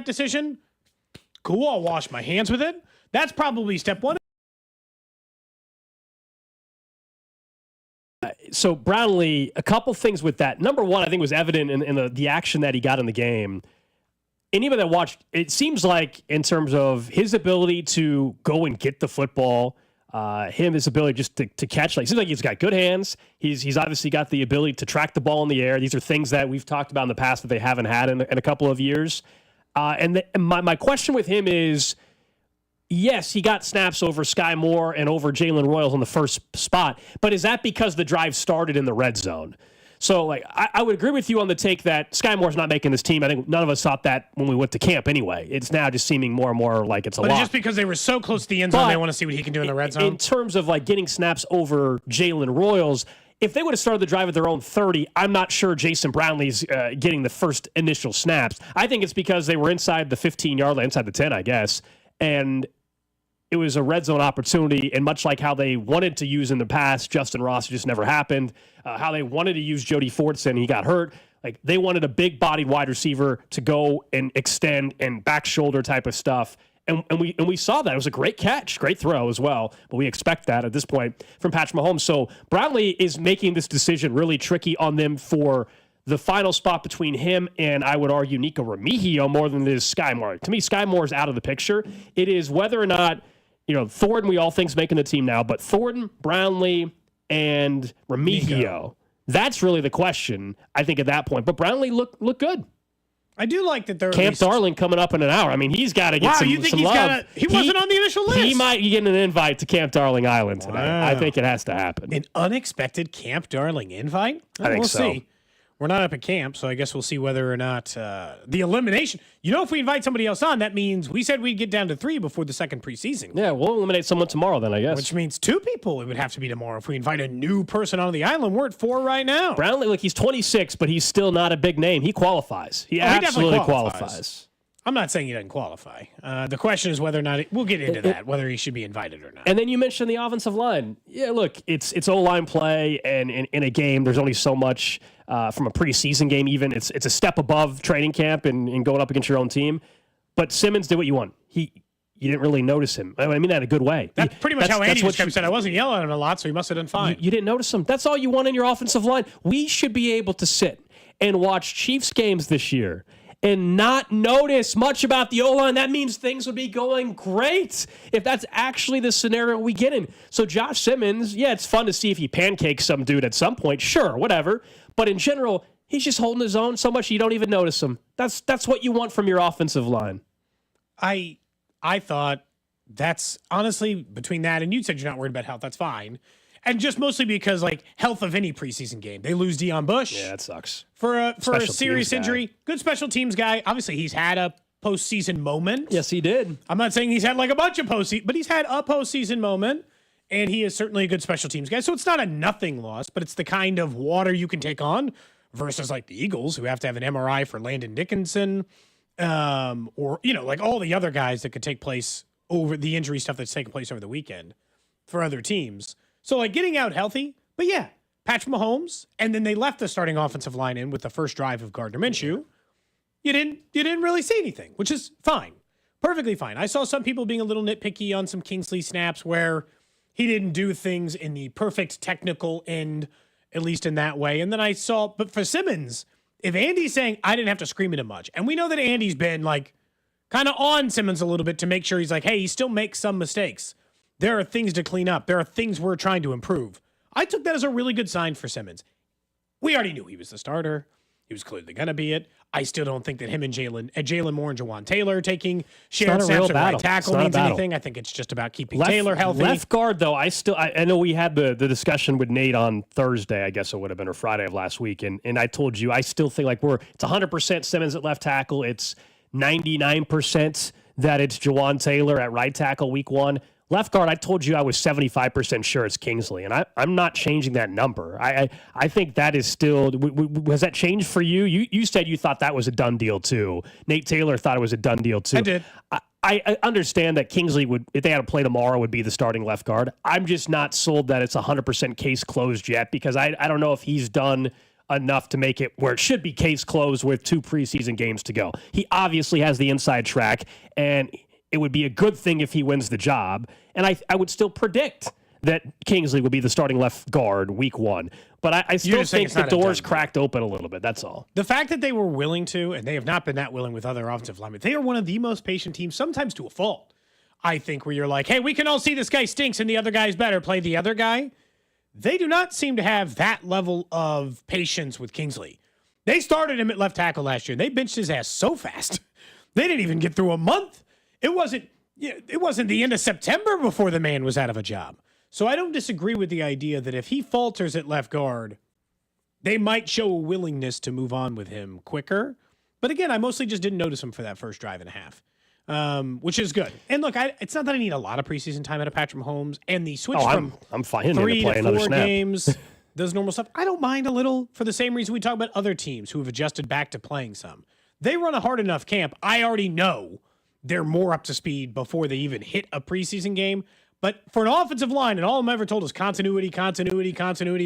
decision, cool, I'll wash my hands with it. That's probably step one. So Brownley, a couple things with that. Number one, I think was evident in the action that he got in the game. Anybody that watched, it seems like in terms of his ability to go and get the football, his ability just to catch, like, it seems like he's got good hands. He's obviously got the ability to track the ball in the air. These are things that we've talked about in the past that they haven't had in a couple of years. And my question with him is, yes, he got snaps over Sky Moore and over Jalen Royals on the first spot, but is that because the drive started in the red zone? So, like, I would agree with you on the take that Sky Moore's not making this team. I think none of us thought that when we went to camp anyway. It's now just seeming more and more like it's a lot. But it's just because they were so close to the end zone, they want to see what he can do in the red zone. In terms of, like, getting snaps over Jalen Royals, if they would have started the drive at their own 30, I'm not sure Jason Brownlee's getting the first initial snaps. I think it's because they were inside the 15-yard line, inside the 10, I guess, and it was a red zone opportunity, and much like how they wanted to use in the past, Justin Ross just never happened. How they wanted to use Jody Fortson, he got hurt. Like, they wanted a big-bodied wide receiver to go and extend and back shoulder type of stuff, and we saw that. It was a great catch, great throw as well, but we expect that at this point from Patrick Mahomes. So Brownlee is making this decision really tricky on them for the final spot between him and, I would argue, Nico Remigio more than it is Sky Moore. To me, Sky Moore is out of the picture. It is whether or not, Thornton, we all think is making the team now, but Thornton, Brownlee, and Remigio, that's really the question, I think, at that point. But Brownlee look good. I do like that they're Camp Darling coming up in an hour. I mean, he's got to get some love. He wasn't on the initial list. He might get an invite to Camp Darling Island tonight. Wow. I think it has to happen. An unexpected Camp Darling invite? I think we'll so. See. We're not up at camp, so I guess we'll see whether or not the elimination. If we invite somebody else on, that means we said we'd get down to 3 before the second preseason. Yeah, we'll eliminate someone tomorrow then, I guess. Which means 2 people it would have to be tomorrow if we invite a new person onto the island. We're at 4 right now. Brownlee, look, he's 26, but he's still not a big name. He qualifies. He absolutely qualifies. I'm not saying he doesn't qualify. The question is whether or not we'll get into that, whether he should be invited or not. And then you mentioned the offensive line. Yeah, look, it's O-line play, and in a game, there's only so much from a preseason game. Even it's a step above training camp and going up against your own team. But Simmons did what you want. You didn't really notice him. I mean that in a good way. That's pretty much how Andy just said. I wasn't yelling at him a lot, so he must have done fine. You didn't notice him. That's all you want in your offensive line. We should be able to sit and watch Chiefs games this year and not notice much about the O-line. That means things would be going great if that's actually the scenario we get in. So Josh Simmons, yeah, it's fun to see if he pancakes some dude at some point. Sure, whatever. But in general, he's just holding his own so much you don't even notice him. That's what you want from your offensive line. I thought that's honestly between that and you said you're not worried about health. That's fine. And just mostly because, like, health of any preseason game. They lose Deion Bush. Yeah, that sucks. For a serious injury. Good special teams guy. Obviously, he's had a postseason moment. Yes, he did. I'm not saying he's had, like, a bunch of postseason, but he's had a postseason moment, and he is certainly a good special teams guy. So it's not a nothing loss, but it's the kind of water you can take on versus, like, the Eagles, who have to have an MRI for Landon Dickerson, or, like all the other guys that could take place over the injury stuff that's taken place over the weekend for other teams. So, like, getting out healthy, but yeah, Patrick Mahomes, and then they left the starting offensive line in with the first drive of Gardner Minshew. You didn't really see anything, which is fine. Perfectly fine. I saw some people being a little nitpicky on some Kingsley snaps where he didn't do things in the perfect technical end, at least in that way. And then but for Simmons, if Andy's saying, I didn't have to scream at him much, and we know that Andy's been, like, kind of on Simmons a little bit to make sure he's like, hey, he still makes some mistakes. There are things to clean up. There are things we're trying to improve. I took that as a really good sign for Simmons. We already knew he was the starter. He was clearly going to be it. I still don't think that him and Jalen Moore and Jawan Taylor taking shared snaps at right tackle means anything. I think it's just about keeping Taylor healthy. Left guard, though, I know we had the discussion with Nate on Thursday, I guess it would have been, or Friday of last week, and I told you I still think it's 100% Simmons at left tackle. It's 99% that it's Jawan Taylor at right tackle week 1. Left guard, I told you I was 75% sure it's Kingsley, and I'm not changing that number. I think that is still – has that changed for you? You said you thought that was a done deal too. Nate Taylor thought it was a done deal too. I did. I understand that Kingsley would, if they had to play tomorrow, would be the starting left guard. I'm just not sold that it's 100% case closed yet because I don't know if he's done enough to make it where it should be case closed with 2 preseason games to go. He obviously has the inside track, and it would be a good thing if he wins the job. And I would still predict that Kingsley will be the starting left guard week 1. But I still think the door's cracked open a little bit. That's all. The fact that they were willing to, and they have not been that willing with other offensive linemen, they are one of the most patient teams, sometimes to a fault, I think, where you're like, hey, we can all see this guy stinks and the other guy's better. Play the other guy. They do not seem to have that level of patience with Kingsley. They started him at left tackle last year, and they benched his ass so fast. They didn't even get through a month. It wasn't the end of September before the man was out of a job. So I don't disagree with the idea that if he falters at left guard, they might show a willingness to move on with him quicker. But again, I mostly just didn't notice him for that first drive and a half, which is good. And look, it's not that I need a lot of preseason time out of Patrick Mahomes, and the switch from I'm fine 3 to play to 4 another games, does normal stuff. I don't mind a little for the same reason we talk about other teams who have adjusted back to playing some. They run a hard enough camp. I already know they're more up to speed before they even hit a preseason game. But for an offensive line, and all I'm ever told is continuity,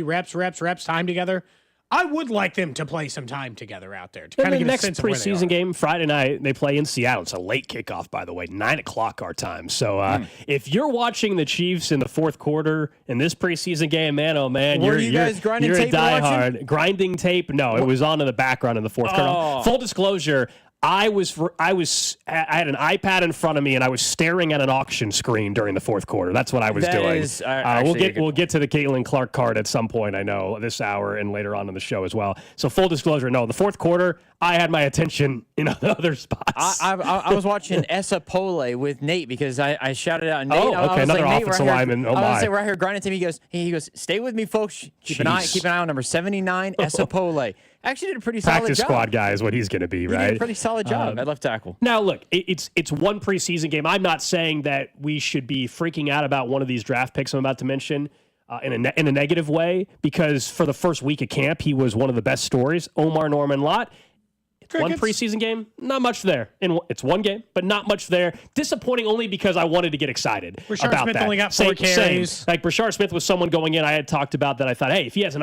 reps, time together. I would like them to play some time together out there to kind of get a sense of where they are. Next preseason game, Friday night, they play in Seattle. It's a late kickoff, by the way, 9 o'clock our time. So if you're watching the Chiefs in the fourth quarter in this preseason game, man, oh man, you're a diehard. Grinding tape? No, it was on in the background in the fourth quarter. Full disclosure, I had an iPad in front of me and I was staring at an auction screen during the fourth quarter. That's what I was doing. We'll get to the Caitlyn Clark card at some point, I know, this hour and later on in the show as well. So full disclosure, no, the fourth quarter, I had my attention in other spots. I was watching Esa Pole with Nate because I shouted out Nate. Oh, okay, another offensive lineman. Oh, my. I was right here grinding to him. He goes, stay with me, folks. Keep an eye on number 79, Esa Pole. Actually did a pretty solid job. Practice squad guy is what he's going to be, right? He did a pretty solid job at left tackle. Now, look, it's one preseason game. I'm not saying that we should be freaking out about one of these draft picks I'm about to mention in a negative way, because for the first week of camp, he was one of the best stories. Omar Norman Lott. One preseason game, not much there. It's one game, but not much there. Disappointing only because I wanted to get excited about Smith that. only got 4 carries. Like Brashard Smith was someone going in. I had talked about that. I thought, hey, if he has an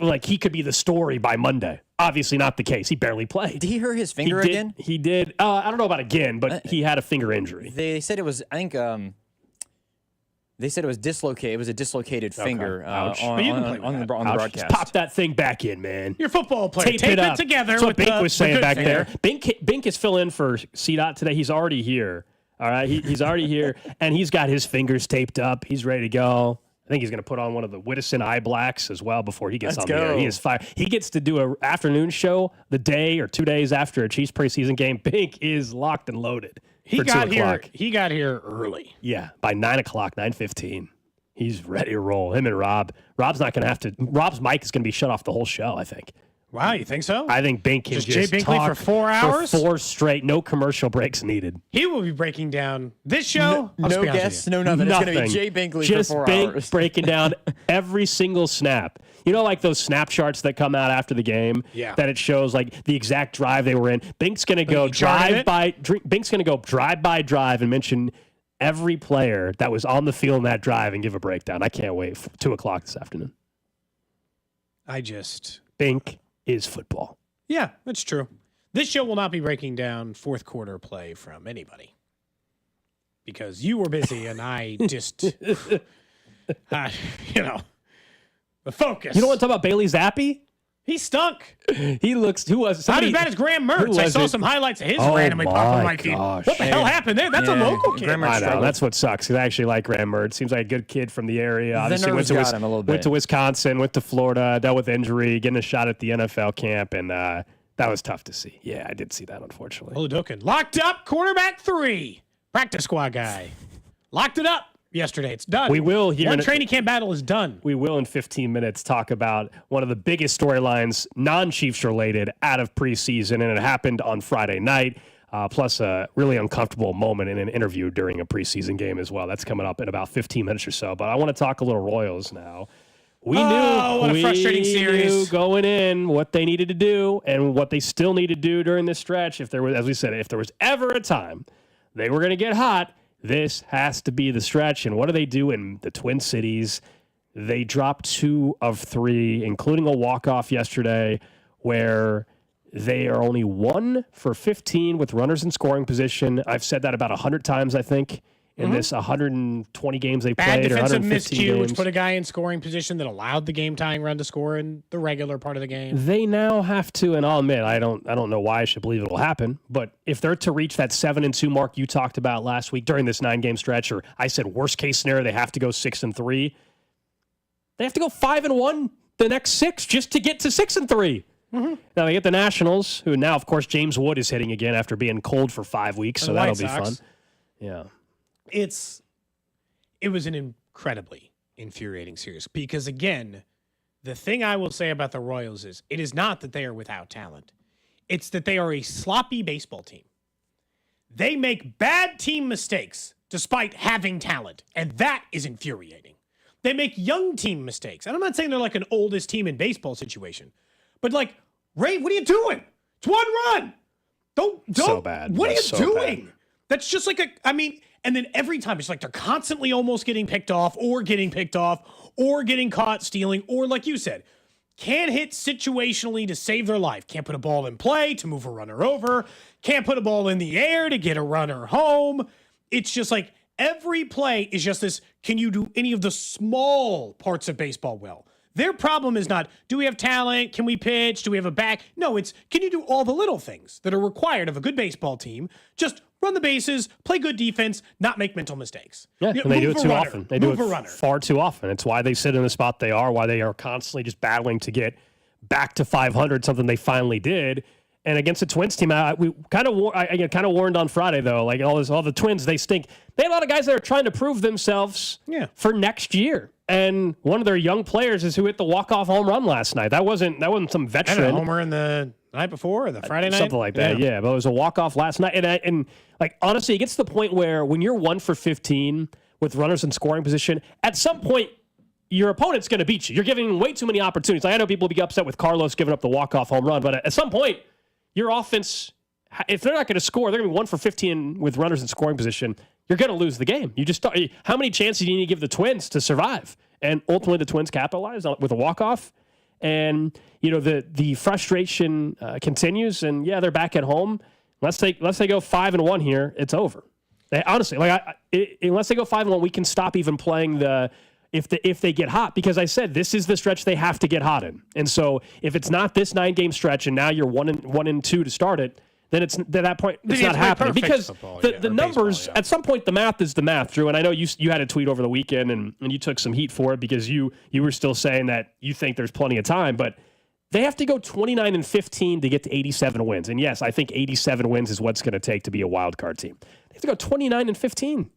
like he could be the story by Monday. Obviously not the case. He barely played. Did he hurt his finger again? He did. I don't know about again, but he had a finger injury. They said it was. I think. They said it was dislocated. It was a dislocated finger on the broadcast. Just pop that thing back in, man. You're a football player. Tape it together. That's what Bink was saying back there. Bink is filling in for CDOT today. He's already here. All right, he's already here, and he's got his fingers taped up. He's ready to go. I think he's going to put on one of the Whittison eye blacks as well before he gets on the air. He is fired. He gets to do an afternoon show the day or 2 days after a Chiefs preseason game. Bink is locked and loaded. He got here early. Yeah, by 9 o'clock, 9:15. He's ready to roll. Him and Rob. Rob's not going to have to. Rob's mic is going to be shut off the whole show, I think. Wow, you think so? I think Bink can just Jay Binkley talk for 4 hours? For 4 straight, no commercial breaks needed. He will be breaking down this show. No guests, no nothing. It's going to be Jay Binkley just for 4 Bink hours. breaking down every single snap. You know, like those snap charts that come out after the game? Yeah. That it shows like the exact drive they were in. Bink's going to go drive by drive and mention every player that was on the field in that drive and give a breakdown. I can't wait. 2 o'clock this afternoon. Bink is football. Yeah, that's true. This show will not be breaking down fourth quarter play from anybody because you were busy and I just, the focus. You don't want to talk about Bailey Zappi? He stunk. He looks. Who was? Not as bad as Graham Mertz. I saw some highlights of his randomly pop on my feed. What the hell happened there? That's a local kid. I know. That's what sucks. I actually like Graham Mertz. Seems like a good kid from the area. Obviously went to Wisconsin, went to Florida, dealt with injury, getting a shot at the NFL camp, and that was tough to see. Yeah, I did see that, unfortunately. Oludokin locked up, quarterback 3, practice squad guy, locked it up. Yesterday, it's done. We will here. One training camp battle is done. We will in 15 minutes talk about one of the biggest storylines, non-Chiefs related, out of preseason, and it happened on Friday night. Plus a really uncomfortable moment in an interview during a preseason game as well. That's coming up in about 15 minutes or so. But I want to talk a little Royals now. We knew frustrating series going in what they needed to do and what they still need to do during this stretch. If there was, as we said, if there was ever a time they were going to get hot, this has to be the stretch. And what do they do in the Twin Cities? They dropped 2 of 3, including a walk-off yesterday, where they are only 1 for 15 with runners in scoring position. I've said that about 100 times, I think, in this 120 games they Bad played. defensive 115 miscue, which games. put a guy in scoring position that allowed the game-tying run to score in the regular part of the game. They now have to, and I'll admit, I don't know why I should believe it'll happen, but if they're to reach that 7-2 mark you talked about last week during this 9-game stretch, or I said worst case scenario, they have to go 6-3. They have to go 5-1 the next 6 just to get to 6-3. Now they get the Nationals, who now, of course, James Wood is hitting again after being cold for 5 weeks, so that'll be fun. Yeah, it was an incredibly infuriating series because, again, the thing I will say about the Royals is it is not that they are without talent. It's that they are a sloppy baseball team. They make bad team mistakes despite having talent, and that is infuriating. They make young team mistakes. And I'm not saying they're like an oldest team in baseball situation, but like, Ray, what are you doing? It's 1 run. Don't. So bad. What That's are you so doing? bad. That's just like and then every time it's like they're constantly almost getting picked off or getting caught stealing, or like you said, can't hit situationally to save their life. Can't put a ball in play to move a runner over. Can't put a ball in the air to get a runner home. It's just like every play is just this, can you do any of the small parts of baseball well? Their problem is not, do we have talent? Can we pitch? Do we have a back? No, it's, can you do all the little things that are required of a good baseball team? Just run the bases, play good defense, not make mental mistakes. Yeah, and they do it too often. They do it runner. far too often. It's why they sit in the spot they are, why they are constantly just battling to get back to 500, something they finally did. And against the Twins team, we kind of warned on Friday, though, like all the Twins, they stink. They have a lot of guys that are trying to prove themselves for next year. And one of their young players is who hit the walk-off home run last night. That wasn't some veteran. And a homer in the night before or the Friday night? Something like that, yeah. But it was a walk-off last night. And like, honestly, it gets to the point where when you're 1 for 15 with runners in scoring position, at some point, your opponent's going to beat you. You're giving way too many opportunities. Like, I know people will be upset with Carlos giving up the walk-off home run, but at some point, your offense, if they're not going to score, they're going to be 1 for 15 with runners in scoring position. You're going to lose the game. You just how many chances do you need to give the Twins to survive? And ultimately, the Twins capitalize with a walk-off. And the frustration continues. And yeah, they're back at home. Unless they go 5-1 here, it's over. Honestly, unless they go 5-1, we can stop even playing if they get hot, because I said this is the stretch they have to get hot in. And so if it's not this 9-game stretch and now you're 1-2 to start it, then it's at that point it's not happening, because the numbers at some point, the math is the math, Drew. And I know you had a tweet over the weekend and you took some heat for it because you were still saying that you think there's plenty of time, but they have to go 29-15 to get to 87 wins. And yes, I think 87 wins is what's going to take to be a wild card team. They have to go 29-15.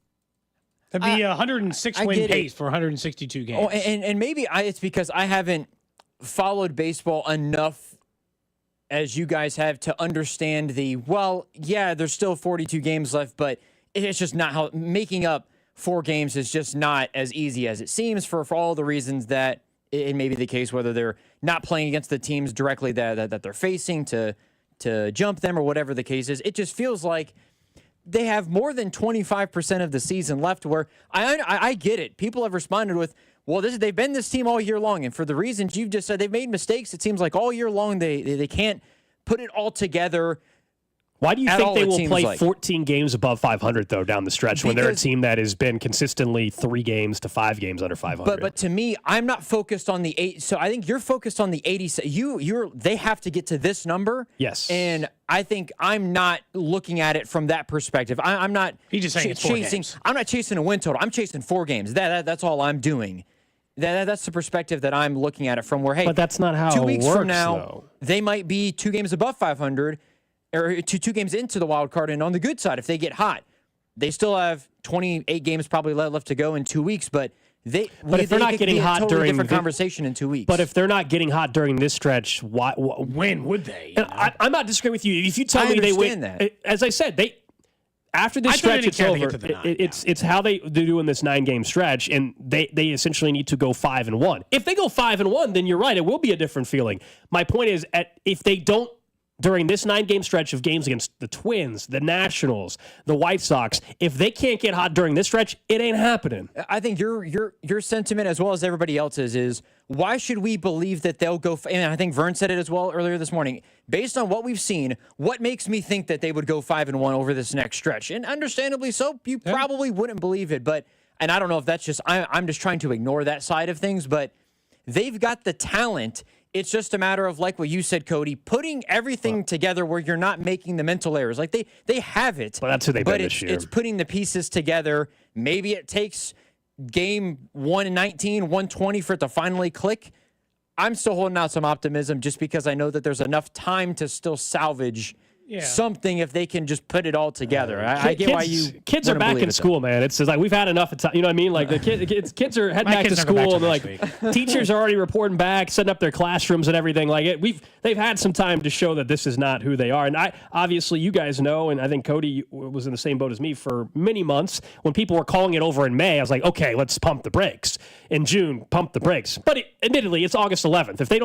That'd be a 106-win pace for 162 games. Oh, and maybe it's because I haven't followed baseball enough as you guys have to understand there's still 42 games left, but it's just not how making up 4 games is just not as easy as it seems for all the reasons that it may be the case, whether they're not playing against the teams directly that they're facing to jump them or whatever the case is. It just feels like they have more than 25% of the season left, where I get it. People have responded with, well, they've been this team all year long, and for the reasons you've just said, they've made mistakes. It seems like all year long they can't put it all together. Why do you think they will play 14 games above 500, though, down the stretch, when they're a team that has been consistently 3 games to 5 games under 500? But to me, I'm not focused on the 8. So I think you're focused on the 80. They have to get to this number. Yes. And I think I'm not looking at it from that perspective. I'm not. He's just saying it's 4 games. I'm not chasing a win total. I'm chasing 4 games. That's all I'm doing. That's the perspective that I'm looking at it from. Where, hey, but that's not how 2 weeks it works, from now, though. They might be 2 games above 500. Or 2 games into the wild card, and on the good side, if they get hot, they still have 28 games probably left to go in 2 weeks. But if they're not getting hot during different conversation in 2 weeks. But if they're not getting hot during this stretch, when would they? I'm not disagreeing with you. If you tell me they win, as I said, after this stretch, it's over. It's how they do in this 9-game stretch, and they essentially need to go 5-1. If they go 5-1, then you're right. It will be a different feeling. My point is, if they don't during this 9-game stretch of games against the Twins, the Nationals, the White Sox, if they can't get hot during this stretch, it ain't happening. I think your sentiment, as well as everybody else's, is why should we believe that they'll go? And I think Vern said it as well earlier this morning. Based on what we've seen, what makes me think that they would go 5-1 over this next stretch? And understandably so, you probably wouldn't believe it. And I don't know if that's just I'm just trying to ignore that side of things, but they've got the talent. It's just a matter of, like what you said, Cody, putting everything together where you're not making the mental errors. Like they have it. Well, that's who they've been this year. It's putting the pieces together. Maybe it takes game 119, 120 for it to finally click. I'm still holding out some optimism just because I know that there's enough time to still salvage something if they can just put it all together. I get why you kids are back in school, man. It's just like we've had enough of time. You know what I mean? Like the kids are heading back to school, and like teachers are already reporting back, setting up their classrooms and everything. Like they've had some time to show that this is not who they are. And obviously you guys know, and I think Cody was in the same boat as me for many months when people were calling it over in May. I was like, okay, let's pump the brakes. In June, pump the brakes. But admittedly, it's August 11th. If they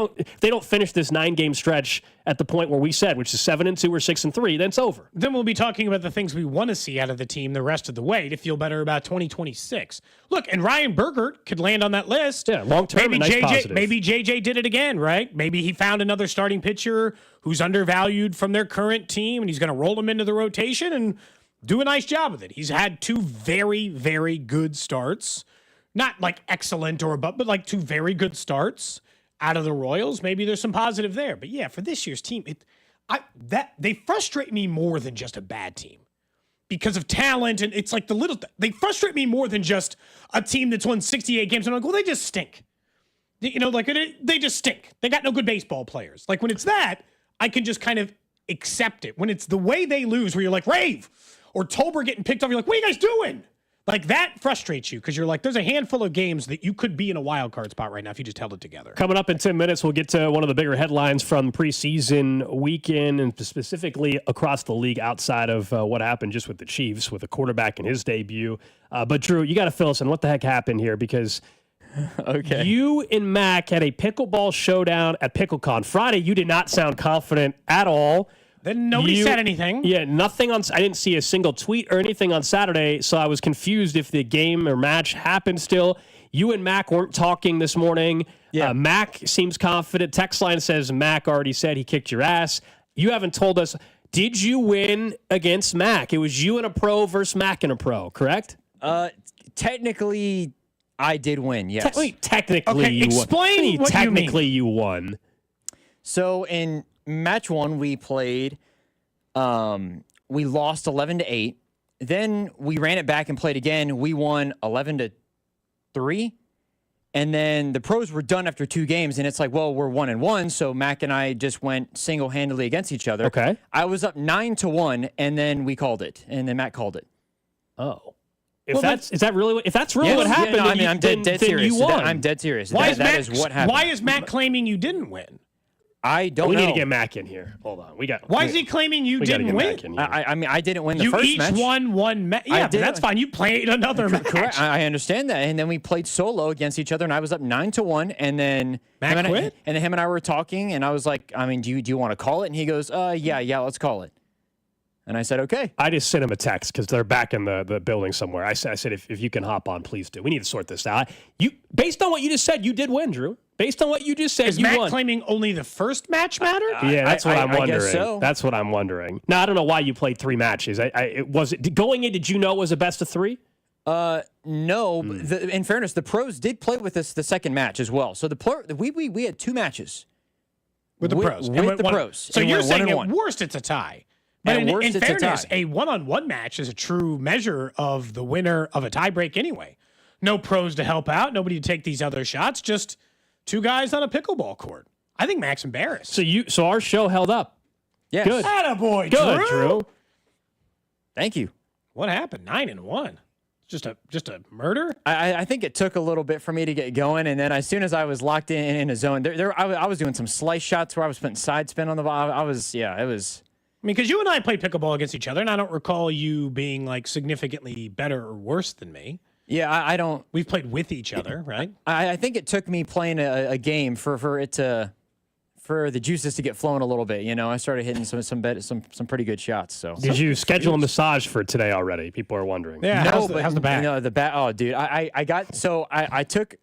don't finish this 9-game stretch at the point where we said, which is 7-2 or 6-3, then it's over. Then we'll be talking about the things we want to see out of the team the rest of the way to feel better about 2026. Look, and Ryan Burgert could land on that list. Yeah, long-term, maybe nice positive. Maybe JJ did it again, right? Maybe he found another starting pitcher who's undervalued from their current team, and he's going to roll him into the rotation and do a nice job with it. He's had 2 very, very good starts. Not like excellent or above, but like 2 very good starts out of the Royals. Maybe there's some positive there. But yeah, for this year's team, they frustrate me more than just a bad team because of talent. And it's like they frustrate me more than just a team that's won 68 games. And I'm like, well, they just stink. You know, like they just stink. They got no good baseball players. Like when it's that, I can just kind of accept it. When it's the way they lose, where you're like, Rave or Tolbert getting picked off, you're like, what are you guys doing? Like that frustrates you because you're like, there's a handful of games that you could be in a wild card spot right now if you just held it together. Coming up in 10 minutes, we'll get to one of the bigger headlines from preseason weekend and specifically across the league outside of what happened just with the Chiefs, with a quarterback in his debut. But Drew, you got to fill us in what the heck happened here because okay, you and Mac had a pickleball showdown at PickleCon. Friday, you did not sound confident at all. Then nobody said anything. Yeah, nothing on. I didn't see a single tweet or anything on Saturday, so I was confused if the game or match happened still. You and Mac weren't talking this morning. Yeah. Mac seems confident. Text line says Mac already said he kicked your ass. You haven't told us. Did you win against Mac? It was you and a pro versus Mac and a pro, correct? Technically, I did win, yes. Technically, okay, you explain won. what you mean. Technically, you won. So in match 1, we played. We lost 11-8. Then we ran it back and played again. We won 11-3. And then the pros were done after 2 games, and it's like, well, we're 1-1. So Mac and I just went single-handedly against each other. Okay. I was up 9-1, and then we called it, and then Mac called it. Oh. If that's really what happened, yeah, no, I mean, I'm dead serious. You won. I'm dead serious. That is what happened. Why is Matt claiming you didn't win? I don't know. We need to get Mac in here. Hold on. Why is he claiming you didn't win? I mean, I didn't win the first match. You each won one match. Yeah, but that's fine. You played another match. Correct. I understand that. And then we played solo against each other, and I was up 9-1. And then Mac quit? And then him and I were talking, and I was like, I mean, do you want to call it? And he goes, yeah, let's call it. And I said, okay. I just sent him a text because they're back in the building somewhere. I said, if you can hop on, please do. We need to sort this out. Based on what you just said, you did win, Drew. Based on what you just said, is you Matt won. claiming only the first match mattered? Yeah, that's what I'm wondering. I guess so. That's what I'm wondering. Now, I don't know why you played 3 matches. Going in, did you know it was a best of 3? No. In fairness, the pros did play with us the second match as well. So we had 2 matches. With the pros. With the pros. So you're saying at worst it's a tie. But in fairness, a one-on-one match is a true measure of the winner of a tiebreak anyway. No pros to help out, nobody to take these other shots, just 2 guys on a pickleball court. I think Mac's embarrassed. So our show held up. Yes. Good. Attaboy, Good, Drew. Thank you. What happened? 9-1. Just a murder? I think it took a little bit for me to get going, and then as soon as I was locked in a zone, I was doing some slice shots where I was putting side spin on the ball. It was. I mean, because you and I played pickleball against each other, and I don't recall you being like significantly better or worse than me. Yeah, I don't. We've played with each other, right? I think it took me playing a game for for the juices to get flowing a little bit. I started hitting some pretty good shots. So did you schedule a massage for today already? People are wondering. Yeah, no, how's the back? The back. Oh, dude, I took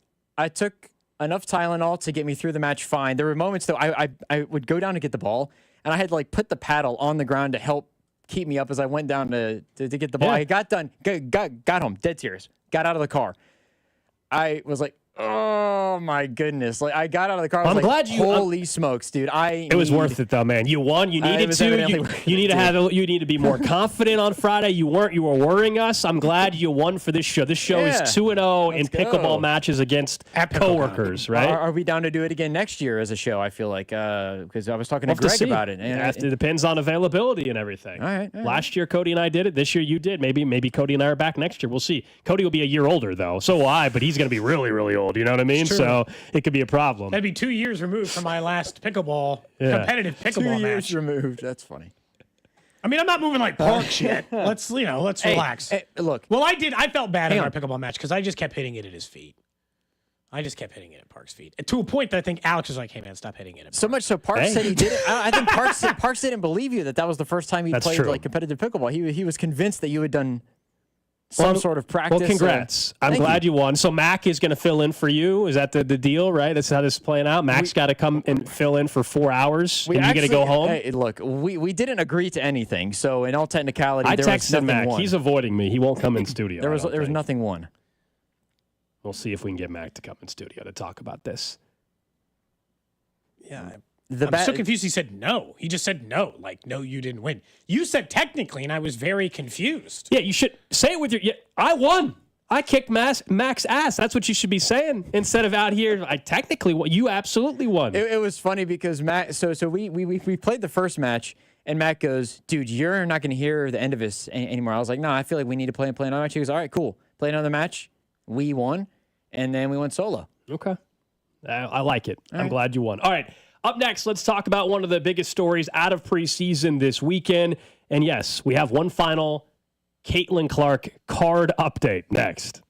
enough Tylenol to get me through the match fine. There were moments though I would go down to get the ball, and I had to put the paddle on the ground to help keep me up as I went down to get the ball. Yeah. I got done, got home, dead tears. Got out of the car. I was like, oh my goodness! I got out of the car. I was glad you. Holy smokes, dude! It was worth it though, man. You won. You needed to. You need to be more confident on Friday. You weren't. You were worrying us. I'm glad you won for this show. This show is 2-0 in pickleball matches against coworkers. Right? Are we down to do it again next year as a show? I feel like because I was talking to Greg about it. And it depends on availability and everything. All right. Last year, Cody and I did it. This year, you did. Maybe Cody and I are back next year. We'll see. Cody will be a year older though. So will I, but he's going to be really, really old. You know what I mean? So it could be a problem. That'd be 2 years removed from my last competitive pickleball 2 years match. removed. That's funny. I mean, I'm not moving like Parks yet. Let's relax. Hey, look. Well, I felt bad in our pickleball match because I just kept hitting it at his feet. I just kept hitting it at Parks' feet to a point that I think Alex was like, "Hey man, stop hitting it." So much so, Parks said he did it. I think Parks didn't believe you that was the first time he played competitive pickleball. He was convinced that you had done some sort of practice. Well, congrats. I'm glad you won. So Mac is going to fill in for you. Is that the deal, right? That's how this is playing out. Mac's got to come and fill in for 4 hours, and you're going to go home? Hey, look, we didn't agree to anything. So in all technicality, I there was texted nothing Mac. won. He's avoiding me. He won't come in studio. There was nothing won. We'll see if we can get Mac to come in studio to talk about this. Yeah. I'm so confused. He said no. He just said no. No, you didn't win. You said technically, and I was very confused. Yeah, you should say it with your. Yeah, I won. I kicked Mac's ass. That's what you should be saying instead of out here. I technically won. You absolutely won. It was funny because Mac. So we played the first match, and Mac goes, "Dude, you're not going to hear the end of this anymore." I was like, "No, I feel like we need to play another match." He goes, "All right, cool. Play another match." We won, and then we went solo. Okay, I like it. I'm glad you won. All right. Up next, let's talk about one of the biggest stories out of preseason this weekend. And yes, we have one final Caitlyn Clark card update next.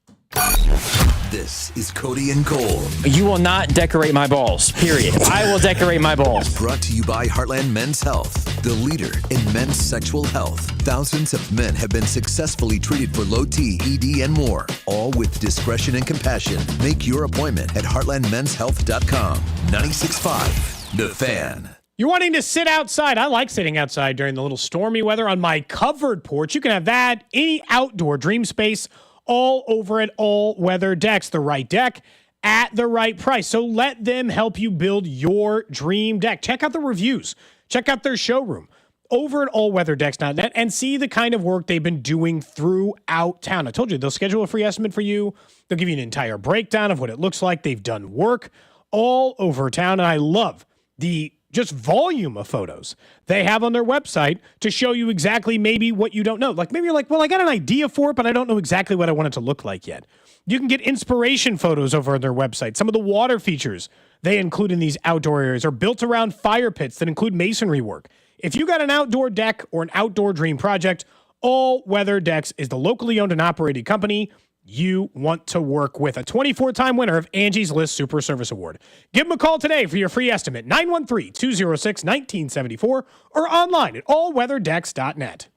This is Cody and Gold. You will not decorate my balls, period. I will decorate my balls. Brought to you by Heartland Men's Health, the leader in men's sexual health. Thousands of men have been successfully treated for low T, ED, and more, all with discretion and compassion. Make your appointment at heartlandmenshealth.com. 96.5. The Fan. You're wanting to sit outside. I like sitting outside during the little stormy weather on my covered porch. You can have that, any outdoor dream space, all over at All Weather Decks. The right deck at the right price. So let them help you build your dream deck. Check out the reviews. Check out their showroom over at allweatherdecks.net and see the kind of work they've been doing throughout town. I told you, they'll schedule a free estimate for you. They'll give you an entire breakdown of what it looks like. They've done work all over town, and I love the just volume of photos they have on their website to show you exactly maybe what you don't know. Maybe you're like, well, I got an idea for it, but I don't know exactly what I want it to look like yet. You can get inspiration photos over on their website. Some of the water features they include in these outdoor areas are built around fire pits that include masonry work. If you got an outdoor deck or an outdoor dream project, All Weather Decks is the locally owned and operated company you want to work with. A 24-time winner of Angie's List Super Service Award. Give them a call today for your free estimate, 913-206-1974, or online at allweatherdecks.net.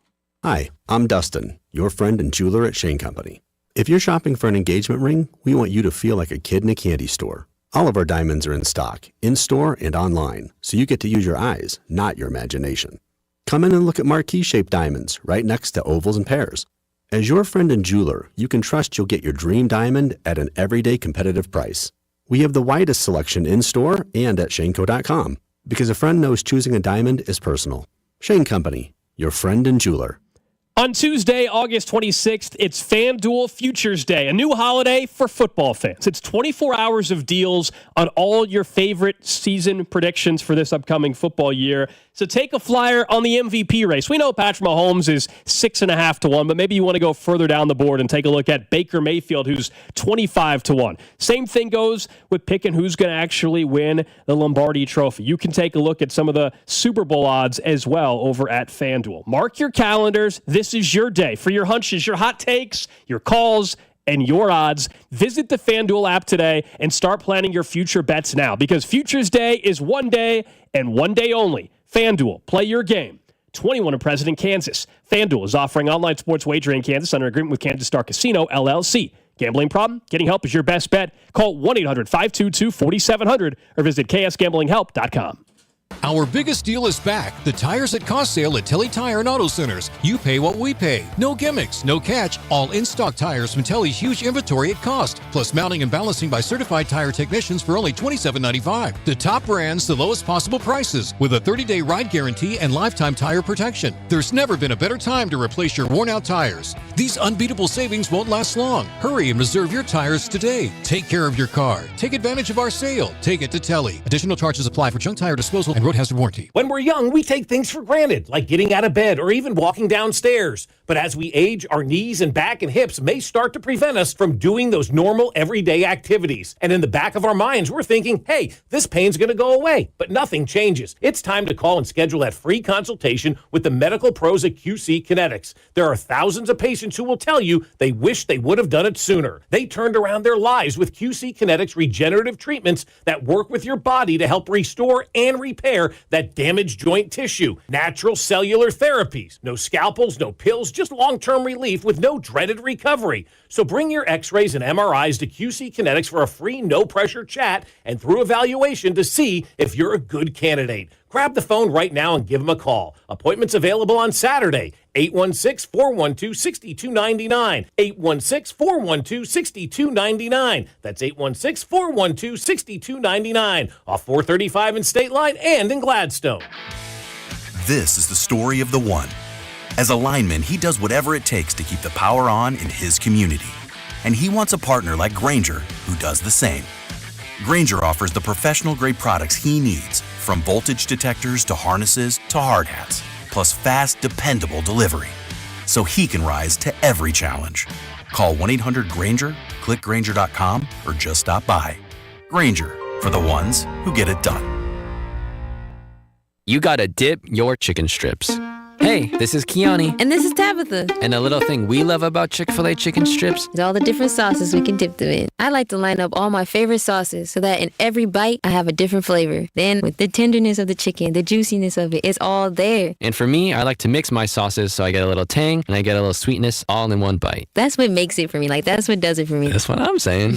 Hi, I'm Dustin, your friend and jeweler at Shane Company. If you're shopping for an engagement ring, we want you to feel like a kid in a candy store. All of our diamonds are in stock, in-store and online, so you get to use your eyes, not your imagination. Come in and look at marquee-shaped diamonds right next to ovals and pears. As your friend and jeweler, you can trust you'll get your dream diamond at an everyday competitive price. We have the widest selection in-store and at shaneco.com, because a friend knows choosing a diamond is personal. Shane Company, your friend and jeweler. On Tuesday, August 26th, it's FanDuel Futures Day, a new holiday for football fans. It's 24 hours of deals on all your favorite season predictions for this upcoming football year. So take a flyer on the MVP race. We know Patrick Mahomes is 6.5 to 1, but maybe you want to go further down the board and take a look at Baker Mayfield, who's 25 to 1. Same thing goes with picking who's going to actually win the Lombardi Trophy. You can take a look at some of the Super Bowl odds as well over at FanDuel. Mark your calendars. This is your day for your hunches, your hot takes, your calls, and your odds. Visit the FanDuel app today and start planning your future bets now, because Futures Day is one day and one day only. FanDuel, play your game. 21 and present in Kansas. FanDuel is offering online sports wagering in Kansas under agreement with Kansas Star Casino, LLC. Gambling problem? Getting help is your best bet. Call 1-800-522-4700 or visit ksgamblinghelp.com. Our biggest deal is back. The Tires at Cost sale at Telly Tire and Auto Centers. You pay what we pay. No gimmicks, no catch. All in-stock tires from Telly's huge inventory at cost. Plus mounting and balancing by certified tire technicians for only $27.95. The top brands, the lowest possible prices, with a 30-day ride guarantee and lifetime tire protection. There's never been a better time to replace your worn-out tires. These unbeatable savings won't last long. Hurry and reserve your tires today. Take care of your car. Take advantage of our sale. Take it to Telly. Additional charges apply for junk tire disposal and road hazard warranty. When we're young, we take things for granted, like getting out of bed or even walking downstairs. But as we age, our knees and back and hips may start to prevent us from doing those normal everyday activities. And in the back of our minds, we're thinking, hey, this pain's going to go away. But nothing changes. It's time to call and schedule that free consultation with the medical pros at QC Kinetics. There are thousands of patients who will tell you they wish they would have done it sooner. They turned around their lives with QC Kinetics regenerative treatments that work with your body to help restore and repair that damaged joint tissue. Natural cellular therapies. No scalpels, no pills, just long-term relief with no dreaded recovery. So bring your x-rays and MRIs to QC Kinetics for a free no-pressure chat and through evaluation to see if you're a good candidate. Grab the phone right now and give them a call. Appointments available on Saturday, 816-412-6299. 816-412-6299. That's 816-412-6299. Off 435 in State Line and in Gladstone. This is the story of the one. As a lineman, he does whatever it takes to keep the power on in his community. And he wants a partner like Grainger who does the same. Grainger offers the professional-grade products he needs, from voltage detectors to harnesses to hard hats, plus fast, dependable delivery, so he can rise to every challenge. Call 1-800-GRAINGER, click Grainger.com, or just stop by. Grainger, for the ones who get it done. You gotta dip your chicken strips. Hey, this is Kiani. And this is Tabitha. And a little thing we love about Chick-fil-A chicken strips is all the different sauces we can dip them in. I like to line up all my favorite sauces so that in every bite, I have a different flavor. Then with the tenderness of the chicken, the juiciness of it, it's all there. And for me, I like to mix my sauces so I get a little tang and I get a little sweetness all in one bite. That's what makes it for me. Like, that's what does it for me. That's what I'm saying.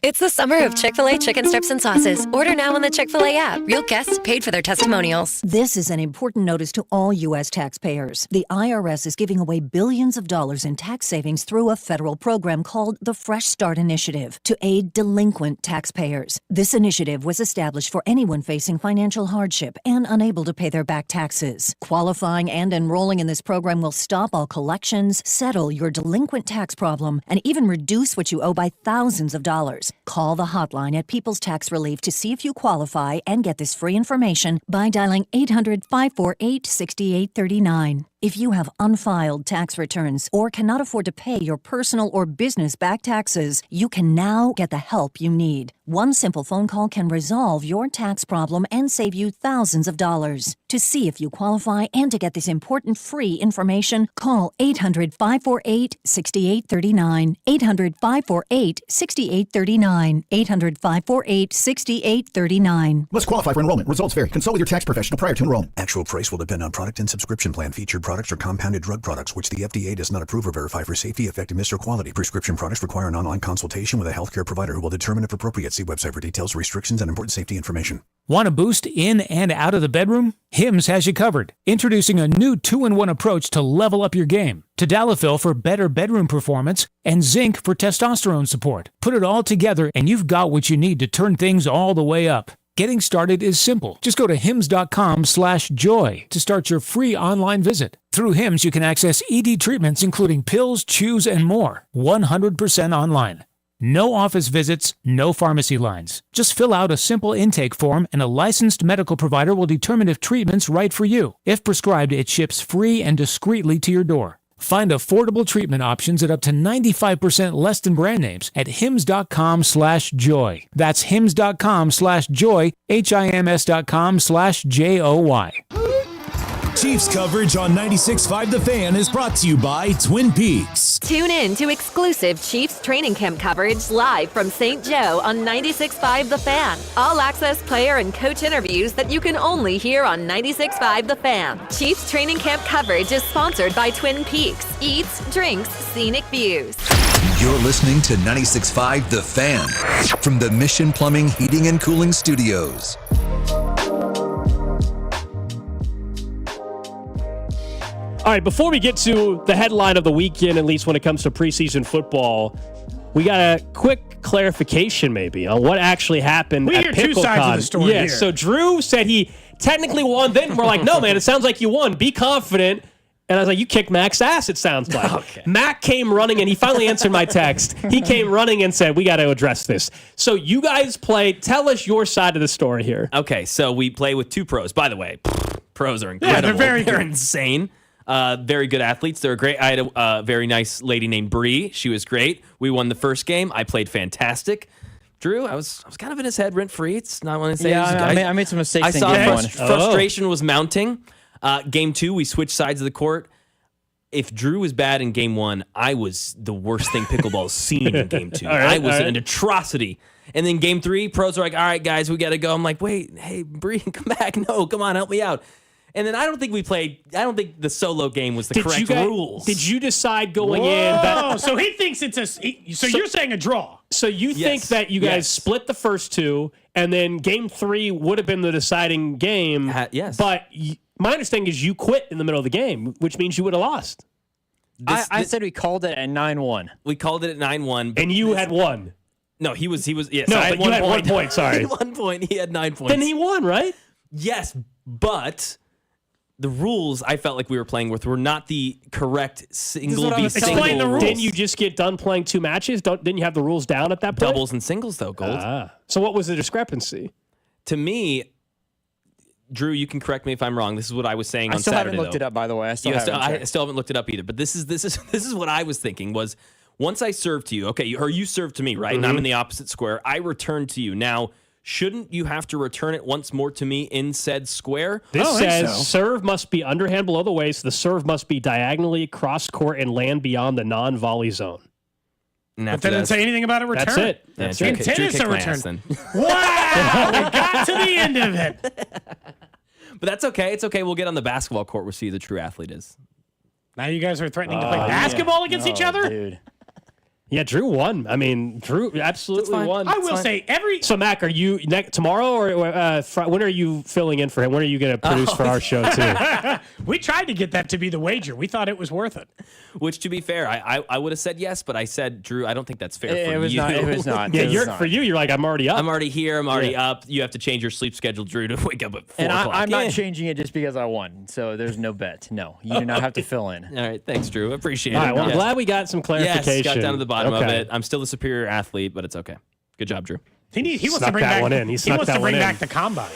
It's the summer of Chick-fil-A chicken strips and sauces. Order now on the Chick-fil-A app. Real guests paid for their testimonials. This is an important notice to all U.S. taxpayers. The IRS is giving away billions of dollars in tax savings through a federal program called the Fresh Start Initiative to aid delinquent taxpayers. This initiative was established for anyone facing financial hardship and unable to pay their back taxes. Qualifying and enrolling in this program will stop all collections, settle your delinquent tax problem, and even reduce what you owe by thousands of dollars. Call the hotline at People's Tax Relief to see if you qualify and get this free information by dialing 800-548-6839. If you have unfiled tax returns or cannot afford to pay your personal or business back taxes, you can now get the help you need. One simple phone call can resolve your tax problem and save you thousands of dollars. To see if you qualify and to get this important free information, call 800-548-6839. 800-548-6839. 800-548-6839. Must qualify for enrollment. Results vary. Consult with your tax professional prior to enrollment. Actual price will depend on product and subscription plan. Featured products are compounded drug products, which the FDA does not approve or verify for safety, effectiveness, or quality. Prescription products require an online consultation with a healthcare provider who will determine if appropriate. See website for details, restrictions, and important safety information. Want a boost in and out of the bedroom? Hims has you covered. Introducing a new 2-in-1 approach to level up your game. Tadalafil for better bedroom performance and zinc for testosterone support. Put it all together and you've got what you need to turn things all the way up. Getting started is simple. Just go to hims.com/joy to start your free online visit. Through Hims, you can access ED treatments including pills, chews, and more. 100% online. No office visits, no pharmacy lines. Just fill out a simple intake form and a licensed medical provider will determine if treatment's right for you. If prescribed, it ships free and discreetly to your door. Find affordable treatment options at up to 95% less than brand names at hims.com/joy. That's hims.com/joy, HIMS.com/JOY. Chiefs coverage on 96.5 The Fan is brought to you by Twin Peaks. Tune in to exclusive Chiefs training camp coverage live from St. Joe on 96.5 The Fan. All access player and coach interviews that you can only hear on 96.5 The Fan. Chiefs training camp coverage is sponsored by Twin Peaks. Eats, drinks, scenic views. You're listening to 96.5 The Fan from the Mission Plumbing, Heating, and Cooling Studios. All right, before we get to the headline of the weekend, at least when it comes to preseason football, we got a quick clarification maybe on what actually happened we at hear PickleCon. two sides of the story here. So Drew said he technically won. Then we're like, no, man, it sounds like you won. Be confident. And I was like, you kicked Mac's ass, it sounds like. Okay. Mac came running, and he finally answered my text. He came running and said, we got to address this. So you guys play. Tell us your side of the story here. Okay, so we play with two pros. By the way, pros are incredible. Yeah, they're insane. Very good athletes. They're great. I had a very nice lady named Bree. She was great. We won the first game. I played fantastic. Drew, I was kind of in his head rent-free. It's not one to say. Yeah, I made some mistakes. I saw frustration was mounting. Game 2, we switched sides of the court. If Drew was bad in game 1, I was the worst thing pickleball's seen in game 2. I was an atrocity. And then game 3, pros are like, all right, guys, we got to go. I'm like, wait, hey, Bree, come back. No, come on, help me out. And then I don't think the solo game was the correct rules. Did you decide going in that? So he thinks it's so you're saying a draw. So you think that you guys split the first two, and then game 3 would have been the deciding game. Yes. But my understanding is you quit in the middle of the game, which means you would have lost. I said we called it at 9-1. We called it at 9-1. And you had 1. No, he was, yes. No, I but you had 1 point, sorry. I had 1 point, he had 9 points. Then he won, right? Yes, but the rules I felt like we were playing with were not the correct single v single Explain the rules. Didn't you just get done playing 2 matches? Didn't you have the rules down at that point? Doubles and singles, though, Gold. So what was the discrepancy? To me, Drew, you can correct me if I'm wrong. This is what I was saying on Saturday. I still haven't looked it up, by the way. I still haven't looked it up either. But this is what I was thinking was once I served to you, okay, or you served to me, right? And I'm in the opposite square. I returned to you. Now, shouldn't you have to return it once more to me in said square? This says serve must be underhand below the waist. The serve must be diagonally cross court and land beyond the non-volley zone. But that didn't say anything about a return. That's it. That's in tennis, a return. Wow, we got to the end of it. But that's okay. It's okay. We'll get on the basketball court. We'll see who the true athlete is. Now you guys are threatening to play basketball against each other? Dude. Yeah, Drew won. I mean, Drew absolutely won. I will say So, Mac, are you tomorrow or when are you filling in for him? When are you going to produce for our show, too? We tried to get that to be the wager. We thought it was worth it. Which, to be fair, I would have said yes, but I said, Drew, I don't think that's fair for you. It was not. Yeah, for you, you're like, I'm already up. I'm already here. I'm already up. You have to change your sleep schedule, Drew, to wake up at 4 and o'clock. I'm not changing it just because I won. So there's no bet. No, you do not have to fill in. All right. Thanks, Drew. Appreciate it. All right, well, I'm glad we got some clarification. Yes, got down to the bottom of it. I'm still the superior athlete, but it's okay. Good job, Drew. He wants to bring back the combine.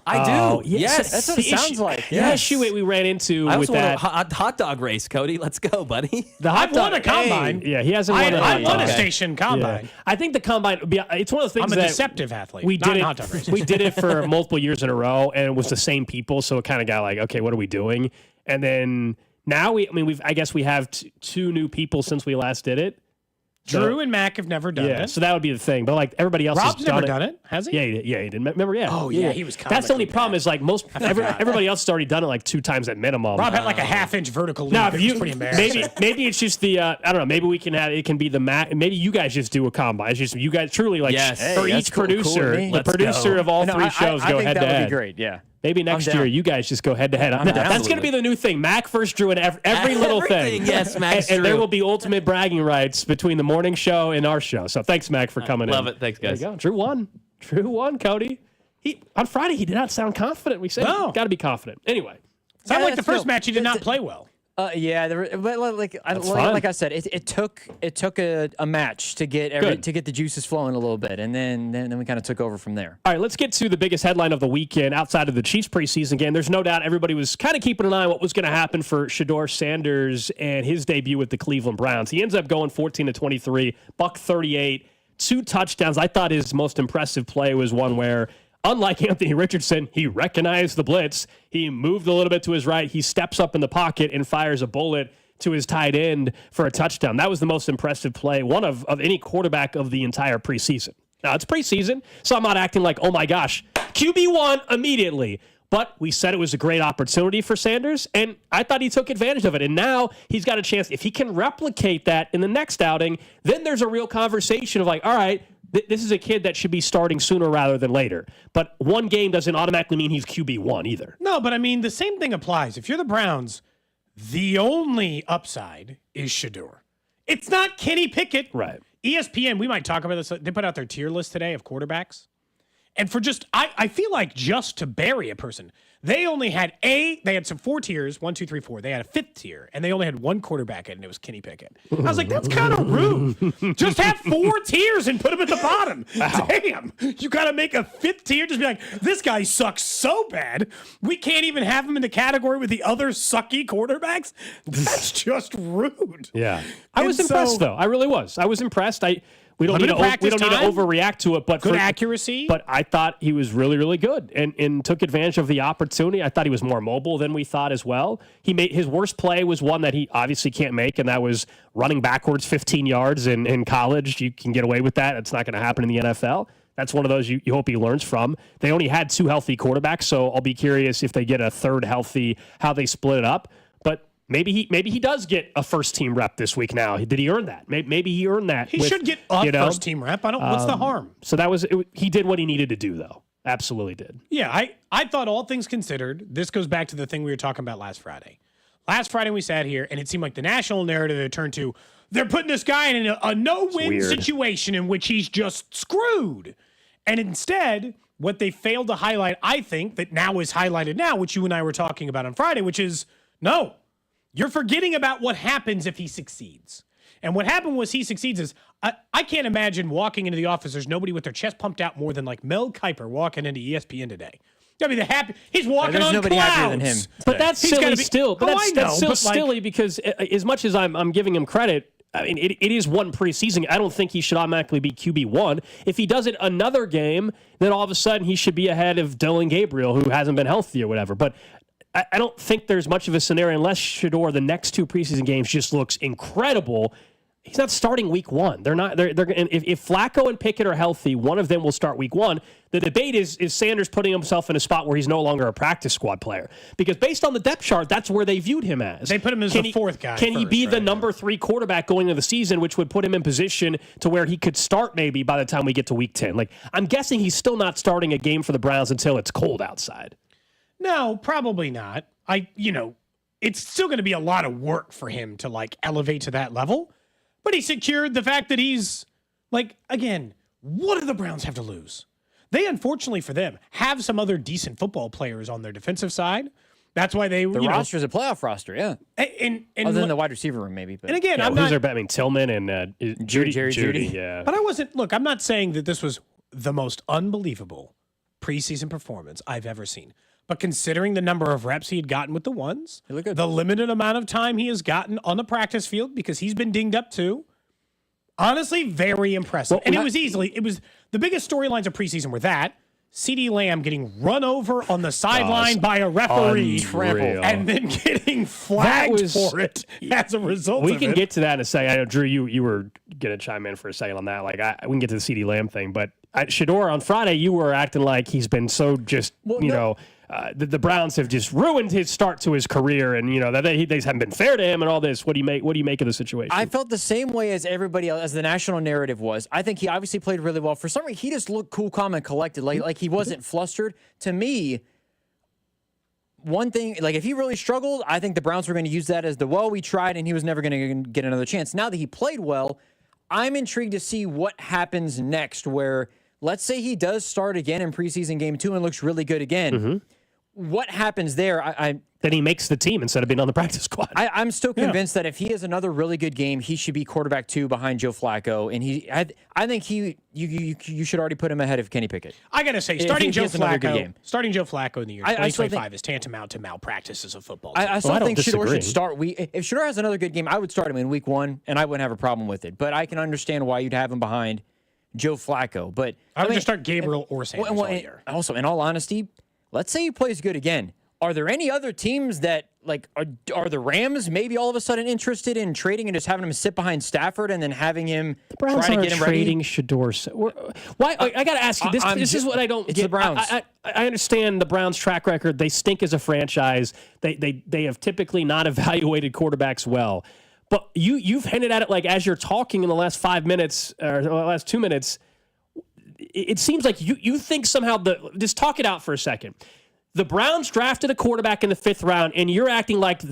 I do. Yes, that's what it sounds like. Yeah, issue we ran into I with also that. won a hot dog race, Cody. Let's go, buddy. I've won a combine. Yeah, he hasn't won I won a station combine. Yeah. I think the combine, it's one of the things I'm a that deceptive athlete. We not did hot dog races. We did it for multiple years in a row, and it was the same people, so it kind of got like, okay, what are we doing? And then now I guess we have 2 new people since we last did it. Drew and Mac have never done it. So that would be the thing. But like everybody else Rob's has never done it, has he? Yeah, he did. Remember, yeah. Oh, yeah, he was That's the only problem is like everybody else has already done it like 2 times at minimum. Rob had like a half-inch vertical leap. Now, It was pretty embarrassing. maybe it's just the I don't know. Maybe we can have it can be the maybe you guys just do a combine. It's just you guys truly like for each producer, the producer of all 3 shows go head to head. That would be great. Yeah. Maybe next year you guys just go head to head. That's going to be the new thing. Mac first drew in every little thing. Yes, Mac. And there will be ultimate bragging rights between the morning show and our show. So thanks, Mac, for coming in. Love it. Thanks, guys. There you go. Drew won, Cody. On Friday, he did not sound confident. We said, got to be confident. Anyway. Sounded like the first match he did not play well. Yeah, but like I said, it took a match to get the juices flowing a little bit, and then we kind of took over from there. All right, let's get to the biggest headline of the weekend outside of the Chiefs preseason game. There's no doubt everybody was kind of keeping an eye on what was going to happen for Shador Sanders and his debut with the Cleveland Browns. He ends up going 14-23, $138, 2 touchdowns. I thought his most impressive play was one where, unlike Anthony Richardson, he recognized the blitz. He moved a little bit to his right. He steps up in the pocket and fires a bullet to his tight end for a touchdown. That was the most impressive play, one of any quarterback of the entire preseason. Now, it's preseason, so I'm not acting like, oh my gosh, QB1 immediately. But we said it was a great opportunity for Sanders, and I thought he took advantage of it. And now he's got a chance. If he can replicate that in the next outing, then there's a real conversation of like, all right, this is a kid that should be starting sooner rather than later. But one game doesn't automatically mean he's QB1 either. No, but I mean, the same thing applies. If you're the Browns, the only upside is Shador. It's not Kenny Pickett. Right. ESPN, we might talk about this. They put out their tier list today of quarterbacks. And for just, I feel like just to bury a person, they only had they had some 4 tiers, 1, 2, 3, 4. They had a 5th tier, and they only had one quarterback in it, and it was Kenny Pickett. I was like, that's kind of rude. Just have 4 tiers and put him at the bottom. Wow. Damn. You got to make a 5th tier? Just be like, this guy sucks so bad, we can't even have him in the category with the other sucky quarterbacks? That's just rude. Yeah. I was impressed, though. I really was. I was impressed. We don't need to overreact to it, but good accuracy. But I thought he was really, really good and took advantage of the opportunity. I thought he was more mobile than we thought as well. He made his worst play was one that he obviously can't make, and that was running backwards 15 yards in college. You can get away with that. It's not going to happen in the NFL. That's one of those you hope he learns from. They only had 2 healthy quarterbacks, so I'll be curious if they get a third healthy, how they split it up. But maybe he does get a first-team rep this week now. Did he earn that? Maybe he earned that. He should get a first-team rep. What's the harm? So he did what he needed to do, though. Absolutely did. Yeah, I thought all things considered, this goes back to the thing we were talking about last Friday. Last Friday we sat here, and it seemed like the national narrative had turned to, they're putting this guy in a no-win situation in which he's just screwed. And instead, what they failed to highlight, I think, that now is highlighted now, which you and I were talking about on Friday, which is, no, you're forgetting about what happens if he succeeds. And what happened was he succeeds is, I can't imagine walking into the office, there's nobody with their chest pumped out more than like Mel Kiper walking into ESPN today. I mean, he's walking on nobody clouds. happier than him. But that's silly still. But that's still but silly because as much as I'm giving him credit, I mean, it is one preseason. I don't think he should automatically be QB1. If he does it another game, then all of a sudden he should be ahead of Dylan Gabriel, who hasn't been healthy or whatever. But I don't think there's much of a scenario unless Shador, the next 2 preseason games, just looks incredible. He's not starting week 1. They're not. If Flacco and Pickett are healthy, one of them will start week 1. The debate is Sanders putting himself in a spot where he's no longer a practice squad player? Because based on the depth chart, that's where they viewed him as. They put him as the 4th guy. Can he be the number 3 quarterback going into the season, which would put him in position to where he could start maybe by the time we get to week 10? Like, I'm guessing he's still not starting a game for the Browns until it's cold outside. No, probably not. It's still going to be a lot of work for him to like elevate to that level. But he secured the fact that he's like, again, what do the Browns have to lose? They, unfortunately for them, have some other decent football players on their defensive side. That's why the roster is a playoff roster, yeah. And other than the wide receiver room, maybe. But. And again, I'm not. I mean, Tillman and Judy. Yeah. But I'm not saying that this was the most unbelievable preseason performance I've ever seen. But considering the number of reps he had gotten with the ones, the limited amount of time he has gotten on the practice field because he's been dinged up too, honestly, very impressive. And it was the biggest storylines of preseason were that CeeDee Lamb getting run over on the sideline by a referee and then getting flagged for it as a result of it. We can get to that in a second. I know, Drew, you were going to chime in for a second on that. Like, we can get to the CeeDee Lamb thing. But Shador, on Friday, you were acting like he's been so just, the Browns have just ruined his start to his career, and that they haven't been fair to him and all this. What do you make of the situation? I felt the same way as everybody else, as the national narrative was. I think he obviously played really well. For some reason, he just looked cool, calm, and collected, like he wasn't flustered. To me, one thing, like if he really struggled, I think the Browns were going to use that as we tried, and he was never going to get another chance. Now that he played well, I'm intrigued to see what happens next. Where let's say he does start again in preseason game 2 and looks really good again. Mm-hmm. What happens there? Then he makes the team instead of being on the practice squad. I'm still convinced that if he has another really good game, he should be quarterback 2 behind Joe Flacco, and I think you should already put him ahead of Kenny Pickett. I gotta say, starting Joe Flacco in the year 2025 is tantamount to malpractice as a football team. I still think Shador should start. If Shador has another good game, I would start him in week 1, and I wouldn't have a problem with it. But I can understand why you'd have him behind Joe Flacco. But I would just start Gabriel or Sanders all year. Also, in all honesty, let's say he plays good again. Are there any other teams that like, are the Rams maybe all of a sudden interested in trading and just having him sit behind Stafford and then having him Browns try to aren't get him ready? trading Shador. Why? I got to ask you. This is what I don't it's get. the Browns. I understand the Browns' track record. They stink as a franchise. They have typically not evaluated quarterbacks well. But you've hinted at it like as you're talking in the last 5 minutes or the last 2 minutes. It seems like you think somehow just talk it out for a second. The Browns drafted a quarterback in the 5th round, and you're acting like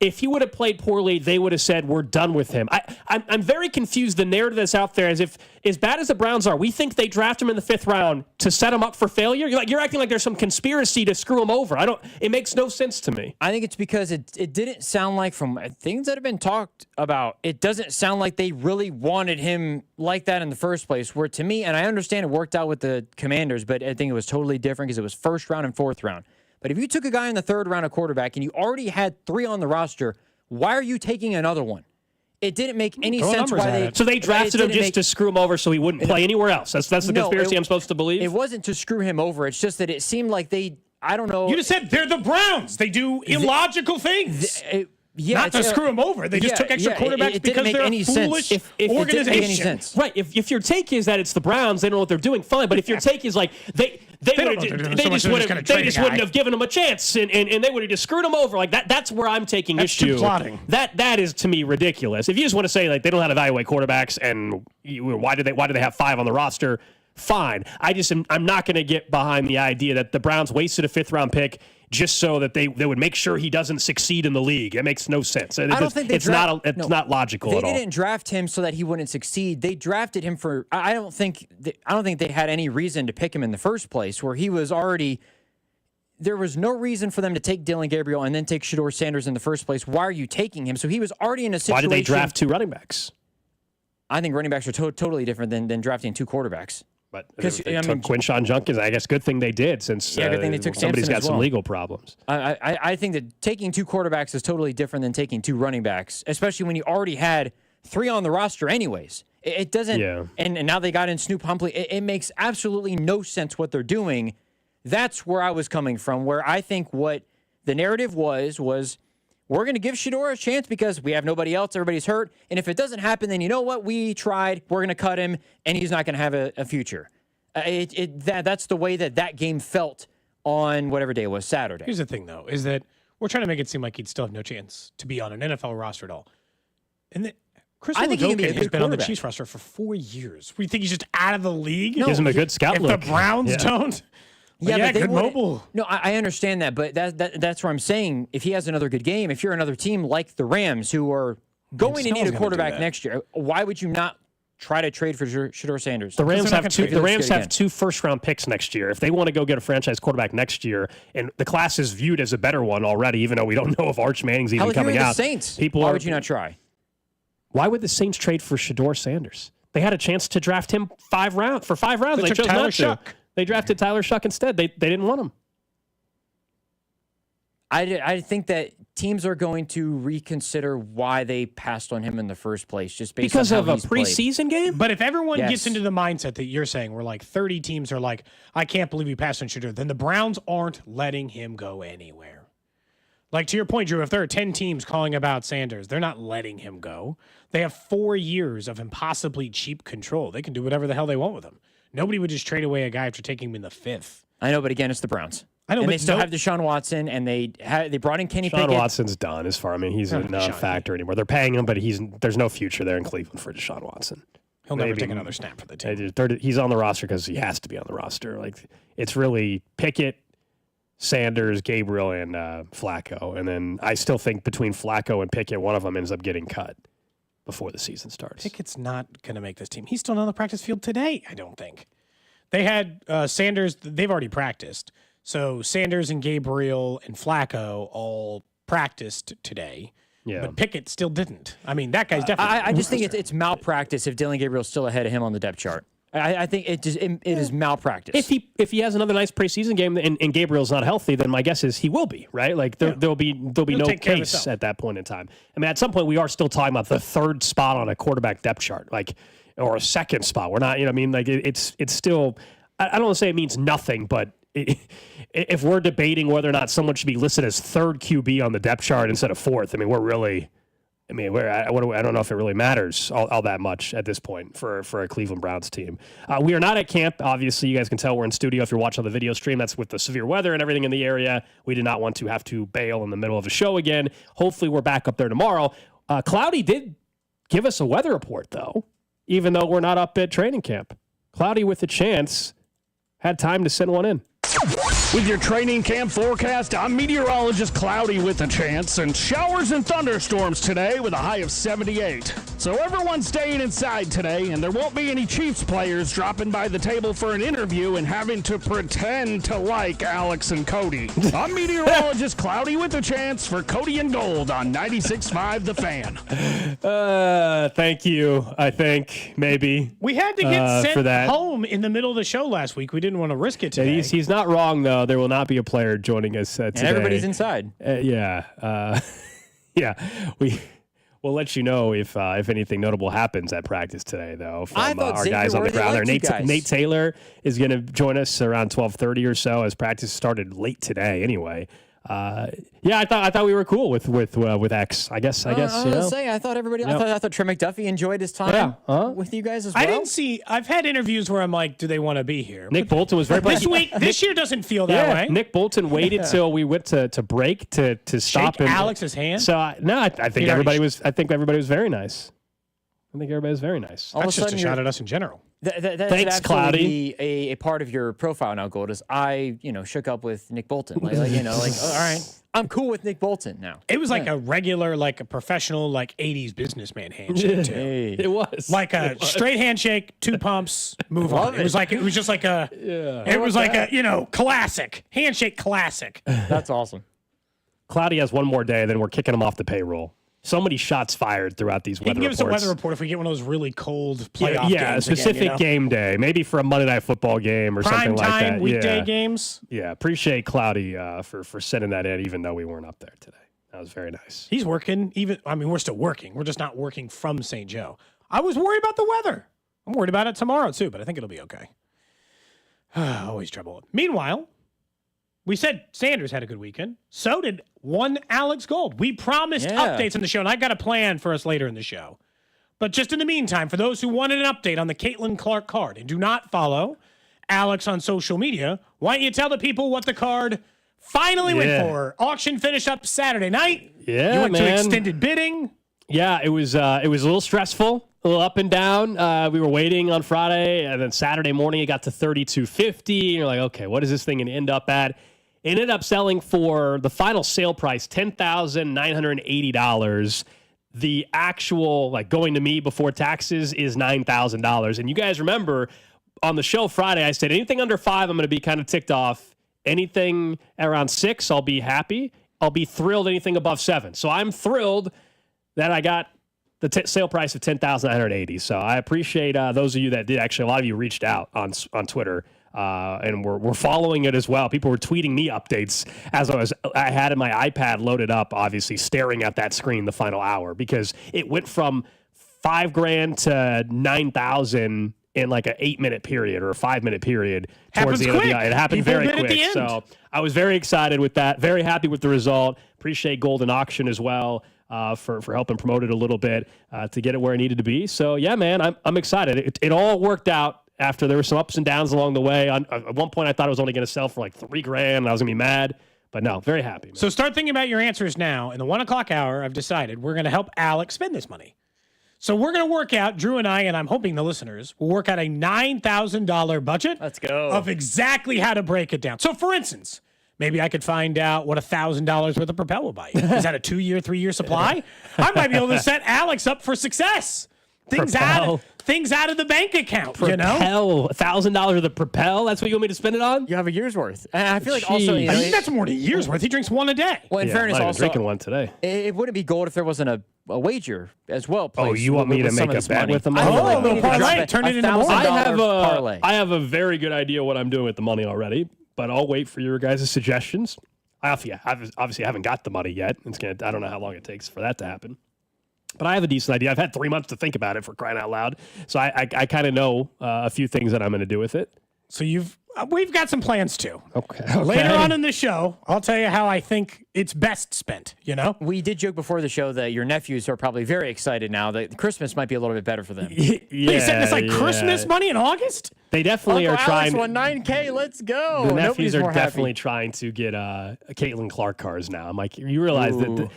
if he would have played poorly, they would have said, we're done with him. I'm very confused. The narrative that's out there is if, as bad as the Browns are, we think they draft him in the 5th round to set him up for failure. You're acting like there's some conspiracy to screw him over. It makes no sense to me. I think it's because it didn't sound like, from things that have been talked about, it doesn't sound like they really wanted him like that in the first place. Where to me, and I understand it worked out with the Commanders, but I think it was totally different because it was 1st round and 4th round. But if you took a guy in the 3rd round of quarterback and you already had 3 on the roster, why are you taking another one? It didn't make any sense why they... So they drafted him just to screw him over so he wouldn't play anywhere else. That's the conspiracy I'm supposed to believe? It wasn't to screw him over. It's just that it seemed like I don't know... You just said they're the Browns. They do illogical things. Not to screw them over. They just took extra quarterbacks because they're a foolish organization. Right. If your take is that it's the Browns, they don't know what they're doing, fine. But if your take is like they just wouldn't have given him a chance and they would have just screwed him over like that. That's where I'm taking issue. Plotting. That is to me ridiculous. If you just want to say like they don't know how to evaluate quarterbacks and why do they have 5 on the roster? Fine. I'm not going to get behind the idea that the Browns wasted a 5th round pick just so that they would make sure he doesn't succeed in the league. It makes no sense. I don't think it's not logical at all. They didn't draft him so that he wouldn't succeed. They drafted him for. I don't think they had any reason to pick him in the first place. Where he was already. There was no reason for them to take Dillon Gabriel and then take Shador Sanders in the first place. Why are you taking him? So he was already in a situation. Why did they draft 2 running backs? I think running backs are totally different than drafting 2 quarterbacks. But because took Quinshon Judkins, I guess good thing they did since good thing they took somebody's Sampson got as some well. legal problems. I think that taking 2 quarterbacks is totally different than taking 2 running backs, especially when you already had 3 on the roster anyways. It doesn't, and now they got in Snoop Humphrey. It makes absolutely no sense what they're doing. That's where I was coming from, where I think what the narrative was we're going to give Shador a chance because we have nobody else, everybody's hurt, and if it doesn't happen, then you know what? We tried, we're going to cut him, and he's not going to have a future. That's the way that game felt on whatever day it was, Saturday. Here's the thing, though, is that we're trying to make it seem like he'd still have no chance to be on an NFL roster at all. And Chris Lodokin has been on the Chiefs roster for 4 years. We think he's just out of the league? Gives him a good scout look. If the Browns don't? But good mobile. No, I understand that, but that's what I'm saying. If he has another good game, if you're another team like the Rams who are going to need a quarterback next year, why would you not try to trade for Shador Sanders? The Rams have 2 first-round picks next year. If they want to go get a franchise quarterback next year, and the class is viewed as a better one already, even though we don't know if Arch Manning's even coming out. The Saints. Why would you not try? Why would the Saints trade for Shador Sanders? They had a chance to draft him 5 rounds. They took chose Tyler not to. Shuck. They drafted Tyler Shuck instead. They didn't want him. I think that teams are going to reconsider why they passed on him in the first place, just based because on how of a preseason game. But if everyone gets into the mindset that you're saying, where like 30 teams are like, I can't believe he passed on Shador, then the Browns aren't letting him go anywhere. Like to your point, Drew, if there are 10 teams calling about Sanders, they're not letting him go. They have 4 years of impossibly cheap control. They can do whatever the hell they want with him. Nobody would just trade away a guy after taking him in the 5th. I know, but again, it's the Browns. I know, and but they still have Deshaun Watson, and they brought in Kenny Pickett. Deshaun Watson's done as far. I mean, he's not a factor anymore. They're paying him, but there's no future there in Cleveland for Deshaun Watson. He'll never take another snap for the team. He's on the roster because he has to be on the roster. Like it's really Pickett, Sanders, Gabriel, and Flacco. And then I still think between Flacco and Pickett, one of them ends up getting cut before the season starts. Pickett's not going to make this team. He's still not on the practice field today, I don't think. They had Sanders. They've already practiced. So Sanders and Gabriel and Flacco all practiced today. Yeah. But Pickett still didn't. I mean, that guy's definitely... I just think it's malpractice if Dillon Gabriel's still ahead of him on the depth chart. I think it is malpractice. If he has another nice preseason game and Gabriel's not healthy, then my guess is he will be, right? Like there'll be no case at that point in time. I mean, at some point we are still talking about the 3rd spot on a quarterback depth chart, like or a 2nd spot. We're not, I mean, like it's still. I don't want to say it means nothing, but if we're debating whether or not someone should be listed as third QB on the depth chart instead of fourth, I mean, I don't know if it really matters all that much at this point for a Cleveland Browns team. We are not at camp. Obviously, you guys can tell we're in studio if you're watching the video stream. That's with the severe weather and everything in the area. We did not want to have to bail in the middle of a show again. Hopefully, we're back up there tomorrow. Cloudy did give us a weather report, though, even though we're not up at training camp. Cloudy with a chance had time to send one in. With your training camp forecast, I'm meteorologist Cloudy with a chance, and showers and thunderstorms today with a high of 78. So everyone's staying inside today, and there won't be any Chiefs players dropping by the table for an interview and having to pretend to like Alex and Cody. I'm meteorologist Cloudy with a chance for Cody and Gold on 96.5 The Fan. Thank you, I think, maybe. We had to get for sent that. home in the middle of the show last week. We didn't want to risk it today. He's not wrong, though. There will not be a player joining us today. And everybody's inside. Yeah. We'll let you know if anything notable happens at practice today, though, from our guys on the ground there. Nate Taylor is going to join us around 12:30 or so as practice started late today anyway. I thought we were cool with X. I guess. I thought everybody. Yep. I thought Trey McDuffie enjoyed his time with you guys as well. I didn't see. I've had interviews where I'm like, do they want to be here? Nick Bolton was very. This year doesn't feel that way. Nick Bolton waited till we went to break to stop Shake Alex's hand. So I think everybody was. I think everybody was very nice. That's just a shot at us in general. That Thanks, should Cloudy. Be a part of your profile now, Gold. Is I shook up with Nick Bolton. All right, I'm cool with Nick Bolton now. It was like a regular, like a professional, like 80s businessman handshake too. It was like a straight handshake, 2 pumps, move on. It was just like a. It was like a classic handshake classic. That's awesome. Cloudy has one more day, then we're kicking him off the payroll. So many shots fired throughout these weather reports. Give us a weather report if we get one of those really cold playoff games. Yeah, a specific game day, maybe for a Monday Night Football game or something like that. Prime time weekday games. Yeah, appreciate Cloudy for sending that in, even though we weren't up there today. That was very nice. He's working. We're still working. We're just not working from St. Joe. I was worried about the weather. I'm worried about it tomorrow too, but I think it'll be okay. Always trouble. Meanwhile, we said Sanders had a good weekend. So did one Alex Gold. We promised updates on the show, and I got a plan for us later in the show. But just in the meantime, for those who wanted an update on the Caitlyn Clark card and do not follow Alex on social media, why don't you tell the people what the card finally went for? Auction finished up Saturday night. Yeah, you went to extended bidding. Yeah, it was a little stressful, a little up and down. We were waiting on Friday, and then Saturday morning it got to $32.50. You're like, okay, what is this thing going to end up at? It ended up selling for the final sale price, $10,980. The actual, going to me before taxes, is $9,000. And you guys remember on the show Friday, I said anything under 5, I'm going to be kind of ticked off. Anything around 6, I'll be happy. I'll be thrilled anything above 7. So I'm thrilled that I got the sale price of $10,980. So I appreciate those of you that did. Actually, a lot of you reached out on Twitter. And we're following it as well. People were tweeting me updates as I had in my iPad loaded up, obviously staring at that screen the final hour, because it went from $5,000 to $9,000 in like an 8-minute period or a 5-minute period towards the end of the night. It happened very quick. So I was very excited with that. Very happy with the result. Appreciate Golden Auction as well. For helping promote it a little bit to get it where it needed to be. So yeah, man, I'm excited. It all worked out. After there were some ups and downs along the way. At one point, I thought it was only going to sell for like $3,000, and I was going to be mad. But no, very happy. Man. So start thinking about your answers now. In the 1 o'clock hour, I've decided we're going to help Alex spend this money. So we're going to work out, Drew and I, and I'm hoping the listeners, will work out a $9,000 budget. Let's go. Of exactly how to break it down. So for instance, maybe I could find out what $1,000 worth of Propel will buy you. Is that a 2-year, 3-year supply? I might be able to set Alex up for success. Things out of the bank account, Propel, $1,000 of the Propel. That's what you want me to spend it on? You have a year's worth. And I feel like also, I think that's more than a year's worth. He drinks one a day. Well, in fairness, I'm also drinking one today. It wouldn't be gold if there wasn't a wager as well. Oh, you want me to make a bet with the money? Turn it into more. I have a very good idea what I'm doing with the money already, but I'll wait for your guys' suggestions. I obviously haven't got the money yet. I don't know how long it takes for that to happen. But I have a decent idea. I've had 3 months to think about it, for crying out loud. So I kind of know a few things that I'm going to do with it. So We've got some plans too. Okay. Later on in the show, I'll tell you how I think it's best spent, you know? We did joke before the show that your nephews are probably very excited now that Christmas might be a little bit better for them. You said it's like Christmas money in August? They definitely Uncle are Alex trying. won $9K. Let's go. The nephews Nobody's are more definitely happy. trying to get Caitlyn Clark cars now. I'm like, you realize that.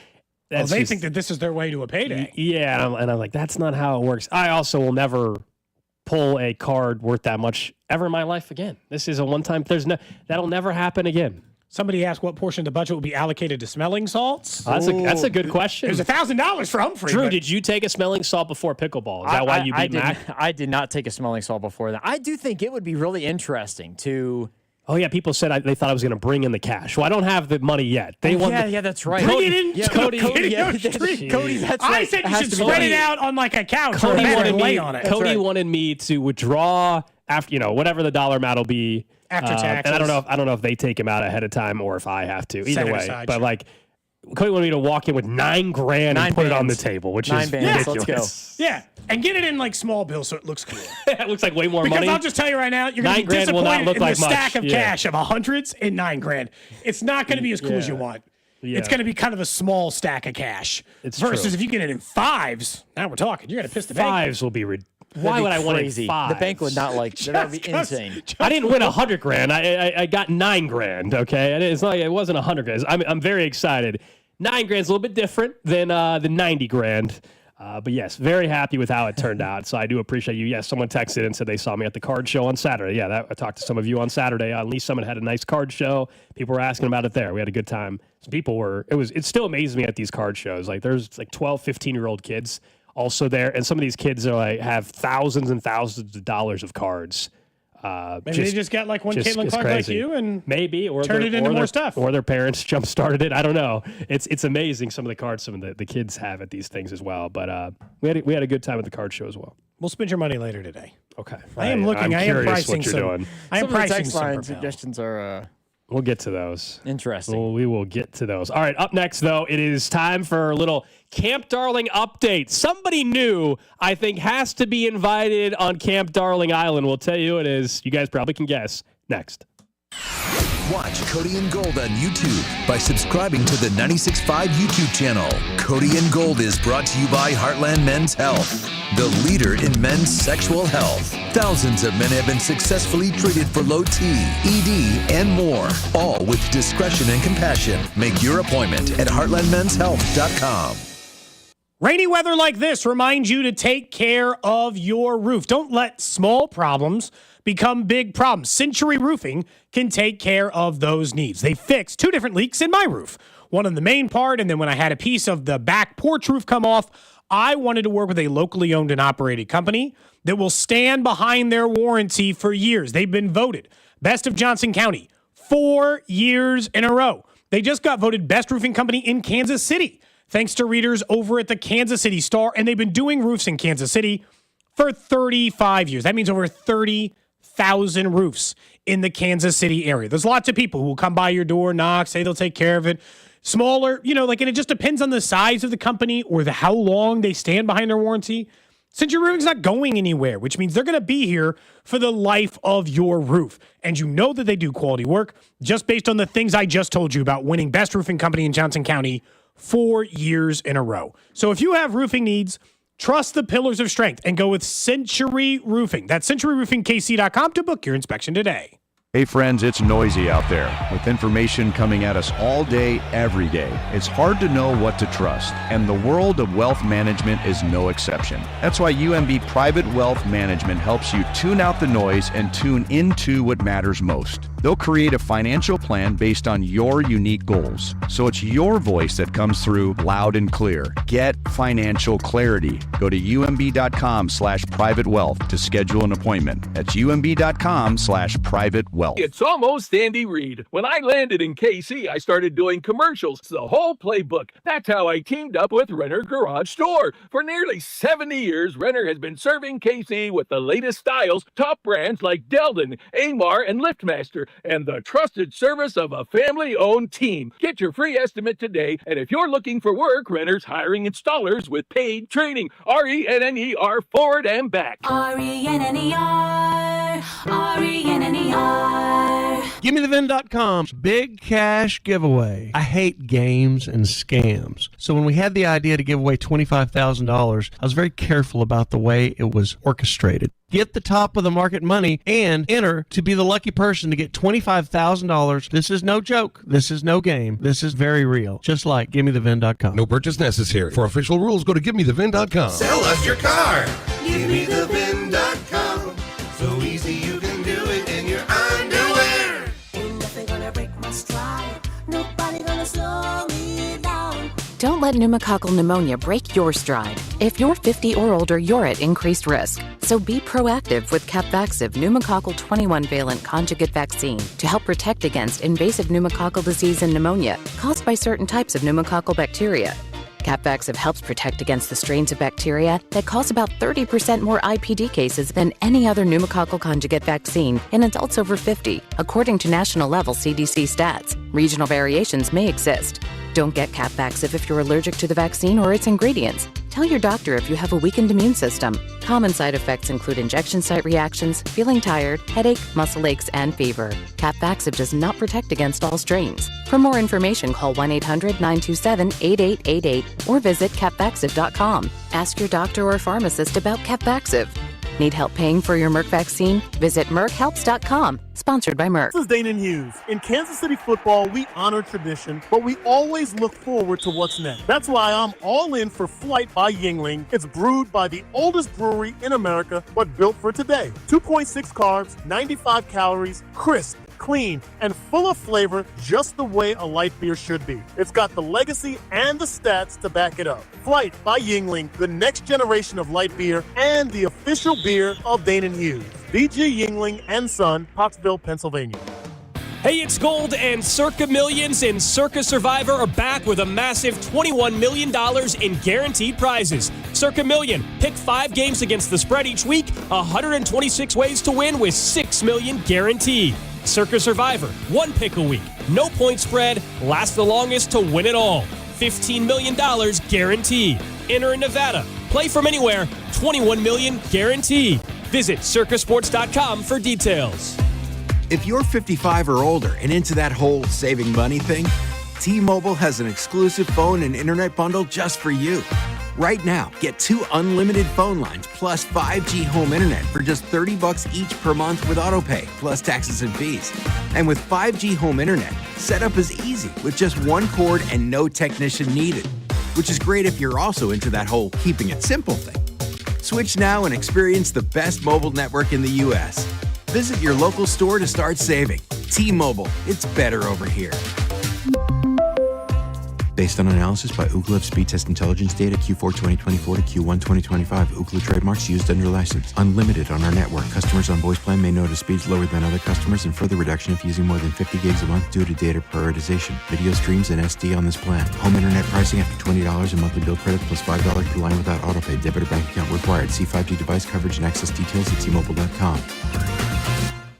That's they just, think that this is their way to a payday. Yeah, and I'm like, that's not how it works. I also will never pull a card worth that much ever in my life again. This is a one-time. That'll never happen again. Somebody asked what portion of the budget will be allocated to smelling salts. That's a good question. There's $1,000 for Humphrey. Drew, did you take a smelling salt before pickleball? Is that why you beat Mac? I did not take a smelling salt before that. I do think it would be really interesting to. Oh, yeah, people said they thought I was going to bring in the cash. Well, I don't have the money yet. Yeah, that's right. Bring it in. Yeah, Cody, Cody, that's right. I said you should spread it out on like a couch or a bed and lay on it. Cody wanted me to withdraw after, whatever the dollar amount will be. After taxes. And I don't know if they take him out ahead of time or if I have to. Either Set it way. aside, But sure. like, Cody wanted me to walk in with $9,000 and put it on the table, which is bands. ridiculous. Let's go. Yeah, and get it in like small bills so it looks cool. It looks like way more Because money. I'll just tell you right now, you're going to be $9,000 will not disappointed look in like the much. stack of Yeah. cash of hundreds and $9,000. It's not going to be as cool as you want. Yeah. It's going to be kind of a small stack of cash. It's versus true. if you get it in fives, now we're talking. You're going to piss the bank. Fives will be Why would I want it crazy. in fives? The bank would not like that. Would be insane. I didn't win $100,000. I got $9,000. Okay, and it's like it wasn't $100,000. I'm very excited. $9,000 is a little bit different than the $90,000. But yes, very happy with how it turned out. So I do appreciate you. Yes, someone texted and said they saw me at the card show on Saturday. Yeah, I talked to some of you on Saturday. At least someone had a nice card show. People were asking about it there. We had a good time. So it still amazes me at these card shows. Like there's like 12, 15-year-old kids also there. And some of these kids are have thousands and thousands of dollars of cards. Maybe they just got like one Caitlyn Clark like you and maybe or turn it into more stuff. Or their parents jump started it. I don't know. It's amazing some of the cards some of the kids have at these things as well. But we had a good time at the card show as well. We'll spend your money later today. Okay. I am looking. I am pricing some. Doing. I am some pricing of the text some line Propel. suggestions are We'll get to those. interesting. We will get to those. All right, up next, though, it is time for a little Camp Darling update. Somebody new, I think, has to be invited on Camp Darling Island. We'll tell you who it is. You guys probably can guess. Next. Watch Cody and Gold on YouTube by subscribing to the 96.5 YouTube channel. Cody and Gold is brought to you by Heartland Men's Health, the leader in men's sexual health. Thousands of men have been successfully treated for low T, ED, and more, all with discretion and compassion. Make your appointment at heartlandmenshealth.com. Rainy weather like this reminds you to take care of your roof. Don't let small problems become big problems. Century Roofing can take care of those needs. They fixed 2 different leaks in my roof. One on the main part, and then when I had a piece of the back porch roof come off, I wanted to work with a locally owned and operated company that will stand behind their warranty for years. They've been voted Best of Johnson County 4 years in a row. They just got voted Best Roofing Company in Kansas City, thanks to readers over at the Kansas City Star, and they've been doing roofs in Kansas City for 35 years. That means over 30,000 roofs in the Kansas City area. There's lots of people who will come by your door, knock, say they'll take care of it. Smaller, and it just depends on the size of the company or how long they stand behind their warranty. Century Roofing's not going anywhere, which means they're going to be here for the life of your roof. And you know that they do quality work just based on the things I just told you about winning Best Roofing Company in Johnson County 4 years in a row. So if you have roofing needs, trust the pillars of strength and go with Century Roofing. That's centuryroofingkc.com to book your inspection today. Hey friends, it's noisy out there with information coming at us all day, every day. It's hard to know what to trust, and the world of wealth management is no exception. That's why UMB Private Wealth Management helps you tune out the noise and tune into what matters most. They'll create a financial plan based on your unique goals, so it's your voice that comes through loud and clear. Get financial clarity. Go to umb.com/private wealth to schedule an appointment. That's umb.com/private wealth. It's almost Andy Reid. When I landed in KC, I started doing commercials, the whole playbook. That's how I teamed up with Renner Garage Store. For nearly 70 years, Renner has been serving KC with the latest styles, top brands like Delden, Amar, and LiftMaster, and the trusted service of a family-owned team. Get your free estimate today, and if you're looking for work, Renner's hiring installers with paid training. RENNER forward and back. RENNER. RENNER. GimmeTheVin.com's big cash giveaway. I hate games and scams. So when we had the idea to give away $25,000, I was very careful about the way it was orchestrated. Get the top of the market money and enter to be the lucky person to get $25,000. This is no joke. This is no game. This is very real. Just like GimmeTheVin.com. No purchase necessary. For official rules, go to GimmeTheVin.com. Sell us your car. GimmeTheVin.com. So easy you can do it in your underwear. Ain't nothing gonna break my stride. Nobody gonna slow me down. Don't let pneumococcal pneumonia break your stride. If you're 50 or older, you're at increased risk. So be proactive with Capvaxive pneumococcal 21-valent conjugate vaccine to help protect against invasive pneumococcal disease and pneumonia caused by certain types of pneumococcal bacteria. Capvaxive helps protect against the strains of bacteria that cause about 30% more IPD cases than any other pneumococcal conjugate vaccine in adults over 50, according to national-level CDC stats. Regional variations may exist. Don't get Capvaxive if you're allergic to the vaccine or its ingredients. Tell your doctor if you have a weakened immune system. Common side effects include injection site reactions, feeling tired, headache, muscle aches, and fever. Capvaxive does not protect against all strains. For more information, call 1-800-927-8888 or visit capvaxive.com. Ask your doctor or pharmacist about Capvaxive. Need help paying for your Merck vaccine? Visit merckhelps.com. Sponsored by Merck. This is Danon Hughes. In Kansas City football, we honor tradition, but we always look forward to what's next. That's why I'm all in for Flight by Yingling. It's brewed by the oldest brewery in America, but built for today. 2.6 carbs, 95 calories, crisp, clean, and full of flavor, just the way a light beer should be. It's got the legacy and the stats to back it up. Flight by Yingling, the next generation of light beer and the official beer of Danon Hughes. DG Yingling and Son, Pottsville, Pennsylvania. Hey, it's Gold, and Circa Millions and Circa Survivor are back with a massive $21 million in guaranteed prizes. Circa Million, pick 5 games against the spread each week, 126 ways to win with $6 million guaranteed. Circa Survivor, 1 pick a week, no point spread, lasts the longest to win it all. $15 million guaranteed. Enter in Nevada. Play from anywhere, $21 million guaranteed. Visit circasports.com for details. If you're 55 or older and into that whole saving money thing, T-Mobile has an exclusive phone and internet bundle just for you. Right now, get 2 unlimited phone lines plus 5G home internet for just $30 each per month with autopay, plus taxes and fees. And with 5G home internet, setup is easy with just 1 cord and no technician needed, which is great if you're also into that whole keeping it simple thing. Switch now and experience the best mobile network in the U.S. Visit your local store to start saving. T-Mobile, it's better over here. Based on analysis by Ookla Speed Test Intelligence data Q4 2024 to Q1 2025. Ookla trademarks used under license. Unlimited on our network. Customers on voice plan may notice speeds lower than other customers and further reduction if using more than 50 gigs a month due to data prioritization. Video streams and SD on this plan. Home internet pricing after $20 in monthly bill credit plus $5 per line without autopay. Debit or bank account required. See 5G device coverage and access details at T-Mobile.com.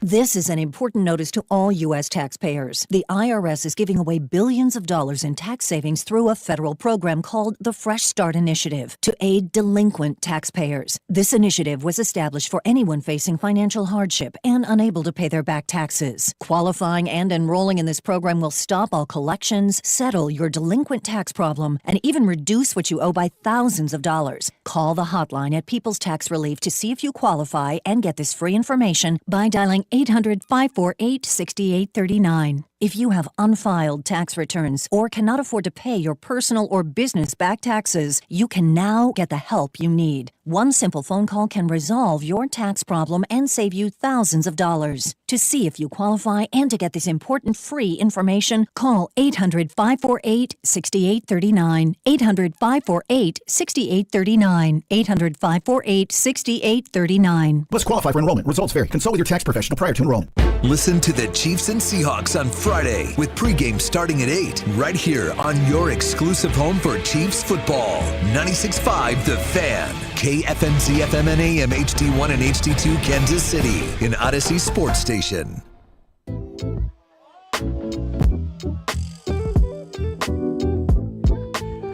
This is an important notice to all U.S. taxpayers. The IRS is giving away billions of dollars in tax savings through a federal program called the Fresh Start Initiative to aid delinquent taxpayers. This initiative was established for anyone facing financial hardship and unable to pay their back taxes. Qualifying and enrolling in this program will stop all collections, settle your delinquent tax problem, and even reduce what you owe by thousands of dollars. Call the hotline at People's Tax Relief to see if you qualify and get this free information by dialing 800-548-6839. If you have unfiled tax returns or cannot afford to pay your personal or business back taxes, you can now get the help you need. One simple phone call can resolve your tax problem and save you thousands of dollars. To see if you qualify and to get this important free information, call 800-548-6839. 800-548-6839. 800-548-6839. Must qualify for enrollment. Results vary. Consult with your tax professional prior to enrollment. Listen to the Chiefs and Seahawks on Friday with pregame starting at 8 right here on your exclusive home for Chiefs football. 96.5 The Fan. KFMZ FM and AM HD1 and HD2 Kansas City. An Odyssey Sports Station.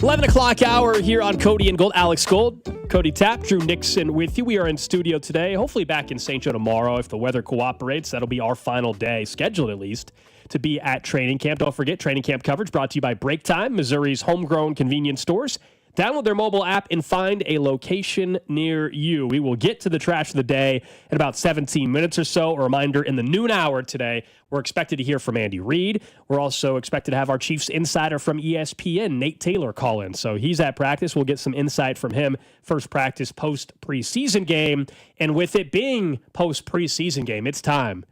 11 o'clock hour here on Cody and Gold. Alex Gold, Cody Tapp, Drew Nixon with you. We are in studio today, hopefully back in St. Joe tomorrow if the weather cooperates. That'll be our final day, scheduled at least, to be at training camp. Don't forget, training camp coverage brought to you by Break Time, Missouri's homegrown convenience stores. Download their mobile app and find a location near you. We will get to the trash of the day in about 17 minutes or so. A reminder, in the noon hour today, we're expected to hear from Andy Reid. We're also expected to have our Chiefs insider from ESPN, Nate Taylor, call in. So he's at practice. We'll get some insight from him. First practice post-preseason game. And with it being post-preseason game, it's time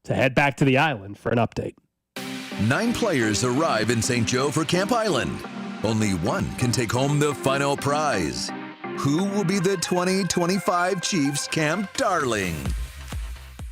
to head back to the island for an update. 9 players arrive in St. Joe for Camp Island. Only one can take home the final prize. Who will be the 2025 Chiefs Camp Darling?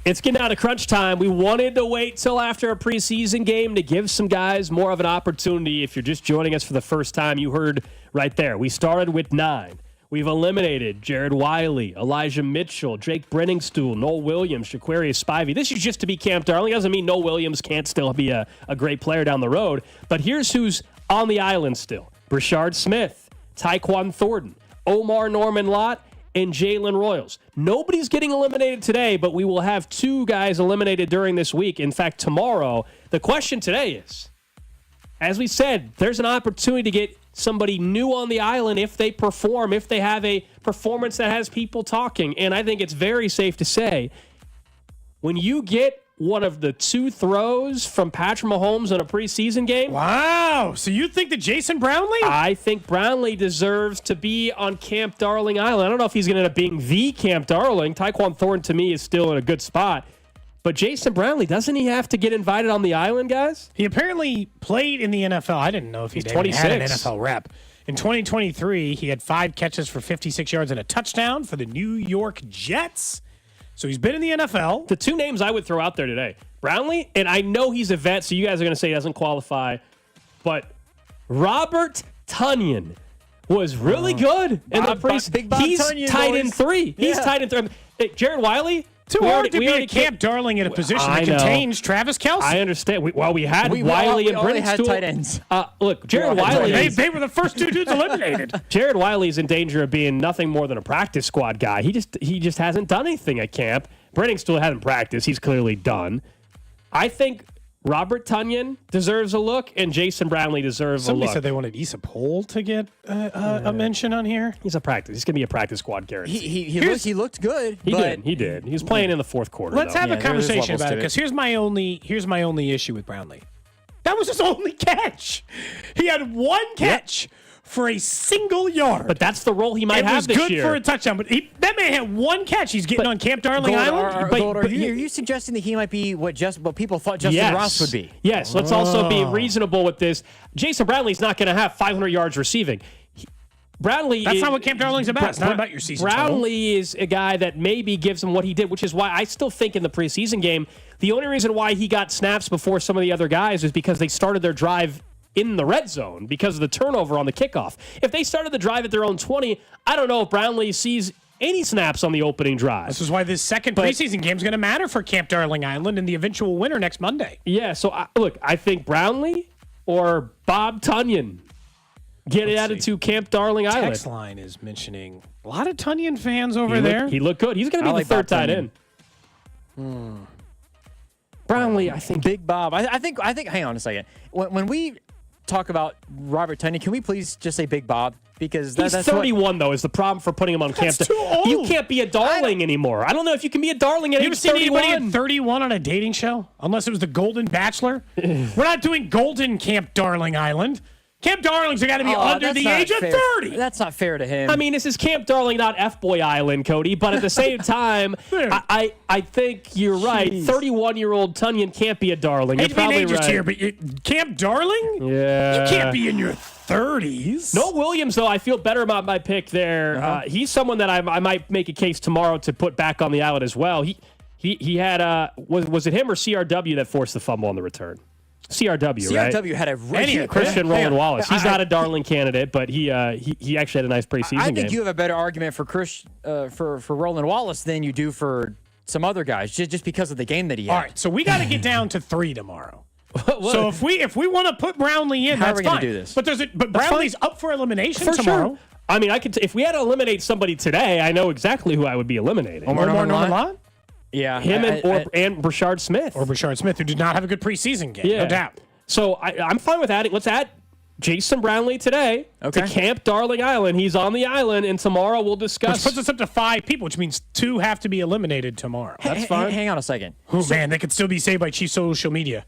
It's getting out of crunch time. We wanted to wait till after a preseason game to give some guys more of an opportunity. If you're just joining us for the first time, you heard right there. We started with 9. We've eliminated Jared Wiley, Elijah Mitchell, Jake Brenningstool, Noel Williams, Shaquarius Spivey. This is just to be Camp Darling. Doesn't mean Noel Williams can't still be a great player down the road. But here's who's on the island still: Brashard Smith, Tyquan Thornton, Omar Norman Lott, and Jalen Royals. Nobody's getting eliminated today, but we will have 2 guys eliminated during this week. In fact, tomorrow. The question today is, as we said, there's an opportunity to get somebody new on the island if they perform, if they have a performance that has people talking. And I think it's very safe to say, when you get one of the 2 throws from Patrick Mahomes in a preseason game. Wow. So you think that Jason Brownley? I think Brownley deserves to be on Camp Darling Island. I don't know if he's going to end up being the Camp Darling. Tyquan Thornton, to me, is still in a good spot. But Jason Brownley, doesn't he have to get invited on the island, guys? He apparently played in the NFL. I didn't know if he'd even had an NFL rep. In 2023, he had 5 catches for 56 yards and a touchdown for the New York Jets. So he's been in the NFL. The 2 names I would throw out there today, Brownley, and I know he's a vet, so you guys are going to say he doesn't qualify, but Robert Tonyan was really good in the preseason. Big Bob He's Tonyan, tight boys. end 3. He's tight end 3. Hey, Jared Wiley. Too hard to be a Camp Darling in a position that contains Travis Kelce. I understand. We had Wiley and only had Brenningstool. tight ends. Look, Jared Wiley. They were the first 2 dudes eliminated. Jared Wiley is in danger of being nothing more than a practice squad guy. He just hasn't done anything at camp. Brenningstool hasn't practiced. He's clearly done. I think Robert Tonyan deserves a look, and Jason Brownley deserves a look. Somebody said they wanted Issa Pohl to get a mention on here. He's a practice. He's going to be a practice squad guarantee. He looked good. He did. He was playing in the fourth quarter. Let's have a conversation about it, because here's my only issue with Brownlee. That was his only catch. He had 1 catch for a single yard. But that's the role he might have this year. It was good for a touchdown, but that man had 1 catch. He's getting on Camp Darling Island. Are you suggesting that he might be what people thought Justin Ross would be? Yes, let's also be reasonable with this. Jason Brownlee's not going to have 500 yards receiving. That's not what Camp Darling's about. It's not about your season Brownlee is a guy that maybe gives him what he did, which is why I still think in the preseason game, the only reason why he got snaps before some of the other guys is because they started their drive in the red zone because of the turnover on the kickoff. If they started the drive at their own 20, I don't know if Brownlee sees any snaps on the opening drive. This is why this second preseason game is going to matter for Camp Darling Island and the eventual winner next Monday. Yeah, so I think Brownlee or Bob Tonyan get added to Camp Darling Island. Text line is mentioning a lot of Tonyan fans over there. He looked good. He's going to be the third tight end. Brownlee, I think. Big Bob. I think. Hang on a second. When we talk about Robert Tonyan, can we please just say Big Bob? Because he's 31, though, is the problem for putting him on camp. Too old. You can't be a darling anymore. I don't know if you can be a darling at age 31. You ever seen anybody at 31 on a dating show? Unless it was the Golden Bachelor. We're not doing Golden Camp Darling Island. Camp Darlings have got to be under the age of 30. That's not fair to him. I mean, this is Camp Darling, not F-Boy Island, Cody. But at the same time, I think you're right. 31-year-old Tonyan can't be a darling. You're probably right. Here, but Camp Darling? Yeah. You can't be in your 30s. No Williams, though, I feel better about my pick there. He's someone that I might make a case tomorrow to put back on the island as well. He had, was it him or CRW that forced the fumble on the return? CRW, right? CRW had a Christian Roland Wallace. He's not a darling candidate, but he actually had a nice preseason game. I think you have a better argument for for Roland Wallace than you do for some other guys, just because of the game that he had. All right, so we got to get down to 3 tomorrow. So if we want to put Brownlee in, How that's are we gonna fine. do this? But Brownlee's up for elimination for tomorrow. Sure. I mean, if we had to eliminate somebody today, I know exactly who I would be eliminating. Omar Norman? Yeah. Him and Brashard Smith. Or Brashard Smith, who did not have a good preseason game, no doubt. So I'm fine with adding. Let's add Jason Brownley today to Camp Darling Island. He's on the island, and tomorrow we'll discuss. Which puts us up to 5 people, which means 2 have to be eliminated tomorrow. That's fine. Hang on a second. Oh, man, they could still be saved by Chief social media.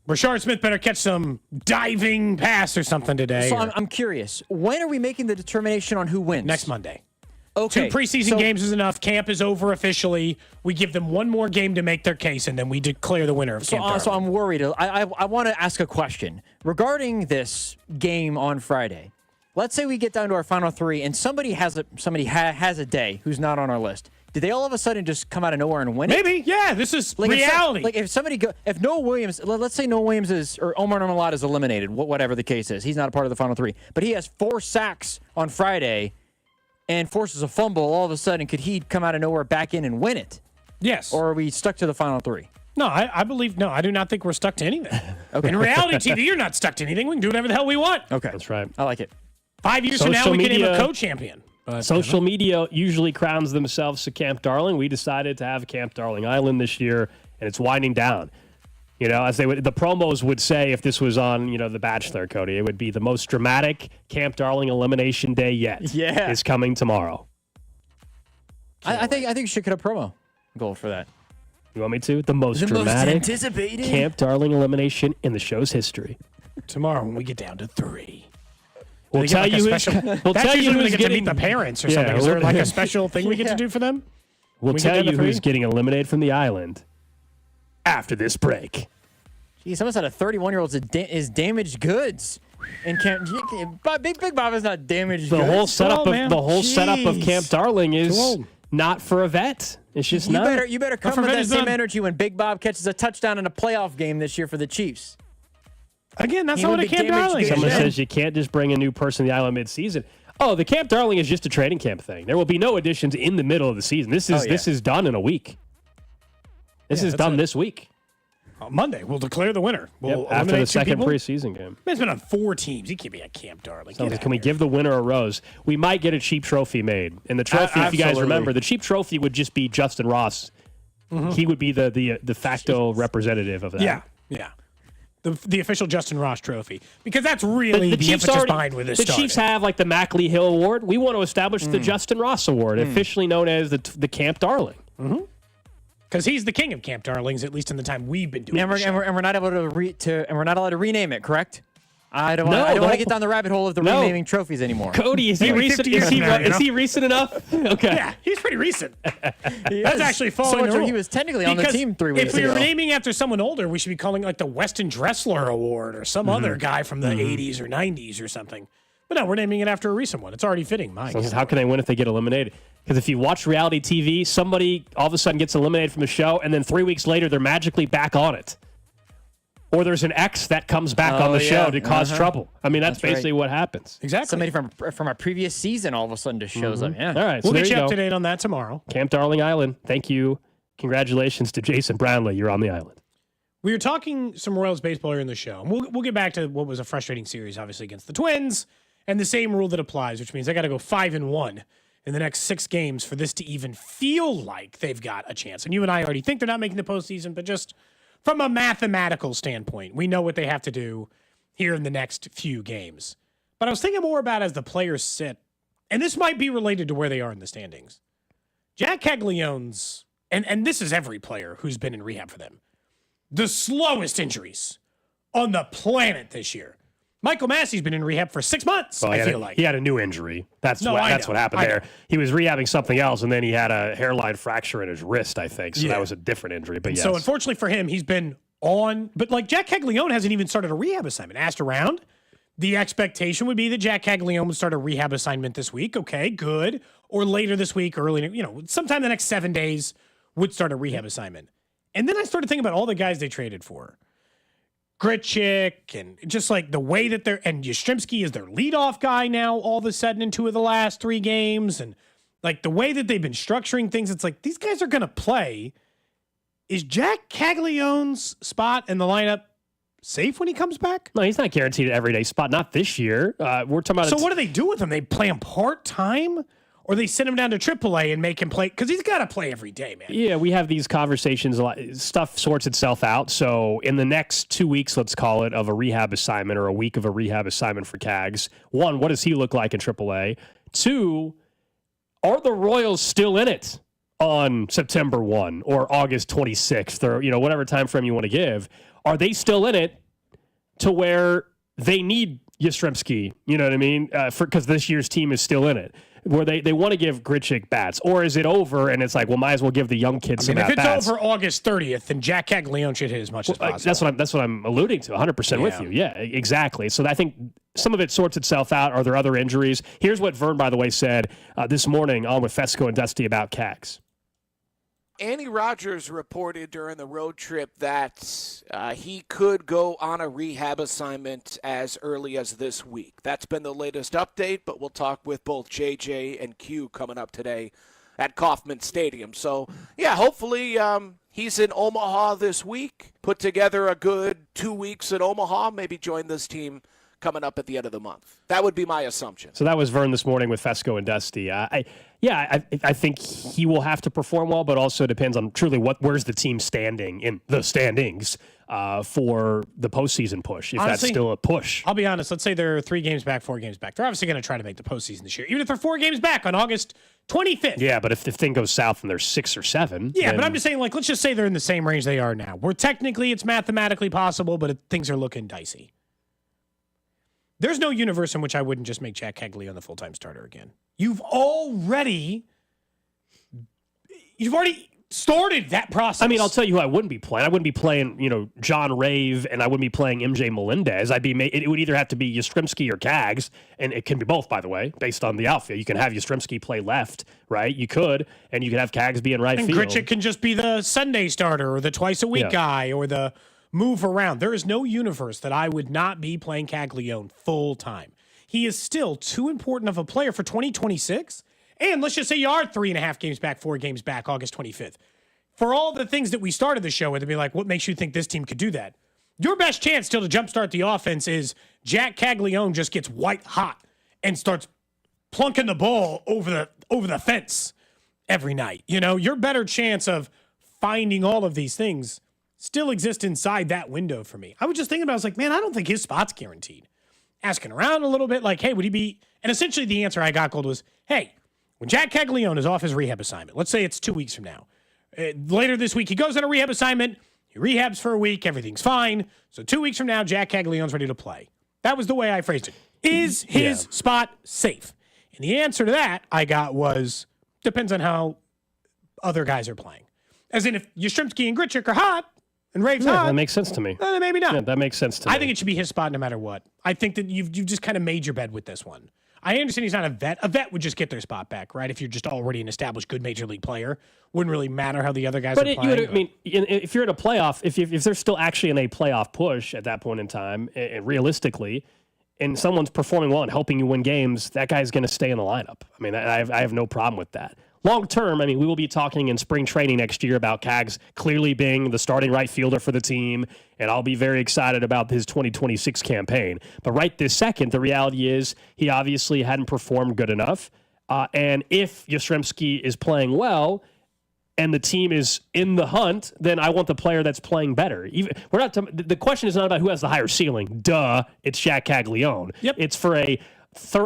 Brashard Smith better catch some diving pass or something today. So I'm curious. When are we making the determination on who wins? Next Monday. Okay. 2 preseason games is enough. Camp is over officially. We give them 1 more game to make their case, and then we declare the winner of Camp Darling. So I'm worried. I want to ask a question regarding this game on Friday. Let's say we get down to our final 3, and somebody has a day who's not on our list. Did they all of a sudden just come out of nowhere and win it? Maybe, yeah. This is reality. If Noah Williams, let's say Noah Williams or Omar Norman is eliminated, whatever the case is, he's not a part of the final 3, but he has 4 sacks on Friday and forces a fumble. All of a sudden, could he come out of nowhere back in and win it? Yes. Or are we stuck to the final 3? No, I do not think we're stuck to anything. Okay. In reality TV, you're not stuck to anything. We can do whatever the hell we want. Okay, that's right. I like it. 5 years from now, we can name a co-champion. Social media usually crowns themselves to Camp Darling. We decided to have Camp Darling Island this year, and it's winding down. You know, as the promos would say, if this was on, The Bachelor, Cody, it would be the most dramatic Camp Darling elimination day yet. Yeah, is coming tomorrow. I think you should get a promo goal for that. You want me to? The most dramatic anticipated Camp Darling elimination in the show's history. Tomorrow when we get down to 3. We'll tell you who's getting to meet the parents or something. Is there like a special thing we get to do for them? We'll tell you who's getting eliminated from the island after this break. Geez, someone said a 31-year-old is damaged goods. And Big Bob is not damaged goods. The whole setup of Camp Darling is not for a vet. It's just not. You better come with that same energy when Big Bob catches a touchdown in a playoff game this year for the Chiefs. Again, that's not what a Camp Darling is. Someone says you can't just bring a new person to the island mid-season. Oh, the Camp Darling is just a training camp thing. There will be no additions in the middle of the season. This is done in a week. This is done this week. On Monday, we'll declare the winner. We'll after the second preseason game. He's been on 4 teams. He can't be a Camp Darling. Can we give the winner a rose? We might get a cheap trophy made. And the trophy, if you guys remember, the cheap trophy would just be Justin Ross. Mm-hmm. He would be the de facto representative of that. Yeah. The official Justin Ross trophy, because that's really the emphasis behind with this. The Chiefs have like the Mackley Hill Award. We want to establish the Justin Ross Award, officially known as the Camp Darling. Mm-hmm. Because he's the king of Camp Darlings, at least in the time we've been doing. And we're not able we're not allowed to rename it, correct? I don't want to get down the rabbit hole of the renaming trophies anymore. Cody, is he recent? Is he recent enough? Okay. Yeah, he's pretty recent. That's actually following the rule. He was technically on the team 3 weeks ago. If we were naming after someone older, we should be calling it like the Weston Dressler Award or some other guy from the 80s or 90s or something. But no, we're naming it after a recent one. It's already fitting. How can they win if they get eliminated? Because if you watch reality TV, somebody all of a sudden gets eliminated from a show, and then 3 weeks later, they're magically back on it. Or there's an ex that comes back on the show to cause trouble. I mean, that's basically what happens. Exactly. Somebody from a previous season all of a sudden just shows up. Yeah. All right. We'll so get you up to date on that tomorrow. Camp Darling Island. Thank you. Congratulations to Jason Brownley. You're on the island. We were talking some Royals baseball here in the show. And we'll get back to what was a frustrating series, obviously, against the Twins. And the same rule that applies, which means I got to go 5-1 in the next 6 games for this to even feel like they've got a chance. And you and I already think they're not making the postseason, but just from a mathematical standpoint, we know what they have to do here in the next few games. But I was thinking more about as the players sit, and this might be related to where they are in the standings. Jack Caglianone's, and this is every player who's been in rehab for them, the slowest injuries on the planet this year. Michael Massey's been in rehab for 6 months, I feel like. He had a new injury. That's what happened there. He was rehabbing something else, and then he had a hairline fracture in his wrist, I think. So that was a different injury. But yes. So unfortunately for him, he's been on. But like Jack Caglianone hasn't even started a rehab assignment. Asked around, the expectation would be that Jack Caglianone would start a rehab assignment this week. Okay, good. Or later this week, early, sometime the next 7 days would start a rehab assignment. And then I started thinking about all the guys they traded for. Grichuk, and just like the way that and Yastrzemski is their leadoff guy now all of a sudden in 2 of the last 3 games. And like the way that they've been structuring things, it's like these guys are going to play. Is Jack Caglianone's spot in the lineup safe when he comes back? No, he's not guaranteed an everyday spot. Not this year. We're talking about. So what do they do with him? They play him part-time? Or they send him down to AAA and make him play? Because he's got to play every day, man. Yeah, we have these conversations a lot. Stuff sorts itself out. So in the next 2 weeks, let's call it, of a rehab assignment or a week of a rehab assignment for Cags, one, what does he look like in AAA? Two, are the Royals still in it on September 1 or August 26th or, whatever time frame you want to give? Are they still in it to where they need Yastrzemski, you know what I mean? Because this year's team is still in it. Where they want to give Grichuk bats, or is it over and it's like, well, might as well give the young kids some at-bats? If it's over August 30th, then Jack Caglione should hit as much as possible. That's what I'm alluding to. 100% with you. Yeah, exactly. So I think some of it sorts itself out. Are there other injuries? Here's what Vern, by the way, said this morning on with Fesco and Dusty about Cags. Andy Rogers reported during the road trip that he could go on a rehab assignment as early as this week. That's been the latest update, but we'll talk with both JJ and Q coming up today at Kauffman Stadium. So, yeah, hopefully he's in Omaha this week, put together a good 2 weeks in Omaha, maybe join this team coming up at the end of the month. That would be my assumption. So that was Vern this morning with Fesco and Dusty. I think he will have to perform well, but also depends on truly where's the team standing in the standings for the postseason push, if Honestly, that's still a push. I'll be honest. Let's say they're 3 games back, 4 games back. They're obviously going to try to make the postseason this year, even if they're 4 games back on August 25th. Yeah, but if the thing goes south and they're 6 or 7. Yeah, but I'm just saying, let's just say they're in the same range they are now. Where technically it's mathematically possible, but things are looking dicey. There's no universe in which I wouldn't just make Jack Caglione the full-time starter again. You've already started that process. I mean, I'll tell you who I wouldn't be playing. I wouldn't be playing, John Rave, and I wouldn't be playing MJ Melendez. It would either have to be Yastrzemski or Cags, and it can be both, by the way, based on the outfield. You can have Yastrzemski play left, right? You could, and you could have Cags be in right field. And Grichuk can just be the Sunday starter or the twice-a-week guy or the move around. There is no universe that I would not be playing Caglione full-time. He is still too important of a player for 2026. And let's just say you are 3.5 games back, 4 games back, August 25th. For all the things that we started the show with, to be like, what makes you think this team could do that? Your best chance still to jumpstart the offense is Jack Caglione just gets white hot and starts plunking the ball over the fence every night. Your better chance of finding all of these things still exists inside that window for me. I was just thinking about it. I was like, man, I don't think his spot's guaranteed. Asking around a little bit, like, hey, would he be? And essentially the answer I got, Gold, was, hey, when Jack Caglione is off his rehab assignment, let's say it's 2 weeks from now, later this week, he goes on a rehab assignment, he rehabs for a week, everything's fine. So 2 weeks from now, Jack Caglione's ready to play. That was the way I phrased it. Is his spot safe? And the answer to that I got was, depends on how other guys are playing. As in, if Yastrzemski and Grichuk are hot, and Rave's hot, that makes sense to me. Maybe not. Yeah, that makes sense to me. I think it should be his spot no matter what. I think that you've just kind of made your bed with this one. I understand he's not a vet. A vet would just get their spot back, right? If you're just already an established good major league player, wouldn't really matter how the other guys are playing. If you're in a playoff, if they're still actually in a playoff push at that point in time, and realistically, and someone's performing well and helping you win games, that guy's going to stay in the lineup. I mean, I have no problem with that. Long term, we will be talking in spring training next year about Cags clearly being the starting right fielder for the team, and I'll be very excited about his 2026 campaign. But right this second, the reality is he obviously hadn't performed good enough. And if Yastrzemski is playing well and the team is in the hunt, then I want the player that's playing better. The question is not about who has the higher ceiling. Duh, it's Jack Caglione. Yep. It's for a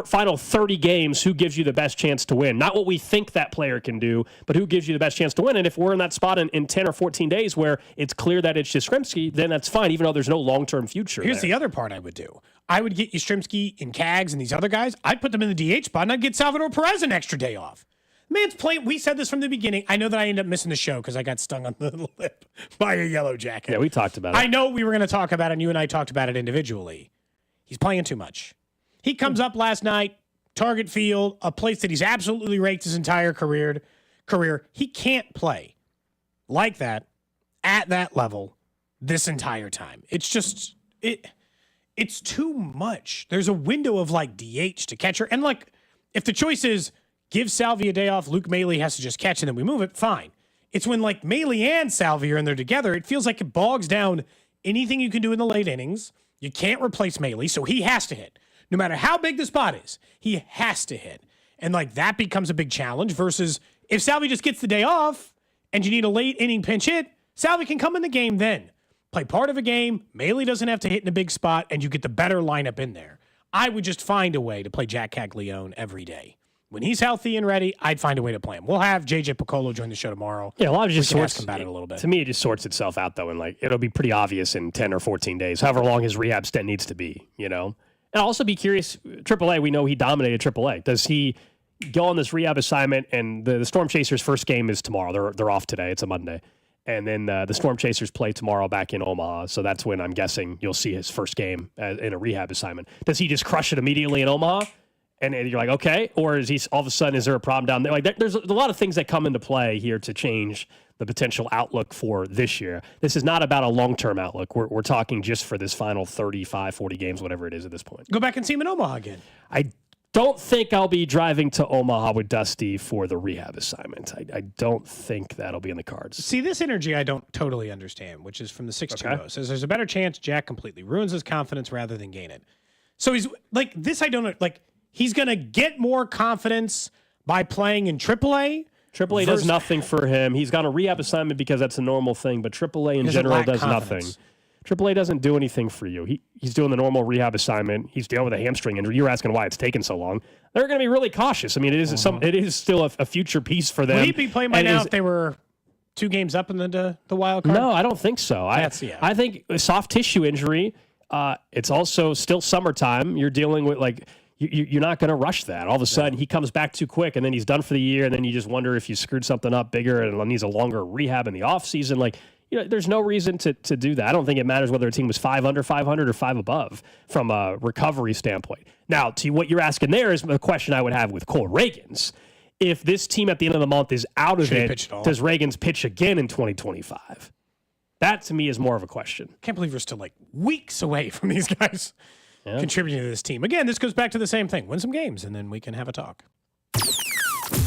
final 30 games, who gives you the best chance to win? Not what we think that player can do, but who gives you the best chance to win. And if we're in that spot in 10 or 14 days where it's clear that it's Yastrzemski, then that's fine, even though there's no long-term future. Here's the other part I would do. I would get Yastrzemski and Cags and these other guys. I'd put them in the DH spot, and I'd get Salvador Perez an extra day off. Man's playing. We said this from the beginning. I know that I ended up missing the show because I got stung on the lip by a yellow jacket. Yeah, we talked about it. I know we were going to talk about it, and you and I talked about it individually. He's playing too much. He comes up last night, Target Field, a place that he's absolutely raked his entire career. He can't play like that at that level this entire time. It's just it's too much. There's a window of DH to catcher, and if the choice is give Salvi a day off, Luke Mailey has to just catch and then we move it, fine. It's when Mailey and Salvi are in there together, it feels like it bogs down anything you can do in the late innings. You can't replace Maley, so he has to hit. No matter how big the spot is, he has to hit. And like that becomes a big challenge versus if Salvi just gets the day off and you need a late inning pinch hit, Salvi can come in the game then. Play part of a game. Maley doesn't have to hit in a big spot, and you get the better lineup in there. I would just find a way to play Jack Caglione every day. When he's healthy and ready, I'd find a way to play him. We'll have JJ Piccolo join the show tomorrow. Yeah, a lot of just sorts about it a little bit. To me, it just sorts itself out though, and like it'll be pretty obvious in 10 or 14 days, however long his rehab stint needs to be. And I'll also be curious. AAA, we know he dominated AAA. Does he go on this rehab assignment? And the Storm Chasers' first game is tomorrow. They're off today. It's a Monday. And then the Storm Chasers play tomorrow back in Omaha. So that's when I'm guessing you'll see his first game in a rehab assignment. Does he just crush it immediately in Omaha? And you're like, okay. Or is he all of a sudden, is there a problem down there? Like there's a lot of things that come into play here to change the potential outlook for this year. This is not about a long-term outlook. We're talking just for this final 35, 40 games, whatever it is at this point. Go back and see him in Omaha again. I don't think I'll be driving to Omaha with Dusty for the rehab assignment. I don't think that'll be in the cards. See, this energy I don't totally understand, which is from the 6-2-0. Says there's a better chance Jack completely ruins his confidence rather than gain it. So he's like, this I don't like. He's going to get more confidence by playing in AAA. AAA does nothing for him. He's got a rehab assignment because that's a normal thing, but AAA in general does nothing. AAA doesn't do anything for you. He's doing the normal rehab assignment. He's dealing with a hamstring injury. You're asking why it's taken so long. They're going to be really cautious. I mean, it is still a future piece for them. Would he be playing by now if they were 2 games up in the wild card? No, I don't think so. I think a soft tissue injury, it's also still summertime. You're dealing with you're not going to rush that. All of a sudden, he comes back too quick, and then he's done for the year, and then you just wonder if you screwed something up bigger and needs a longer rehab in the offseason. There's no reason to do that. I don't think it matters whether a team was 5 under 500 or 5 above from a recovery standpoint. Now, to what you're asking there is the question I would have with Cole Reagans. If this team at the end of the month is out of it, does Reagans pitch again in 2025? That, to me, is more of a question. Can't believe we're still weeks away from these guys contributing to this team. Again, this goes back to the same thing. Win some games, and then we can have a talk.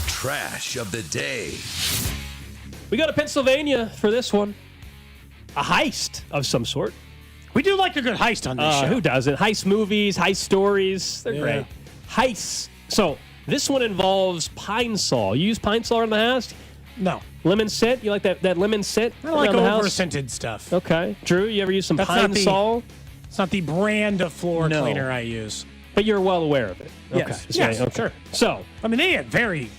Trash of the day. We go to Pennsylvania for this one. A heist of some sort. We do like a good heist on this show. Who doesn't? Heist movies, heist stories. They're great. Heists. So this one involves Pine Sol. You use Pine Sol in the house? No. Lemon scent? You like that lemon scent? I like over-scented stuff. Okay. Drew, you ever use some Pine Sol? It's not the brand of floor cleaner I use. But you're well aware of it. Yes. Okay. Yes, sure. So, I mean, they had very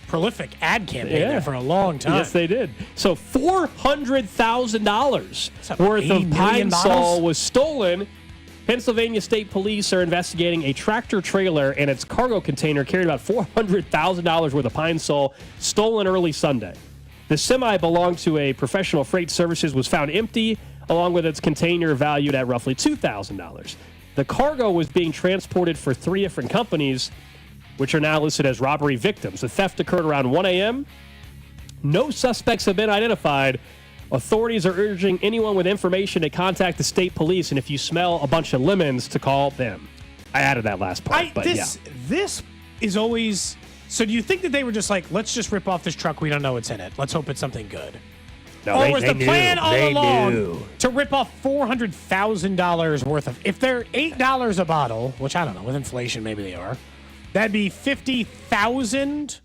prolific ad campaign there for a long time. Yes, they did. So $400,000 worth of Pine Sol was stolen. Pennsylvania State Police are investigating a tractor trailer and its cargo container carried about $400,000 worth of Pine Sol stolen early Sunday. The semi belonged to a professional freight services, was found empty, along with its container valued at roughly $2,000. The cargo was being transported for 3 different companies, which are now listed as robbery victims. The theft occurred around 1 a.m. No suspects have been identified. Authorities are urging anyone with information to contact the state police, and if you smell a bunch of lemons, to call them. I added that last part, This is always... So do you think that they were just let's just rip off this truck, we don't know what's in it. Let's hope it's something good. No, or was the plan all along to rip off $400,000 worth of... If they're $8 a bottle, which I don't know, with inflation maybe they are, that'd be 50,000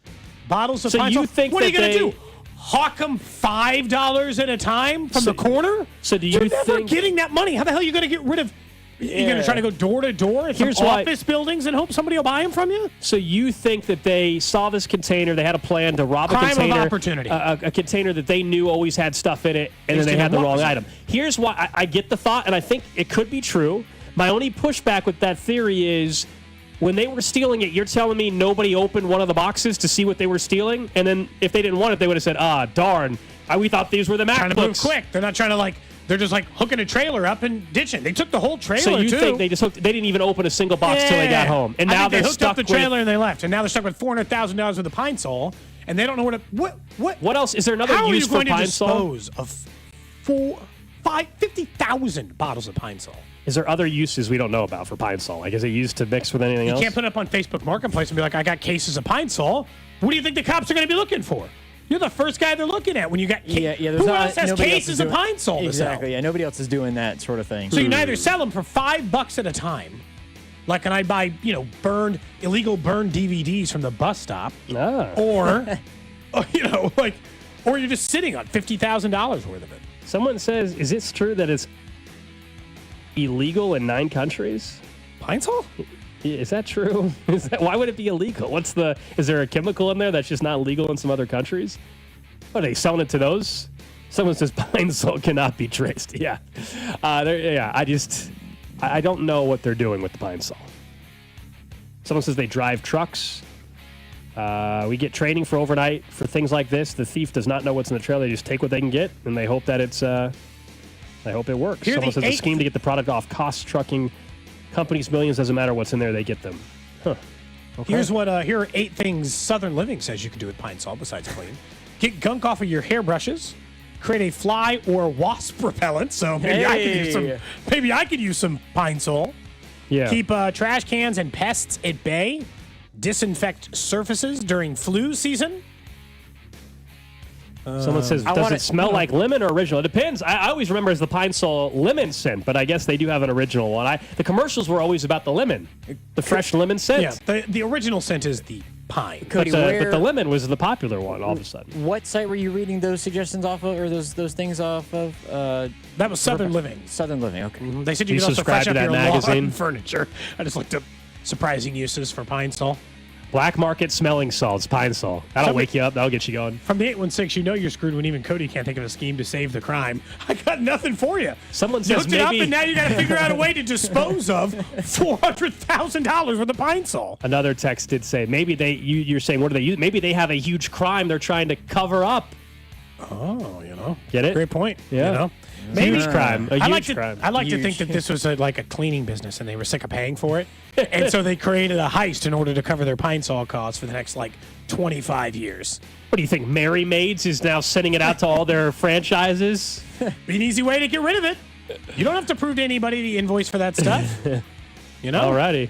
bottles of Pine Sol. What are you going to do? Hawk them $5 at a time from the corner? So do you You're never getting that money. How the hell are you going to get rid of... You're going to try to go door to door in office buildings and hope somebody will buy them from you? So you think that they saw this container, they had a plan to rob a container. Crime of opportunity. A container that they knew always had stuff in it, and then they had the wrong item. Here's why I get the thought, and I think it could be true. My only pushback with that theory is when they were stealing it, you're telling me nobody opened one of the boxes to see what they were stealing? And then if they didn't want it, they would have said, darn, we thought these were the MacBooks. Trying to move quick. They're not trying to they're just hooking a trailer up and ditching. They took the whole trailer, so you think they just hooked? They didn't even open a single box till they got home, and now they're hooked stuck up the trailer and they left, and now they're stuck with $400,000 worth of Pine Sol, and they don't know what else is there? Another use for Pine Sol? How are you going to dispose of 50,000 bottles of Pine Sol? Is there other uses we don't know about for Pine Sol? Is it used to mix with anything else? You can't put it up on Facebook Marketplace and be like, I got cases of Pine Sol. What do you think the cops are going to be looking for? You're the first guy they're looking at when you got. Who else has cases of Pine Sol? Exactly. Yeah, nobody else is doing that sort of thing. So you can either sell them for $5 at a time, like when I buy, illegal burned DVDs from the bus stop, or you're just sitting on $50,000 worth of it. Someone says, is it true that it's illegal in 9 countries? Pine Sol? Is that true? Why would it be illegal? Is there a chemical in there that's just not legal in some other countries? Are they selling it to those? Someone says Pine Sol cannot be traced. Yeah. I don't know what they're doing with the Pine Sol. Someone says they drive trucks. We get training for overnight for things like this. The thief does not know what's in the trailer. They just take what they can get, and they hope that I hope it works. Someone says a scheme to get the product off cost trucking companies millions. Doesn't matter what's in there, they get them. Huh. Okay. Here are 8 things Southern Living says you can do with Pine Sol besides clean. Get gunk off of your hairbrushes. Create a fly or wasp repellent. So maybe I could use some Pine Sol. Yeah. Keep trash cans and pests at bay. Disinfect surfaces during flu season. Someone says, does it smell like lemon or original? It depends. I always remember as the Pine Sol lemon scent, but I guess they do have an original one. The commercials were always about the lemon, the fresh lemon scent. Yeah, the original scent is the pine. Cody, but the lemon was the popular one all of a sudden. What site were you reading those suggestions off of, or those things off of? That was Southern Living. Southern Living, okay. They said you could also fresh up your lawn furniture. I just looked up surprising uses for Pine Sol. Black market smelling salts, Pine Sol. That'll wake you up. That'll get you going. From the 816, you're screwed when even Cody can't think of a scheme to save the crime. I got nothing for you. Someone you says looked it up, and now you got to figure out a way to dispose of $400,000 worth of Pine Sol. Another text did say maybe you're saying what do they use? Maybe they have a huge crime they're trying to cover up. Oh, get it? Great point. Yeah. Maybe huge crime. A huge crime. I like to think that this was like a cleaning business and they were sick of paying for it. And so they created a heist in order to cover their Pine Sol costs for the next 25 years. What do you think? Mary Maids is now sending it out to all their franchises? Be an easy way to get rid of it. You don't have to prove to anybody the invoice for that stuff. Alrighty.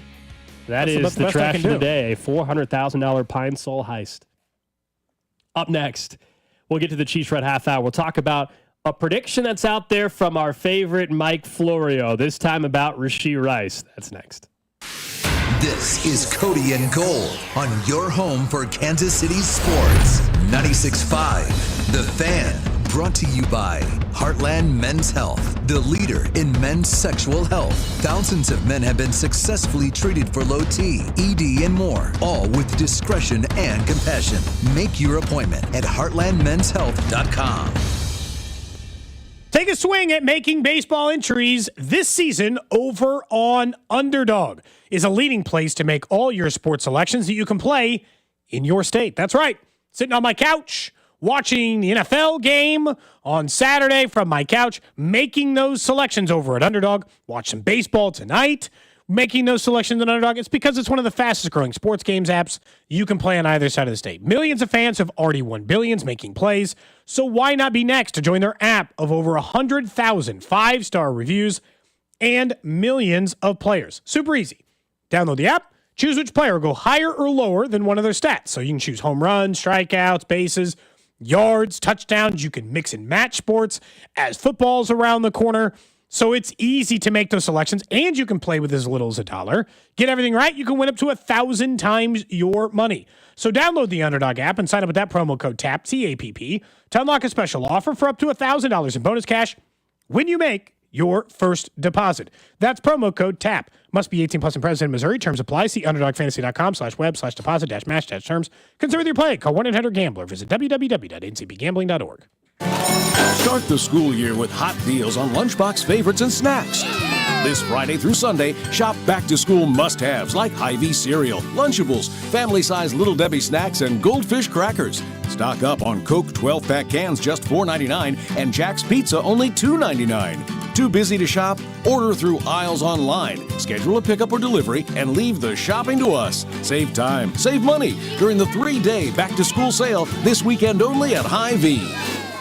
That is the trash of the day. A $400,000 Pine Sol heist. Up next, we'll get to the Chiefs Red Half Hour. We'll talk about a prediction that's out there from our favorite Mike Florio, this time about Rashi Rice. That's next. This is Cody and Gold on your home for Kansas City sports. 96.5, The Fan, brought to you by Heartland Men's Health, the leader in men's sexual health. Thousands of men have been successfully treated for low T, ED, and more, all with discretion and compassion. Make your appointment at heartlandmenshealth.com. Take a swing at making baseball entries this season over on Underdog. Is a leading place to make all your sports selections that you can play in your state. That's right. Sitting on my couch, watching the NFL game on Saturday from my couch, making those selections over at Underdog. Watch some baseball tonight, making those selections at Underdog. It's because it's one of the fastest growing sports games apps you can play on either side of the state. Millions of fans have already won billions making plays, so why not be next to join their app of over 100,000 5-star reviews and millions of players? Super easy. Download the app, choose which player will go higher or lower than one of their stats. So you can choose home runs, strikeouts, bases, yards, touchdowns. You can mix and match sports as football's around the corner. So it's easy to make those selections, and you can play with as little as $1. Get everything right, you can win up to 1,000 times your money. So download the Underdog app and sign up with that promo code TAPP, T-A-P-P, to unlock a special offer for up to $1,000 in bonus cash when you make your first deposit. That's promo code TAPP. Must be 18 plus and present in Missouri. Terms apply. See underdogfantasy.com/web/deposit-terms. Consider with your play. Call 1-800-GAMBLER. Visit www.ncbgambling.org. Start the school year with hot deals on Lunchbox favorites and snacks. This Friday through Sunday, shop back-to-school must-haves like Hy-Vee cereal, Lunchables, family-size Little Debbie snacks, and Goldfish crackers. Stock up on Coke 12-pack cans just $4.99 and Jack's Pizza only $2.99. Too busy to shop? Order through Aisles Online. Schedule a pickup or delivery and leave the shopping to us. Save time, save money during the 3-day back-to-school sale this weekend only at Hy-Vee.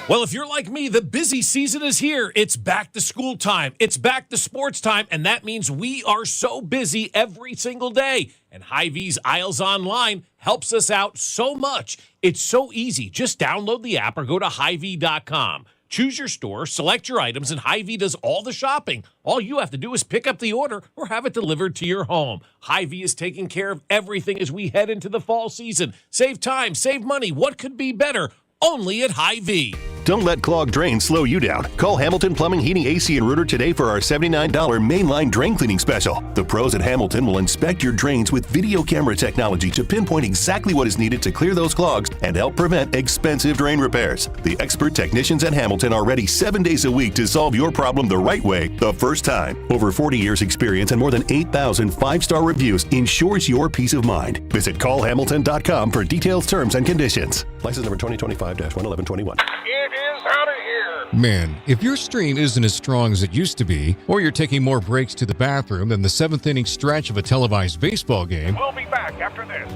Well, if you're like me, the busy season is here. It's back to school time. It's back to sports time, and that means we are so busy every single day. And Hy-Vee's Aisles Online helps us out so much. It's so easy. Just download the app or go to Hy-Vee.com. Choose your store, select your items, and Hy-Vee does all the shopping. All you have to do is pick up the order or have it delivered to your home. Hy-Vee is taking care of everything as we head into the fall season. Save time, save money. What could be better? Only at Hy-Vee. Don't let clogged drains slow you down. Call Hamilton Plumbing, Heating, AC, and Rooter today for our $79 mainline drain cleaning special. The pros at Hamilton will inspect your drains with video camera technology to pinpoint exactly what is needed to clear those clogs and help prevent expensive drain repairs. The expert technicians at Hamilton are ready 7 days a week to solve your problem the right way, the first time. Over 40 years experience and more than 8,000 five-star reviews ensures your peace of mind. Visit callhamilton.com for details, terms, and conditions. License number 2025-11121. It is out of here. Man, if your stream isn't as strong as it used to be, or you're taking more breaks to the bathroom than the seventh inning stretch of a televised baseball game, We'll be back after this.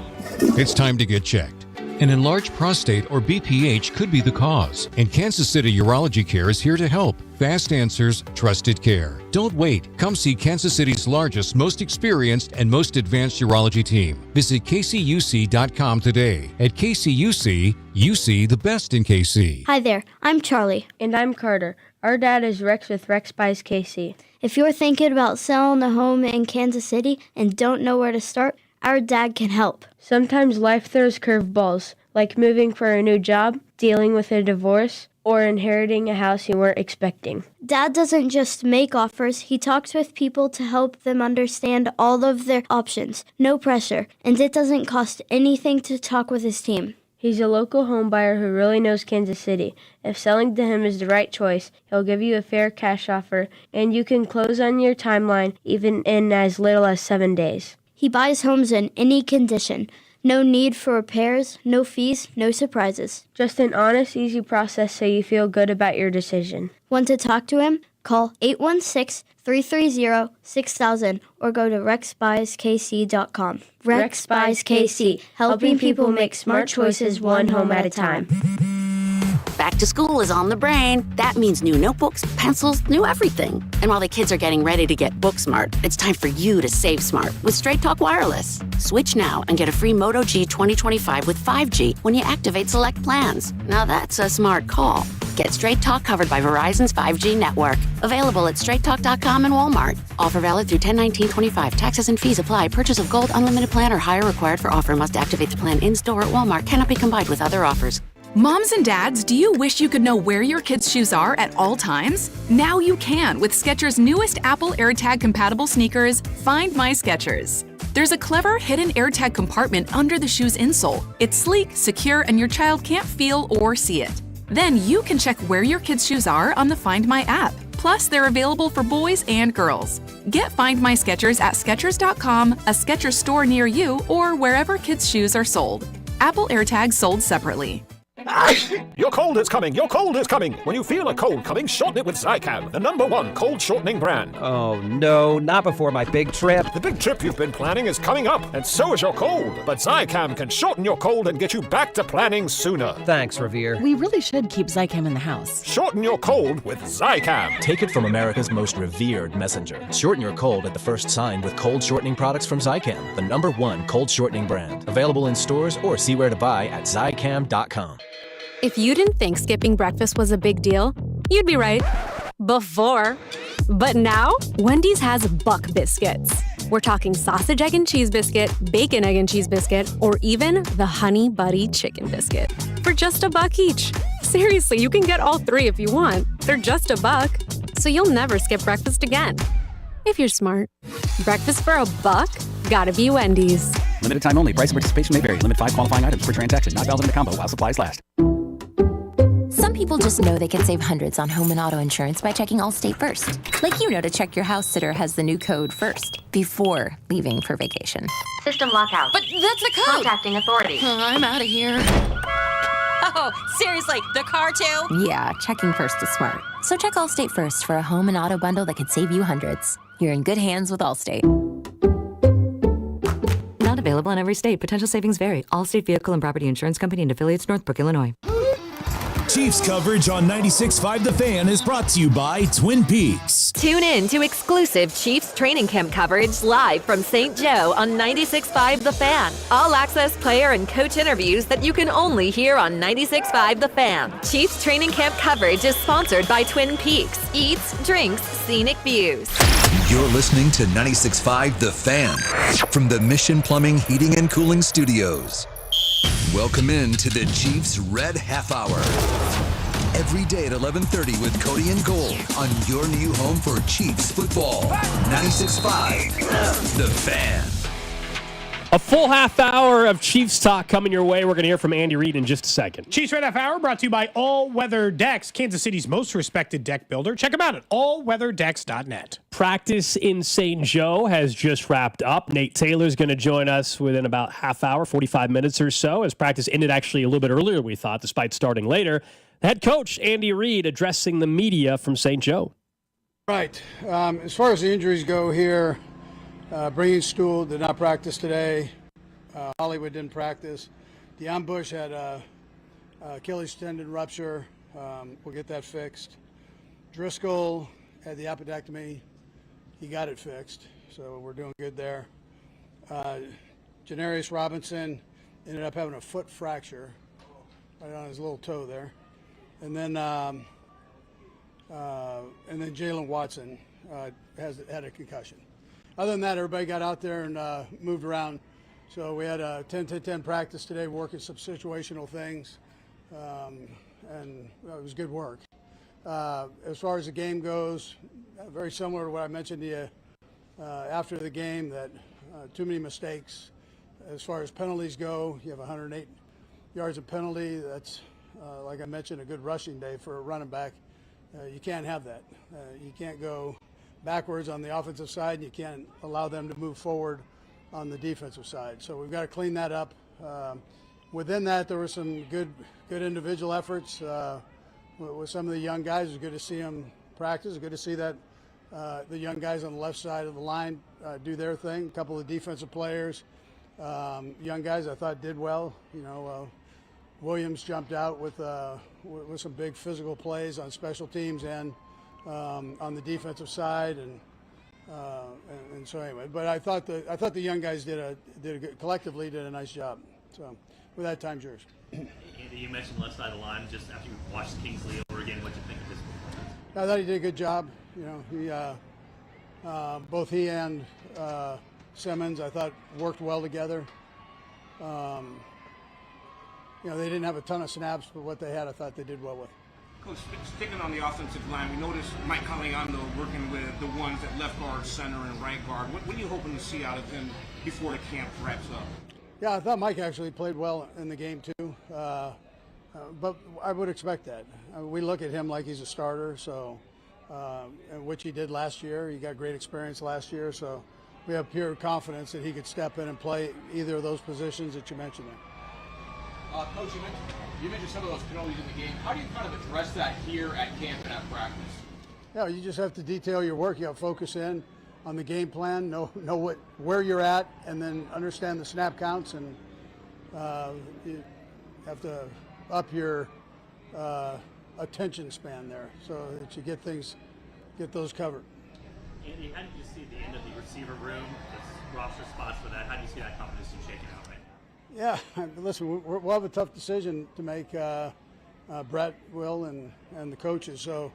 it's time to get checked. An enlarged prostate or BPH could be the cause, and Kansas City Urology Care is here to help. Fast answers, trusted care. Don't wait. Come see Kansas City's largest, most experienced, and most advanced urology team. Visit kcuc.com today. At KCUC, you see the best in KC. Hi there, I'm Charlie. And I'm Carter. Our dad is Rex with Rex Buys KC. If you're thinking about selling a home in Kansas City and don't know where to start, our dad can help. Sometimes life throws curveballs, like moving for a new job, dealing with a divorce, or inheriting a house you weren't expecting. Dad doesn't just make offers, he talks with people to help them understand all of their options. No pressure, and it doesn't cost anything to talk with his team. He's a local home buyer who really knows Kansas City. If selling to him is the right choice, he'll give you a fair cash offer, and you can close on your timeline even in as little as 7 days. He buys homes in any condition. No need for repairs, no fees, no surprises. Just an honest, easy process so you feel good about your decision. Want to talk to him? Call 816-330-6000 or go to rexbuyskc.com. Rex Buys KC, helping people make smart choices one home at a time. Back to school is on the brain. That means new notebooks, pencils, new everything. And while the kids are getting ready to get book smart, it's time for you to save smart with Straight Talk Wireless. Switch now and get a free Moto G 2025 with 5G when you activate select plans. Now that's a smart call. Get Straight Talk covered by Verizon's 5G network. Available at straighttalk.com and Walmart. Offer valid through 10/19/25. Taxes and fees apply. Purchase of Gold Unlimited plan or higher required for offer. Must activate the plan in-store at Walmart. Cannot be combined with other offers. Moms and dads, do you wish you could know where your kids' shoes are at all times? Now you can with Skechers' newest Apple AirTag compatible sneakers, Find My Skechers. There's a clever hidden AirTag compartment under the shoe's insole. It's sleek, secure, and your child can't feel or see it. Then you can check where your kids' shoes are on the Find My app. Plus, they're available for boys and girls. Get Find My Skechers at Skechers.com, a Skechers store near you, or wherever kids' shoes are sold. Apple AirTags sold separately. Your cold is coming! Your cold is coming! When you feel a cold coming, shorten it with Zicam, the #1 cold shortening brand. Oh no, not before my big trip. The big trip you've been planning is coming up, and so is your cold. But Zicam can shorten your cold and get you back to planning sooner. Thanks, Revere. We really should keep Zicam in the house. Shorten your cold with Zicam. Take it from America's most revered messenger. Shorten your cold at the first sign with cold shortening products from Zicam, the #1 cold shortening brand. Available in stores or see where to buy at Zicam.com. If you didn't think skipping breakfast was a big deal, you'd be right. Before. But now, Wendy's has Buck Biscuits. We're talking sausage, egg, and cheese biscuit, bacon, egg, and cheese biscuit, or even the Honey Buddy chicken biscuit. For just $1 each. Seriously, you can get all 3 if you want. They're just $1. So you'll never skip breakfast again. If you're smart. Breakfast for $1? Gotta be Wendy's. Limited time only. Price and participation may vary. Limit 5 qualifying items per transaction. Not valid in a combo while supplies last. Some people just know they can save hundreds on home and auto insurance by checking Allstate first. Like you know to check your house sitter has the new code first, before leaving for vacation. System lockout. But that's the code! Contacting authorities. I'm out of here. Oh, seriously, the car too? Yeah, checking first is smart. So check Allstate first for a home and auto bundle that could save you hundreds. You're in good hands with Allstate. Not available in every state. Potential savings vary. Allstate Vehicle and Property Insurance Company and affiliates, Northbrook, Illinois. Chiefs coverage on 96.5 The Fan is brought to you by Twin Peaks. Tune in to exclusive Chiefs training camp coverage live from St. Joe on 96.5 The Fan. All access player and coach interviews that you can only hear on 96.5 The Fan. Chiefs training camp coverage is sponsored by Twin Peaks. Eats, drinks, scenic views. You're listening to 96.5 The Fan from the Mission Plumbing, Heating, and Cooling Studios. Welcome in to the Chiefs Red Half Hour. Every day at 11:30 with Cody and Gold on your new home for Chiefs football. 96.5 The Fan. A full half hour of Chiefs talk coming your way. We're going to hear from Andy Reid in just a second. Chiefs Red Half Hour brought to you by All Weather Decks, Kansas City's most respected deck builder. Check them out at allweatherdecks.net. Practice in St. Joe has just wrapped up. Nate Taylor's going to join us within about half hour, 45 minutes or so, as practice ended actually a little bit earlier, we thought, despite starting later. Head coach Andy Reid addressing the media from St. Joe. Right. As far as the injuries go here, Breen Stool did not practice today. Hollywood didn't practice. Deion Bush had Achilles tendon rupture. We'll get that fixed. Driscoll had the appendectomy. He got it fixed, so we're doing good there. Janarius Robinson ended up having a foot fracture right on his little toe there. And then Jalen Watson had a concussion. Other than that, everybody got out there and moved around. So we had a 10-10 practice today, working some situational things, and it was good work. As far as the game goes, very similar to what I mentioned to you after the game, that too many mistakes. As far as penalties go, you have 108 yards of penalty. That's, like I mentioned, a good rushing day for a running back. You can't have that. You can't go backwards on the offensive side. You can't allow them to move forward on the defensive side. So we've got to clean that up. Within that, there were some good individual efforts with some of the young guys. It was good to see them practice. It was good to see that the young guys on the left side of the line do their thing. A couple of defensive players, young guys I thought did well. Williams jumped out with some big physical plays on special teams and on the defensive side, and so anyway. But I thought the young guys collectively did a nice job. So with that, time's yours. Andy, you mentioned left side of the line. Just after you watched Kingsley over again, what you think of his performance? I thought he did a good job. Both he and Simmons, I thought, worked well together. They didn't have a ton of snaps, but what they had, I thought they did well with. Coach, sticking on the offensive line, we noticed Mike Caliando working with the ones at left guard, center, and right guard. What are you hoping to see out of him before the camp wraps up? Yeah, I thought Mike actually played well in the game too, but I would expect that. We look at him like he's a starter, so which he did last year. He got great experience last year, so we have pure confidence that he could step in and play either of those positions that you mentioned there. Coach, you mentioned some of those penalties in the game. How do you kind of address that here at camp and at practice? Yeah, you just have to detail your work. You have to focus in on the game plan, know where you're at, and then understand the snap counts, and you have to up your attention span there so that you get those covered. Andy, how did you see the end of the receiver room, the roster spots for that? How do you see that competition shaking out right now? Yeah, listen, we'll have a tough decision to make. Brett will and the coaches. So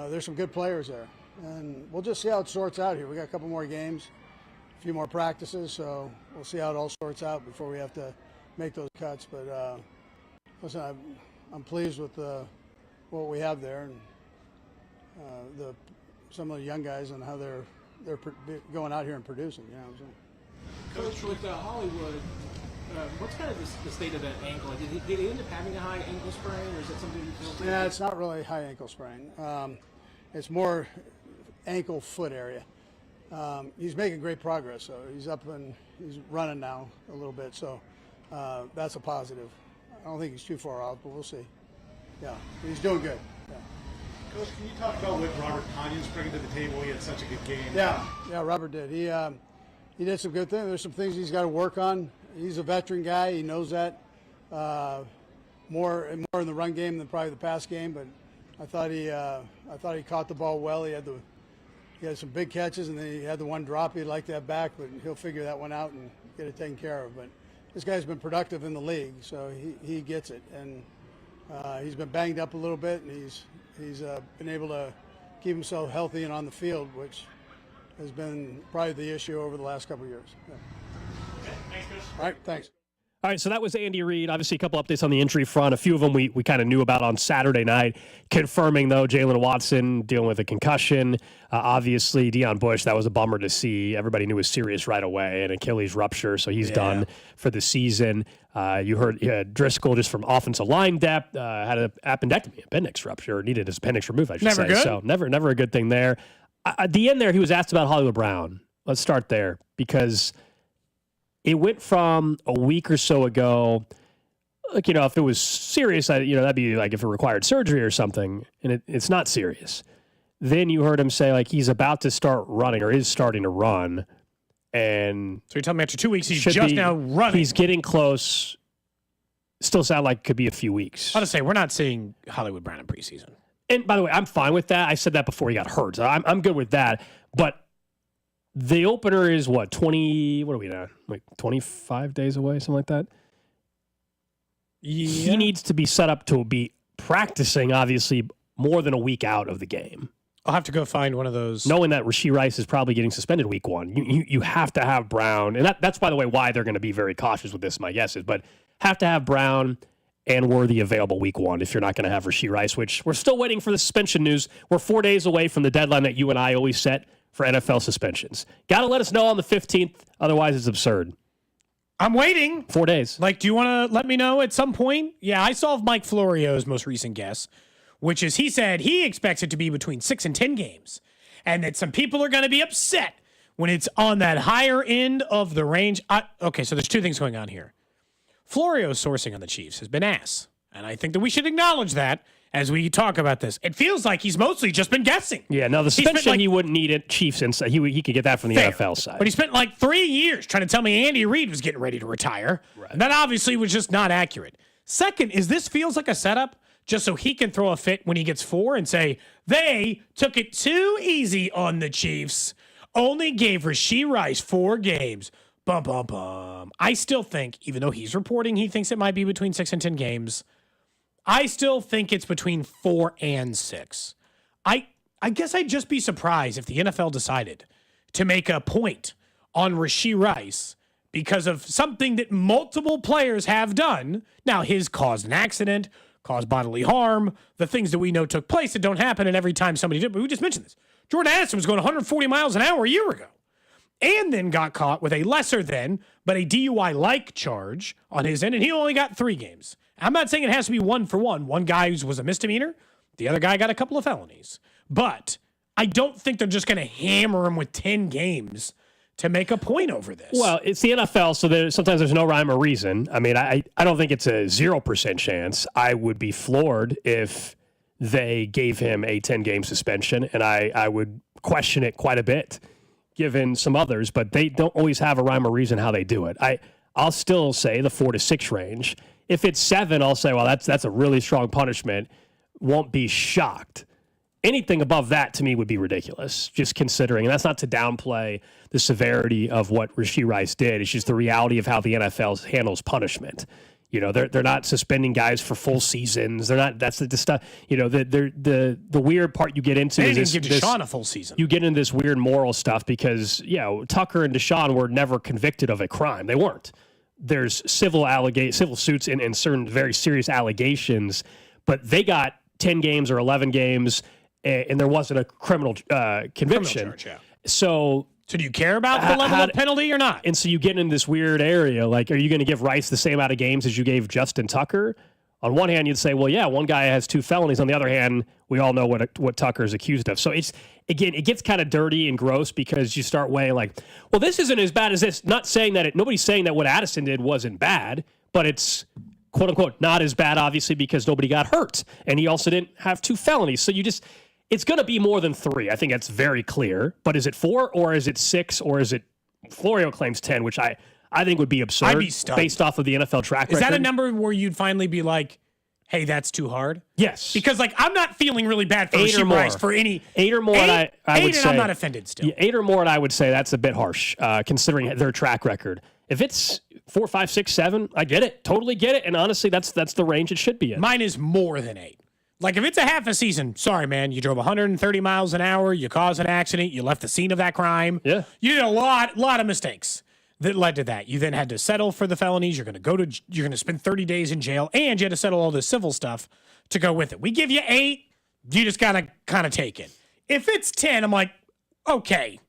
there's some good players there, and we'll just see how it sorts out here. We got a couple more games, a few more practices, so we'll see how it all sorts out before we have to make those cuts. But listen, I'm pleased with what we have there, and some of the young guys and how they're going out here and producing. So. Coach, with Hollywood. What's kind of the state of that ankle? Did he end up having a high ankle sprain, or is it something you feel? Yeah, it's not really a high ankle sprain. It's more ankle foot area. He's making great progress, so he's up and he's running now a little bit, so that's a positive. I don't think he's too far off, but we'll see. Yeah, he's doing good. Yeah. Coach, can you talk about what Robert Conyon's bringing to the table? He had such a good game. Yeah, Robert did. He did some good things. There's some things he's got to work on. He's a veteran guy. He knows that. more in the run game than probably the pass game. But I thought he caught the ball well. He had some big catches, and then he had the one drop. He'd like that back, but he'll figure that one out and get it taken care of. But this guy's been productive in the league, so he gets it. And he's been banged up a little bit, and he's been able to keep himself healthy and on the field, which has been probably the issue over the last couple of years. Yeah. Thanks, Chris. All right, thanks. All right, so that was Andy Reid. Obviously, a couple updates on the injury front. A few of them we kind of knew about on Saturday night. Confirming, though, Jalen Watson dealing with a concussion. Obviously, Deion Bush, that was a bummer to see. Everybody knew it was serious right away. An Achilles rupture, so he's done for the season. You heard Driscoll, just from offensive line depth, had an appendix rupture, or needed his appendix removed, I should say. Good. So never a good thing there. At the end there, he was asked about Hollywood Brown. Let's start there, because it went from a week or so ago, like, if it was serious, that'd be like if it required surgery or something, and it's not serious. Then you heard him say, like, he's about to start running, or is starting to run. And so you're telling me after 2 weeks, he's just now running. He's getting close. Still sound like it could be a few weeks. I want to say, we're not seeing Hollywood Brown in preseason. And by the way, I'm fine with that. I said that before he got hurt. So I'm good with that. But the opener is what, 20, what are we now? Like 25 days away, something like that? Yeah. He needs to be set up to be practicing, obviously, more than a week out of the game. I'll have to go find one of those. Knowing that Rashi Rice is probably getting suspended week one. You have to have Brown, and that's, by the way, why they're going to be very cautious with this, my guess is, but have to have Brown and Worthy available week one if you're not going to have Rashi Rice, which we're still waiting for the suspension news. We're 4 days away from the deadline that you and I always set for NFL suspensions. Got to let us know on the 15th, otherwise it's absurd. I'm waiting. 4 days. Like, do you want to let me know at some point? Yeah, I saw Mike Florio's most recent guess, which is he said he expects it to be between 6 and 10 games, and that some people are going to be upset when it's on that higher end of the range. Okay, so there's two things going on here. Florio's sourcing on the Chiefs has been ass, and I think that we should acknowledge that as we talk about this. It feels like he's mostly just been guessing. Yeah, now the suspension he wouldn't need it Chiefs inside. He could get that from the NFL side. But he spent like 3 years trying to tell me Andy Reid was getting ready to retire. Right. And that obviously was just not accurate. Second is this feels like a setup just so he can throw a fit when he gets 4 and say, they took it too easy on the Chiefs, only gave Rashi Rice 4 games. Bum, bum, bum. I still think, even though he's reporting he thinks it might be between 6 and 10 games, I still think it's between 4 and 6. I guess I'd just be surprised if the NFL decided to make a point on Rashi Rice because of something that multiple players have done. Now, his caused an accident, caused bodily harm, the things that we know took place that don't happen, and every time somebody did, but we just mentioned this. Jordan Addison was going 140 miles an hour a year ago and then got caught with a lesser than, but a DUI-like charge on his end, and he only got 3 games. I'm not saying it has to be 1 for 1. One guy was a misdemeanor. The other guy got a couple of felonies. But I don't think they're just going to hammer him with 10 games to make a point over this. Well, it's the NFL, so sometimes there's no rhyme or reason. I mean, I don't think it's a 0% chance. I would be floored if they gave him a 10-game suspension, and I would question it quite a bit, given some others, but they don't always have a rhyme or reason how they do it. I'll still say the 4 to 6 range. If it's 7, I'll say, well, that's a really strong punishment. Won't be shocked. Anything above that to me would be ridiculous, just considering, and that's not to downplay the severity of what Rashi Rice did. It's just the reality of how the NFL handles punishment. You know, they're not suspending guys for full seasons. They're not. That's the stuff. You know, the weird part you get into they is didn't give Deshaun a full season. You get into this weird moral stuff because Tucker and Deshaun were never convicted of a crime. They weren't. There's civil suits and certain very serious allegations, but they got 10 games or 11 games, and there wasn't a criminal conviction. Criminal charge, yeah. So do you care about the level of penalty or not? And so you get in this weird area. Like, are you going to give Rice the same amount of games as you gave Justin Tucker? On one hand, you'd say, well, yeah, one guy has 2 felonies. On the other hand, we all know what Tucker is accused of. So it gets kind of dirty and gross because you start weighing like, well, this isn't as bad as this. Not saying that nobody's saying that what Addison did wasn't bad, but it's quote unquote not as bad, obviously, because nobody got hurt. And he also didn't have 2 felonies. So it's going to be more than 3. I think that's very clear. But is it 4 or is it 6 or is it Florio claims 10, which I think would be absurd. I'd be stunned. Based off of the NFL track record. Is that a number where you'd finally be like, hey, that's too hard? Yes. Because, like, I'm not feeling really bad for 8 Rashi or more. Rice for any. 8 or more, I would say. I'm not offended still. 8 or more, and I would say that's a bit harsh, considering their track record. If it's 4, 5, 6, 7, I get it. Totally get it. And honestly, that's the range it should be in. Mine is more than 8. Like, if it's a half a season, sorry, man, you drove 130 miles an hour, you caused an accident, you left the scene of that crime. Yeah. You did a lot of mistakes that led to that. You then had to settle for the felonies. You're going to spend 30 days in jail, and you had to settle all this civil stuff to go with it. We give you 8, you just got to kind of take it. If it's 10, I'm like, okay.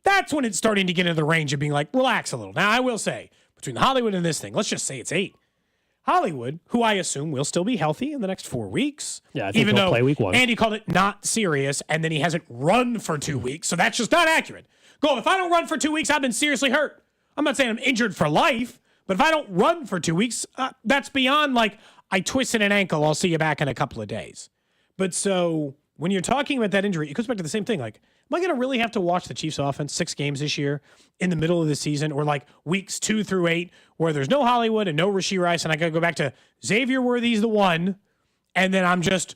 That's when it's starting to get into the range of being like, relax a little. Now, I will say, between Hollywood and this thing, let's just say it's 8. Hollywood, who I assume will still be healthy in the next 4 weeks. Yeah, I think he'll play week 1. Andy called it not serious, and then he hasn't run for 2 weeks, so that's just not accurate. Go, if I don't run for 2 weeks, I've been seriously hurt. I'm not saying I'm injured for life, but if I don't run for 2 weeks, that's beyond like, I twisted an ankle, I'll see you back in a couple of days. But so when you're talking about that injury, it goes back to the same thing. Like, am I going to really have to watch the Chiefs offense 6 games this year in the middle of the season, or like weeks 2 through 8 where there's no Hollywood and no Rashi Rice, and I got to go back to Xavier Worthy's the one, and then I'm just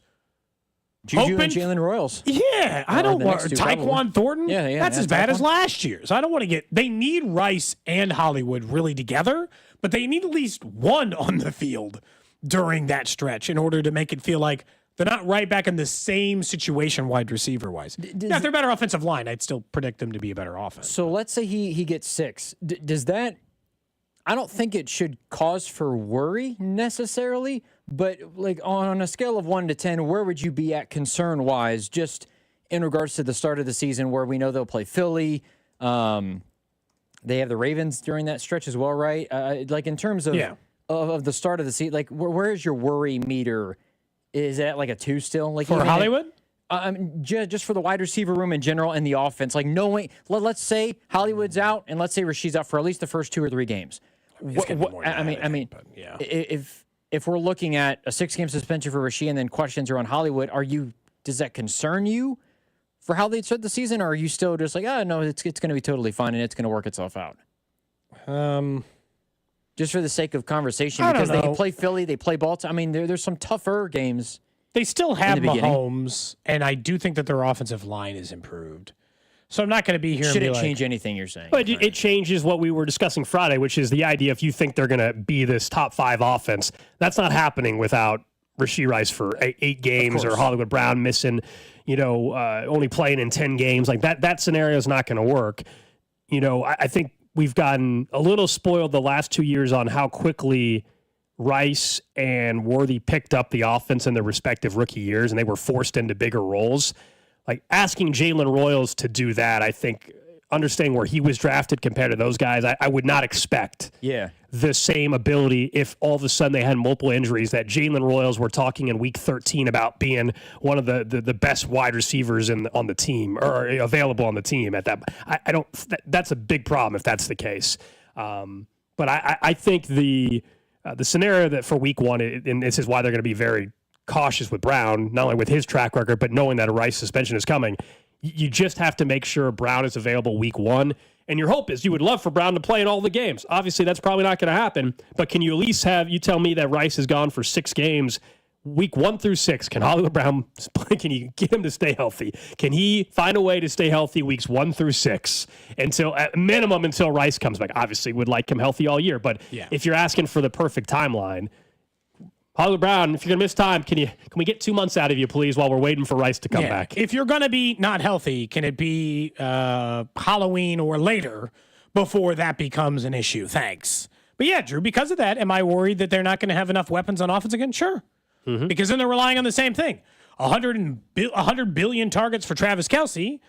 Juju hoping. and Jalen Royals. Yeah, I don't want Tyquan Thornton. Yeah, that's as bad as last year's. I don't want to get. They need Rice and Hollywood really together, but they need at least one on the field during that stretch in order to make it feel like they're not right back in the same situation wide receiver wise. Now, if they're better offensive line, I'd still predict them to be a better offense. So let's say he gets 6. Does that? I don't think it should cause for worry necessarily, but like on a scale of 1 to 10, where would you be at concern wise, just in regards to the start of the season where we know they'll play Philly? They have the Ravens during that stretch as well, right? Like in terms of the start of the season, like where is your worry meter? Is that like a 2 still? Like for Hollywood? Just for the wide receiver room in general and the offense. Like knowing, let's say Hollywood's out, and let's say Rasheed's out for at least the first 2 or 3 games. If we're looking at a 6-game suspension for Rasheed and then questions are on Hollywood, does that concern you for how they start the season, or are you still just like, oh no, it's going to be totally fine and it's going to work itself out? Just for the sake of conversation, because they play Philly, they play Baltimore. I mean, there's some tougher games. They still have Mahomes, and I do think that their offensive line is improved. So I'm not going to be here. Should it change anything you're saying? But it changes what we were discussing Friday, which is the idea if you think they're going to be this top 5 offense, that's not happening without Rashi Rice for 8 games or Hollywood Brown missing, only playing in 10 games. Like that scenario is not going to work. I think we've gotten a little spoiled the last 2 years on how quickly Rice and Worthy picked up the offense in their respective rookie years, and they were forced into bigger roles. Like asking Jalen Royals to do that, I think, understanding where he was drafted compared to those guys, I would not expect the same ability if all of a sudden they had multiple injuries that Jalen Royals were talking in week 13 about being one of the best wide receivers on the team or available on the team at that. I don't. That's a big problem if that's the case. But I think the scenario that for week 1, and this is why they're going to be very cautious with Brown, not only with his track record, but knowing that a Rice suspension is coming. You just have to make sure Brown is available week 1. And your hope is you would love for Brown to play in all the games. Obviously, that's probably not going to happen. But can you at least you tell me that Rice is gone for 6 games, week 1 through 6? Can Hollywood Brown play? Can you get him to stay healthy? Can he find a way to stay healthy weeks 1 through 6 at minimum until Rice comes back? Obviously, would like him healthy all year. But if you're asking for the perfect timeline, Hollywood Brown, if you're going to miss time, can we get 2 months out of you, please, while we're waiting for Rice to come back? If you're going to be not healthy, can it be Halloween or later before that becomes an issue? Thanks. But yeah, Drew, because of that, am I worried that they're not going to have enough weapons on offense again? Sure. Mm-hmm. Because then they're relying on the same thing. 100 billion targets for Travis Kelce.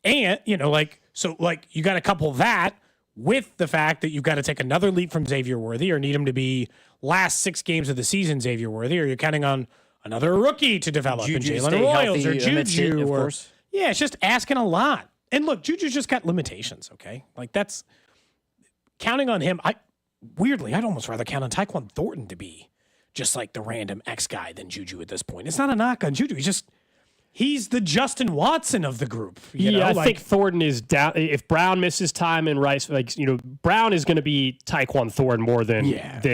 And, you got to couple that with the fact that you've got to take another leap from Xavier Worthy or need him to be last 6 games of the season Xavier Worthy, or you're counting on another rookie to develop in Jalen Royals or Juju. It's just asking a lot. And look, Juju's just got limitations, okay? Like that's counting on him. I'd almost rather count on Tyquan Thornton to be just like the random X guy than Juju at this point. It's not a knock on Juju. he's the Justin Watson of the group. I think Thornton is down. If Brown misses time and Rice, Brown is going to be Tyquan Thornton more than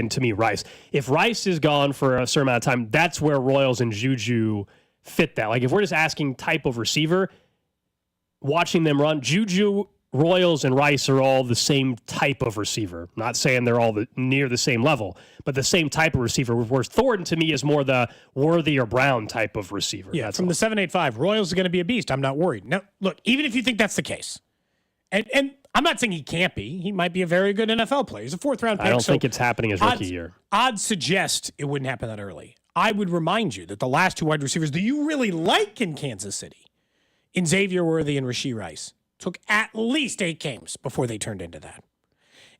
to me Rice. If Rice is gone for a certain amount of time, that's where Royals and Juju fit that. Like if we're just asking type of receiver, watching them run, Juju, Royals, and Rice are all the same type of receiver. Not saying they're all near the same level, but the same type of receiver. Whereas Thornton, to me, is more the Worthy or Brown type of receiver. Yeah, from the 785, Royals are going to be a beast. I'm not worried. Now, look, even if you think that's the case, and I'm not saying he can't be. He might be a very good NFL player. He's a 4th-round pick. I don't think it's happening his rookie year. Odds suggest it wouldn't happen that early. I would remind you that the last 2 wide receivers that you really like in Kansas City, in Xavier Worthy and Rashi Rice, took at least 8 games before they turned into that.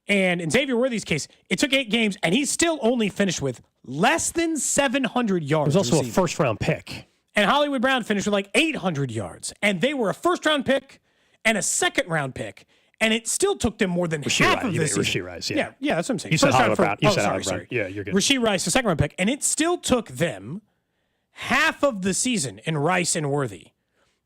And in Xavier Worthy's case, it took 8 games, and he still only finished with less than 700 yards. It was also receiving. a first-round pick. And Hollywood Brown finished with like 800 yards. And they were a first-round pick and a second-round pick, and it still took them more than half of the season. Rashi Rice, yeah. Yeah, that's what I'm saying. You said Hollywood Brown. Sorry. Yeah, you're good. Rashi Rice, a second-round pick, and it still took them half of the season in Rice and Worthy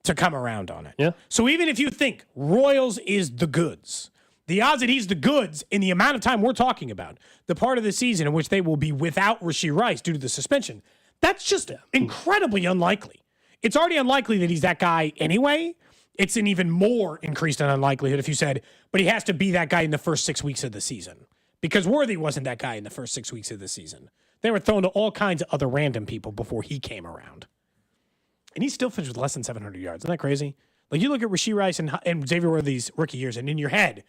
to come around on it. Yeah. So even if you think Royals is the goods, the odds that he's the goods in the amount of time we're talking about, the part of the season in which they will be without Rashi Rice due to the suspension, that's just incredibly unlikely. It's already unlikely that he's that guy anyway. It's an even more increased unlikelihood if you said, but he has to be that guy in the first 6 weeks of the season. Because Worthy wasn't that guy in the first 6 weeks of the season. They were thrown to all kinds of other random people before he came around. And he still finished with less than 700 yards. Isn't that crazy? Like, you look at Rashi Rice and Xavier Worthy's rookie years, and in your head,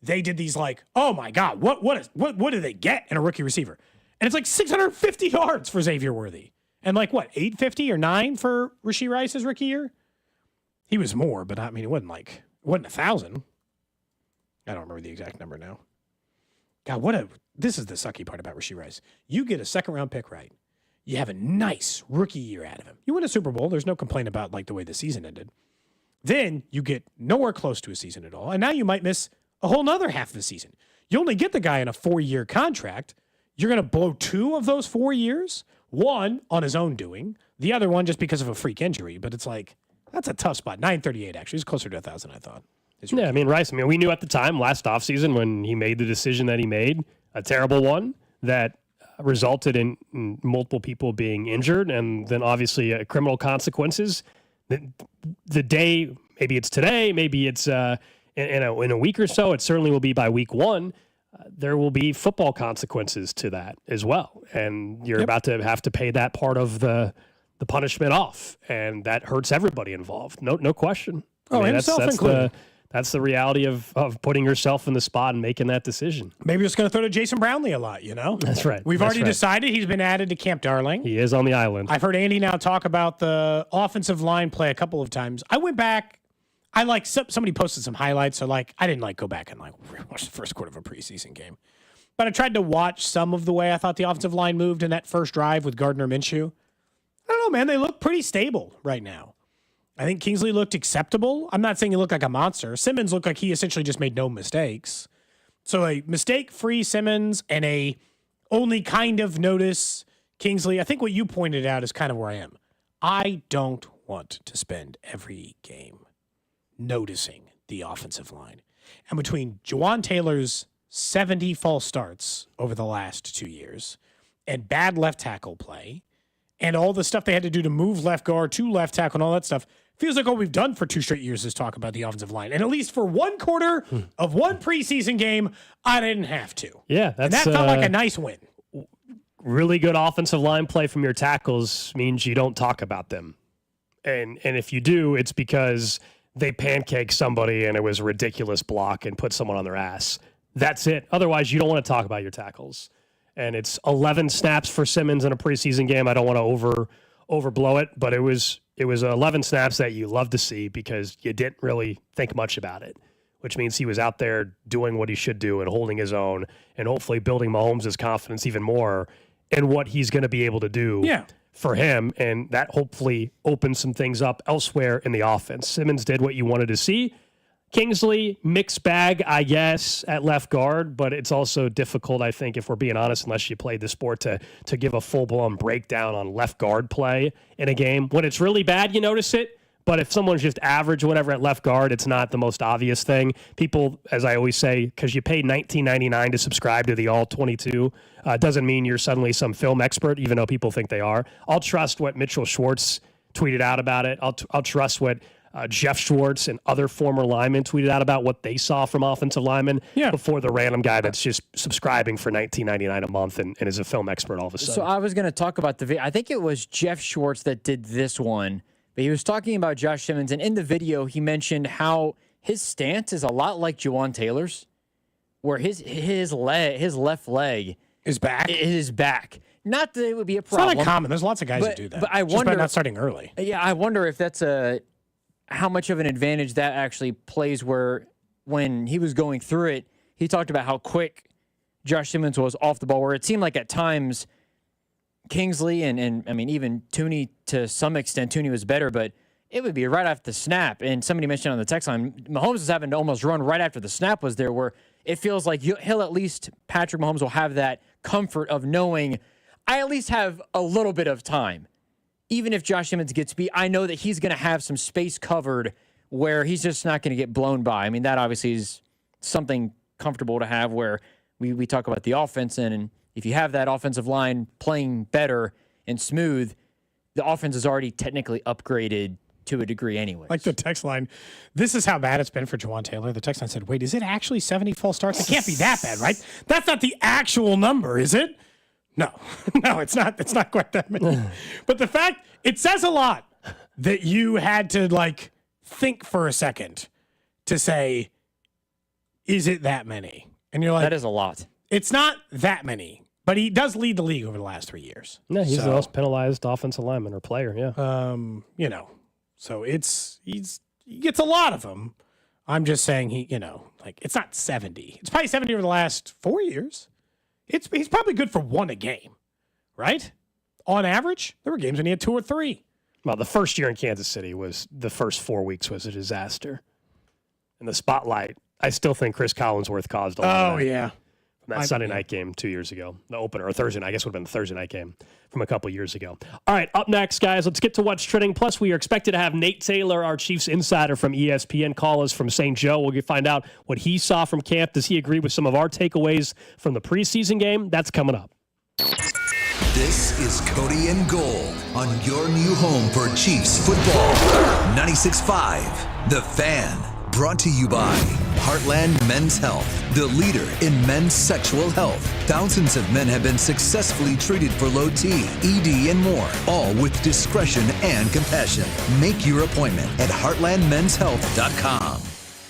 they did these like, oh my God, what do they get in a rookie receiver? And it's like 650 yards for Xavier Worthy. And like, 850 or 9 for Rashi Rice's rookie year? He was more, but I mean, it wasn't 1,000. I don't remember the exact number now. God, this is the sucky part about Rashi Rice. You get a second-round pick right. You have a nice rookie year out of him. You win a Super Bowl. There's no complaint about the way the season ended. Then you get nowhere close to a season at all. And now you might miss a whole nother half of the season. You only get the guy in a 4-year contract. You're going to blow 2 of those 4 years. 1 on his own doing. The other one just because of a freak injury. But it's that's a tough spot. 938, actually. It's closer to 1,000, I thought. Yeah, Rice, we knew at the time, last offseason, when he made the decision that he made, a terrible one, that resulted in multiple people being injured and then obviously criminal consequences. The day, maybe it's today, maybe it's in a week or so, it certainly will be by week 1, there will be football consequences to that as well. And you're about to have to pay that part of the punishment off. And that hurts everybody involved. No question. Himself included. That's the reality of putting yourself in the spot and making that decision. Maybe it's going to throw to Jason Brownley a lot, That's right. We've already decided he's been added to Camp Darling. He is on the island. I've heard Andy now talk about the offensive line play a couple of times. I went back. Somebody posted some highlights, so I didn't go back and watch the first quarter of a preseason game. But I tried to watch some of the way I thought the offensive line moved in that first drive with Gardner Minshew. I don't know, man. They look pretty stable right now. I think Kingsley looked acceptable. I'm not saying he looked like a monster. Simmons looked like he essentially just made no mistakes. So a mistake-free Simmons and a only kind of notice Kingsley. I think what you pointed out is kind of where I am. I don't want to spend every game noticing the offensive line. And between Juwan Taylor's 70 false starts over the last 2 years and bad left tackle play and all the stuff they had to do to move left guard to left tackle and all that stuff, feels like all we've done for 2 straight years is talk about the offensive line. And at least for 1 quarter of 1 preseason game, I didn't have to. Yeah, and that felt like a nice win. Really good offensive line play from your tackles means you don't talk about them. And if you do, it's because they pancaked somebody and it was a ridiculous block and put someone on their ass. That's it. Otherwise, you don't want to talk about your tackles. And it's 11 snaps for Simmons in a preseason game. I don't want to overblow it, but it was 11 snaps that you love to see because you didn't really think much about it, which means he was out there doing what he should do and holding his own and hopefully building Mahomes' confidence even more in what he's going to be able to do for him. And that hopefully opens some things up elsewhere in the offense. Simmons did what you wanted to see. Kingsley, mixed bag, I guess, at left guard, but it's also difficult, I think, if we're being honest, unless you played the sport, to give a full-blown breakdown on left guard play in a game. When it's really bad, you notice it, but if someone's just average or whatever at left guard, it's not the most obvious thing. People, as I always say, because you paid $19.99 to subscribe to the All-22, doesn't mean you're suddenly some film expert, even though people think they are. I'll trust what Mitchell Schwartz tweeted out about it. I'll trust what Jeff Schwartz and other former linemen tweeted out about what they saw from offensive linemen before the random guy that's just subscribing for $19.99 a month and is a film expert all of a sudden. So I was going to talk about the video. I think it was Jeff Schwartz that did this one, but he was talking about Josh Simmons, and in the video he mentioned how his stance is a lot like Juwan Taylor's, where his left leg is back. It is back. Not that it would be a problem. It's not uncommon. There's lots of guys that do that. But I Just wonder, by not starting early. Yeah, I wonder if that's how much of an advantage that actually plays, where when he was going through it, he talked about how quick Josh Simmons was off the ball, where it seemed like at times Kingsley and I mean, even Tooney, to some extent, Tooney was better, but it would be right after the snap. And somebody mentioned on the text line, Mahomes is having to almost run right after the snap was there, where it feels like he'll at least, Patrick Mahomes will have that comfort of knowing, I at least have a little bit of time. Even if Josh Simmons gets beat, I know that he's going to have some space covered where he's just not going to get blown by. I mean, that obviously is something comfortable to have, where we talk about the offense, and if you have that offensive line playing better and smooth, the offense is already technically upgraded to a degree anyway. Like the text line, this is how bad it's been for Juwan Taylor. The text line said, wait, is it actually 70 false starts? It can't be that bad, right? That's not the actual number, is it? No, it's not. It's not quite that many. But the fact, it says a lot that you had to think for a second to say, is it that many? And you're like, that is a lot. It's not that many, but he does lead the league over the last 3 years. Yeah, he's the most penalized offensive lineman or player. Yeah. So he gets a lot of them. I'm just saying it's not 70. It's probably 70 over the last 4 years. He's probably good for one a game, right? On average, there were games when he had 2 or 3. Well, the first year in Kansas City the first 4 weeks was a disaster. And the spotlight, I still think Chris Collinsworth caused a lot of that. Yeah. From that Sunday night game 2 years ago. The opener, or Thursday night, I guess would have been the Thursday night game from a couple years ago. All right, up next, guys, let's get to what's trending. Plus, we are expected to have Nate Taylor, our Chiefs insider from ESPN, call us from St. Joe. We'll find out what he saw from camp. Does he agree with some of our takeaways from the preseason game? That's coming up. This is Cody and Gold on your new home for Chiefs football. 96.5, The Fan. Brought to you by Heartland Men's Health, the leader in men's sexual health. Thousands of men have been successfully treated for low T, ED, and more, all with discretion and compassion. Make your appointment at heartlandmenshealth.com.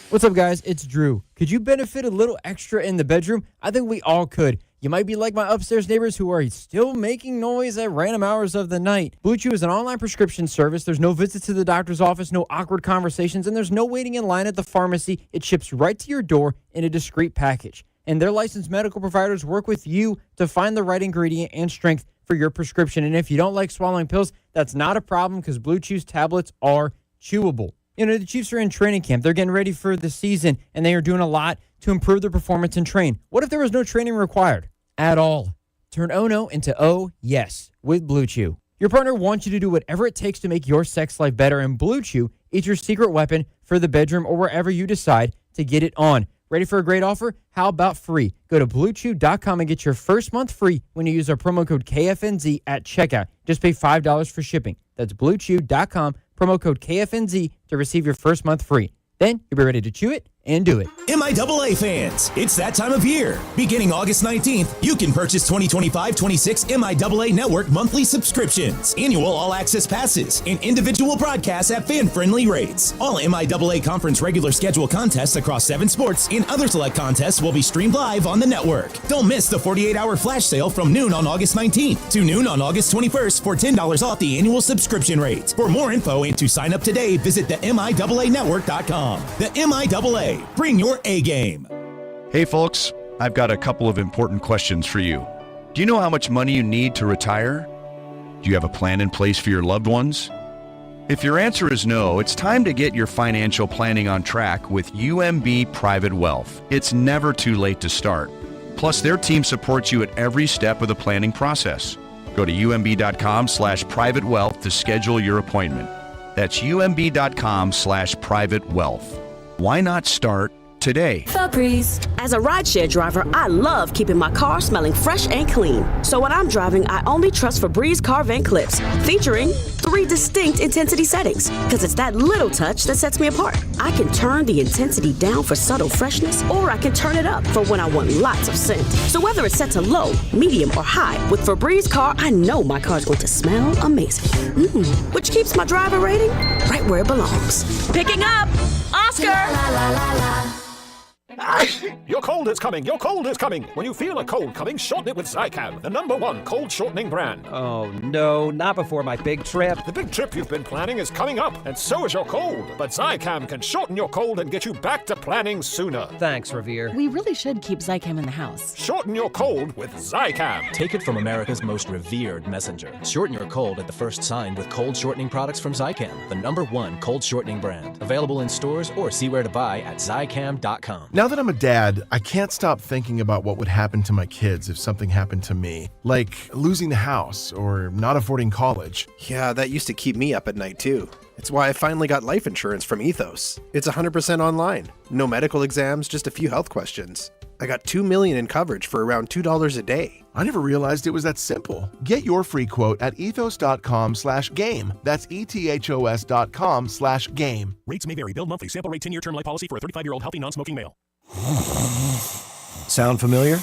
What's up, guys? It's Drew. Could you benefit a little extra in the bedroom? I think we all could. You might be like my upstairs neighbors who are still making noise at random hours of the night. Blue Chew is an online prescription service. There's no visits to the doctor's office, no awkward conversations, and there's no waiting in line at the pharmacy. It ships right to your door in a discreet package. And their licensed medical providers work with you to find the right ingredient and strength for your prescription. And if you don't like swallowing pills, that's not a problem, because Blue Chew's tablets are chewable. The Chiefs are in training camp. They're getting ready for the season, and they are doing a lot to improve their performance and train. What if there was no training required at all? Turn oh no into oh yes with Blue Chew. Your partner wants you to do whatever it takes to make your sex life better, and Blue Chew is your secret weapon for the bedroom or wherever you decide to get it on. Ready for a great offer? How about free? Go to BlueChew.com and get your first month free when you use our promo code KFNZ at checkout. Just pay $5 for shipping. That's BlueChew.com, promo code KFNZ to receive your first month free. Then you'll be ready to chew it and do it. MIAA fans, it's that time of year. Beginning August 19th, you can purchase 2025-26 MIAA Network monthly subscriptions, annual all-access passes, and individual broadcasts at fan-friendly rates. All MIAA conference regular schedule contests across 7 sports and other select contests will be streamed live on the network. Don't miss the 48-hour flash sale from noon on August 19th to noon on August 21st for $10 off the annual subscription rate. For more info and to sign up today, visit the MIAAnetwork.com. The MIAA. Bring your A-game. Hey folks, I've got a couple of important questions for you. Do you know how much money you need to retire? Do you have a plan in place for your loved ones? If your answer is no, it's time to get your financial planning on track with UMB Private Wealth. It's never too late to start. Plus, their team supports you at every step of the planning process. Go to umb.com/private wealth to schedule your appointment. That's umb.com/private wealth. Why not start today? Febreze. As a rideshare driver, I love keeping my car smelling fresh and clean. So when I'm driving, I only trust Febreze car vent clips, featuring 3 distinct intensity settings, because it's that little touch that sets me apart. I can turn the intensity down for subtle freshness, or I can turn it up for when I want lots of scent. So whether it's set to low, medium, or high, with Febreze car, I know my car's going to smell amazing. Which keeps my driver rating right where it belongs. Picking up, Oscar! Your cold is coming. Your cold is coming. When you feel a cold coming, shorten it with Zicam, the #1 cold shortening brand. Oh, no, not before my big trip. The big trip you've been planning is coming up, and so is your cold. But Zicam can shorten your cold and get you back to planning sooner. Thanks, Revere. We really should keep Zicam in the house. Shorten your cold with Zicam. Take it from America's most revered messenger. Shorten your cold at the first sign with cold shortening products from Zicam, the #1 cold shortening brand. Available in stores or see where to buy at Zicam.com. Now that I'm a dad, I can't stop thinking about what would happen to my kids if something happened to me, like losing the house or not affording college. Yeah, that used to keep me up at night too. It's why I finally got life insurance from Ethos. It's 100% online. No medical exams, just a few health questions. I got $2 million in coverage for around $2 a day. I never realized it was that simple. Get your free quote at ethos.com/game. That's ethos.com/game. Rates may vary. Bill monthly. Sample rate 10-year term life policy for a 35-year-old healthy non-smoking male. Sound familiar?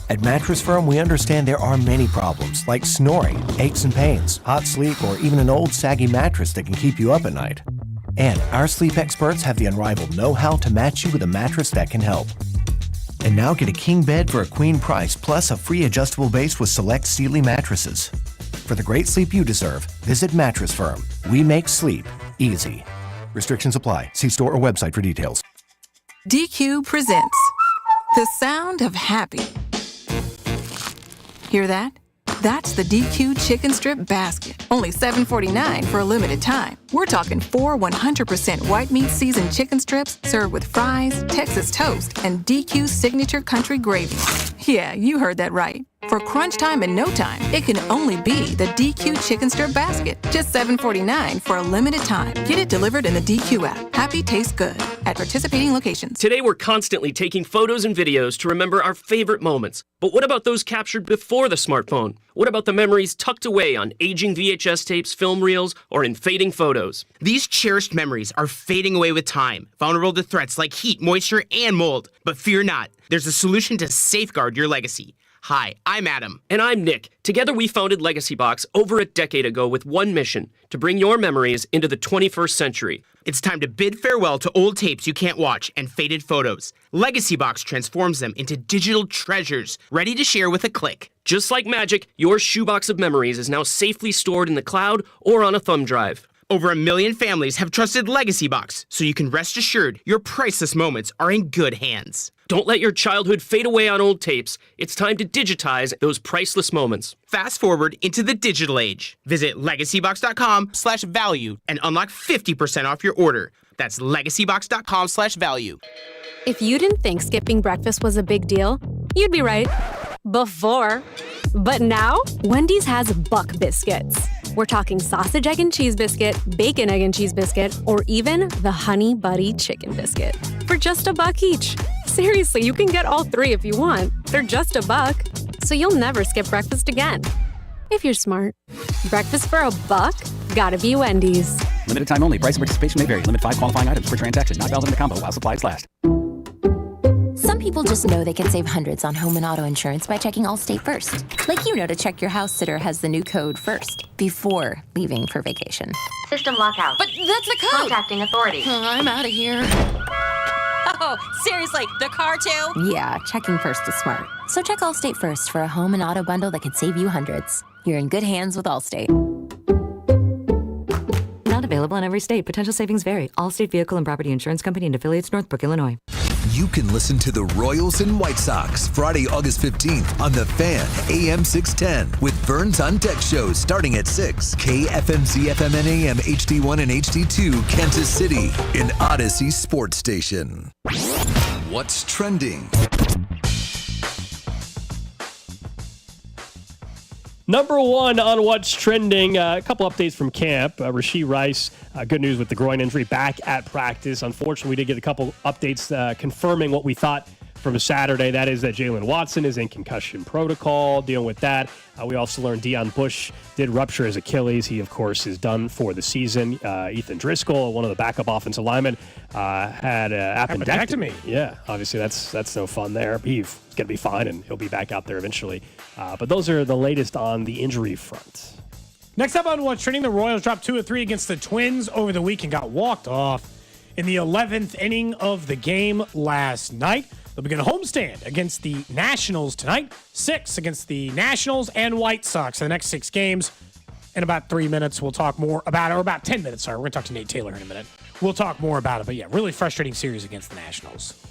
At Mattress Firm, we understand there are many problems, like snoring, aches and pains, hot sleep, or even an old saggy mattress that can keep you up at night. And our sleep experts have the unrivaled know-how to match you with a mattress that can help. And now get a king bed for a queen price, plus a free adjustable base with select Sealy mattresses. For the great sleep you deserve, visit Mattress Firm. We make sleep easy. Restrictions apply. See store or website for details. DQ presents the sound of happy. Hear that? That's the DQ chicken strip basket. Only $7.49 for a limited time. We're talking 4 100% white meat seasoned chicken strips served with fries, Texas toast, and DQ signature country gravy. Yeah, you heard that right. For crunch time and no time, it can only be the DQ chicken strip basket. Just $7.49 for a limited time. Get it delivered in the DQ app. Happy tastes good at participating locations. Today, we're constantly taking photos and videos to remember our favorite moments. But what about those captured before the smartphone? What about the memories tucked away on aging VHS tapes, film reels, or in fading photos? These cherished memories are fading away with time, vulnerable to threats like heat, moisture, and mold. But fear not, there's a solution to safeguard your legacy. Hi, I'm Adam. And I'm Nick. Together we founded Legacy Box over a decade ago with one mission, to bring your memories into the 21st century. It's time to bid farewell to old tapes you can't watch and faded photos. Legacy Box transforms them into digital treasures, ready to share with a click. Just like magic, your shoebox of memories is now safely stored in the cloud or on a thumb drive. Over 1 million families have trusted Legacy Box, so you can rest assured your priceless moments are in good hands. Don't let your childhood fade away on old tapes. It's time to digitize those priceless moments. Fast forward into the digital age. Visit legacybox.com/value and unlock 50% off your order. That's legacybox.com/value. If you didn't think skipping breakfast was a big deal, you'd be right. Before. But now, Wendy's has Buck Biscuits. We're talking sausage, egg, and cheese biscuit, bacon, egg, and cheese biscuit, or even the Honey Buddy chicken biscuit for just $1 each. Seriously, you can get all 3 if you want. They're just $1, so you'll never skip breakfast again. If you're smart. Breakfast for $1? Gotta be Wendy's. Limited time only. Price and participation may vary. Limit 5 qualifying items per transaction. Not valid in the combo while supplies last. Some people just know they can save hundreds on home and auto insurance by checking Allstate first. Like to check your house sitter has the new code first, before leaving for vacation. System lockout. But that's the code. Contacting authority. I'm out of here. Oh, seriously, the car too? Yeah, checking first is smart. So check Allstate first for a home and auto bundle that could save you hundreds. You're in good hands with Allstate. Not available in every state. Potential savings vary. Allstate Vehicle and Property Insurance Company and affiliates, Northbrook, Illinois. You can listen to the Royals and White Sox Friday, August 15th on The Fan, AM 610, with Vern's On Deck shows starting at 6. KFMZ FM and AM HD1 and HD2, Kansas City, an Odyssey sports station. What's trending? Number one on what's trending, a couple updates from camp. Rashi Rice, good news with the groin injury, back at practice. Unfortunately, we did get a couple updates confirming what we thought from Saturday. That is that Jalen Watson is in concussion protocol, dealing with that. We also learned Deion Bush did rupture his Achilles. He, of course, is done for the season. Ethan Driscoll, one of the backup offensive linemen, had appendectomy. Yeah, obviously that's no fun there. He's going to be fine, and he'll be back out there eventually. But those are the latest on the injury front. Next up on what's trending, the Royals dropped 2 of 3 against the Twins over the week and got walked off in the 11th inning of the game last night. They'll begin a homestand against the Nationals tonight. 6 against the Nationals and White Sox. The next 6 games. In about 3 minutes, we'll talk more about it, or about 10 minutes, sorry. We're going to talk to Nate Taylor in a minute. We'll talk more about it. But yeah, really frustrating series against the Nationals.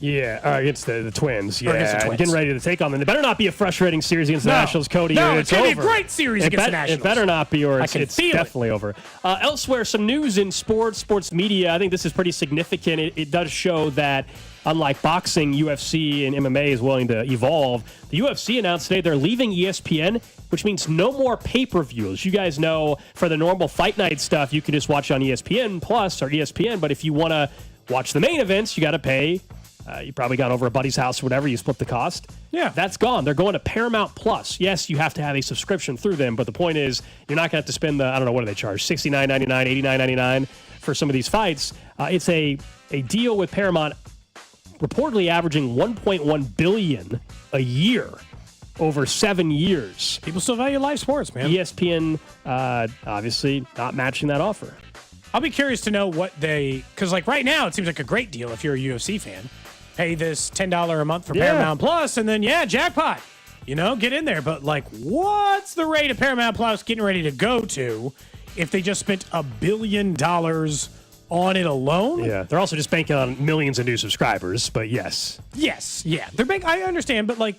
Yeah, against the Twins. Yeah, against the Twins. Getting ready to take on them. It better not be a frustrating series against the Nationals, Cody. No, it's going over. to be a great series against the Nationals. It better not be, or it's feel definitely over. Elsewhere, some news in sports media. I think this is pretty significant. It does show that, unlike boxing, UFC and MMA is willing to evolve. The UFC announced today they're leaving ESPN, which means no more pay-per-views. You guys know for the normal fight night stuff, you can just watch on ESPN Plus or ESPN, but if you want to watch the main events, you got to pay. You probably got over a buddy's house or whatever. You split the cost. Yeah. That's gone. They're going to Paramount Plus. Yes, you have to have a subscription through them, but the point is you're not going to have to spend the, I don't know, what do they charge, $69.99, $89.99 for some of these fights. It's a deal with Paramount reportedly averaging $1.1 billion a year over 7 years. People still value live sports, man. ESPN obviously not matching that offer. I'll be curious to know what because like right now it seems like a great deal if you're a UFC fan. Pay this $10 a month for Paramount Plus, and then jackpot. Get in there. But like, what's the rate of Paramount Plus getting ready to go to if they just spent $1 billion on it alone? Yeah, they're also just banking on millions of new subscribers. But yes, yeah, I understand, but like.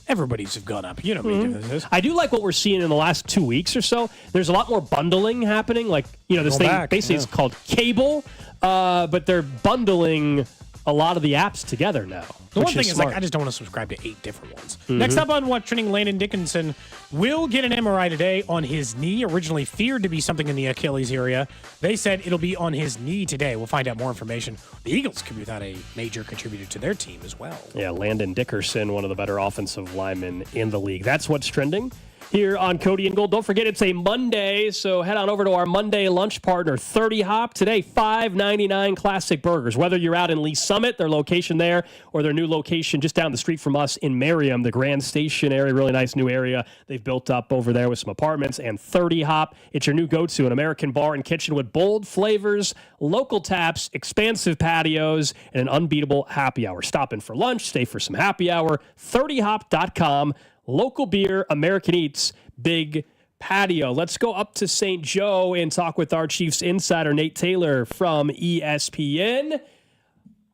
Everybody's have gone up. You know me. I do like what we're seeing in the last 2 weeks or so. There's a lot more bundling happening. Like, this thing basically is called cable, but they're bundling a lot of the apps together now. The one thing is, I just don't want to subscribe to 8 different ones. Next up on what's trending, Landon Dickerson will get an MRI today on his knee. Originally feared to be something in the Achilles area. They said it'll be on his knee today. We'll find out more information. The Eagles could be without a major contributor to their team as well. Yeah, Landon Dickerson, one of the better offensive linemen in the league. That's what's trending here on Cody and Gold. Don't forget, it's a Monday, so head on over to our Monday lunch partner, 30 Hop. Today, $5.99 classic burgers. Whether you're out in Lee Summit, their location there, or their new location just down the street from us in Merriam, the Grand Station area, really nice new area they've built up over there with some apartments. And 30 Hop, it's your new go-to, an American bar and kitchen with bold flavors, local taps, expansive patios, and an unbeatable happy hour. Stop in for lunch, stay for some happy hour, 30hop.com. Local beer, American Eats, big patio. Let's go up to St. Joe and talk with our Chiefs insider, Nate Taylor from ESPN.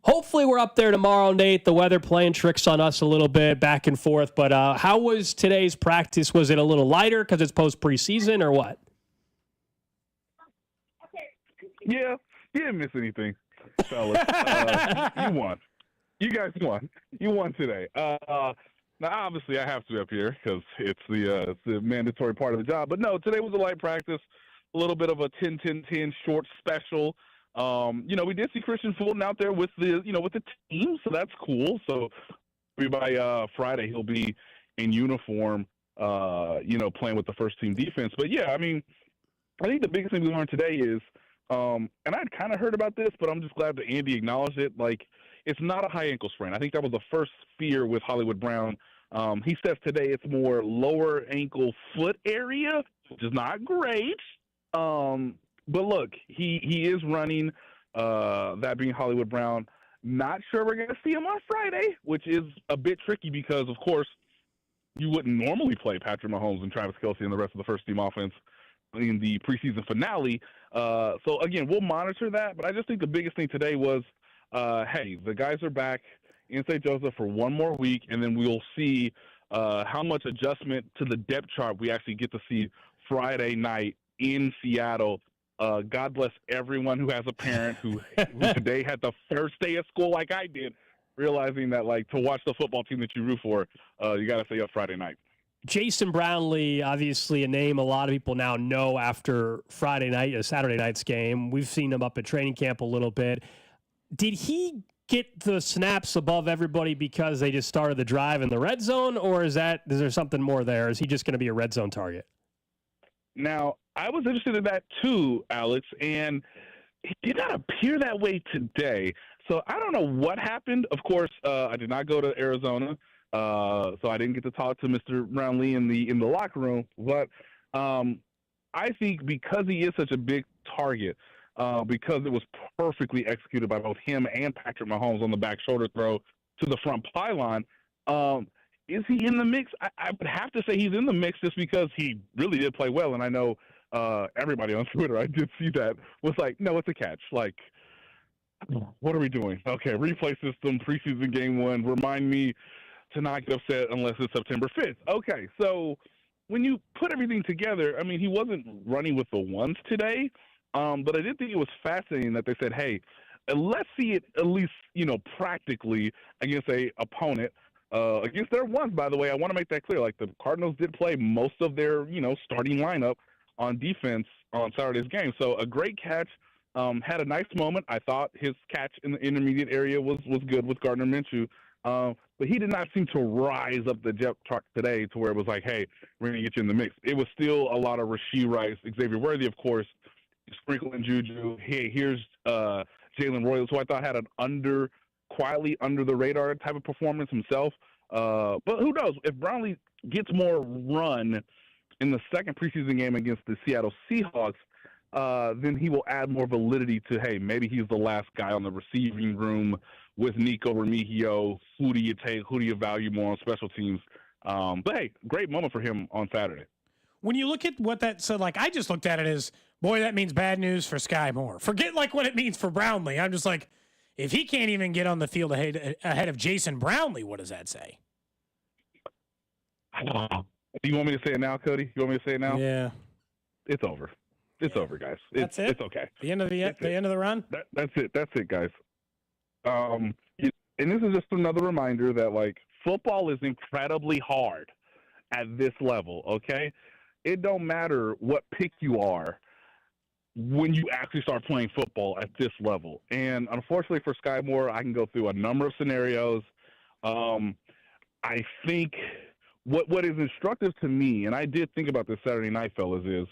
Hopefully we're up there tomorrow, Nate. The weather playing tricks on us a little bit, back and forth. But how was today's practice? Was it a little lighter because it's post-preseason or what? Yeah, you didn't miss anything, fellas. You won. You guys won. You won today. Now, obviously, I have to be up here because it's the mandatory part of the job. But no, today was a light practice, a little bit of a 10-10-10 short special. We did see Christian Fulton out there with the team, so that's cool. So by Friday, he'll be in uniform, playing with the first team defense. But yeah, I mean, I think the biggest thing we learned today is, and I'd kind of heard about this, but I'm just glad that Andy acknowledged it. Like, it's not a high ankle sprain. I think that was the first fear with Hollywood Brown. He says today it's more lower ankle foot area, which is not great. But look, he is running, that being Hollywood Brown. Not sure we're going to see him on Friday, which is a bit tricky because, of course, you wouldn't normally play Patrick Mahomes and Travis Kelce and the rest of the first team offense in the preseason finale. So, again, we'll monitor that. But I just think the biggest thing today was hey, the guys are back in St. Joseph for one more week, and then we'll see how much adjustment to the depth chart we actually get to see Friday night in Seattle. God bless everyone who has a parent who today had the first day of school like I did, realizing that, like, to watch the football team that you root for, you got to stay up Friday night. Jason Brownley, obviously a name a lot of people now know after Saturday night's game. We've seen him up at training camp a little bit. Did he get the snaps above everybody because they just started the drive in the red zone, or is there something more there? Is he just going to be a red zone target? Now, I was interested in that too, Alex, and it did not appear that way today. So I don't know what happened. Of course, I did not go to Arizona, so I didn't get to talk to Mr. Brownlee in the locker room. But I think because he is such a big target, because it was perfectly executed by both him and Patrick Mahomes on the back shoulder throw to the front pylon, is he in the mix? I would have to say he's in the mix just because he really did play well. And I know everybody on Twitter, I did see that, was like, no, it's a catch. Like, what are we doing? Okay, replay system, preseason game 1. Remind me to not get upset unless it's September 5th. Okay, so when you put everything together, I mean, he wasn't running with the ones today, but I did think it was fascinating that they said, hey, let's see it at least, practically against a opponent. Against their ones, by the way, I want to make that clear. Like, the Cardinals did play most of their, starting lineup on defense on Saturday's game. So a great catch. Had a nice moment. I thought his catch in the intermediate area was good with Gardner Minshew. But he did not seem to rise up the depth chart today to where it was like, hey, we're going to get you in the mix. It was still a lot of Rashi Rice, Xavier Worthy, of course, sprinkling Juju. Hey, here's Jalen Royals, who I thought had an quietly under the radar type of performance himself. But who knows? If Brownlee gets more run in the second preseason game against the Seattle Seahawks, then he will add more validity to, hey, maybe he's the last guy on the receiving room with Nico Remigio. Who do you take? Who do you value more on special teams? But, hey, great moment for him on Saturday. When you look at what that said, I just looked at it as, boy, that means bad news for Sky Moore. Forget, what it means for Brownlee. I'm just like, if he can't even get on the field ahead of Jason Brownlee, what does that say? You want me to say it now, Cody? You want me to say it now? Yeah. It's over. It's over, guys. That's it? It's okay. The end of the end of the run? That's it. That's it, guys. And this is just another reminder that, football is incredibly hard at this level, okay? It don't matter what pick you are when you actually start playing football at this level. And unfortunately for Sky Moore, I can go through a number of scenarios. I think what is instructive to me, and I did think about this Saturday night, fellas, is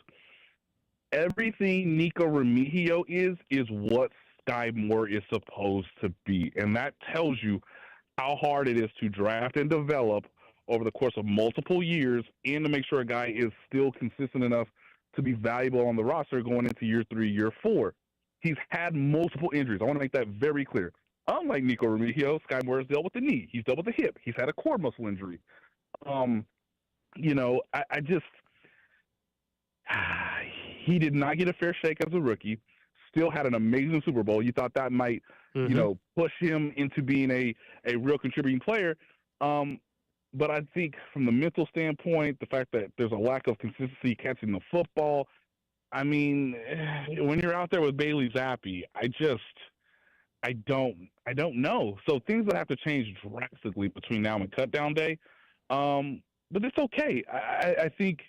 everything Nico Remigio is what Sky Moore is supposed to be. And that tells you how hard it is to draft and develop over the course of multiple years and to make sure a guy is still consistent enough to be valuable on the roster going into year 3, year 4. He's had multiple injuries. I want to make that very clear. Unlike Nico Remigio, Sky Moore has dealt with the knee. He's dealt with the hip. He's had a core muscle injury. He did not get a fair shake as a rookie. Still had an amazing Super Bowl. You thought that might, push him into being a real contributing player. But I think from the mental standpoint, the fact that there's a lack of consistency catching the football, I mean, when you're out there with Bailey Zappi, I don't know. So things would have to change drastically between now and cutdown day. But it's okay. I think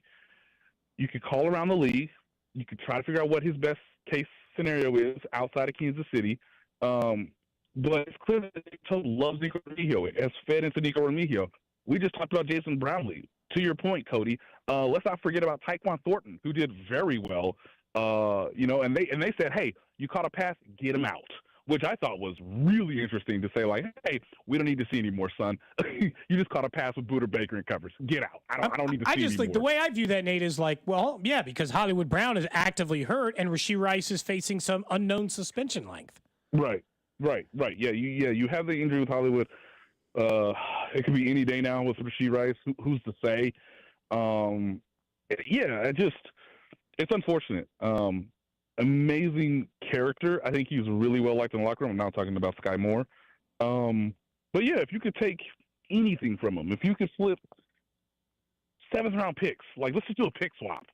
you could call around the league. You could try to figure out what his best case scenario is outside of Kansas City. But it's clear that Nico loves Nico Remigio. It has fed into Nico Remigio. We just talked about Jason Brownlee. To your point, Cody, let's not forget about Tyquan Thornton, who did very well. And they said, hey, you caught a pass, get him out, which I thought was really interesting to say, hey, we don't need to see any more, son. You just caught a pass with Buda Baker and covers. Get out. I don't need to see any more. The way I view that, Nate, is because Hollywood Brown is actively hurt and Rashi Rice is facing some unknown suspension length. Right. Yeah, you have the injury with Hollywood. It could be any day now with Rashi Rice. Who's to say? It's unfortunate. Amazing character. I think he's really well liked in the locker room. I'm now talking about Sky Moore. But yeah, if you could take anything from him, if you could flip 7th round picks, like let's just do a pick swap,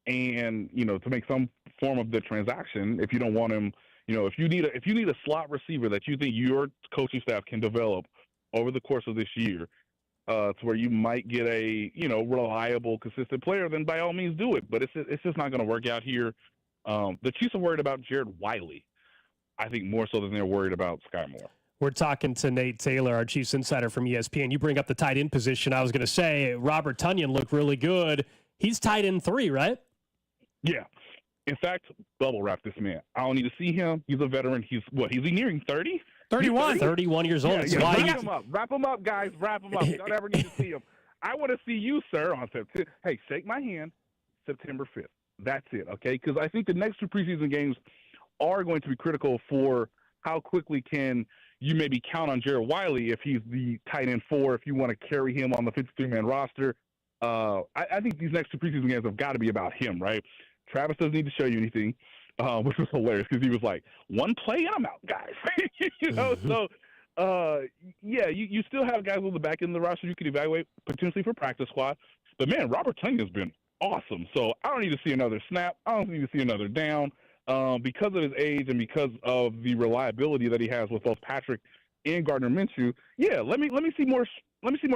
and to make some form of the transaction. If you don't want him, if you need a slot receiver that you think your coaching staff can develop over the course of this year, to where you might get a reliable, consistent player, then by all means do it. But it's just not going to work out here. The Chiefs are worried about Jared Wiley, I think, more so than they're worried about Sky Moore. We're talking to Nate Taylor, our Chiefs insider from ESPN. You bring up the tight end position. I was going to say Robert Tonyan looked really good. He's tight end 3, right? Yeah. In fact, bubble wrap this man. I don't need to see him. He's a veteran. He's he nearing 30? 31. 31 years old. Yeah. Wrap him up. Wrap him up, guys. Wrap him up. You don't ever need to see him. I want to see you, sir, on September. Hey, shake my hand, September 5th. That's it, okay? Because I think the next 2 preseason games are going to be critical for how quickly can you maybe count on Jared Wiley if he's the tight end 4, if you want to carry him on the 53-man roster. I think these next 2 preseason games have got to be about him, right? Travis doesn't need to show you anything, which was hilarious because he was like, 1 play and I'm out, guys. So, you still have guys on the back end of the roster you could evaluate potentially for practice squad. But, man, Robert Tonyan has been awesome. So I don't need to see another snap. I don't need to see another down. Because of his age and because of the reliability that he has with both Patrick and Gardner Minshew, let me see more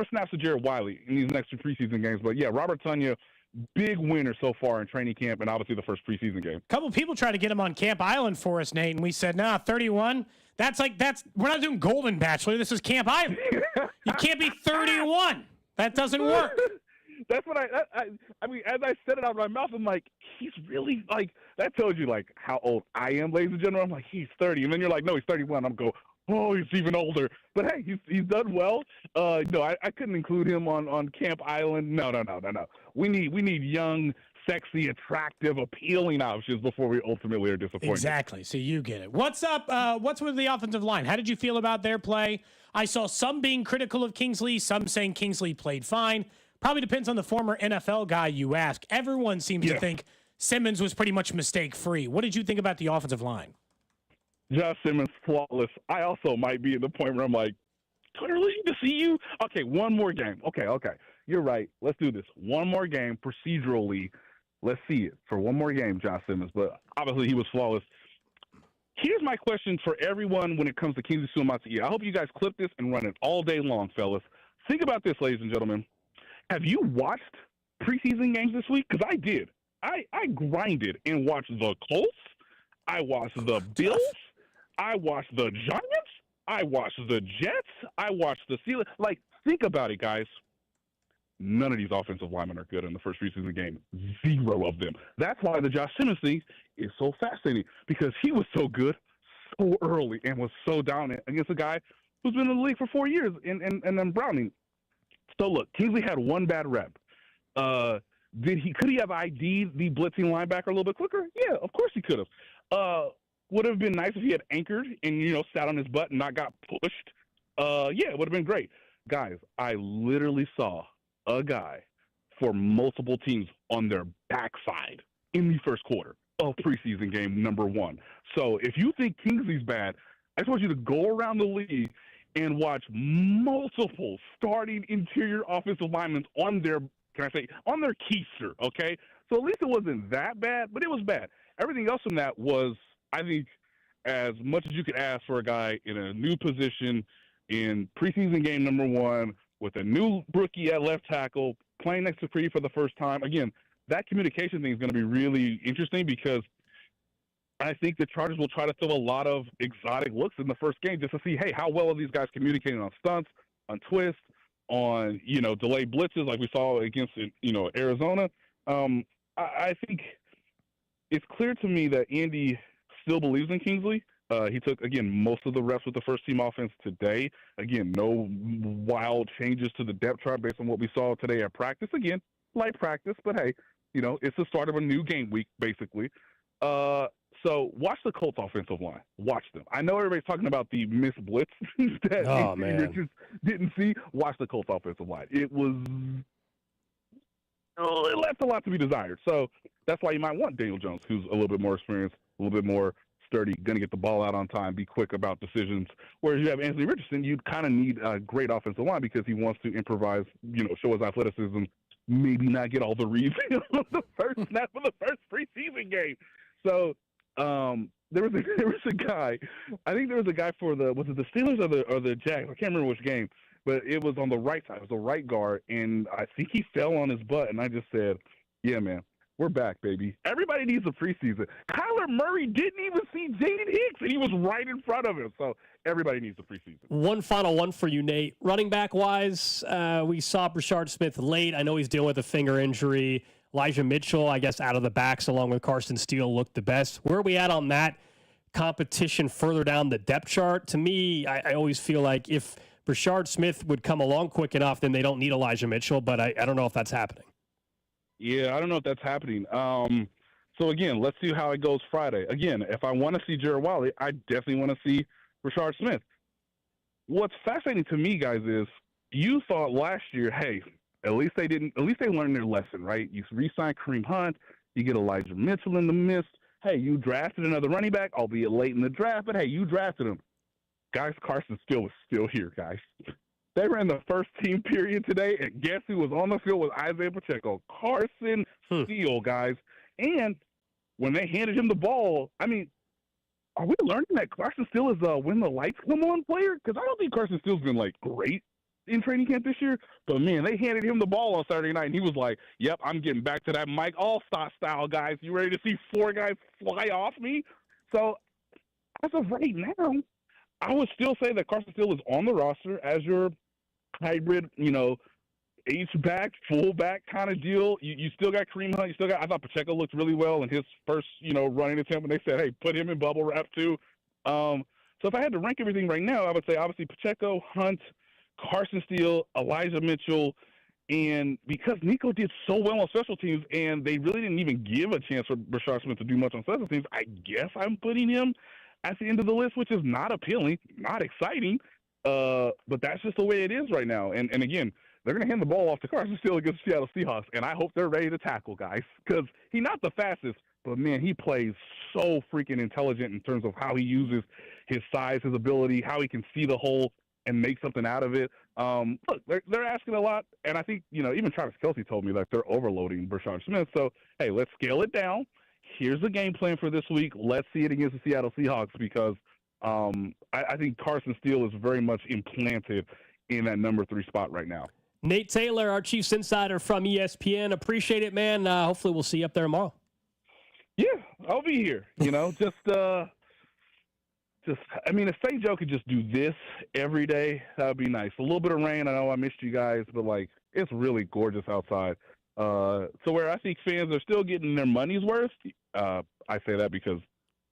snaps of Jared Wiley in these next 2 preseason games. But yeah, Robert Tonyan, big winner so far in training camp and obviously the first preseason game. A couple people tried to get him on Camp Island for us, Nate, and we said, 31. We're not doing Golden Bachelor. This is Camp Island. You can't be 31. That doesn't work. That's what I mean, as I said it out of my mouth, I'm like, he's really, like, that tells you, like, how old I am, ladies and gentlemen. I'm like, he's 30. And then you're like, no, he's 31. I'm going, oh, he's even older. But, hey, he's done well. No, I couldn't include him on Camp Island. No. We need young, sexy, attractive, appealing options before we ultimately are disappointed. Exactly. So you get it. What's up? What's with the offensive line? How did you feel about their play? I saw some being critical of Kingsley, some saying Kingsley played fine. Probably depends on the former NFL guy you ask. Everyone seems to think Simmons was pretty much mistake-free. What did you think about the offensive line? Josh Simmons, flawless. I also might be at the point where I'm like, do I really need to see you? Okay, one more game. Okay. You're right. Let's do this. One more game procedurally. Let's see it for one more game, Josh Simmons. But obviously he was flawless. Here's my question for everyone when it comes to Kingsley Suamataia. I hope you guys clip this and run it all day long, fellas. Think about this, ladies and gentlemen. Have you watched preseason games this week? Because I did. I grinded and watched the Colts. I watched the Bills. I watched the Giants. I watched the Jets. I watched the Steelers. Like, think about it, guys. None of these offensive linemen are good in the first preseason game. 0 of them. That's why the Josh Simmons thing is so fascinating, because he was so good so early and was so dominant against a guy who's been in the league for 4 years and then Brownley. So look, Kingsley had 1 bad rep. Could he have ID'd the blitzing linebacker a little bit quicker? Yeah, of course he could have. Would have been nice if he had anchored and sat on his butt and not got pushed. Yeah, it would have been great. Guys, I literally saw a guy for multiple teams on their backside in the first quarter of preseason game number 1. So if you think Kingsley's bad, I just want you to go around the league and watch multiple starting interior offensive linemen on their keister, okay? So at least it wasn't that bad, but it was bad. Everything else from that was, I think, as much as you could ask for a guy in a new position in preseason game number 1 with a new rookie at left tackle, playing next to Reid for the first time. Again, that communication thing is going to be really interesting because I think the Chargers will try to throw a lot of exotic looks in the first game just to see, hey, how well are these guys communicating on stunts, on twists, on, delayed blitzes like we saw against, Arizona. I think it's clear to me that Andy still believes in Kingsley. He took, again, most of the reps with the first-team offense today. Again, no wild changes to the depth chart based on what we saw today at practice. Again, light practice, but hey, it's the start of a new game week, basically. So watch the Colts offensive line. Watch them. I know everybody's talking about the missed blitz that Richards didn't see. Watch the Colts offensive line. It left a lot to be desired. So that's why you might want Daniel Jones, who's a little bit more experienced, a little bit more sturdy, going to get the ball out on time, be quick about decisions. Whereas you have Anthony Richardson, you kind of need a great offensive line because he wants to improvise, show his athleticism, maybe not get all the reads on the first snap of the first preseason game. So there was a guy, I think there was a guy for was it the Steelers or the Jags? I can't remember which game, but it was on the right side. It was the right guard, and I think he fell on his butt, and I just said, yeah, man. We're back, baby. Everybody needs a preseason. Kyler Murray didn't even see Jaden Hicks, and he was right in front of him. So everybody needs a preseason. One final one for you, Nate. Running back-wise, we saw Brashard Smith late. I know he's dealing with a finger injury. Elijah Mitchell, I guess, out of the backs along with Carson Steele looked the best. Where are we at on that competition further down the depth chart? To me, I always feel like if Brashard Smith would come along quick enough, then they don't need Elijah Mitchell, but I don't know if that's happening. Yeah, I don't know if that's happening. So, again, let's see how it goes Friday. Again, if I want to see Jared Wiley, I definitely want to see Brashard Smith. What's fascinating to me, guys, is you thought last year, hey, at least they learned their lesson, right? You re-sign Kareem Hunt, you get Elijah Mitchell in the midst. Hey, you drafted another running back, albeit late in the draft, but hey, you drafted him. Guys, Carson Steele is still here, guys. They ran the first team period today, and guess who was on the field with Isaiah Pacheco? Carson Steele, guys. And when they handed him the ball, I mean, are we learning that Carson Steele is a when the lights come on player? Because I don't think Carson Steele's been, great in training camp this year. But, man, they handed him the ball on Saturday night, and he was like, yep, I'm getting back to that Mike Allstott style, guys. You ready to see 4 guys fly off me? So, as of right now, I would still say that Carson Steele is on the roster as your hybrid, H-back, fullback kind of deal. You still got Kareem Hunt. I thought Pacheco looked really well in his first, running attempt, and they said, hey, put him in bubble wrap too. So if I had to rank everything right now, I would say obviously Pacheco, Hunt, Carson Steele, Elijah Mitchell, and because Nico did so well on special teams and they really didn't even give a chance for Brashard Smith to do much on special teams, I guess I'm putting him at the end of the list, which is not appealing, not exciting. But that's just the way it is right now. And again, they're going to hand the ball off to Carson Steele against the Seattle Seahawks, and I hope they're ready to tackle, guys, because he's not the fastest, but, man, he plays so freaking intelligent in terms of how he uses his size, his ability, how he can see the hole and make something out of it. Look, they're asking a lot, and I think, even Travis Kelce told me that they're overloading Brashard Smith. So, hey, let's scale it down. Here's the game plan for this week. Let's see it against the Seattle Seahawks because I think Carson Steele is very much implanted in that number 3 spot right now. Nate Taylor, our Chiefs insider from ESPN. Appreciate it, man. Hopefully we'll see you up there tomorrow. Yeah, I'll be here. I mean, if St. Joe could just do this every day, that would be nice. A little bit of rain. I know I missed you guys, but, it's really gorgeous outside. So where I think fans are still getting their money's worth, I say that because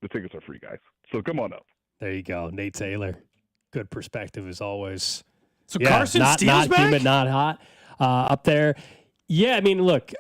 the tickets are free, guys. So come on up. There you go, Nate Taylor. Good perspective as always. So Carson Steele's not back? humid, not hot up there. Yeah, I mean, look,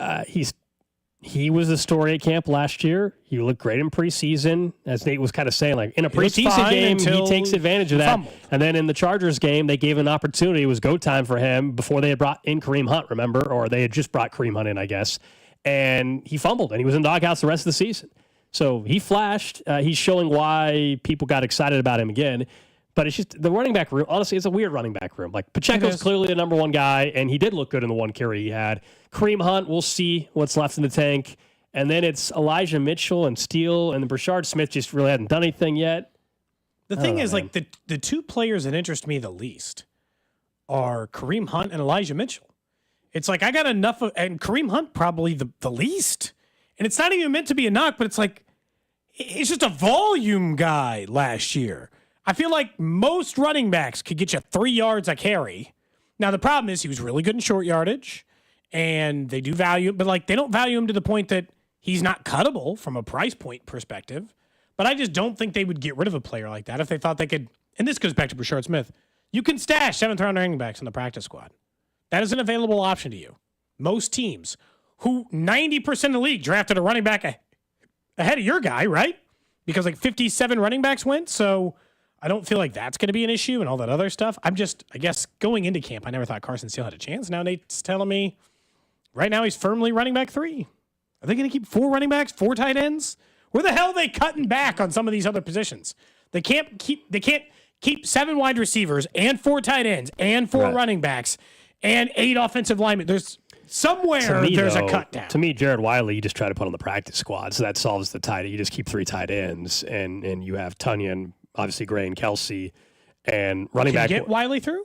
he was the story at camp last year. He looked great in preseason, as Nate was kind of saying. In a preseason game, he takes advantage of that. Fumbled. And then in the Chargers game, they gave an opportunity. It was go time for him before they had brought in Kareem Hunt, remember? Or they had just brought Kareem Hunt in, I guess. And he fumbled, and he was in doghouse the rest of the season. So he flashed. He's showing why people got excited about him again. But it's just the running back room. Honestly, it's a weird running back room. Pacheco's clearly the number 1 guy, and he did look good in the 1 carry he had. Kareem Hunt, we'll see what's left in the tank. And then it's Elijah Mitchell and Steele, and Brashard Smith just really hadn't done anything yet. The thing is, the 2 players that interest me the least are Kareem Hunt and Elijah Mitchell. It's I got enough of, and Kareem Hunt probably the least. And it's not even meant to be a knock, but it's just a volume guy last year. I feel like most running backs could get you 3 yards a carry. Now, the problem is he was really good in short yardage, and they do value him, but they don't value him to the point that he's not cuttable from a price point perspective. But I just don't think they would get rid of a player like that if they thought they could. And this goes back to Brashard Smith. You can stash 7th-round running backs in the practice squad. That is an available option to you. Most teams who 90% of the league drafted a running back ahead of your guy, right? Because 57 running backs went, so I don't feel like that's going to be an issue and all that other stuff. I guess going into camp, I never thought Carson Steele had a chance. Now Nate's telling me right now he's firmly running back 3. Are they going to keep 4 running backs, 4 tight ends? Where the hell are they cutting back on some of these other positions? They can't keep 7 wide receivers and 4 tight ends and 4 running backs and 8 offensive linemen. There's somewhere there's a cut down. To me, Jared Wiley, you just try to put on the practice squad, so that solves the tight end. You just keep 3 tight ends, and you have Tunyon, obviously Gray and Kelsey, and running back. Can you get Wiley through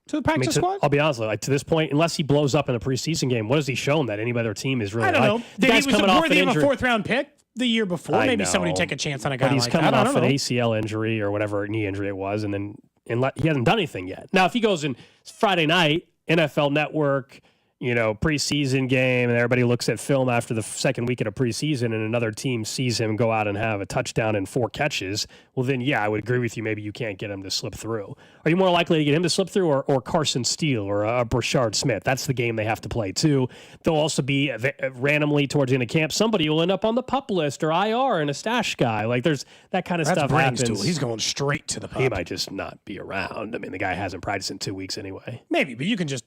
to the practice squad? I'll be honest with you, to this point, unless he blows up in a preseason game, what has he shown that any other team is really? I don't know. He was worthy of a 4th round pick the year before. Maybe somebody take a chance on a guy like that. But he's coming off an ACL injury or whatever knee injury it was, and he hasn't done anything yet. Now, if he goes in Friday night, NFL Network, preseason game, and everybody looks at film after the second week of a preseason, and another team sees him go out and have a touchdown and 4 catches, well, then, yeah, I would agree with you. Maybe you can't get him to slip through. Are you more likely to get him to slip through or Carson Steele or Brashard Smith? That's the game they have to play, too. They'll also be randomly towards the end of camp. Somebody will end up on the PUP list or IR and a stash guy. Like, there's that kind of stuff happens. Tool. He's going straight to the PUP. He might just not be around. I mean, the guy hasn't practiced in 2 weeks anyway. Maybe, but you can just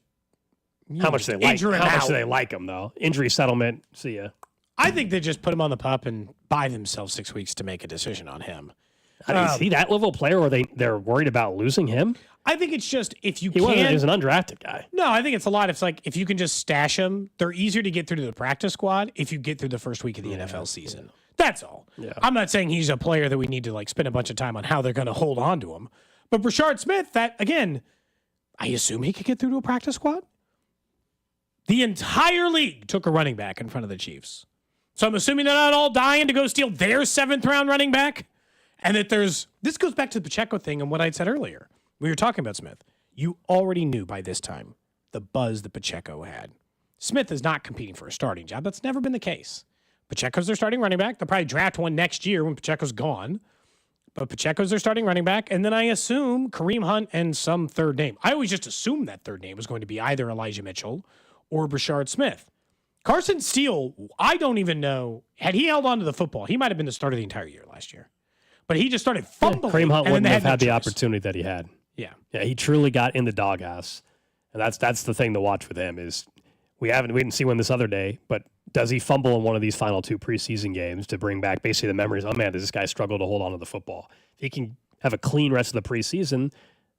How much do they like him, though? Injury settlement, see ya. I think they just put him on the PUP and buy themselves 6 weeks to make a decision on him. Is he that level of player, or they're worried about losing him? I think it's just if you He's an undrafted guy. No, I think it's a lot. It's like if you can just stash him, they're easier to get through to the practice squad if you get through the first week of the NFL season. That's all. Yeah. I'm not saying he's a player that we need to spend a bunch of time on how they're going to hold on to him. But Brashard Smith, that again, I assume he could get through to a practice squad. The entire league took a running back in front of the Chiefs. So I'm assuming they're not all dying to go steal their 7th round running back. And that this goes back to the Pacheco thing and what I said earlier. We were talking about Smith. You already knew by this time the buzz that Pacheco had. Smith is not competing for a starting job. That's never been the case. Pacheco's their starting running back. They'll probably draft one next year when Pacheco's gone. But Pacheco's their starting running back. And then I assume Kareem Hunt and some third name. I always just assumed that third name was going to be either Elijah Mitchell or Brashard Smith. Carson Steele, I don't even know. Had he held on to the football, he might have been the starter the entire year last year. But he just started fumbling. Kareem Hunt wouldn't have had the choice. opportunity that he had. Yeah. Yeah, he truly got in the doghouse. And that's the thing to watch with him is we didn't see one this other day, but does he fumble in one of these final 2 preseason games to bring back basically the memories? Oh, man, does this guy struggle to hold on to the football? If he can have a clean rest of the preseason,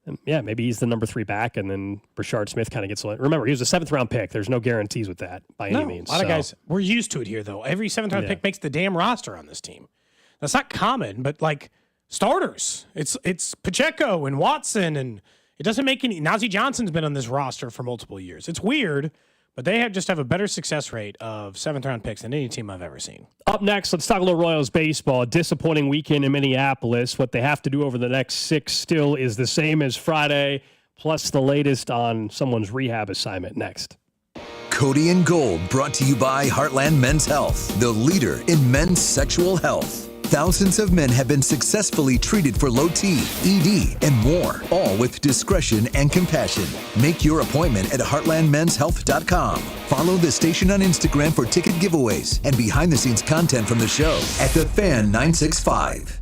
then, yeah, maybe he's the number 3 back, and then Brashard Smith kind of gets – remember, he was a 7th-round pick. There's no guarantees with that by any means. A lot of guys – we're used to it here, though. Every 7th-round pick makes the damn roster on this team. That's not common, but, starters. It's Pacheco and Watson, and it doesn't make any – Najee Johnson's been on this roster for multiple years. It's weird, but they have a better success rate of 7th-round picks than any team I've ever seen. Up next, let's talk a little Royals baseball. A disappointing weekend in Minneapolis. What they have to do over the next 6 still is the same as Friday, plus the latest on someone's rehab assignment next. Cody and Gold, brought to you by Heartland Men's Health, the leader in men's sexual health. Thousands of men have been successfully treated for low T, ED, and more, all with discretion and compassion. Make your appointment at heartlandmenshealth.com. Follow the station on Instagram for ticket giveaways and behind-the-scenes content from the show at The Fan 965.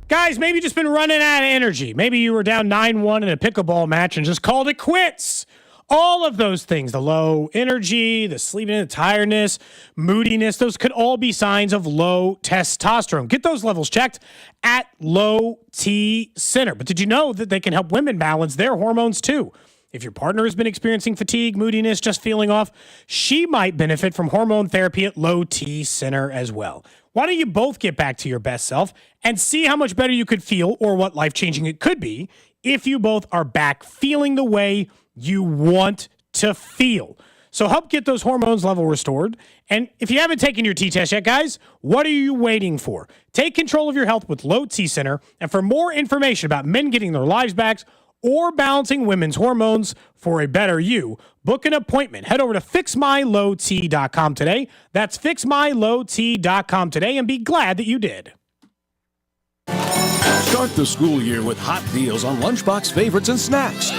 Guys, maybe you've just been running out of energy. Maybe you were down 9-1 in a pickleball match and just called it quits. All of those things, the low energy, the sleeping, the tiredness, moodiness, those could all be signs of low testosterone. Get those levels checked at Low T Center. But did you know that they can help women balance their hormones too? If your partner has been experiencing fatigue, moodiness, just feeling off, she might benefit from hormone therapy at Low T Center as well. Why don't you both get back to your best self and see how much better you could feel or what life-changing it could be if you both are back feeling the way you want to feel. So help get those hormones level restored. And if you haven't taken your T-test yet, guys, what are you waiting for? Take control of your health with Low T Center. And for more information about men getting their lives back or balancing women's hormones for a better you, book an appointment. Head over to fixmylowt.com today. That's fixmylowt.com today, and be glad that you did. Start the school year with hot deals on Lunchbox favorites and snacks.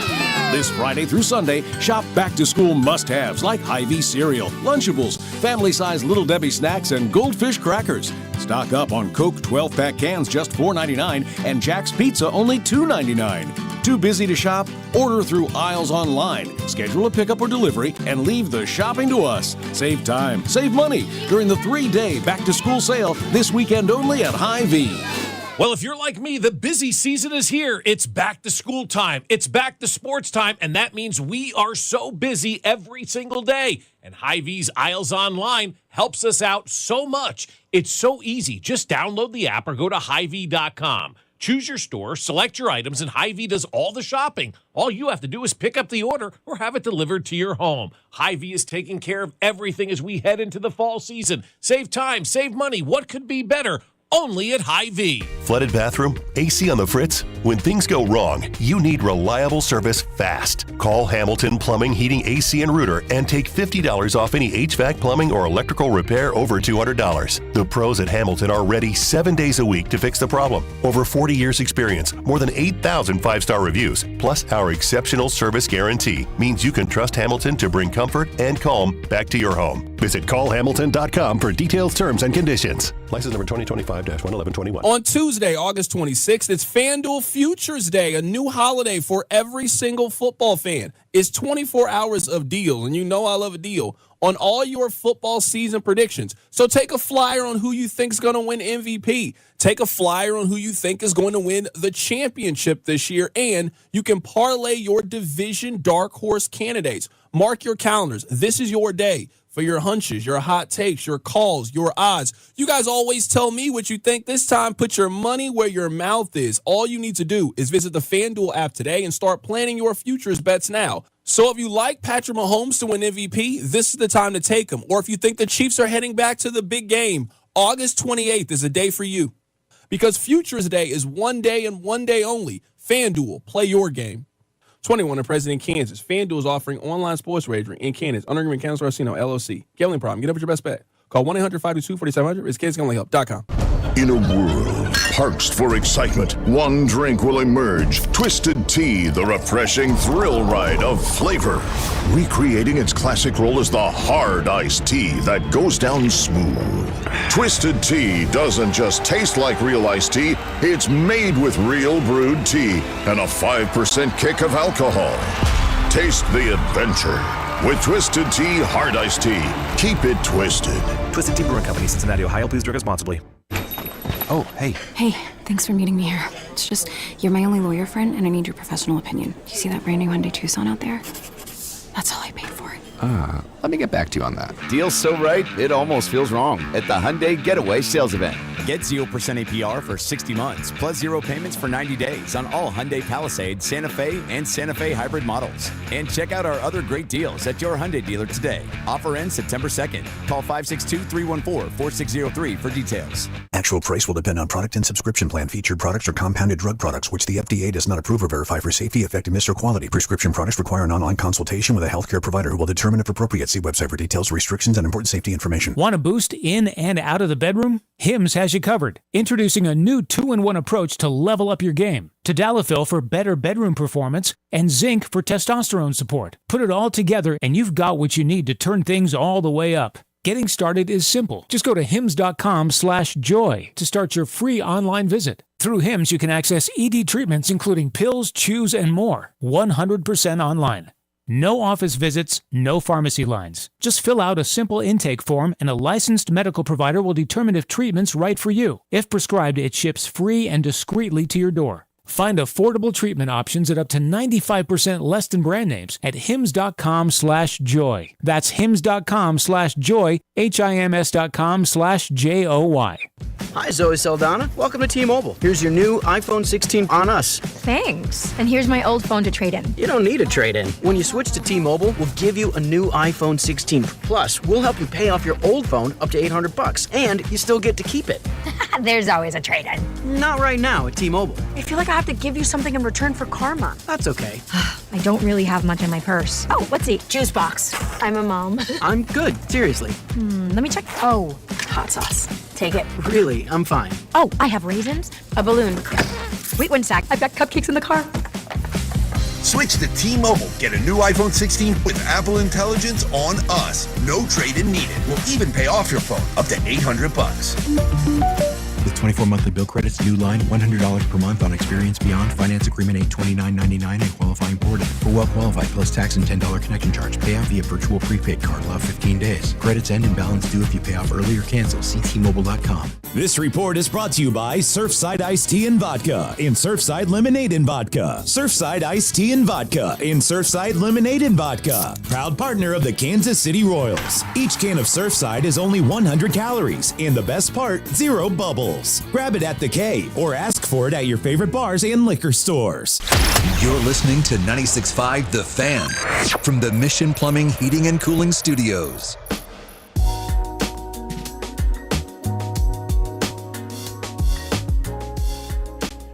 This Friday through Sunday, shop back-to-school must-haves like Hy-Vee cereal, Lunchables, family-sized Little Debbie snacks, and Goldfish crackers. Stock up on Coke 12-pack cans just $4.99 and Jack's Pizza only $2.99. Too busy to shop? Order through Aisles Online. Schedule a pickup or delivery and leave the shopping to us. Save time, save money during the 3-day back-to-school sale this weekend only at Hy-Vee. Well, if you're like me, the busy season is here. It's back to school time. It's back to sports time, and that means we are so busy every single day. And Hy-Vee's Aisles Online helps us out so much. It's so easy. Just download the app or go to Hy-Vee.com. Choose your store, select your items, and Hy-Vee does all the shopping. All you have to do is pick up the order or have it delivered to your home. Hy-Vee is taking care of everything as we head into the fall season. Save time, save money. What could be better? Only at Hy-Vee. Flooded bathroom? AC on the fritz? When things go wrong, you need reliable service fast. Call Hamilton Plumbing, Heating, AC, and Rooter and take $50 off any HVAC, plumbing, or electrical repair over $200. The pros at Hamilton are ready 7 days a week to fix the problem. Over 40 years experience, more than 8,000 5-star reviews, plus our exceptional service guarantee means you can trust Hamilton to bring comfort and calm back to your home. Visit callhamilton.com for details, terms, and conditions. License number 2025-11121. On Tuesday, August 26th, it's FanDuel Futures Day, a new holiday for every single football fan. It's 24 hours of deals, and you know I love a deal, on all your football season predictions. So take a flyer on who you think is going to win MVP. Take a flyer on who you think is going to win the championship this year, and you can parlay your division dark horse candidates. Mark your calendars. This is your day for your hunches, your hot takes, your calls, your odds. You guys always tell me what you think. This time, put your money where your mouth is. All you need to do is visit the FanDuel app today and start planning your futures bets now. So if you like Patrick Mahomes to win MVP, this is the time to take him. Or if you think the Chiefs are heading back to the big game, August 28th is a day for you. Because Futures Day is one day and one day only. FanDuel, play your game. 21 and present in Kansas. FanDuel is offering online sports wagering in Kansas. Under agreement, Kansas Racino, LLC. Gambling problem. Get up with your best bet. Call 1-800-522-4700. It's KansasGamblingHelp.com. In a world parched for excitement, one drink will emerge. Twisted Tea, the refreshing thrill ride of flavor. Recreating its classic role as the hard iced tea that goes down smooth. Twisted Tea doesn't just taste like real iced tea, it's made with real brewed tea and a 5% kick of alcohol. Taste the adventure with Twisted Tea Hard Iced Tea. Keep it twisted. Twisted Tea Brewing Company, Cincinnati, Ohio. Please drink responsibly. Oh, hey. Hey, thanks for meeting me here. It's just, you're my only lawyer friend, and I need your professional opinion. Do you see that brand new Hyundai Tucson out there? That's all I paid for it. Let me get back to you on that. Deal's so right, it almost feels wrong at the Hyundai Getaway Sales Event. Get 0% APR for 60 months, plus 0 payments for 90 days on all Hyundai Palisade, Santa Fe, and Santa Fe hybrid models. And check out our other great deals at your Hyundai dealer today. Offer ends September 2nd. Call 562-314-4603 for details. Actual price will depend on product and subscription plan. Featured products or compounded drug products, which the FDA does not approve or verify for safety, effectiveness, or quality. Prescription products require an online consultation with a healthcare provider who will determine if appropriate. See website for details, restrictions, and important safety information. Want a boost in and out of the bedroom? Hims has you covered. Introducing a new 2-in-1 approach to level up your game. Tadalafil for better bedroom performance and zinc for testosterone support. Put it all together and you've got what you need to turn things all the way up. Getting started is simple. Just go to hims.com/joy to start your free online visit. Through Hims, you can access ED treatments including pills, chews, and more. 100% online. No office visits, no pharmacy lines. Just fill out a simple intake form and a licensed medical provider will determine if treatment's right for you. If prescribed, it ships free and discreetly to your door. Find affordable treatment options at up to 95% less than brand names at hims.com/joy. That's hims.com/joy, HIMS.com/JOY. Hi, Zoe Saldana. Welcome to T-Mobile. Here's your new iPhone 16 on us. Thanks. And here's my old phone to trade in. You don't need a trade-in. When you switch to T-Mobile, we'll give you a new iPhone 16. Plus, we'll help you pay off your old phone up to $800, and you still get to keep it. There's always a trade-in. Not right now at T-Mobile. I feel like I have to give you something in return for karma. That's okay. I don't really have much in my purse. Oh, let's see. Juice box. I'm a mom. I'm good. Seriously. Let me check. Oh, hot sauce. Take it. Really, I'm fine. Oh, I have raisins, a balloon. Wait one sec. I've got cupcakes in the car. Switch to T-Mobile. Get a new iPhone 16 with Apple Intelligence on us. No trade-in needed. We'll even pay off your phone up to $800. With 24 monthly bill credits, new line, $100 per month on Experience Beyond. Finance agreement $829.99 and qualifying ported. For well-qualified plus tax and $10 connection charge. Pay out via virtual prepaid card. Allow 15 days. Credits end and balance due if you pay off early or cancel. See T-Mobile.com. This report is brought to you by Surfside Iced Tea and Vodka and Surfside Lemonade and Vodka. Surfside Iced Tea and Vodka and Surfside Lemonade and Vodka. Proud partner of the Kansas City Royals. Each can of Surfside is only 100 calories. And the best part, 0 bubbles. Grab it at the K or ask for it at your favorite bars and liquor stores. You're listening to 96.5 The Fan from the Mission Plumbing, Heating, and Cooling Studios.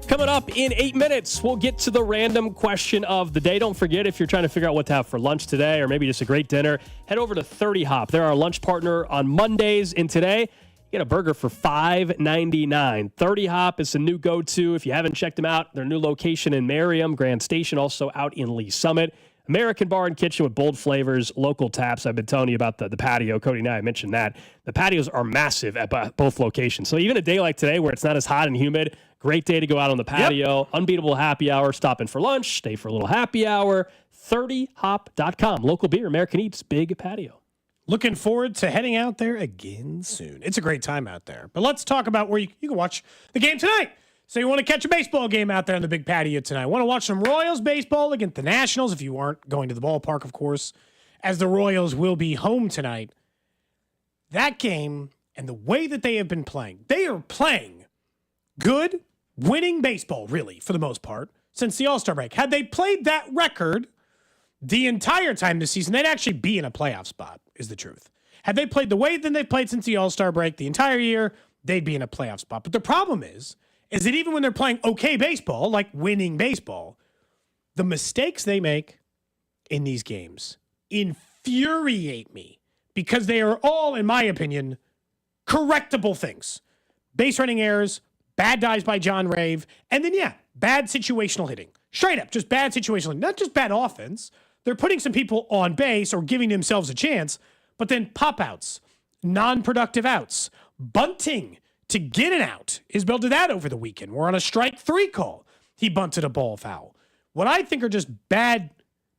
Coming up in 8 minutes, we'll get to the random question of the day. Don't forget, if you're trying to figure out what to have for lunch today or maybe just a great dinner, head over to 30 Hop. They're our lunch partner on Mondays, and today, get a burger for $5.99. 30 Hop is a new go-to. If you haven't checked them out, their new location in Merriam, Grand Station, also out in Lee Summit. American bar and kitchen with bold flavors, local taps. I've been telling you about the patio. Cody and I mentioned that. The patios are massive at both locations. So even a day like today where it's not as hot and humid, great day to go out on the patio. Yep. Unbeatable happy hour. Stop in for lunch. Stay for a little happy hour. 30hop.com. Local beer, American Eats, big patio. Looking forward to heading out there again soon. It's a great time out there. But let's talk about where you can watch the game tonight. So you want to catch a baseball game out there on the big patio tonight. Want to watch some Royals baseball against the Nationals if you aren't going to the ballpark, of course, as the Royals will be home tonight. That game and the way that they have been playing, they are playing good, winning baseball, really, for the most part, since the All-Star break. Had they played that record the entire time this season, they'd actually be in a playoff spot, is the truth. Had they played the way that they've played since the All-Star break the entire year, they'd be in a playoff spot. But the problem is that even when they're playing okay baseball, like winning baseball, the mistakes they make in these games infuriate me because they are all, in my opinion, correctable things. Base running errors, bad dives by John Rave, and then, bad situational hitting. Straight up, just bad situational hitting. Not just bad offense. They're putting some people on base or giving themselves a chance, but then pop-outs, non-productive outs, bunting to get an out. Isbell did that over the weekend. We're on a strike 3 call. He bunted a ball foul. What I think are just bad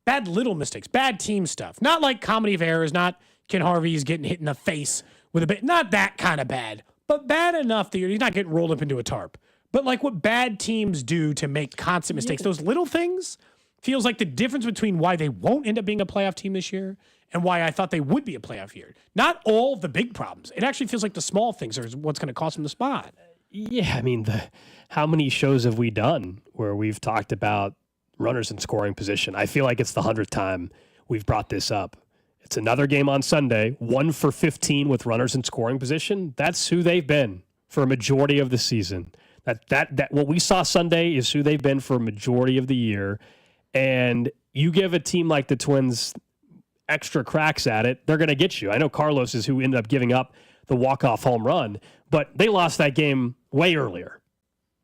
little mistakes, bad team stuff. Not like comedy of errors, not Ken Harvey's getting hit in the face with a bit. Not that kind of bad, but bad enough that he's not getting rolled up into a tarp. But like what bad teams do to make constant mistakes, those little things feels like the difference between why they won't end up being a playoff team this year and why I thought they would be a playoff year. Not all the big problems. It actually feels like the small things are what's going to cost them the spot. Yeah, I mean, how many shows have we done where we've talked about runners in scoring position? I feel like it's the 100th time we've brought this up. It's another game on Sunday, 1 for 15 with runners in scoring position. That's who they've been for a majority of the season. That what we saw Sunday is who they've been for a majority of the year. And you give a team like the Twins extra cracks at it, they're going to get you. I know Carlos is who ended up giving up the walk-off home run, but they lost that game way earlier.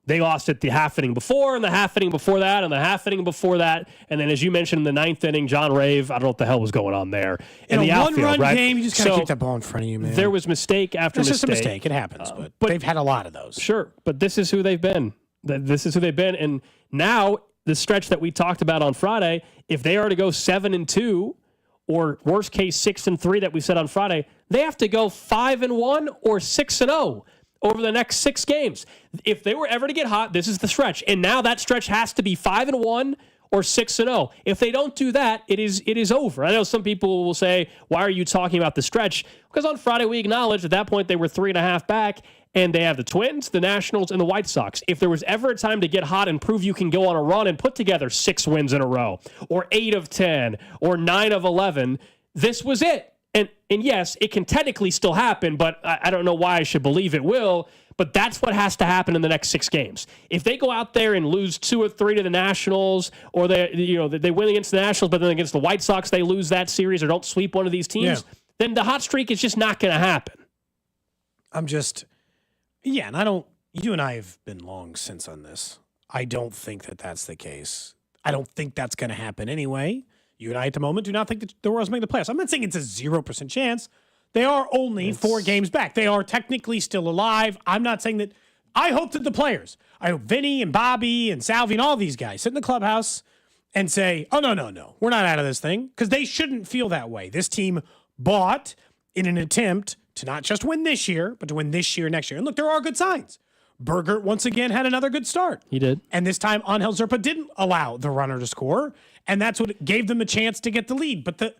They lost it the half inning before, and the half inning before that, and the half inning before that. And then, as you mentioned, in the 9th inning, John Rave, I don't know what the hell was going on there. In the a outfield, one-run right? game, you just got to keep that ball in front of you, man. There was mistake after mistake. It's just a mistake. It happens, but they've had a lot of those. Sure, but this is who they've been. This is who they've been. And now, the stretch that we talked about on Friday, if they are to go 7-2, or worst case 6-3 that we said on Friday, they have to go 5-1 or 6-0 over the next 6 games. If they were ever to get hot, this is the stretch. And now that stretch has to be 5-1 or 6-0. If they don't do that, it is over. I know some people will say, why are you talking about the stretch? Because on Friday we acknowledged at that point they were 3.5 back, and they have the Twins, the Nationals, and the White Sox. If there was ever a time to get hot and prove you can go on a run and put together 6 wins in a row, or 8 of 10, or 9 of 11, this was it. And yes, it can technically still happen, but I don't know why I should believe it will. But that's what has to happen in the next 6 games. If they go out there and lose 2 or 3 to the Nationals, or they win against the Nationals, but then against the White Sox they lose that series or don't sweep one of these teams, then the hot streak is just not going to happen. And you and I have been long since on this. I don't think that that's the case. I don't think that's going to happen anyway. You and I at the moment do not think that the Royals make the playoffs. I'm not saying it's a 0% chance. They are only 4 games back. They are technically still alive. I'm not saying that. I hope that the players, I hope Vinny and Bobby and Salvi and all these guys sit in the clubhouse and say, oh, no, we're not out of this thing. Because they shouldn't feel that way. This team bought in an attempt to not just win this year, but to win this year, next year. And look, there are good signs. Bergert once again had another good start. He did. And this time, Angel Zerpa didn't allow the runner to score. And that's what gave them a chance to get the lead. But the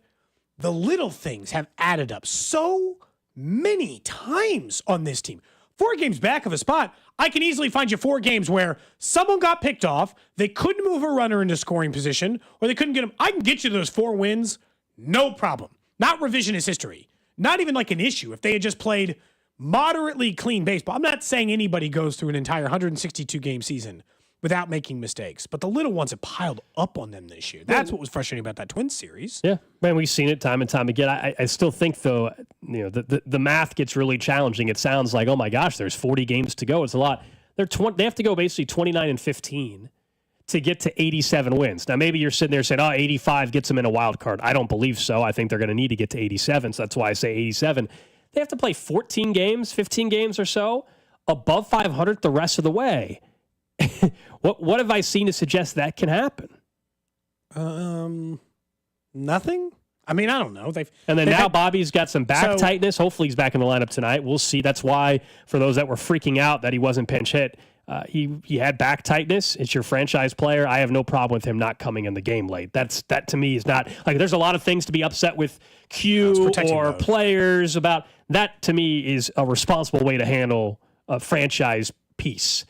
little things have added up so many times on this team. 4 games back of a spot, I can easily find you 4 games where someone got picked off, they couldn't move a runner into scoring position, or they couldn't get him. I can get you those 4 wins, no problem. Not revisionist history. Not even like an issue if they had just played moderately clean baseball. I'm not saying anybody goes through an entire 162-game season without making mistakes, but the little ones have piled up on them this year. That's what was frustrating about that Twins series. Yeah, man, we've seen it time and time again. I still think, though, the math gets really challenging. It sounds like, oh my gosh, there's 40 games to go. It's a lot. They have to go basically 29-15 to get to 87 wins. Now, maybe you're sitting there saying, 85 gets them in a wild card. I don't believe so. I think they're going to need to get to 87, so that's why I say 87. They have to play 14 games, 15 games or so, above 500 the rest of the way. What have I seen to suggest that can happen? Nothing. I mean, I don't know. Now Bobby's got some back tightness. Hopefully he's back in the lineup tonight. We'll see. That's why, for those that were freaking out that he wasn't pinch hit, he had back tightness. It's your franchise player. I have no problem with him not coming in the game late. That to me is not like there's a lot of things to be upset with Q or players about. That to me is a responsible way to handle a franchise piece.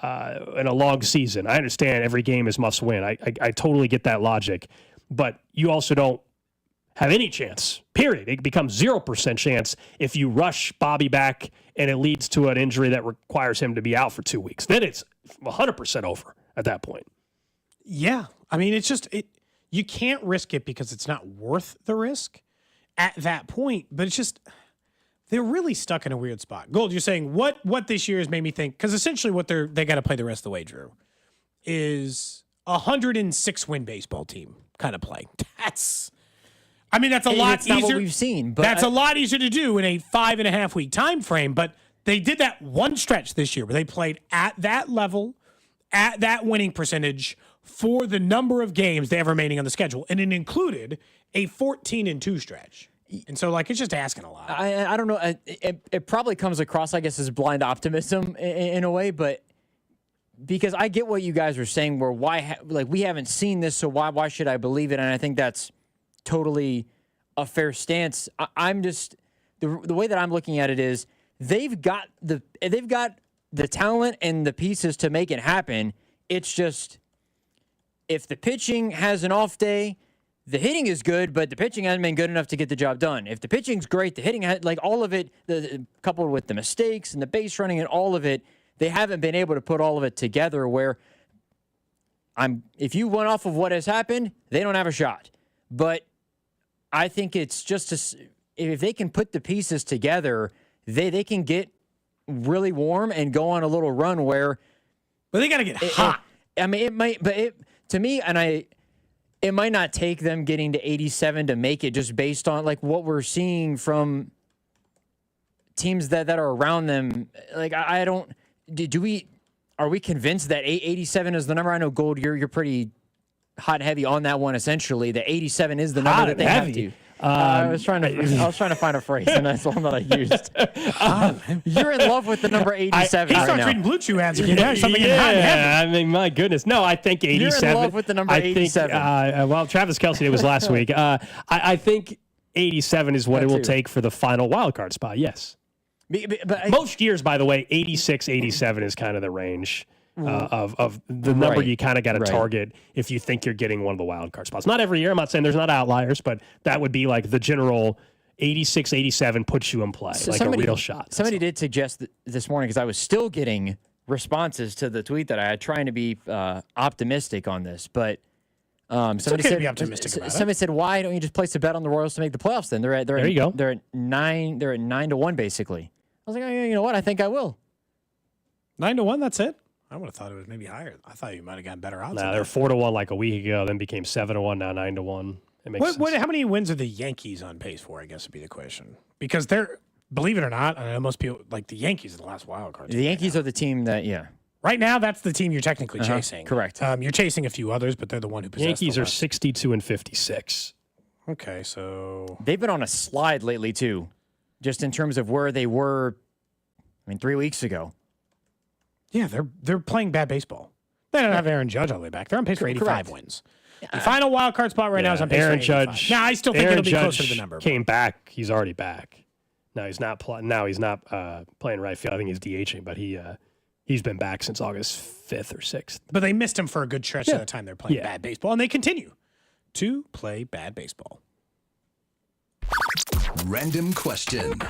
In a long season. I understand every game is must win. I totally get that logic. But you also don't have any chance, period. It becomes 0% chance if you rush Bobby back and it leads to an injury that requires him to be out for 2 weeks. Then it's 100% over at that point. Yeah. I mean, it's just, you can't risk it because it's not worth the risk at that point. But it's just, they're really stuck in a weird spot. Gold, you're saying what this year has made me think, because essentially what they got to play the rest of the way, Drew, is a 106-win baseball team kind of play. That's a lot easier. Not what we've seen. But that's a lot easier to do in a 5.5-week time frame. But they did that one stretch this year where they played at that level, at that winning percentage for the number of games they have remaining on the schedule. And it included a 14-2 stretch. And so, it's just asking a lot. I don't know. It probably comes across, I guess, as blind optimism in a way, but because I get what you guys are saying, where we haven't seen this, so why should I believe it? And I think that's totally a fair stance. I'm just the way that I'm looking at it is they've got the talent and the pieces to make it happen. It's just if the pitching has an off day. The hitting is good, but the pitching hasn't been good enough to get the job done. If the pitching's great, the hitting, all of it, coupled with the mistakes and the base running and all of it, they haven't been able to put all of it together where if you went off of what has happened, they don't have a shot. But I think it's just if they can put the pieces together, they can get really warm and go on a little run where... But they got to get hot. It might, but to me, it might not take them getting to 87 to make it just based on what we're seeing from teams that are around them. Are we convinced that 87 is the number? I know Gold, you're pretty hot and heavy on that one essentially. The 87 is the number that they have to. I was trying to find a phrase, and that's the one that I used. You're in love with the number 87 he right starts now. reading Blue Chew ads again. I mean, my goodness. No, I think 87. You're in love with the number 87. Travis Kelce it was last week. I think 87 is what it will take for the final wild card spot, yes. But most years, by the way, 86, 87 is kind of the range. Of the number you kind of got to target if you think you're getting one of the wild card spots. Not every year. I'm not saying there's not outliers, but that would be like the general 86, 87 puts you in play, a real shot. Somebody did suggest this morning, because I was still getting responses to the tweet that I had trying to be optimistic on this, but somebody said, be optimistic about somebody said, why don't you just place a bet on the Royals to make the playoffs then? There you go. They're at 9-1 basically. I was like, oh, you know what? I think I will. 9-1, that's it? I would have thought it was maybe higher. I thought you might have gotten better odds. Nah, they were 4-1 like a week ago, then became 7-1, now 9-1. It makes sense. How many wins are the Yankees on pace for, I guess would be the question. Because they're, believe it or not, I know most people, like the Yankees are the last wild card. The Yankees are the team that, Right now, that's the team you're technically chasing. Correct. You're chasing a few others, but they're the one who possess Yankees the are West. 62-56. Okay, so they've been on a slide lately too, just in terms of where they were. 3 weeks ago. Yeah, they're playing bad baseball. They don't have Aaron Judge all the way back. They're on pace for 85 wins. The final wild card spot right now is on pace Aaron for 85. Judge. Now I still think Aaron it'll be Judge closer to the number. Came back. He's already back. Now he's not. Playing right field. I think he's DHing, but he's been back since August 5th or 6th. But they missed him for a good stretch of the time they're playing bad baseball, and they continue to play bad baseball. Random question.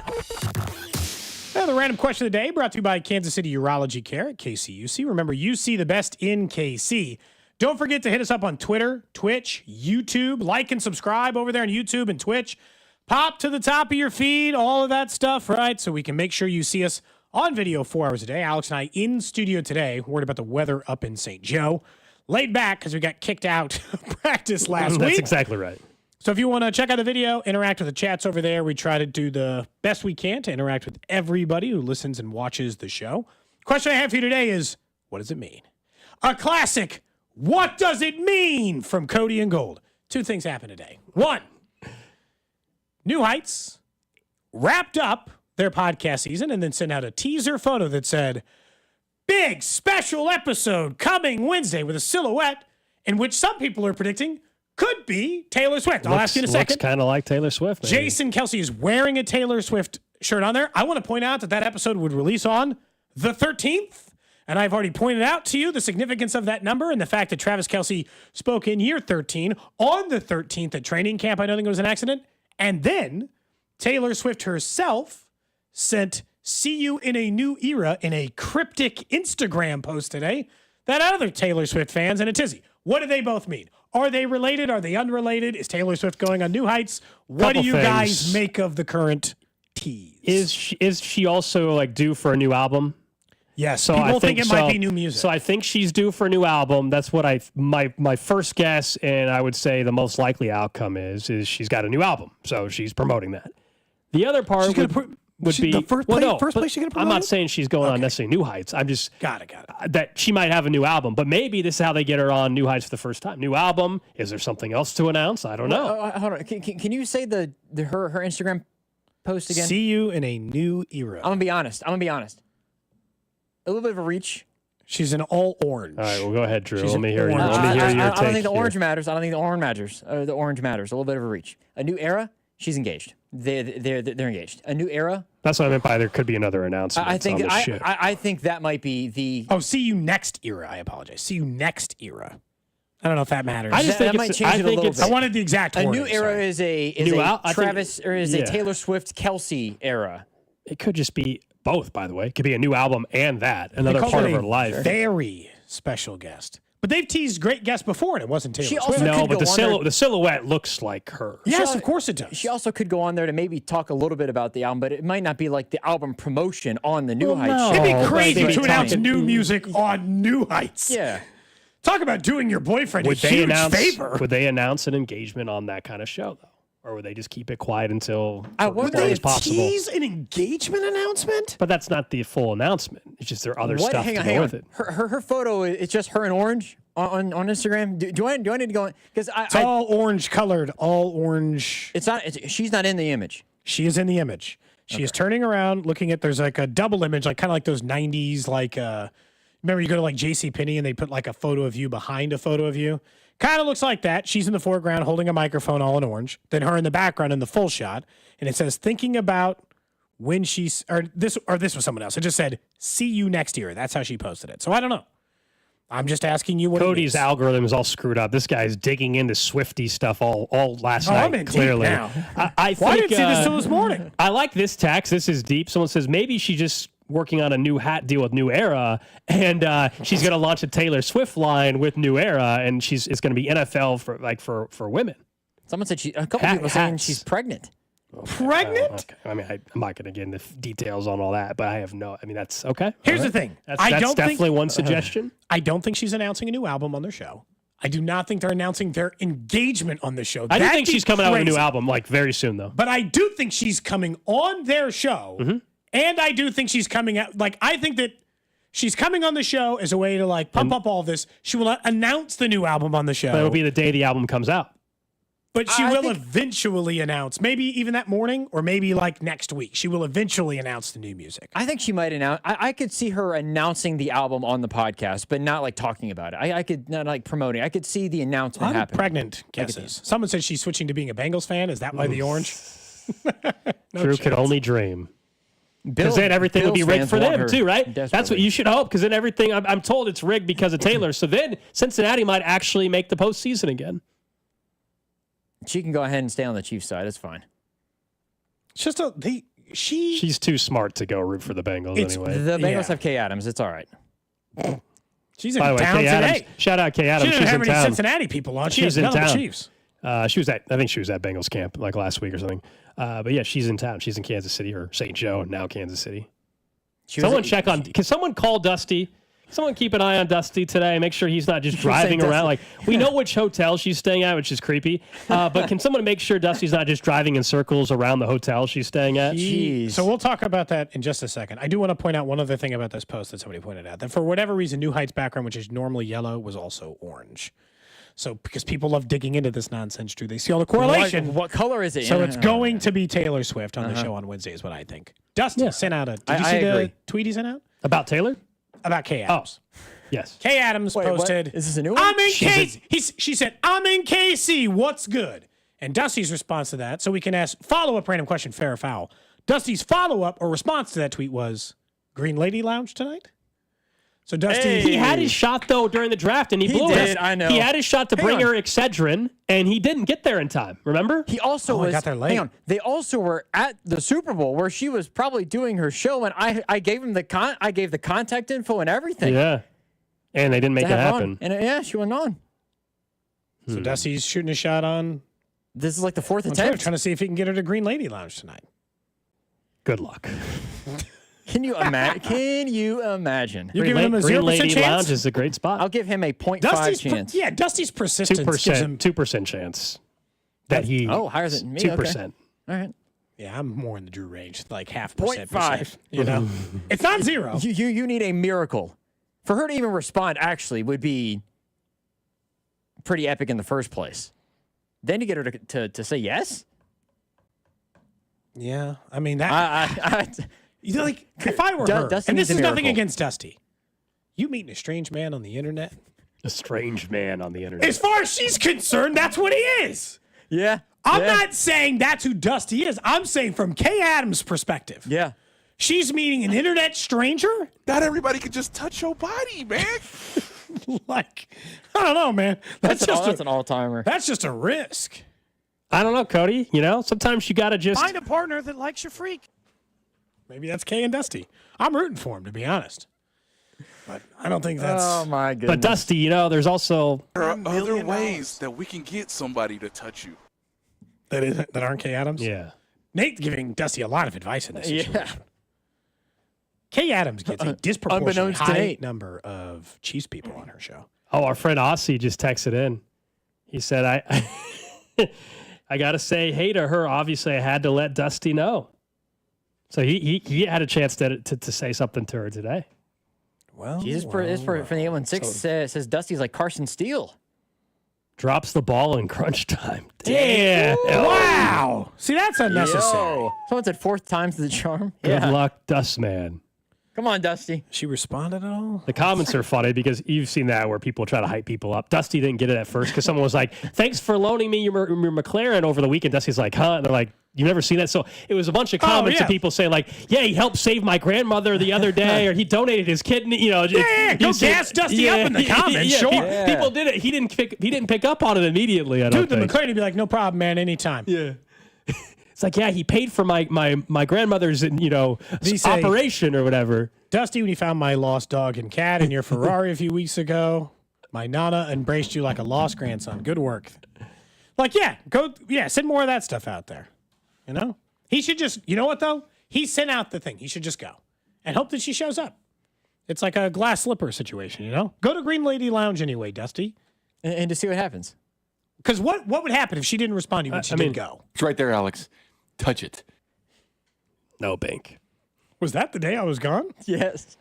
The random question of the day brought to you by Kansas City Urology Care at KCUC. Remember, you see the best in KC. Don't forget to hit us up on Twitter, Twitch, YouTube. Like and subscribe over there on YouTube and Twitch. Pop to the top of your feed, all of that stuff, right? So we can make sure you see us on video 4 hours a day. Alex and I in studio today, worried about the weather up in St. Joe. Laid back because we got kicked out of practice last week. That's exactly right. So if you want to check out the video, interact with the chats over there. We try to do the best we can to interact with everybody who listens and watches the show. Question I have for you today is, what does it mean? A classic, what does it mean from Cody and Gold? 2 things happened today. 1, New Heights wrapped up their podcast season and then sent out a teaser photo that said, big special episode coming Wednesday with a silhouette in which some people are predicting could be Taylor Swift. I'll ask you in a second. Looks kind of like Taylor Swift. Maybe. Jason Kelsey is wearing a Taylor Swift shirt on there. I want to point out that episode would release on the 13th. And I've already pointed out to you the significance of that number and the fact that Travis Kelsey spoke in year 13 on the 13th at training camp. I don't think it was an accident. And then Taylor Swift herself sent "See you in a new era" in a cryptic Instagram post today that other Taylor Swift fans in a tizzy. What do they both mean? Are they related? Are they unrelated? Is Taylor Swift going on new heights? What do you guys make of the current tease? Is she also due for a new album? Yes. So people I think it might be new music. So I think she's due for a new album. That's what my first guess, and I would say the most likely outcome is she's got a new album. So she's promoting that. The other part would be the first place she's going to promote. I'm not saying she's going on necessarily New Heights. I'm just got it. That she might have a new album, but maybe this is how they get her on New Heights for the first time. New album. Is there something else to announce? I don't know. Hold on. Can you say her Instagram post again? See you in a new era. I'm gonna be honest. A little bit of a reach. She's in all orange. All right, well, go ahead, Drew. She's Let me hear your I don't take think the orange here. matters. The orange matters. A little bit of a reach. A new era. She's engaged. They're engaged. A new era. That's what I meant by there could be another announcement. I think on the ship. I think that might be the. Oh, see you next era. I apologize. See you next era. I don't know if that matters. I just think that might change it a little bit. I wanted the exact A wording, new era sorry. is a Travis or is a Taylor Swift Kelsey era. It could just be both, by the way. It could be a new album and that another They part called of it her a life. Very special guest. But they've teased great guests before, and it wasn't Taylor She Swift. also No, could but go the silhouette looks like her. Yes, of course it does. She also could go on there to maybe talk a little bit about the album, but it might not be like the album promotion on the New Heights show. It'd be crazy Like, to announce talking- new music on New Heights. Yeah. Talk about doing your boyfriend Would a they huge announce? favor. Would they announce an engagement on that kind of show though, or would they just keep it quiet until Would as they as possible? tease an engagement announcement? But that's not the full announcement. It's just there are other stuff Hang to on, go hang with on. it. Her photo, it's just her in orange on Instagram. Do I need to go? Because It's all orange colored, all orange. It's not. She's not in the image. She is in the image. She is turning around, looking at. There's like a double image, like kind of like those '90s, like remember you go to like JCPenney and they put like a photo of you behind a photo of you. Kind of looks like that. She's in the foreground holding a microphone, all in orange. Then her in the background in the full shot, and it says thinking about when she's or this was someone else. It just said see you next year. That's how she posted it. So I don't know. I'm just asking you what Cody's it means. algorithm is all screwed up. This guy's digging into Swiftie stuff all last I'm night. in deep Clearly, now. I Well, I think, didn't see this till this morning. I like this text. This is deep. Someone says maybe she just working on a new hat deal with New Era, and she's going to launch a Taylor Swift line with New Era, and it's going to be NFL for women. Someone said a couple people saying hats. she's pregnant. Pregnant? Okay. I mean, I'm not going to get into details on all that, but I have no. I mean, that's okay. Here's the thing. That's definitely one suggestion. I don't think she's announcing a new album on their show. I do not think they're announcing their engagement on the show. I do think she's coming out with a new crazy. album, like very soon, though. But I do think she's coming on their show, and I do think she's coming out. Like, I think that she's coming on the show as a way to like pump up all this. She will not announce the new album on the show. But it'll be the day the album comes out. But she will eventually announce, maybe even that morning, or maybe like next week. She will eventually announce the new music. I think she might announce. I could see her announcing the album on the podcast, but not like talking about it. I could not like promoting. I could see the announcement happen. Pregnant guesses. Someone said she's switching to being a Bengals fan. Is that why the orange? Drew could only dream. Because then everything would be rigged for them too, right? That's what you should hope. Because then everything, I'm told it's rigged because of Taylor. So then Cincinnati might actually make the postseason again. She can go ahead and stay on the Chiefs side. It's fine. It's just she's too smart to go root for the Bengals anyway. The Bengals have Kay Adams. It's all right. She's in By the way, town Kay today. Adams, shout out Kay Adams. She doesn't She's have in any town. Cincinnati people on. She She's has in none of town. the Chiefs. I think she was at Bengals camp like last week or something. But yeah, she's in town. She's in Kansas City or St. Joe, and now Kansas City. Someone check on. Can someone call Dusty? Someone keep an eye on Dusty today. Make sure he's not just driving around. Like, we know which hotel she's staying at, which is creepy. But can someone make sure Dusty's not just driving in circles around the hotel she's staying at? Jeez. So we'll talk about that in just a second. I do want to point out one other thing about this post that somebody pointed out. That for whatever reason, New Heights background, which is normally yellow, was also orange. So because people love digging into this nonsense, Drew, they see all the correlation. What color is it? So it's going to be Taylor Swift on the show on Wednesday is what I think. Dusty sent out a... Did you see the tweet he sent out? About Taylor? About Kay Adams. Yes. Kay Adams posted... Is this a new one? I'm in KC. She said, I'm in KC. What's good? And Dusty's response to that, so we can ask follow-up random question, fair or foul. Dusty's follow-up or response to that tweet was, Green Lady Lounge tonight? So Dusty... He had his shot, though, during the draft, and he blew it. I know. He had his shot to bring her Excedrin, and he didn't get there in time. Remember? He also was. got there late. Hang on. They also were at the Super Bowl where she was probably doing her show, and I gave him I gave the contact info and everything. Yeah. And they didn't make it happen. And she went on. So Dusty's shooting a shot on... This is like the fourth on Twitter, attempt. trying to see if he can get her to Green Lady Lounge tonight. Good luck. Can you imagine? Can you imagine? You're giving him a 0% Green Lady chance? Lounge is a great spot. I'll give him a 0.5 chance. Dusty's persistence gives him... 2% chance that he... higher than me. 2%. Okay. All right. Yeah, I'm more in the Drew range, like 0.5%. 0.5. You know? It's not 0. You need a miracle. For her to even respond, actually, would be pretty epic in the first place. Then to get her to say yes? Yeah, I mean, that... you know, like, if I were her, Dusty and this needs is a nothing miracle. against Dusty, you meeting a strange man on the internet? A strange man on the internet. As far as she's concerned, that's what he is. Yeah. I'm not saying that's who Dusty is. I'm saying from Kay Adams' perspective. Yeah. She's meeting an internet stranger? Not everybody can just touch your body, man. Like, I don't know, man. That's an all-timer. That's just a risk. I don't know, Cody. You know, sometimes you got to just... Find a partner that likes your freak. Maybe that's Kay and Dusty. I'm rooting for him, to be honest. But I don't think that's... Oh, my goodness. But Dusty, you know, there's also... There are other ways that we can get somebody to touch you. That aren't Kay Adams? Yeah. Nate's giving Dusty a lot of advice in this situation. Yeah. Kay Adams gets a disproportionately Unbeknownst to high Nate. number of Chiefs people on her show. Oh, our friend Aussie just texted in. He said, I got to say hey to her. Obviously, I had to let Dusty know. So he had a chance to say something to her today. Well, Jesus, for the 816 says Dusty's like Carson Steele. Drops the ball in crunch time. Damn. Wow. See, that's unnecessary. Yo. Someone said fourth time's the charm. Good luck, Dust Man. Come on, Dusty. She responded at all? The comments are funny because you've seen that where people try to hype people up. Dusty didn't get it at first because someone was like, thanks for loaning me your McLaren over the weekend. Dusty's like, huh? And they're like, you've never seen that? So it was a bunch of comments of people saying like, yeah, he helped save my grandmother the other day, or he donated his kidney. You know, go gas Dusty up in the comments. Sure. People did it. He didn't pick up on it immediately. I don't Dude, the think. McLaren would be like, no problem, man, anytime. Yeah. It's like, yeah, he paid for my grandmother's, operation or whatever. Dusty, when you found my lost dog and cat in your Ferrari a few weeks ago, my Nana embraced you like a lost grandson. Good work. Like, send more of that stuff out there. You know? He should just, you know what, though? He sent out the thing. He should just go and hope that she shows up. It's like a glass slipper situation, you know? Go to Green Lady Lounge anyway, Dusty. And to see what happens. Because what would happen if she didn't respond to you when she did go? It's right there, Alex. Touch it. No, Bink. Was that the day I was gone? Yes.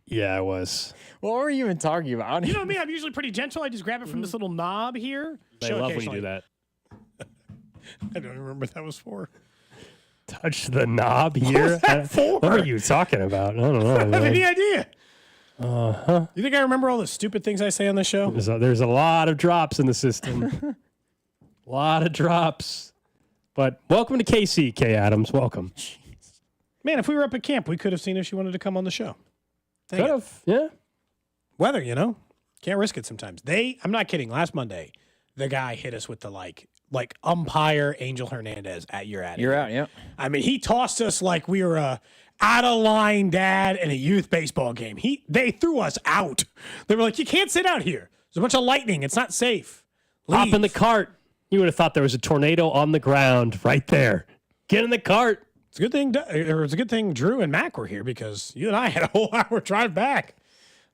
Yeah, I was. What were you even talking about? You know me, I'm usually pretty gentle. I just grab it from this little knob here. They love when you do that. I don't even remember what that was for. Touch the knob here? What was that for? What are you talking about? I don't know. I don't have any idea. Uh-huh. You think I remember all the stupid things I say on the show? There's a lot of drops in the system. A lot of drops. But welcome to KC, Kay Adams. Welcome. Man, if we were up at camp, we could have seen if she wanted to come on the show. Could have, yeah. Weather, you know? Can't risk it sometimes. I'm not kidding. Last Monday, the guy hit us with the like umpire Angel Hernandez at you're out. You're out, yeah. I mean, he tossed us like we were a out-of-line dad in a youth baseball game. They threw us out. They were like, you can't sit out here. There's a bunch of lightning. It's not safe. Hop in the cart. You would have thought there was a tornado on the ground right there. Get in the cart. It's a good thing Drew and Mac were here because you and I had a whole hour drive back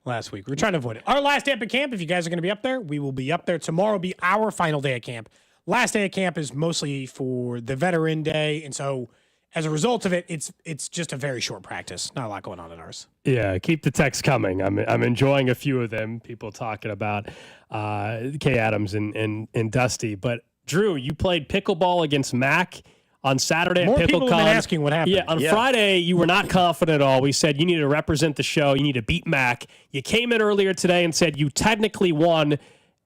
last week. We were trying to avoid it. Our last day up at camp, if you guys are going to be up there, we will be up there. Tomorrow will be our final day at camp. Last day at camp is mostly for the veteran day, and so as a result of it, it's just a very short practice. Not a lot going on in ours. Yeah, keep the texts coming. I'm enjoying a few of them. People talking about Kay Adams and Dusty. But Drew, you played pickleball against Mac on Saturday More at people PickleCon. have been asking what happened. Yeah, on Friday you were not confident at all. We said you need to represent the show. You need to beat Mac. You came in earlier today and said you technically won,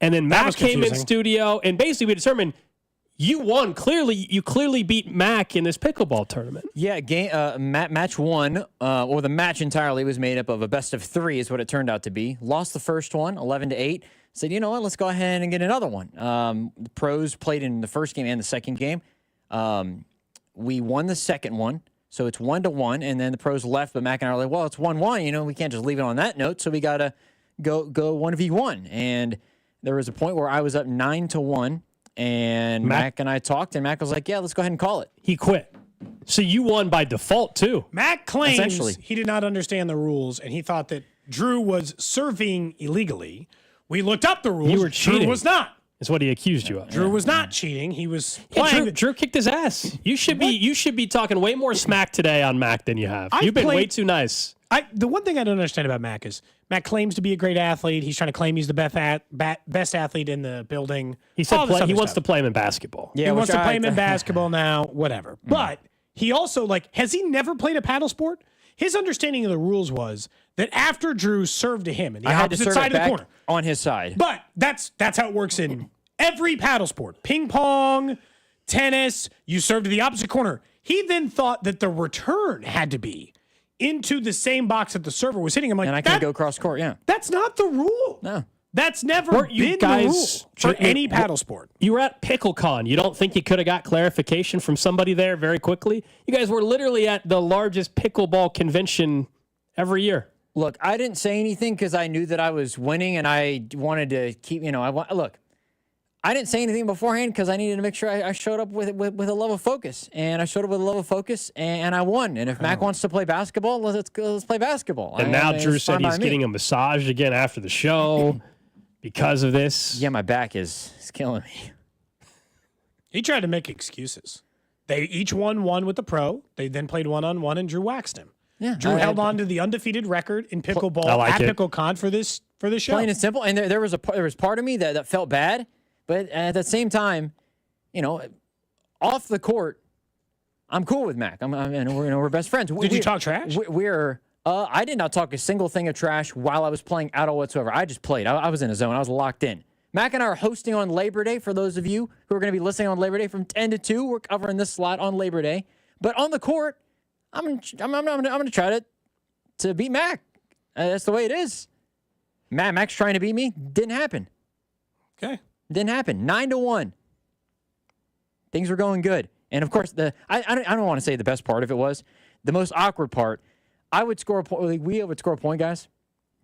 and then Mac came in studio and basically we determined you won. You clearly beat Mac in this pickleball tournament. Yeah, match one, or the match entirely was made up of a best of three is what it turned out to be. Lost the first one, 11-8. Said, you know what, let's go ahead and get another one. The pros played in the first game and the second game. We won the second one, so it's 1-1, and then the pros left, but Mac and I were like, well, it's 1-1, you know, we can't just leave it on that note, so we got to go 1v1. And there was a point where I was up 9-1, and Mac and I talked, and Mac was like, yeah, let's go ahead and call it. He quit. So you won by default, too. Mac claims he did not understand the rules, and he thought that Drew was serving illegally. We looked up the rules. You were cheating. Drew was not. Is what he accused you of. Drew was not cheating. He was playing. Drew kicked his ass. You should be talking way more smack today on Mac than you have. You've been way too nice. The one thing I don't understand about Mac is Mac claims to be a great athlete. He's trying to claim he's the best athlete in the building. He said he wants to play him in basketball. Yeah, he wants to play him in basketball now, whatever. But he also, has he never played a paddle sport? His understanding of the rules was that after Drew served to him in the opposite side of the corner. On his side. But that's how it works in every paddle sport. Ping pong, tennis, you serve to the opposite corner. He then thought that the return had to be into the same box that the server was hitting. I'm like, and I can't go cross court, yeah. That's not the rule. No. That's never been the rule for any paddle sport. You were at PickleCon. You don't think you could have got clarification from somebody there very quickly? You guys were literally at the largest pickleball convention every year. Look, I didn't say anything because I knew that I was winning and I wanted to keep, look, I didn't say anything beforehand because I needed to make sure I showed up with a level of focus. And I showed up with a level of focus and I won. And if Mac wants to play basketball, let's play basketball. And now Drew said he's getting a massage again after the show. Because of this? Yeah, my back is killing me. He tried to make excuses. They each won one with the pro. They then played one-on-one, and Drew waxed him. Yeah, Drew held on to the undefeated record in pickleball at PickleCon for this show. Plain and simple. And there was part of me that felt bad, but at the same time, off the court, I'm cool with Mac. We're best friends. Did you talk trash? I did not talk a single thing of trash while I was playing at all whatsoever. I just played. I was in a zone. I was locked in. Mac and I are hosting on Labor Day. For those of you who are going to be listening on Labor Day from 10 to 2, we're covering this slot on Labor Day. But on the court, I'm going to try to beat Mac. That's the way it is. Mac's trying to beat me. Didn't happen. Okay. Didn't happen. 9-1. Things were going good. And of course, I don't want to say the best part of it was the most awkward part. I would score a point. We would score a point, guys.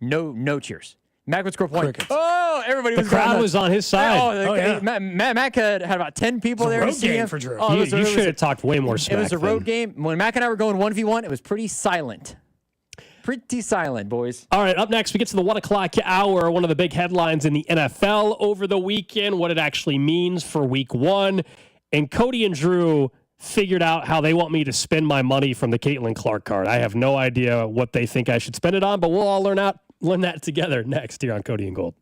No cheers. Mac would score a point. Crickets. Oh, everybody The was crowd going was on his side. Oh, yeah. Mac had about 10 people It's a there road to see game him. for Drew. Oh, You should have talked way more smack. It was a road then. game. When Mac and I were going 1v1, it was pretty silent. Pretty silent, boys. All right, up next, we get to the 1 o'clock hour. One of the big headlines in the NFL over the weekend, what it actually means for week 1. And Cody and Drew figured out how they want me to spend my money from the Caitlyn Clark card. I have no idea what they think I should spend it on, but we'll all learn that together next here on Cody and Gold.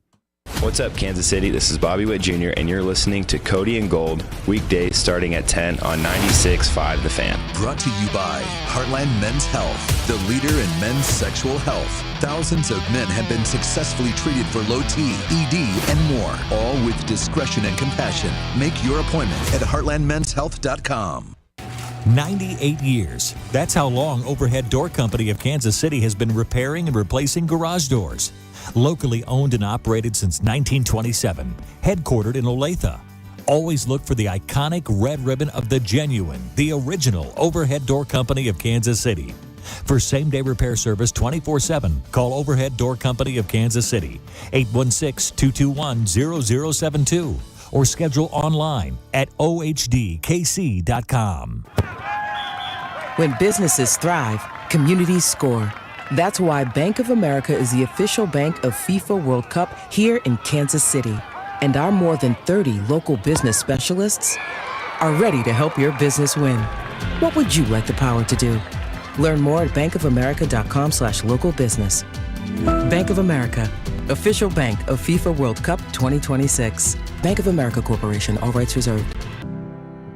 What's up, Kansas City? This is Bobby Witt Jr., and you're listening to Cody and Gold, weekdays starting at 10 on 96.5 The Fan. Brought to you by Heartland Men's Health, the leader in men's sexual health. Thousands of men have been successfully treated for low T, ED, and more, all with discretion and compassion. Make your appointment at heartlandmenshealth.com. 98 years. That's how long Overhead Door Company of Kansas City has been repairing and replacing garage doors. Locally owned and operated since 1927, headquartered in Olathe. Always look for the iconic red ribbon of the genuine, the original Overhead Door Company of Kansas City. For same-day repair service 24/7, call Overhead Door Company of Kansas City, 816-221-0072, or schedule online at ohdkc.com. When businesses thrive, communities score. That's why Bank of America is the official bank of FIFA World Cup here in Kansas City. And our more than 30 local business specialists are ready to help your business win. What would you like the power to do? Learn more at bankofamerica.com/local business. Bank of America, official bank of FIFA World Cup 2026. Bank of America Corporation, all rights reserved.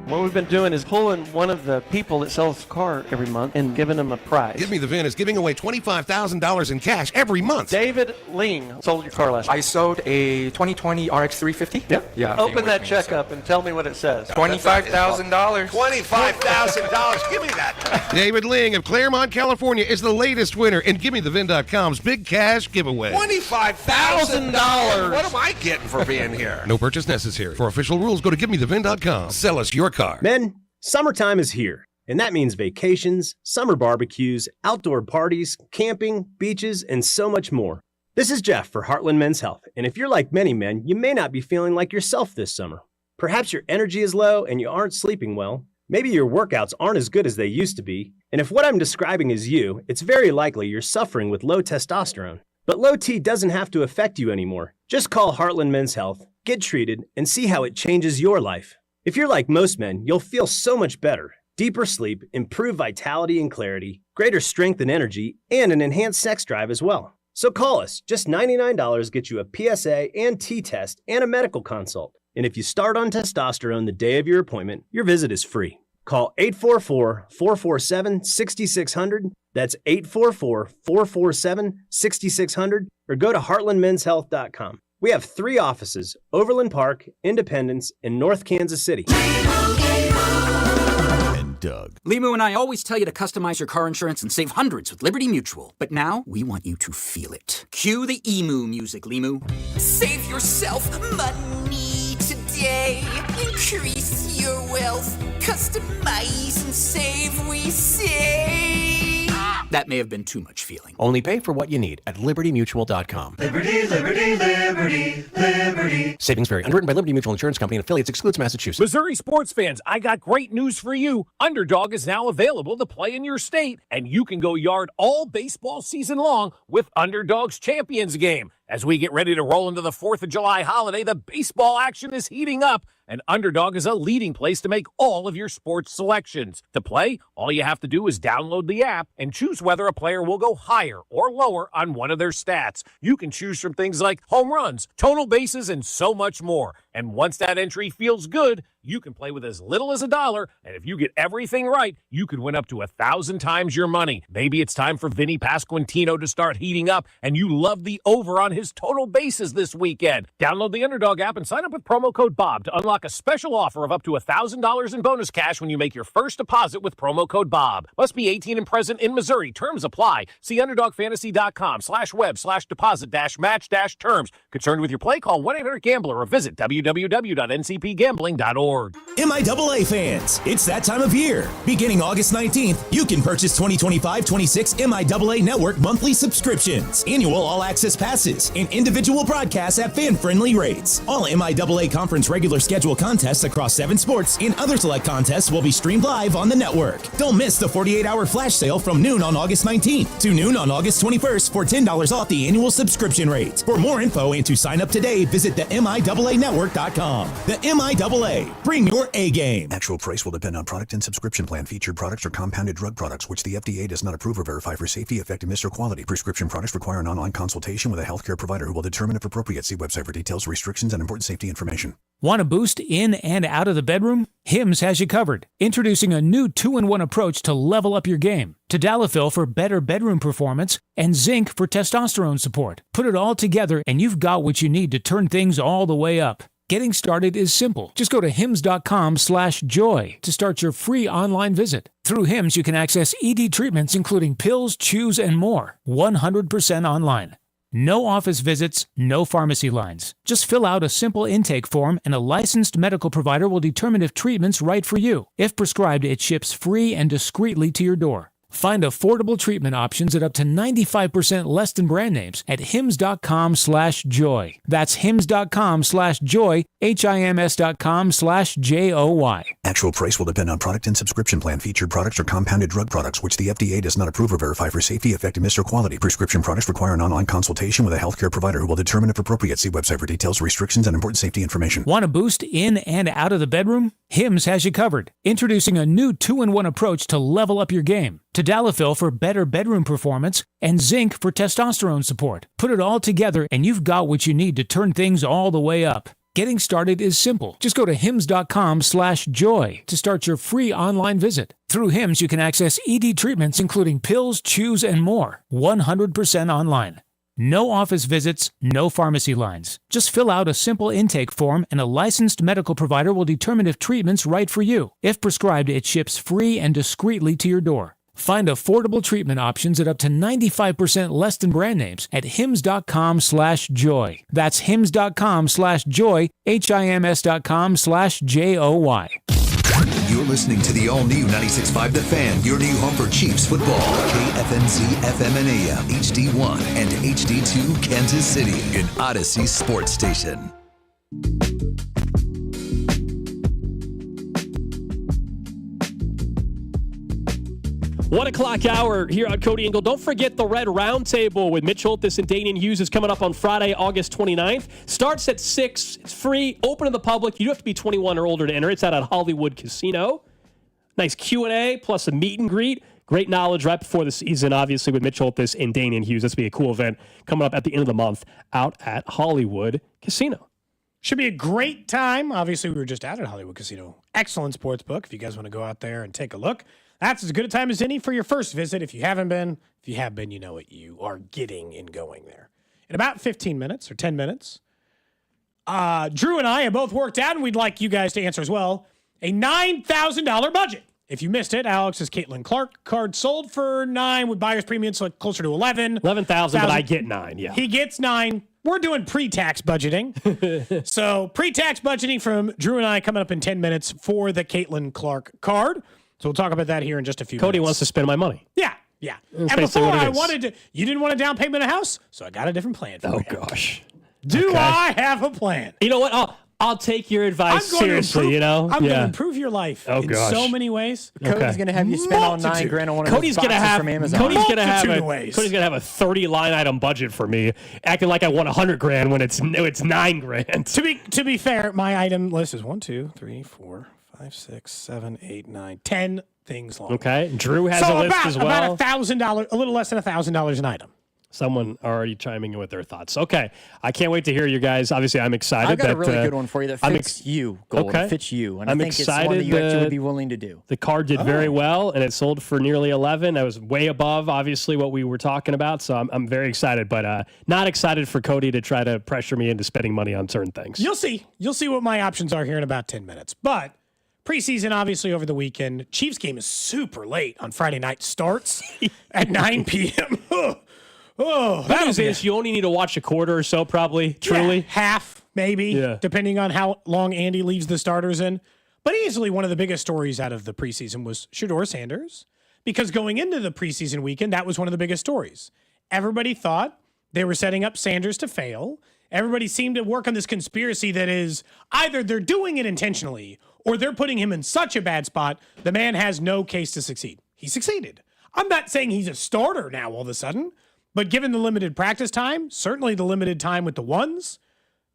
What we've been doing is pulling one of the people that sells the car every month and giving them a prize. Give Me the VIN is giving away $25,000 in cash every month. David Ling sold your car last week. I sold a 2020 RX 350. Yep. Yeah. Open that check up and tell me what it says. $25,000. $25,000. Give me that. David Ling of Claremont, California is the latest winner in GiveMeTheVin.com's big cash giveaway. $25,000. What am I getting for being here? No purchase necessary. For official rules, go to GiveMeTheVin.com. Sell us your car. Men, summertime is here, and that means vacations, summer barbecues, outdoor parties, camping, beaches, and so much more. This is Jeff for Heartland Men's Health, and if you're like many men, you may not be feeling like yourself this summer. Perhaps your energy is low and you aren't sleeping well. Maybe your workouts aren't as good as they used to be, and if what I'm describing is you, it's very likely you're suffering with low testosterone. But low T doesn't have to affect you anymore. Just call Heartland Men's Health, get treated, and see how it changes your life. If you're like most men, you'll feel so much better. Deeper sleep, improved vitality and clarity, greater strength and energy, and an enhanced sex drive as well. So call us. Just $99 gets you a PSA and T-test and a medical consult. And if you start on testosterone the day of your appointment, your visit is free. Call 844-447-6600. That's 844-447-6600. Or go to heartlandmenshealth.com. We have 3 offices, Overland Park, Independence, and North Kansas City. And Doug. Limu and I always tell you to customize your car insurance and save hundreds with Liberty Mutual. But now, we want you to feel it. Cue the emu music, Limu. Save yourself money today. Increase your wealth. Customize and save, we say. That may have been too much feeling. Only pay for what you need at libertymutual.com. Liberty, liberty, liberty, liberty. Savings vary. Underwritten by Liberty Mutual Insurance Company and affiliates. Excludes Massachusetts. Missouri sports fans, I got great news for you. Underdog is now available to play in your state, and you can go yard all baseball season long with Underdog's Champions Game. As we get ready to roll into the 4th of July holiday, the baseball action is heating up, and Underdog is a leading place to make all of your sports selections. To play, all you have to do is download the app and choose whether a player will go higher or lower on one of their stats. You can choose from things like home runs, total bases, and so much more. And once that entry feels good, you can play with as little as $1, and if you get everything right, you could win up to 1,000 times your money. Maybe it's time for Vinny Pasquantino to start heating up, and you love the over on his total bases this weekend. Download the Underdog app and sign up with promo code BOB to unlock a special offer of up to $1,000 in bonus cash when you make your first deposit with promo code BOB. Must be 18 and present in Missouri. Terms apply. See UnderdogFantasy.com/web/deposit-match-terms. Concerned with your play? Call 1-800-GAMBLER or visit www.underdog.com. www.ncpgambling.org. MIAA fans, it's that time of year. Beginning August 19th, you can purchase 2025-26 MIAA Network monthly subscriptions, annual all-access passes, and individual broadcasts at fan-friendly rates. All MIAA conference regular schedule contests across 7 sports and other select contests will be streamed live on the network. Don't miss the 48-hour flash sale from noon on August 19th to noon on August 21st for $10 off the annual subscription rate. For more info and to sign up today, visit the MIAAnetwork.com. The MIAA. Bring your A game. Actual price will depend on product and subscription plan. Featured products are compounded drug products, which the FDA does not approve or verify for safety, effectiveness, or quality. Prescription products require an online consultation with a healthcare provider who will determine if appropriate. See website for details, restrictions, and important safety information. Want to boost in and out of the bedroom? Hims has you covered. Introducing a new 2-in-1 approach to level up your game. Tadalafil for better bedroom performance and zinc for testosterone support. Put it all together and you've got what you need to turn things all the way up. Getting started is simple. Just go to hims.com/joy to start your free online visit. Through Hims, you can access ED treatments including pills, chews, and more. 100% online. No office visits, no pharmacy lines. Just fill out a simple intake form and a licensed medical provider will determine if treatment's right for you. If prescribed, it ships free and discreetly to your door. Find affordable treatment options at up to 95% less than brand names at hims.com/joy. That's hims.com/joy, hims.com/joy. Actual price will depend on product and subscription plan. Featured products are compounded drug products, which the FDA does not approve or verify for safety, effectiveness, or quality. Prescription products require an online consultation with a healthcare provider who will determine if appropriate. See website for details, restrictions, and important safety information. Want to boost in and out of the bedroom? Hims has you covered. Introducing a new 2-in-1 approach to level up your game. Tadalafil for better bedroom performance and zinc for testosterone support. Put it all together and you've got what you need to turn things all the way up. Getting started is simple. Just go to hims.com/joy to start your free online visit. Through Hims, you can access ED treatments including pills, chews, and more. 100% online. No office visits, no pharmacy lines. Just fill out a simple intake form and a licensed medical provider will determine if treatment's right for you. If prescribed, it ships free and discreetly to your door. Find affordable treatment options at up to 95% less than brand names at hims.com/joy. That's hims.com/joy, hims.com/joy. You're listening to the all-new 96.5 The Fan, your new home for Chiefs football. KFNZ FM and AM, HD1 and HD2 Kansas City, an Odyssey sports station. 1 o'clock hour here on Cody and Gold. Don't forget the Red Roundtable with Mitch Holthus and Danian Hughes is coming up on Friday, August 29th. Starts at 6. It's free, open to the public. You do have to be 21 or older to enter. It's out at Hollywood Casino. Nice Q&A plus a meet and greet. Great knowledge right before the season, obviously, with Mitch Holthus and Danian Hughes. This will be a cool event coming up at the end of the month out at Hollywood Casino. Should be a great time. Obviously, we were just out at Hollywood Casino. Excellent sports book if you guys want to go out there and take a look. That's as good a time as any for your first visit. If you haven't been, if you have been, you know what you are getting in going there. In about 15 minutes or 10 minutes, Drew and I have both worked out, and we'd like you guys to answer as well, a $9,000 budget. If you missed it, Alex's Caitlyn Clark card sold for $9 with buyer's premium, so closer to $11,000. $11,000, but I get $9, yeah. He gets $9. We're doing pre-tax budgeting. So pre-tax budgeting from Drew and I coming up in 10 minutes for the Caitlyn Clark card. So we'll talk about that here in just a few minutes. Cody wants to spend my money. Yeah. And before I wanted to, you didn't want a down payment of a house, so I got a different plan for you. Oh, gosh. Do I have a plan? You know what? I'll take your advice seriously, I'm going to improve your life in so many ways. Cody's going to have you spend all $9,000 on one of those boxes from Amazon. Cody's going to have a 30 line item budget for me, acting like I want $100,000 when it's $9,000. To be fair, my item list is 1, 2, 3, 4, 5, 6, 7, 8, 9, 10 things long. Okay. Drew has a list as well. About $1,000, a little less than $1,000 an item. Someone already chiming in with their thoughts. Okay. I can't wait to hear you guys. Obviously, I'm excited. I've got a really good one for you that fits you, Gold. Okay. It fits you. And I think it's one that you actually would be willing to do. The card did very well, and it sold for nearly $11,000. That was way above, obviously, what we were talking about. So I'm very excited, but not excited for Cody to try to pressure me into spending money on certain things. You'll see. You'll see what my options are here in about 10 minutes. But preseason, obviously, over the weekend. Chiefs game is super late on Friday night. Starts at 9 p.m. That news is you only need to watch a quarter or so, probably, truly. Yeah, half. maybe, depending on how long Andy leaves the starters in. But easily one of the biggest stories out of the preseason was Shador Sanders, because going into the preseason weekend, that was one of the biggest stories. Everybody thought they were setting up Sanders to fail. Everybody seemed to work on this conspiracy that is either they're doing it intentionally or they're putting him in such a bad spot, the man has no case to succeed. He succeeded. I'm not saying he's a starter now all of a sudden, but given the limited practice time, certainly the limited time with the ones,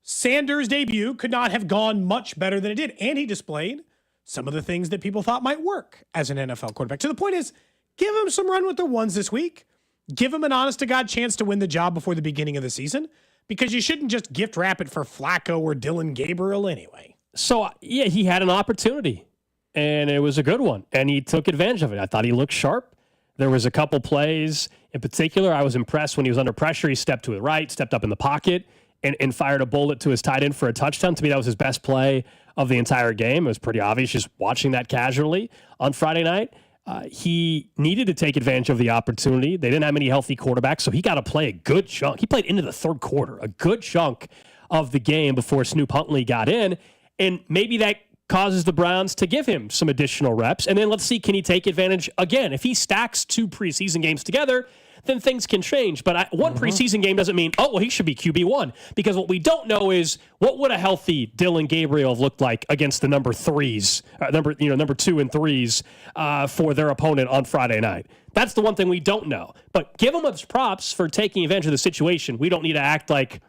Sanders' debut could not have gone much better than it did. And he displayed some of the things that people thought might work as an NFL quarterback. So the point is, give him some run with the ones this week. Give him an honest-to-God chance to win the job before the beginning of the season, because you shouldn't just gift wrap it for Flacco or Dylan Gabriel anyway. So, yeah, he had an opportunity, and it was a good one, and he took advantage of it. I thought he looked sharp. There was a couple plays in particular. I was impressed when he was under pressure. He stepped to the right, stepped up in the pocket, and fired a bullet to his tight end for a touchdown. To me, that was his best play of the entire game. It was pretty obvious just watching that casually on Friday night. He needed to take advantage of the opportunity. They didn't have many healthy quarterbacks, so he got to play a good chunk. He played into the third quarter, a good chunk of the game before Snoop Huntley got in, and maybe that causes the Browns to give him some additional reps. And then let's see, can he take advantage again? If he stacks 2 preseason games together, then things can change. But one preseason game doesn't mean, oh, well, he should be QB1. Because what we don't know is what would a healthy Dylan Gabriel have looked like against the number 2 and 3s for their opponent on Friday night. That's the one thing we don't know. But give him his props for taking advantage of the situation. We don't need to act like,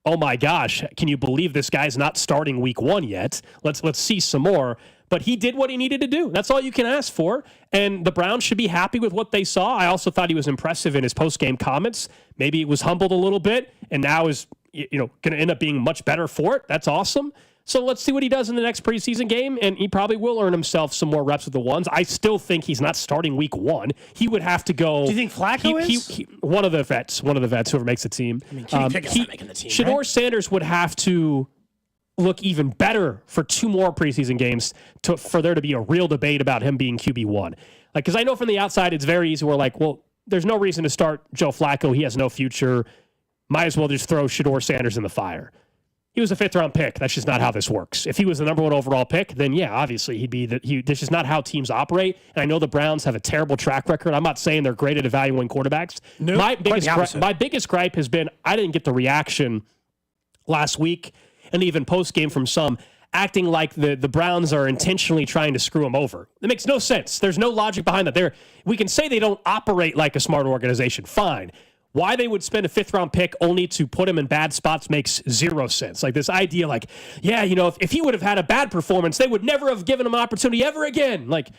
oh my gosh, can you believe this guy's not starting week 1 yet? Let's see some more. But he did what he needed to do. That's all you can ask for. And the Browns should be happy with what they saw. I also thought he was impressive in his post-game comments. Maybe he was humbled a little bit and now is going to end up being much better for it. That's awesome. So let's see what he does in the next preseason game, and he probably will earn himself some more reps with the ones. I still think he's not starting week 1. He would have to go. Do you think Flacco is? One of the vets, whoever makes the team. I mean, Kenny Pickett's not making the team, Shador right? Sanders would have to look even better for 2 more preseason games for there to be a real debate about him being QB1. Because I know from the outside, it's very easy. We're like, well, there's no reason to start Joe Flacco. He has no future. Might as well just throw Shador Sanders in the fire. He was a 5th-round pick. That's just not how this works. If he was the number 1 overall pick, then yeah, obviously he'd be this is not how teams operate. And I know the Browns have a terrible track record. I'm not saying they're great at evaluating quarterbacks. No, my biggest gripe has been I didn't get the reaction last week and even post-game from some acting like the Browns are intentionally trying to screw him over. It makes no sense. There's no logic behind that. We can say they don't operate like a smart organization. Fine. Why they would spend a 5th-round pick only to put him in bad spots makes 0 sense. Like this idea like, yeah, if he would have had a bad performance, they would never have given him an opportunity ever again. Like,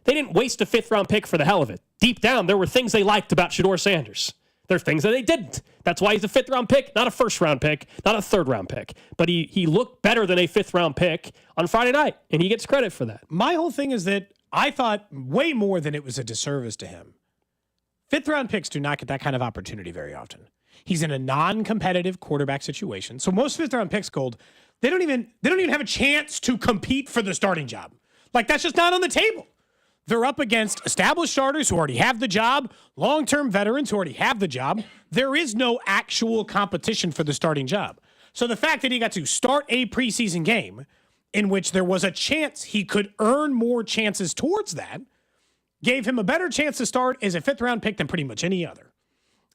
they didn't waste a 5th-round pick for the hell of it. Deep down, there were things they liked about Shador Sanders. There are things that they didn't. That's why he's a 5th-round pick, not a 1st-round pick, not a 3rd-round pick. But he looked better than a 5th-round pick on Friday night, and he gets credit for that. My whole thing is that I thought way more than it was a disservice to him. 5th-round picks do not get that kind of opportunity very often. He's in a non-competitive quarterback situation. So most 5th-round picks, Gold, they don't even have a chance to compete for the starting job. Like, that's just not on the table. They're up against established starters who already have the job, long-term veterans who already have the job. There is no actual competition for the starting job. So the fact that he got to start a preseason game in which there was a chance he could earn more chances towards that gave him a better chance to start as a 5th-round pick than pretty much any other.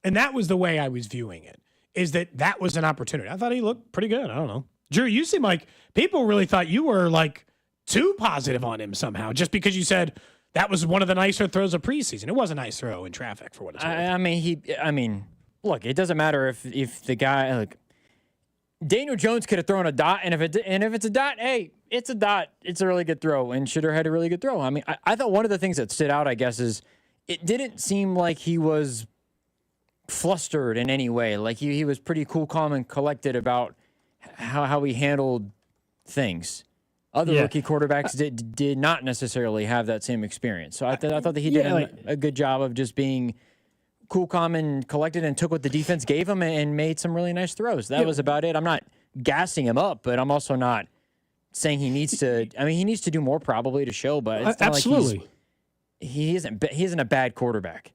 And that was the way I was viewing it, is that was an opportunity. I thought he looked pretty good. I don't know. Drew, you seem like people really thought you were like too positive on him somehow just because you said that was one of the nicer throws of preseason. It was a nice throw in traffic for what it's worth. I mean, look, it doesn't matter if the guy, like, Daniel Jones could have thrown a dot, and if it's a dot, hey, it's a dot. It's a really good throw, and Shador had a really good throw. I mean, I thought one of the things that stood out, I guess, is it didn't seem like he was flustered in any way. Like he was pretty cool, calm, and collected about how he handled things. Other rookie quarterbacks did not necessarily have that same experience. So I thought that he did a good job of just being cool, calm, and collected, and took what the defense gave him and made some really nice throws. That was about it. I'm not gassing him up, but I'm also not saying he needs to. I mean, he needs to do more probably to show, but it's not absolutely. Like he isn't a bad quarterback.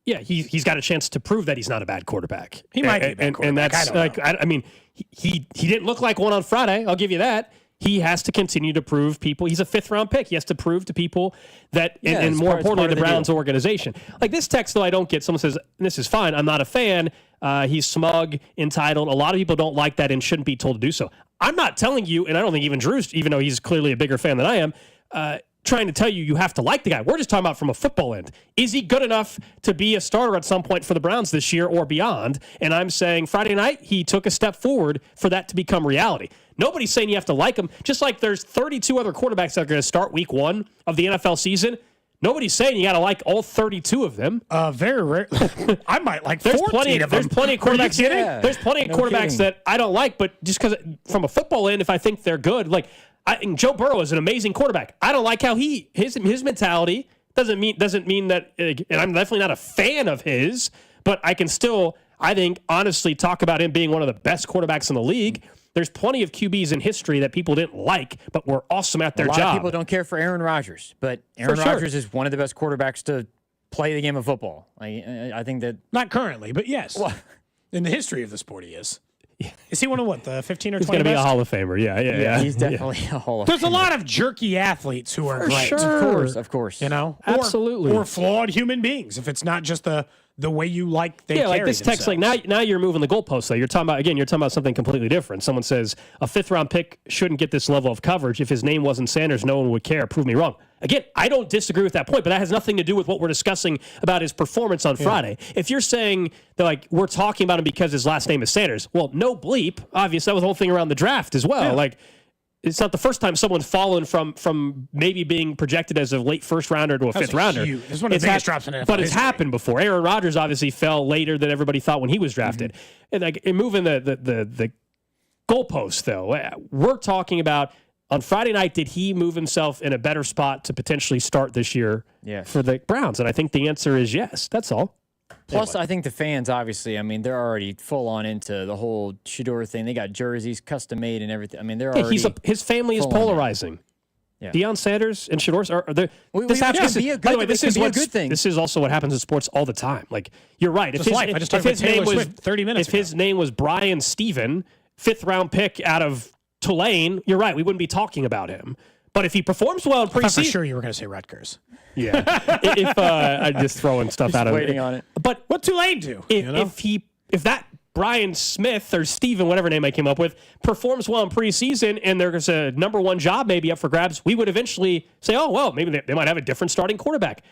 Yeah, he's got a chance to prove that he's not a bad quarterback. He might be a bad quarterback. And that's like, I mean, he didn't look like one on Friday. I'll give you that. He has to continue to prove people. He's a 5th-round pick. He has to prove to people that, and more importantly, the Browns organization. Like this text, though, I don't get. Someone says, this is fine. I'm not a fan. He's smug, entitled. A lot of people don't like that and shouldn't be told to do so. I'm not telling you, and I don't think even Drew's, even though he's clearly a bigger fan than I am, trying to tell you have to like the guy. We're just talking about from a football end. Is he good enough to be a starter at some point for the Browns this year or beyond? And I'm saying Friday night, he took a step forward for that to become reality. Nobody's saying you have to like him. Just like there's 32 other quarterbacks that are going to start week 1 of the NFL season. Nobody's saying you got to like all 32 of them. Very rare. I might like 14 of them. There's plenty of quarterbacks. There's plenty of quarterbacks that I don't like, but just because from a football end, if I think they're good, like Joe Burrow is an amazing quarterback. I don't like how his mentality doesn't mean that, and I'm definitely not a fan of his, but I can still, I think, honestly talk about him being one of the best quarterbacks in the league. There's plenty of QBs in history that people didn't like, but were awesome at their job. A lot of people don't care for Aaron Rodgers, but Aaron Rodgers is one of the best quarterbacks to play the game of football. I think that... Not currently, but yes. Well, in the history of the sport, he is. Is he one of what, the 15 or 20 He's going to be best? a Hall of Famer, yeah. He's definitely a Hall of Famer. There's a lot of jerky athletes who are great. Sure. Of course. You know? Absolutely. Or flawed human beings, if it's not just the way you like they carry like this text, themselves. like now you're moving the goalposts, though. You're talking about something completely different. Someone says a 5th-round pick shouldn't get this level of coverage. If his name wasn't Sanders, no one would care. Prove me wrong. Again, I don't disagree with that point, but that has nothing to do with what we're discussing about his performance on Friday. If you're saying that, like, we're talking about him because his last name is Sanders, well, no bleep. Obviously, that was the whole thing around the draft as well. Yeah. Like, it's not the first time someone's fallen from maybe being projected as a late 1st rounder to a 5th rounder. It's one of the biggest drops in NFL But it's history. happened before. Aaron Rodgers obviously fell later than everybody thought when he was drafted. And like moving the goalpost, though, we're talking about on Friday night, did he move himself in a better spot to potentially start this year for the Browns? And I think the answer is yes. That's all. Plus, I think the fans, obviously, I mean, they're already full on into the whole Shador thing. They got jerseys custom made and everything. I mean, they're already his family is polarizing. Yeah. Deion Sanders and Shador are there. This is also what happens in sports all the time. Like, you're right. If his name was Brian Steven, 5th-round pick out of Tulane, you're right. We wouldn't be talking about him. But if he performs well in preseason, I thought for sure you were going to say Rutgers. Yeah, if I'm just throwing stuff out of waiting on it. But what Tulane do? If that Brian Smith or Steven, whatever name I came up with, performs well in preseason and there's a number 1 job maybe up for grabs, we would eventually say, oh well, maybe they might have a different starting quarterback.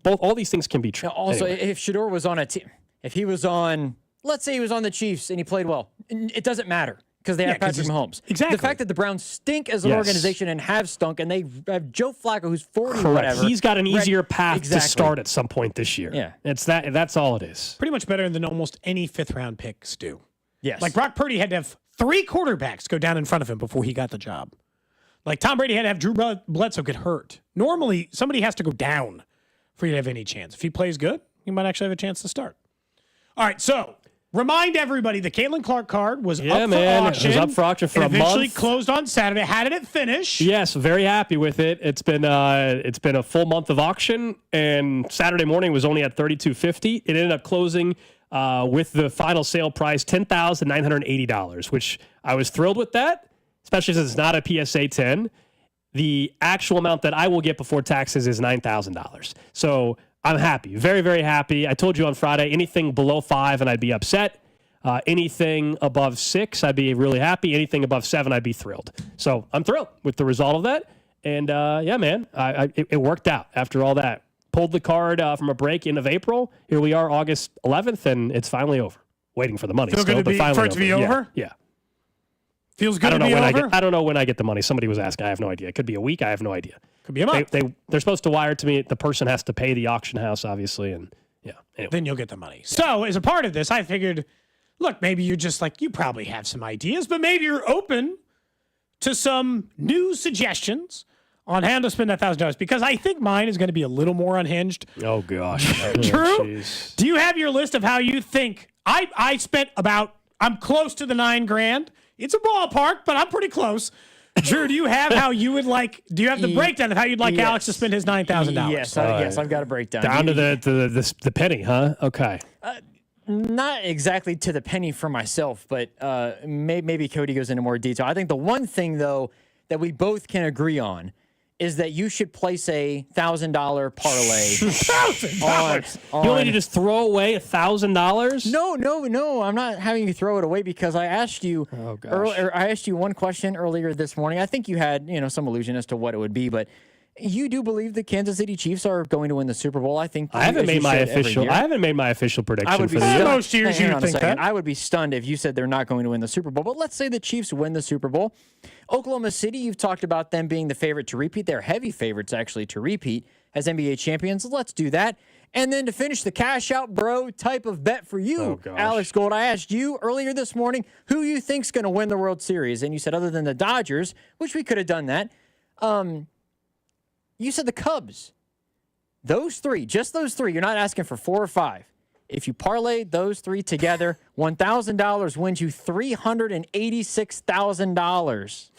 All these things can be true. Also, if Shador was on a team, if he was on, let's say he was on the Chiefs and he played well, it doesn't matter. Because they have Patrick Mahomes. Exactly. The fact that the Browns stink as an organization and have stunk, and they have Joe Flacco, who's 40 Correct. whatever. He's got an easier path to start at some point this year. Yeah. That's all it is. Pretty much better than almost any 5th-round picks do. Yes. Like Brock Purdy had to have 3 quarterbacks go down in front of him before he got the job. Like Tom Brady had to have Drew Bledsoe get hurt. Normally, somebody has to go down for you to have any chance. If he plays good, he might actually have a chance to start. All right, so remind everybody the Caitlyn Clark card was up for auction. It was up for auction for a month. Eventually closed on Saturday. How did it finish? Yes, very happy with it. It's been a full month of auction, and Saturday morning was only at $3,250. It ended up closing with the final sale price $10,980, which I was thrilled with that, especially since it's not a PSA 10. The actual amount that I will get before taxes is $9,000. So I'm happy, very, very happy. I told you on Friday, anything below 5 and I'd be upset. Anything above 6, I'd be really happy. Anything above 7, I'd be thrilled. So I'm thrilled with the result of that. And yeah, man, it worked out after all that. Pulled the card from a break end of April. Here we are, August 11th, and it's finally over. Waiting for the money. Feel good for it to be over? Yeah. Feels good to be over? I don't know when I get the money. Somebody was asking. I have no idea. It could be a week. I have no idea. Could be a month. They're supposed to wire it to me. The person has to pay the auction house, obviously, and yeah. Anyway. Then you'll get the money. So as a part of this, I figured, look, maybe you're just like, you probably have some ideas, but maybe you're open to some new suggestions on how to spend that $1,000, because I think mine is going to be a little more unhinged. Oh, gosh. True? Do you have your list of how you think? I spent I'm close to the $9,000. It's a ballpark, but I'm pretty close. Drew, do you have how you would like? Do you have the breakdown of how you'd like Alex to spend his $9,000? Yes, yes, I've got a breakdown. Down to the penny, huh? Okay. Not exactly to the penny for myself, but maybe Cody goes into more detail. I think the one thing, though, that we both can agree on is that you should place a $1,000 parlay. $1,000? You want me to just throw away $1,000? No. I'm not having you throw it away because I asked you. I asked you one question earlier this morning. I think you had some illusion as to what it would be, but you do believe the Kansas City Chiefs are going to win the Super Bowl. I think I haven't made my official prediction for the year. Most years you think that. I would be stunned if you said they're not going to win the Super Bowl. But let's say the Chiefs win the Super Bowl. Oklahoma City, you've talked about them being the favorite to repeat. They're heavy favorites, actually, to repeat as NBA champions. Let's do that. And then to finish the cash out, bro, type of bet for you, Alex Gold. I asked you earlier this morning who you think's going to win the World Series. And you said other than the Dodgers, which we could have done that. You said the Cubs. Those three, just those three. You're not asking for 4 or 5. If you parlay those three together, $1,000 wins you $386,000.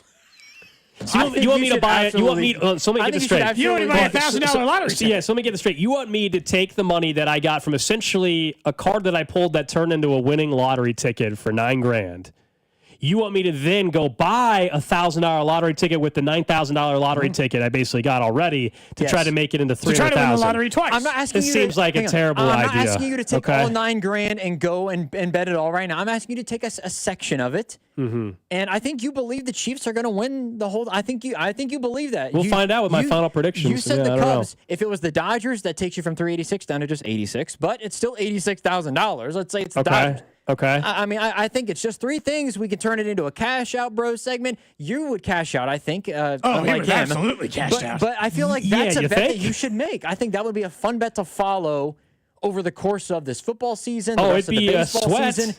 So you want me to buy it? You want me? So let me get this straight. You want to buy a $1,000 lottery ticket? Yeah. So let me get this straight. You want me to take the money that I got from essentially a card that I pulled that turned into a winning lottery ticket for $9,000. You want me to then go buy a $1,000 lottery ticket with the $9,000 lottery ticket I basically got already to try to make it into $300,000. To try to win the lottery twice. I'm not asking this seems like a terrible idea. I'm not asking you to take all $9,000 and go and bet it all right now. I'm asking you to take a section of it. Mm-hmm. And I think you believe the Chiefs are going to win the whole. I think you believe that. We'll find out with my final predictions. You said the Cubs. If it was the Dodgers, that takes you from 386 down to just 86, but it's still $86,000. Let's say it's the Dodgers. Okay. I think it's just 3 things. We can turn it into a cash out, bro segment. You would cash out, I think. He would absolutely cash out. But I feel like that's a bet that you should make. I think that would be a fun bet to follow over the course of this football season. The rest it'd be of the baseball a sweat. season.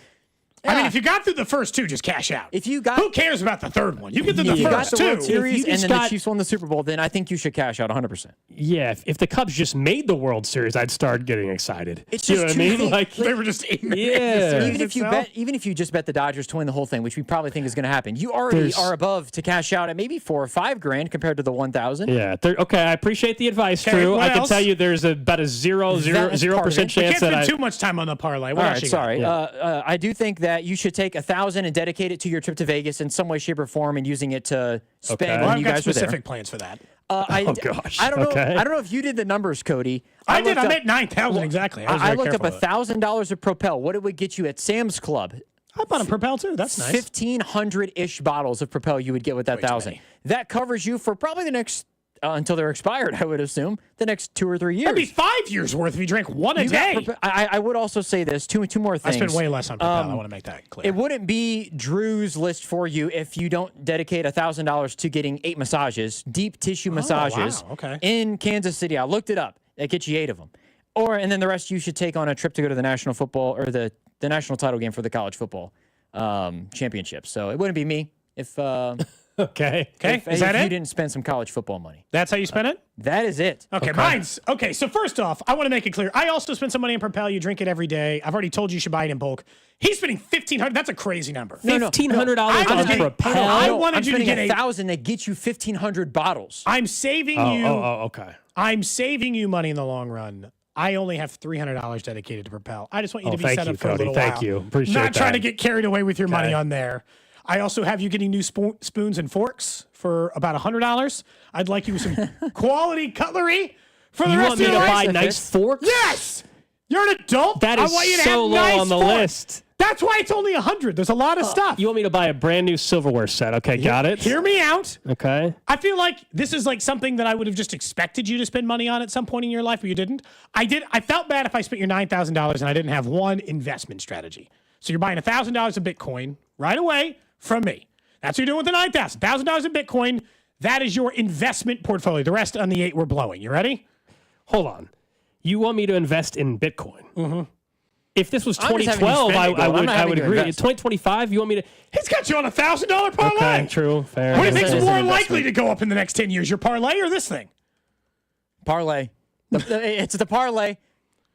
I mean, if you got through the first 2, just cash out. Who cares about the third one? You get through the first 2. World Series and then the Chiefs won the Super Bowl, then I think you should cash out 100%. Yeah, if the Cubs just made the World Series, I'd start getting excited. It's you just know what I mean? Like they were just even if you just bet the Dodgers to win the whole thing, which we probably think is going to happen, you already are above to cash out at maybe $4 or $5,000 compared to the $1,000. Yeah. Okay. I appreciate the advice, Drew. I can tell you there's about a 0% chance we can't spend too much time on the parlay. What else you got? Sorry. I do think that you should take $1,000 and dedicate it to your trip to Vegas in some way, shape, or form, and using it to spend when I've you got guys were there. specific plans for that. I don't know. I don't know if you did the numbers, Cody. I did. I made 9,000 exactly. I looked up $1,000 of Propel. What it would get you at Sam's Club? I bought a Propel too. That's nice. 1,500-ish bottles of Propel you would get with that 1,000. That covers you for probably the next until they're expired, I would assume, the next 2 or 3 years. That'd be 5 years worth if you drank one a day. I would also say this, two more things. I spend way less on Propel. I want to make that clear. It wouldn't be Drew's list for you if you don't dedicate $1,000 to getting 8 massages, deep tissue massages in Kansas City. I looked it up. That gets you 8 of them. And then the rest you should take on a trip to go to the national football or the national title game for the college football championship. So it wouldn't be me if... Okay. Is that if it? You didn't spend some college football money. That's how you spend it? That is it. Okay, mine's... Okay, so first off, I want to make it clear. I also spend some money on Propel. You drink it every day. I've already told you should buy it in bulk. He's spending $1,500. That's a crazy number. $1,500 on Propel? I wanted you to get $1,000 that gets you 1,500 bottles. I'm saving you... okay. I'm saving you money in the long run. I only have $300 dedicated to Propel. I just want you to be set up for a little while. Thank you. Appreciate that. Not trying to get carried away with your money on there. I also have you getting new spoons and forks for about $100. I'd like you with some quality cutlery for the rest of your life. You want me to buy nice forks? Yes! You're an adult. That is I want you to so have low nice on the forks. list. That's why it's only $100. There's a lot of stuff. You want me to buy a brand new silverware set? Okay, got it. Hear me out. Okay. I feel like this is like something that I would have just expected you to spend money on at some point in your life, but you didn't. I did. I felt bad if I spent your $9,000 and I didn't have one investment strategy. So you're buying $1,000 of Bitcoin right away from me. That's what you're doing with the $9,000. $1,000 in Bitcoin. That is your investment portfolio. The rest on the 8 we're blowing. You ready? Hold on. You want me to invest in Bitcoin? Mm-hmm. If this was 2012, I would agree. 2025, you want me to... He's got you on $1,000 parlay. Okay, true. Fair. What do you think's more likely to go up in the next 10 years, your parlay or this thing? Parlay. It's the parlay.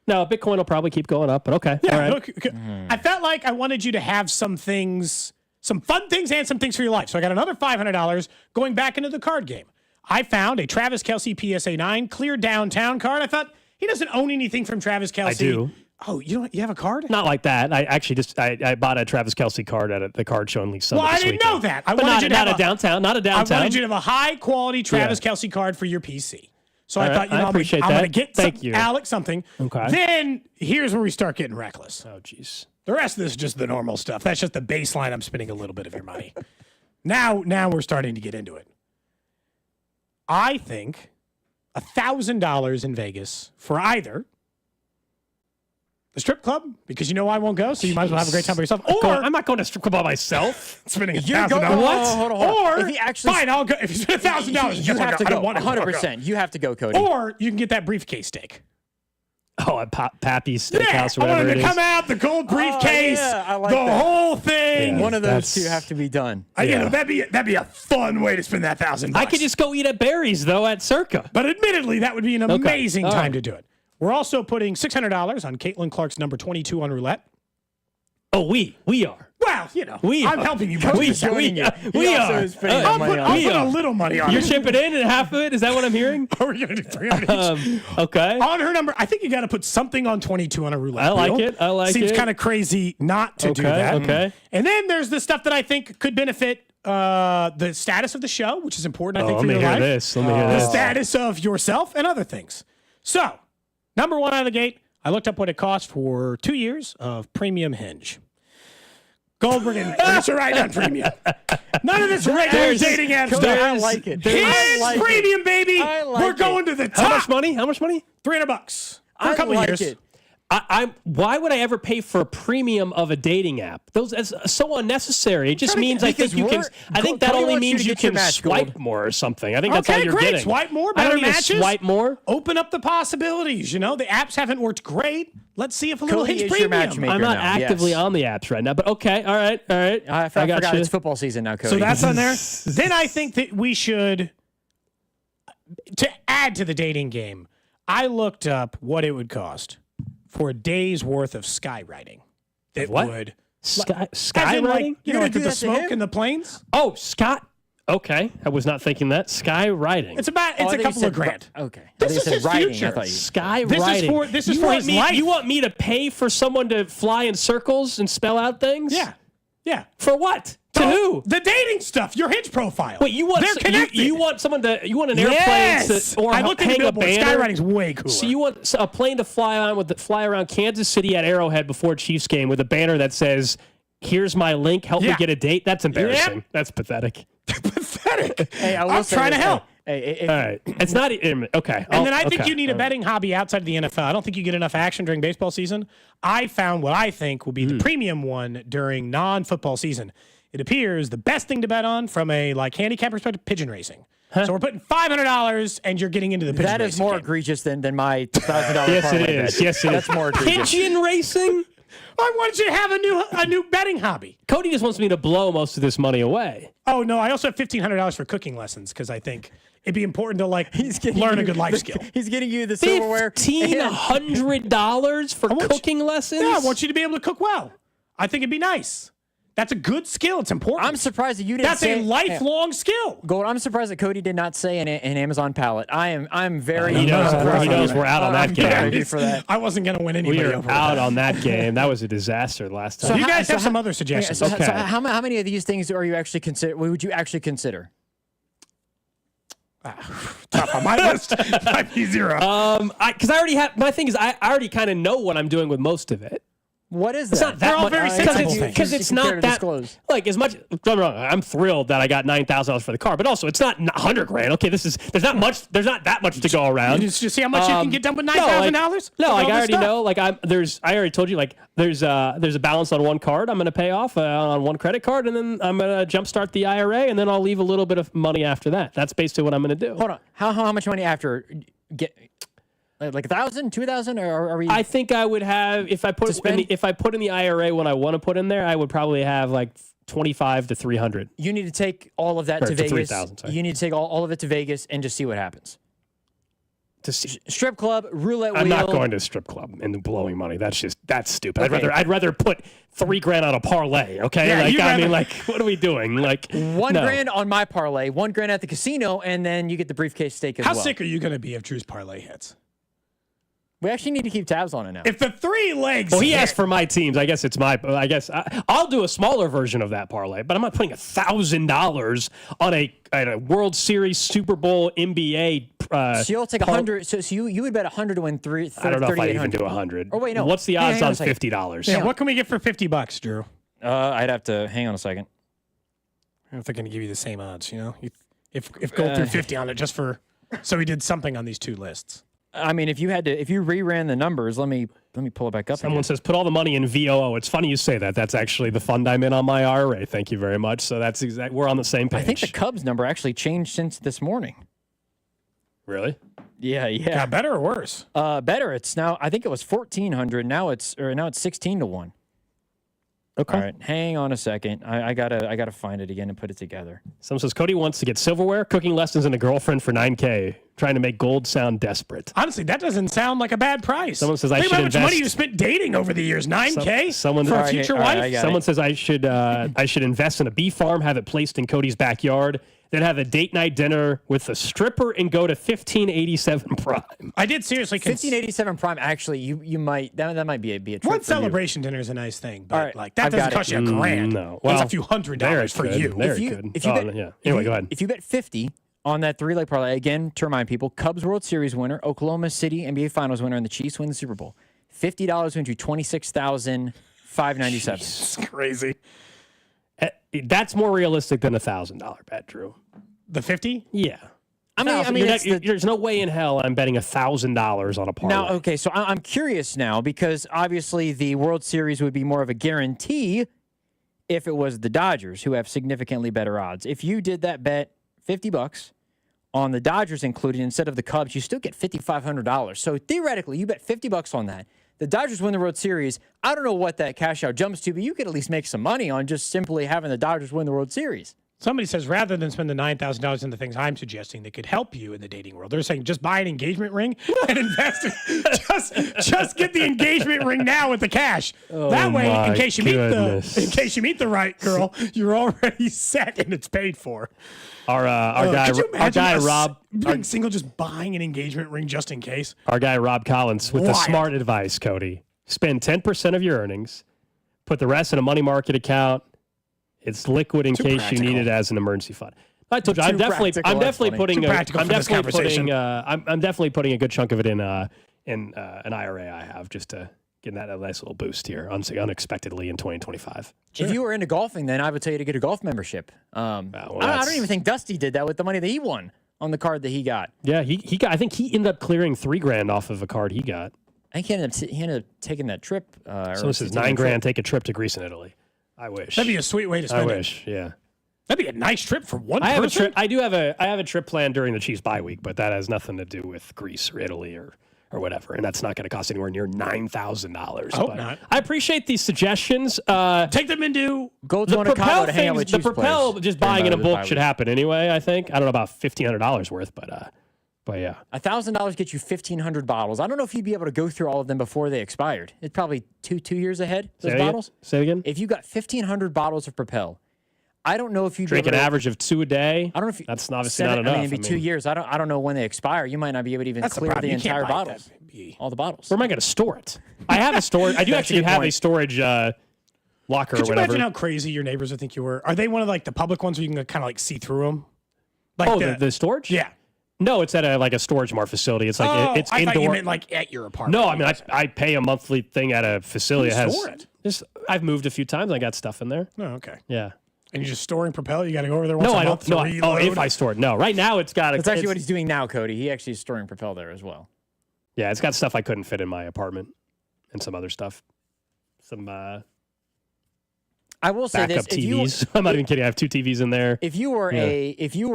No, Bitcoin will probably keep going up, but okay. Yeah, all right. Okay. I felt like I wanted you to have some things... Some fun things and some things for your life. So I got another $500 going back into the card game. I found a Travis Kelce PSA 9 clear downtown card. I thought he doesn't own anything from Travis Kelce. I do. Oh, you have a card? Not like that. I actually I bought a Travis Kelce card at the card show in League Sunday. Well, I this didn't weekend. know that. But not a downtown. I wanted you to have a high-quality Travis Kelce card for your PC. So I thought, I appreciate I'm that. going to get Thank you. Alex something. Okay. Then here's where we start getting reckless. Oh, jeez. The rest of this is just the normal stuff. That's just the baseline. I'm spending a little bit of your money. Now we're starting to get into it. I think $1,000 in Vegas for either the strip club, because you know I won't go, so you might as well have a great time by yourself. Or I'm not going to strip club by myself. Spending You're $1,000. going- What? hold on. Or If he actually- fine, I'll go. If you spend $1,000, You have to go. I don't want to 100%. You have to go, Cody. Or you can get that briefcase steak. Oh, at Pappy's Yeah, Steakhouse or I whatever wanted it to is. come out, the gold briefcase, I like the that. whole thing. Yeah, One of those that's- two have to be done. You know, that'd be a fun way to spend that $1,000. I could just go eat at Barry's, though, at Circa. But admittedly, that would be an Okay. amazing All time right. to do it. We're also putting $600 on Caitlyn Clark's number 22 on roulette. Oh, we are. Well, you know, We I'm are. helping you. We buddy. are. I'll put a little money on You're it. chipping in and half of it? Is that what I'm hearing? Are we going to do 300 each? Okay. On her number, I think you got to put something on 22 on a roulette. I like wheel. it. I like Seems it. kind of crazy not to do that. Okay. And then there's the stuff that I think could benefit the status of the show, which is important, I think, for let me your hear life. this. Let me hear The this. status of yourself and other things. So, number one out of the gate, I looked up what it cost for 2 years of premium Hinge. Goldberg and producer right on premium. None of this regular dating app stuff. I like it. Hinge premium, baby. We're going to the top. How much money? How much money? $300 for I a couple like years. it. Why would I ever pay for a premium of a dating app? That's so unnecessary. It just means I think because you can. we're- I think that Cody only wants you means to you get your can match, swipe Gold. more or something. I think that's all you're great. getting. Swipe more, I better don't need to matches. swipe more. Open up the possibilities. You know, the apps haven't worked great. Let's see if a little Cody Hinge is your premium. matchmaker I'm not now, actively yes. on the apps right now, but okay, all right. I got forgot you. it's football season now, Cody. So that's on there. Then I think that we should, to add to the dating game, I looked up what it would cost for a day's worth of skywriting. That What? would Skywriting? like, you know, like do the that to smoke him? and the planes. Oh, Scott. Okay, I was not thinking that. Skywriting. It's about Oh, I it's thought a you couple said of grand. Okay. This I is thought you his said writing. future. I thought you. Skywriting. This is you for want his me, life. You want me to pay for someone to fly in circles and spell out things? Yeah. For what? To who? The dating stuff. Your Hinge profile. Wait, you want They're connected. you want someone to you want an airplane Yes! to or I looked at the hang a billboard. banner? Skywriting's way cooler. So you want a plane to fly around Kansas City at Arrowhead before Chiefs game with a banner that says, "Here's my link. Help me Yeah. get a date." That's embarrassing. Yep. That's pathetic. pathetic. Hey, I will I'm say trying to this, help. Hey, All right, it's not okay. And then I think you need a betting hobby outside of the NFL. I don't think you get enough action during baseball season. I found what I think will be the premium one during non-football season. It appears the best thing to bet on from a handicap perspective, pigeon racing. So we're putting $500 and you're getting into the pigeon that is racing more game. egregious than my $1,000 Yes, parlay it is. bet. Yes, it is. That's more egregious. Pigeon racing. I want you to have a new betting hobby. Cody just wants me to blow most of this money away. Oh no, I also have $1,500 for cooking lessons because I think it'd be important to learn a good life skill. He's getting you the silverware. $1,500 for cooking lessons? Yeah, I want you to be able to cook well. I think it'd be nice. That's a good skill. It's important. I'm surprised that you didn't That's say a lifelong skill. Gold. I'm surprised that Cody did not say an Amazon pallet. I'm very. He knows we're out on that game. Ready for that. I wasn't going to win anybody We are over out that. on that game. That was a disaster last time. So you guys have some other suggestions. So how many of these things are you actually consider? Would you actually consider? Top on my list. Might be zero. Because I already have. My thing is, I already kind of know what I'm doing with most of it. What is that? It's not that They're all much very sensible things. because it's not that like as much. Don't get me wrong, I'm thrilled that I got $9,000 for the car, but also it's not $100,000. Okay, there's not much. There's not that much to go around. You just see how much you can get done with $9,000. No, I already know. Like I already told you. Like there's a balance on one card I'm going to pay off on one credit card, and then I'm going to jumpstart the IRA, and then I'll leave a little bit of money after that. That's basically what I'm going to do. Hold on. How much money after get? Like 1,000, 2,000, or are we? I think I would have if I put in the IRA when I want to put in there, I would probably have like 25 to 300. You need to take all of that Or to to Vegas. 3,000, sorry. You need to take all of it to Vegas and just see what happens. To see, strip club, roulette wheel. I'm not going to a strip club and blowing money. That's stupid. Okay. I'd rather put $3,000 on a parlay. Okay, Yeah, what are we doing? Like $1,000 on my parlay, $1,000 at the casino, and then you get the briefcase steak as well. How sick are you going to be if Drew's parlay hits? We actually need to keep tabs on it now. If the 3 legs. Well, he asked for my teams. I guess it's my. I guess I'll do a smaller version of that parlay, but I'm not putting $1,000 on a World Series, Super Bowl, NBA. So you'll take 100. So you would bet 100 to win 3. I don't know if I even do 100. Oh wait, no. What's the odds on $50? Yeah, what can we get for $50, Drew? I'd have to hang on a second. I don't know if they're going to give you the same odds. If Gold threw 50 on it just for so he did something on these 2 lists. I mean, if you reran the numbers, let me pull it back up. Someone says put all the money in VOO. It's funny you say that. That's actually the fund I'm in on my IRA. Thank you very much. So that's we're on the same page. I think the Cubs number actually changed since this morning. Really? Yeah. Got better or worse? Better. It's now. I think it was 1,400. Now it's 16 to 1. Okay. All right, hang on a second. I gotta find it again and put it together. Someone says Cody wants to get silverware, cooking lessons, and a girlfriend for $9K, trying to make Gold sound desperate. Honestly, that doesn't sound like a bad price. Someone says I Think should about invest. how much money you spent dating over the years. $9K Someone for a future wife. Someone says I should invest in a bee farm, have it placed in Cody's backyard, then have a date night dinner with a stripper and go to 1587 Prime. I did seriously. 1587 Prime. Actually, you might that might be a trip. One for celebration dinner is a nice thing, but right, like that I've doesn't got cost it. you $1,000. No, That's a few $100 for you. Very good. Anyway, go ahead. If you bet 50 on that 3-leg parlay, again to remind people, Cubs World Series winner, Oklahoma City NBA Finals winner, and the Chiefs win the Super Bowl. $50 wins you $26,597. It's crazy. That's more realistic than $1,000 bet, Drew. The 50? Yeah. I mean, there's no way in hell I'm betting $1,000 on a parlay. Now, okay, so I'm curious now because obviously the World Series would be more of a guarantee if it was the Dodgers, who have significantly better odds. If you did that bet $50 on the Dodgers included instead of the Cubs, you still get $5,500. So theoretically, you bet $50 on that. The Dodgers win the World Series. I don't know what that cash out jumps to, but you could at least make some money on just simply having the Dodgers win the World Series. Somebody says rather than spend the $9,000 in the things I'm suggesting that could help you in the dating world, they're saying just buy an engagement ring and invest. just get the engagement ring now with the cash. That way, in case you meet the right girl, you're already set and it's paid for. Our guy Rob, being single, just buying an engagement ring just in case. Our guy Rob Collins with the smart advice, Cody. Spend 10% of your earnings, put the rest in a money market account. It's liquid in case you need it as an emergency fund. I told you, I'm definitely putting a good chunk of it in an IRA I have just to get that a nice little boost here unexpectedly in 2025. Sure. If you were into golfing, then I would tell you to get a golf membership. I don't even think Dusty did that with the money that he won on the card that he got. Yeah, he got. I think he ended up clearing $3,000 off of a card he got. I think he ended up taking that trip. Someone says $9,000. Take a trip to Greece and Italy. I wish. That'd be a sweet way to spend it. I wish, yeah. That'd be a nice trip for one person. I have a trip planned during the Chiefs bye week, but that has nothing to do with Greece or Italy or whatever, and that's not going to cost anywhere near $9,000. I hope not. I appreciate these suggestions. Take them into go to Chicago to hang out with Chiefs players. The Propel just buying in a book should happen anyway, I think. I don't know about $1,500 worth, but yeah. $1,000 gets you 1,500 bottles. I don't know if you'd be able to go through all of them before they expired. It's probably two years ahead, those bottles. Say it again? If you got 1,500 bottles of Propel, I don't know if you drink an average of 2 a day. I don't know if that's obviously not enough. I mean, it'd be 2 years. I don't know when they expire. You might not be able to even clear the entire bottles. All the bottles. Where am I going to store it? I have a storage. I do actually have a storage locker or whatever. Could you imagine how crazy your neighbors would think you were? Are they one of like the public ones where you can kind of like see through them? Like the storage? Yeah. No, it's at a storage mart facility. It's like it's I indoor. Thought you meant like at your apartment. No, I mean I pay a monthly thing at a facility. You store it. I've moved a few times. I got stuff in there. Oh, okay. Yeah. And you're just storing Propel? You got to go over there once a month to reload? Oh, if I store it. No, right now it's got. That's actually what he's doing now, Cody. He actually is storing Propel there as well. Yeah, it's got stuff I couldn't fit in my apartment, and some other stuff. Some. I will say this: TVs. I'm not even kidding. I have 2 TVs in there. If you were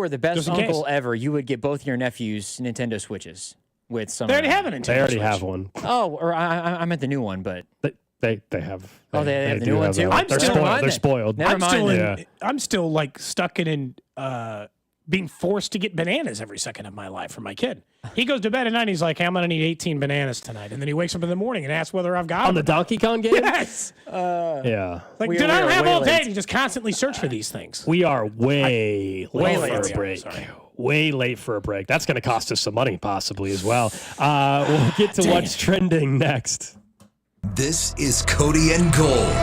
the best uncle ever, you would get both your nephews Nintendo Switches with some. They already have a Nintendo Switch. They already have one. Oh, or I meant the new one, but. They have. Oh, they have the new one too. They're spoiled. Never mind. I'm still like stuck in being forced to get bananas every second of my life for my kid. He goes to bed at night and he's like, hey, I'm going to need 18 bananas tonight. And then he wakes up in the morning and asks whether I've got them. On the Donkey Kong game? Yes. Yeah. Like, dude, I don't have all day. You just constantly search for these things. We are way late for break. way late for a break. That's going to cost us some money possibly as well. We'll get to what's trending next. This is Cody and Gold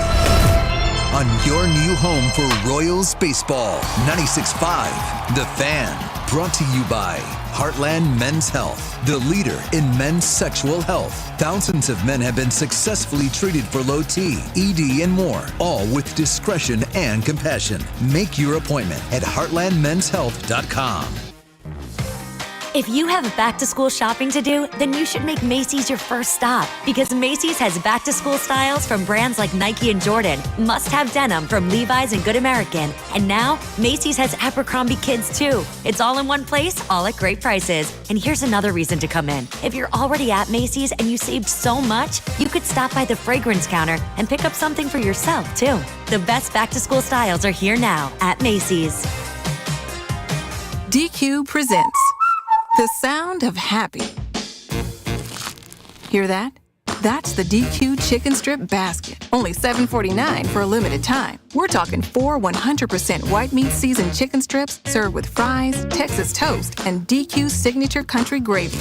on your new home for Royals baseball. 96.5 The Fan. Brought to you by Heartland Men's Health, the leader in men's sexual health. Thousands of men have been successfully treated for low T, ED, and more, all with discretion and compassion. Make your appointment at heartlandmenshealth.com. If you have back-to-school shopping to do, then you should make Macy's your first stop, because Macy's has back-to-school styles from brands like Nike and Jordan, must-have denim from Levi's and Good American, and now Macy's has Abercrombie Kids too. It's all in one place, all at great prices. And here's another reason to come in. If you're already at Macy's and you saved so much, you could stop by the fragrance counter and pick up something for yourself too. The best back-to-school styles are here now at Macy's. DQ presents the sound of happy. Hear that? That's the DQ chicken strip basket. Only $7.49 for a limited time. We're talking 4 100% white meat seasoned chicken strips served with fries, Texas toast, and DQ signature country gravy.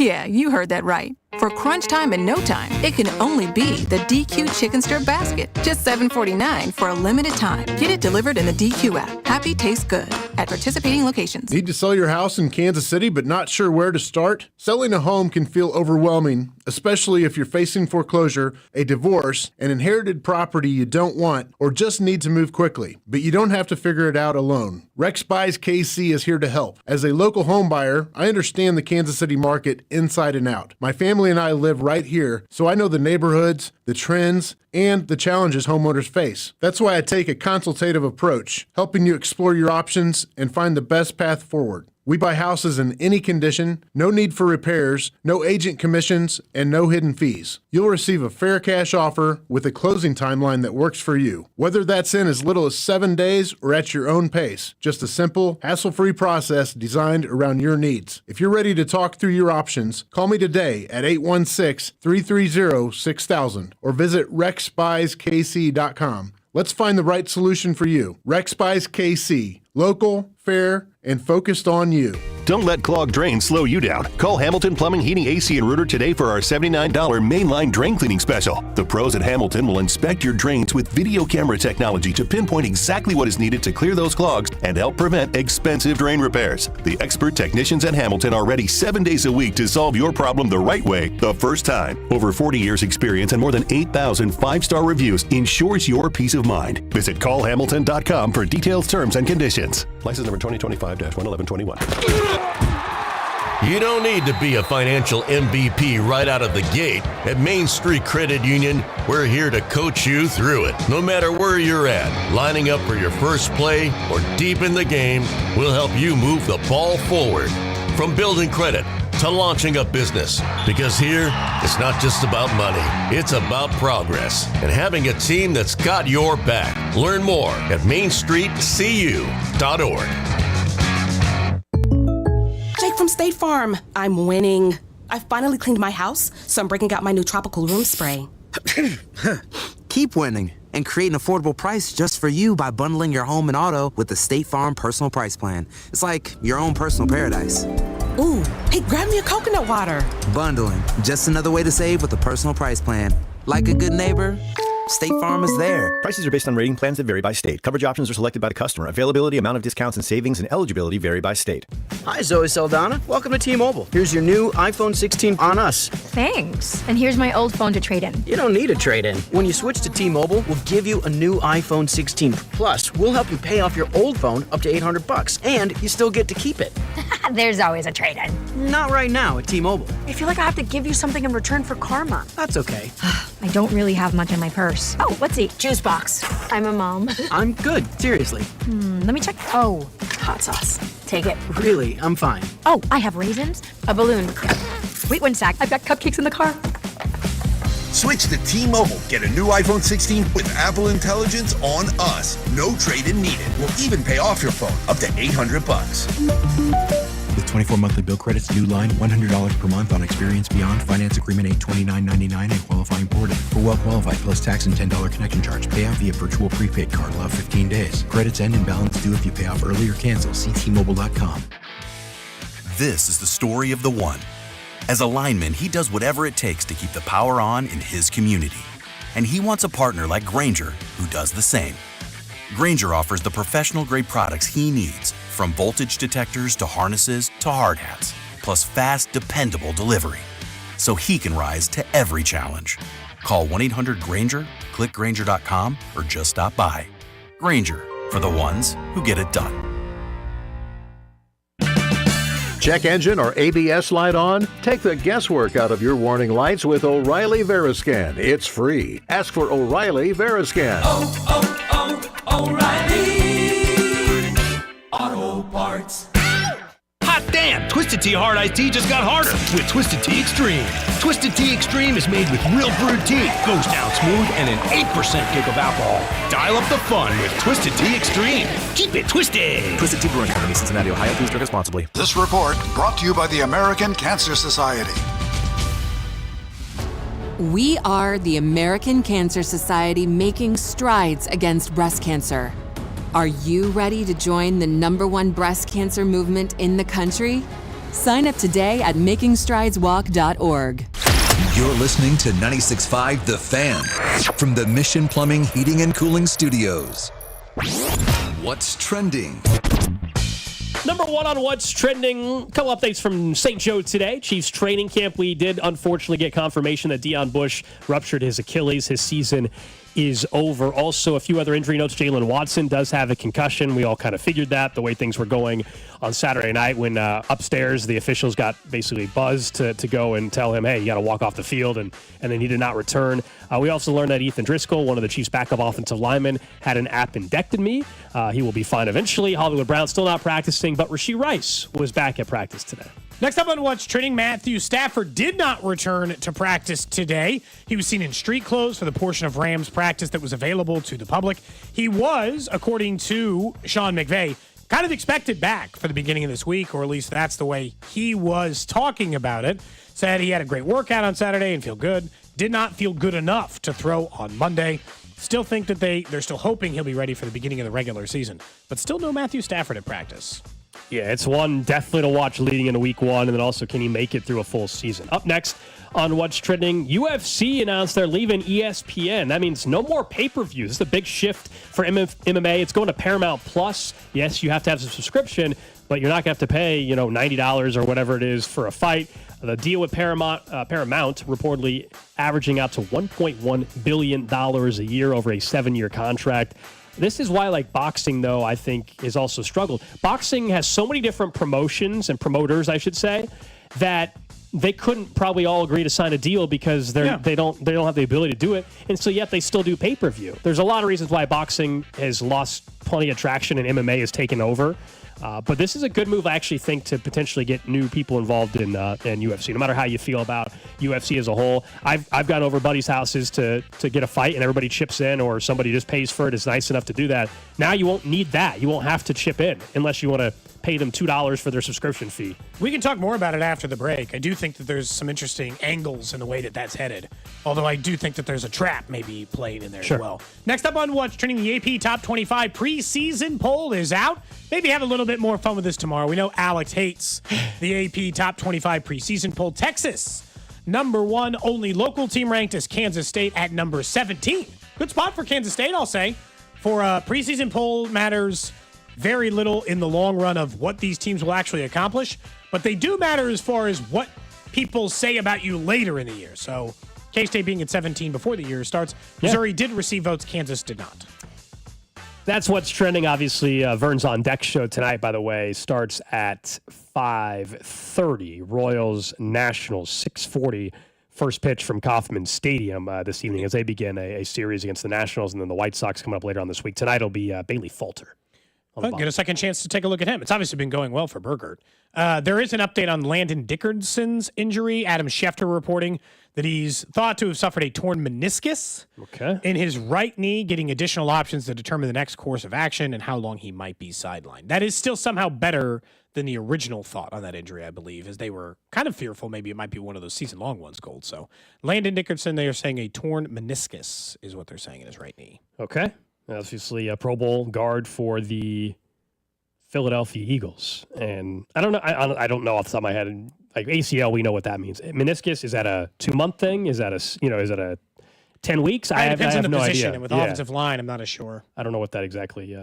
Yeah, you heard that right. For crunch time and no time, it can only be the DQ chicken strip basket. Just $7.49 for a limited time. Get it delivered in the DQ app. Happy tastes good at participating locations. Need to sell your house in Kansas City but not sure where to start? Selling a home can feel overwhelming, especially if you're facing foreclosure, a divorce, an inherited property you don't want, or just need to move quickly. But you don't have to figure it out alone. Rex Buys KC is here to help. As a local home buyer, I understand the Kansas City market inside and out. My family and I live right here, so I know the neighborhoods, the trends, and the challenges homeowners face. That's why I take a consultative approach, helping you explore your options and find the best path forward. We buy houses in any condition, no need for repairs, no agent commissions, and no hidden fees. You'll receive a fair cash offer with a closing timeline that works for you. Whether that's in as little as 7 days or at your own pace, just a simple, hassle-free process designed around your needs. If you're ready to talk through your options, call me today at 816-330-6000 or visit rexbuyskc.com. Let's find the right solution for you. Rex Buys KC. Local, fair, and focused on you. Don't let clogged drains slow you down. Call Hamilton Plumbing, Heating, AC, and Rooter today for our $79 mainline drain cleaning special. The pros at Hamilton will inspect your drains with video camera technology to pinpoint exactly what is needed to clear those clogs and help prevent expensive drain repairs. The expert technicians at Hamilton are ready 7 days a week to solve your problem the right way, the first time. Over 40 years experience and more than 8,000 five-star reviews ensures your peace of mind. Visit callhamilton.com for details, terms, and conditions. License number 2025-11121. You don't need to be a financial MVP right out of the gate. At Main Street Credit Union, we're here to coach you through it. No matter where you're at, lining up for your first play or deep in the game, we'll help you move the ball forward. From building credit to launching a business. Because here, it's not just about money, it's about progress and having a team that's got your back. Learn more at mainstreetcu.org. Jake from State Farm. I'm winning. I finally cleaned my house, so I'm breaking out my new tropical room spray. Keep winning and create an affordable price just for you by bundling your home and auto with the State Farm Personal Price Plan. It's like your own personal paradise. Ooh, hey, grab me a coconut water. Bundling, just another way to save with the Personal Price Plan. Like a good neighbor, State Farm is there. Prices are based on rating plans that vary by state. Coverage options are selected by the customer. Availability, amount of discounts and savings, and eligibility vary by state. Hi, Zoe Saldana. Welcome to T-Mobile. Here's your new iPhone 16 on us. Thanks. And here's my old phone to trade in. You don't need a trade-in. When you switch to T-Mobile, we'll give you a new iPhone 16. Plus, we'll help you pay off your old phone up to $800, and you still get to keep it. There's always a trade-in. Not right now at T-Mobile. I feel like I have to give you something in return for karma. That's okay. I don't really have much in my purse. Oh, what's it? Juice box. I'm a mom. I'm good, seriously. Let me check. Oh, hot sauce. Take it. Really, I'm fine. Oh, I have raisins, a balloon. Wait one sec. I've got cupcakes in the car. Switch to T-Mobile. Get a new iPhone 16 with Apple Intelligence on us. No trade-in needed. We'll even pay off your phone up to $800. With 24 monthly bill credits, new line, $100 per month on Experience Beyond. Finance agreement $829.99 and qualifying ported. For well-qualified plus tax and $10 connection charge. Pay out via virtual prepaid card. Allow 15 days. Credits end and balance due if you pay off early or cancel. See T-Mobile.com. This is the story of the one. As a lineman, he does whatever it takes to keep the power on in his community. And he wants a partner like Grainger who does the same. Grainger offers the professional-grade products he needs, from voltage detectors to harnesses to hard hats, plus fast, dependable delivery, so he can rise to every challenge. Call 1-800-GRAINGER, click Grainger.com, or just stop by. Grainger, for the ones who get it done. Check engine or ABS light on? Take the guesswork out of your warning lights with O'Reilly Veriscan. It's free. Ask for O'Reilly Veriscan. O'Reilly Auto Parts. Hot damn! Twisted Tea Hard Iced Tea just got harder with Twisted Tea Extreme. Twisted Tea Extreme is made with real brewed tea, goes down smooth, and an 8% kick of alcohol. Dial up the fun with Twisted Tea Extreme. Keep it twisted! Twisted Tea Brewing Company, Cincinnati, Ohio. Please drink responsibly. This report brought to you by the American Cancer Society. We are the American Cancer Society, making strides against breast cancer. Are you ready to join the #1 breast cancer movement in the country? Sign up today at makingstrideswalk.org. You're listening to 96.5 The Fan from the Mission Plumbing, Heating, and Cooling Studios. What's trending? Number one on what's trending. A couple updates from St. Joe today. Chiefs training camp. We did unfortunately get confirmation that Deion Bush ruptured his Achilles. His season is over. Also, a few other injury notes. Jalen Watson does have a concussion. We all kind of figured that the way things were going on Saturday night when upstairs the officials got basically buzzed to go and tell him, hey, you got to walk off the field, and then he did not return. We also learned that Ethan Driscoll, one of the Chiefs' backup offensive linemen, had an appendectomy. He will be fine eventually. Hollywood Brown still not practicing, but Rashi Rice was back at practice today. Next up on What's Trending, Matthew Stafford did not return to practice today. He was seen in street clothes for the portion of Rams practice that was available to the public. He was, according to Sean McVay, kind of expected back for the beginning of this week, or at least that's the way he was talking about it. Said he had a great workout on Saturday and feel good. Did not feel good enough to throw on Monday. Still think that they're still hoping he'll be ready for the beginning of the regular season, but still no Matthew Stafford at practice. Yeah, it's one definitely to watch leading into week one, and then also can he make it through a full season? Up next on What's Trending, UFC announced they're leaving ESPN. That means no more pay-per-views. This is a big shift for MMA. It's going to Paramount Plus. Yes, you have to have a subscription, but you're not going to have to pay, $90 or whatever it is for a fight. The deal with Paramount reportedly averaging out to $1.1 billion a year over a 7-year contract. This is why, boxing, though, I think, is also struggled. Boxing has so many different promotions and promoters, I should say, that they couldn't probably all agree to sign a deal because they don't have the ability to do it, and so yet they still do pay-per-view. There's a lot of reasons why boxing has lost plenty of traction and MMA has taken over. But this is a good move, I actually think, to potentially get new people involved in UFC. No matter how you feel about UFC as a whole, I've gone over buddies' houses to get a fight, and everybody chips in, or somebody just pays for it. It's nice enough to do that. Now you won't need that. You won't have to chip in unless you want to pay them $2 for their subscription fee. We can talk more about it after the break. I do think that there's some interesting angles in the way that that's headed. Although I do think that there's a trap maybe played in there as well. Next up on What's Trending, the AP Top 25 preseason poll is out. Maybe have a little bit more fun with this tomorrow. We know Alex hates the AP Top 25 preseason poll. Texas, number 1, only local team ranked is Kansas State at number 17. Good spot for Kansas State, I'll say. For a preseason poll matters very little in the long run of what these teams will actually accomplish, but they do matter as far as what people say about you later in the year. So K-State being at 17 before the year starts. Missouri did receive votes. Kansas did not. That's What's Trending. Obviously, Vern's On Deck show tonight, by the way, starts at 5:30. Royals Nationals, 6:40. First pitch from Kauffman Stadium this evening as they begin a series against the Nationals, and then the White Sox coming up later on this week. Tonight will be Bailey Falter. Get a second chance to take a look at him. It's obviously been going well for Burgert. There is an update on Landon Dickerson's injury. Adam Schefter reporting that he's thought to have suffered a torn meniscus in his right knee, getting additional options to determine the next course of action and how long he might be sidelined. That is still somehow better than the original thought on that injury, I believe, as they were kind of fearful maybe it might be one of those season-long ones, Gold. So Landon Dickerson, they are saying a torn meniscus is what they're saying in his right knee. Okay. Obviously, a Pro Bowl guard for the Philadelphia Eagles. And I don't know. I don't know off the top of my head. Like ACL, we know what that means. Meniscus, is that a 2-month thing? Is that a 10 weeks? It depends on the no position. idea. And with offensive line, I'm not as sure. I don't know what that exactly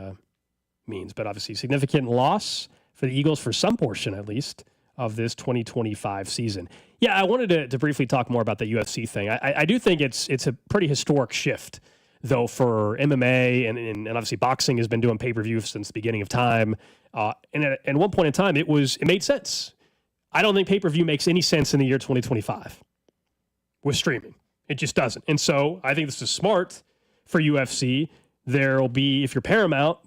means, but obviously significant loss for the Eagles for some portion, at least, of this 2025 season. Yeah, I wanted to briefly talk more about the UFC thing. I do think it's a pretty historic shift, though, for MMA, and obviously boxing has been doing pay-per-view since the beginning of time. And at one point in time, it made sense. I don't think pay-per-view makes any sense in the year 2025 with streaming. It just doesn't. And so I think this is smart for UFC. There will be, if you're Paramount,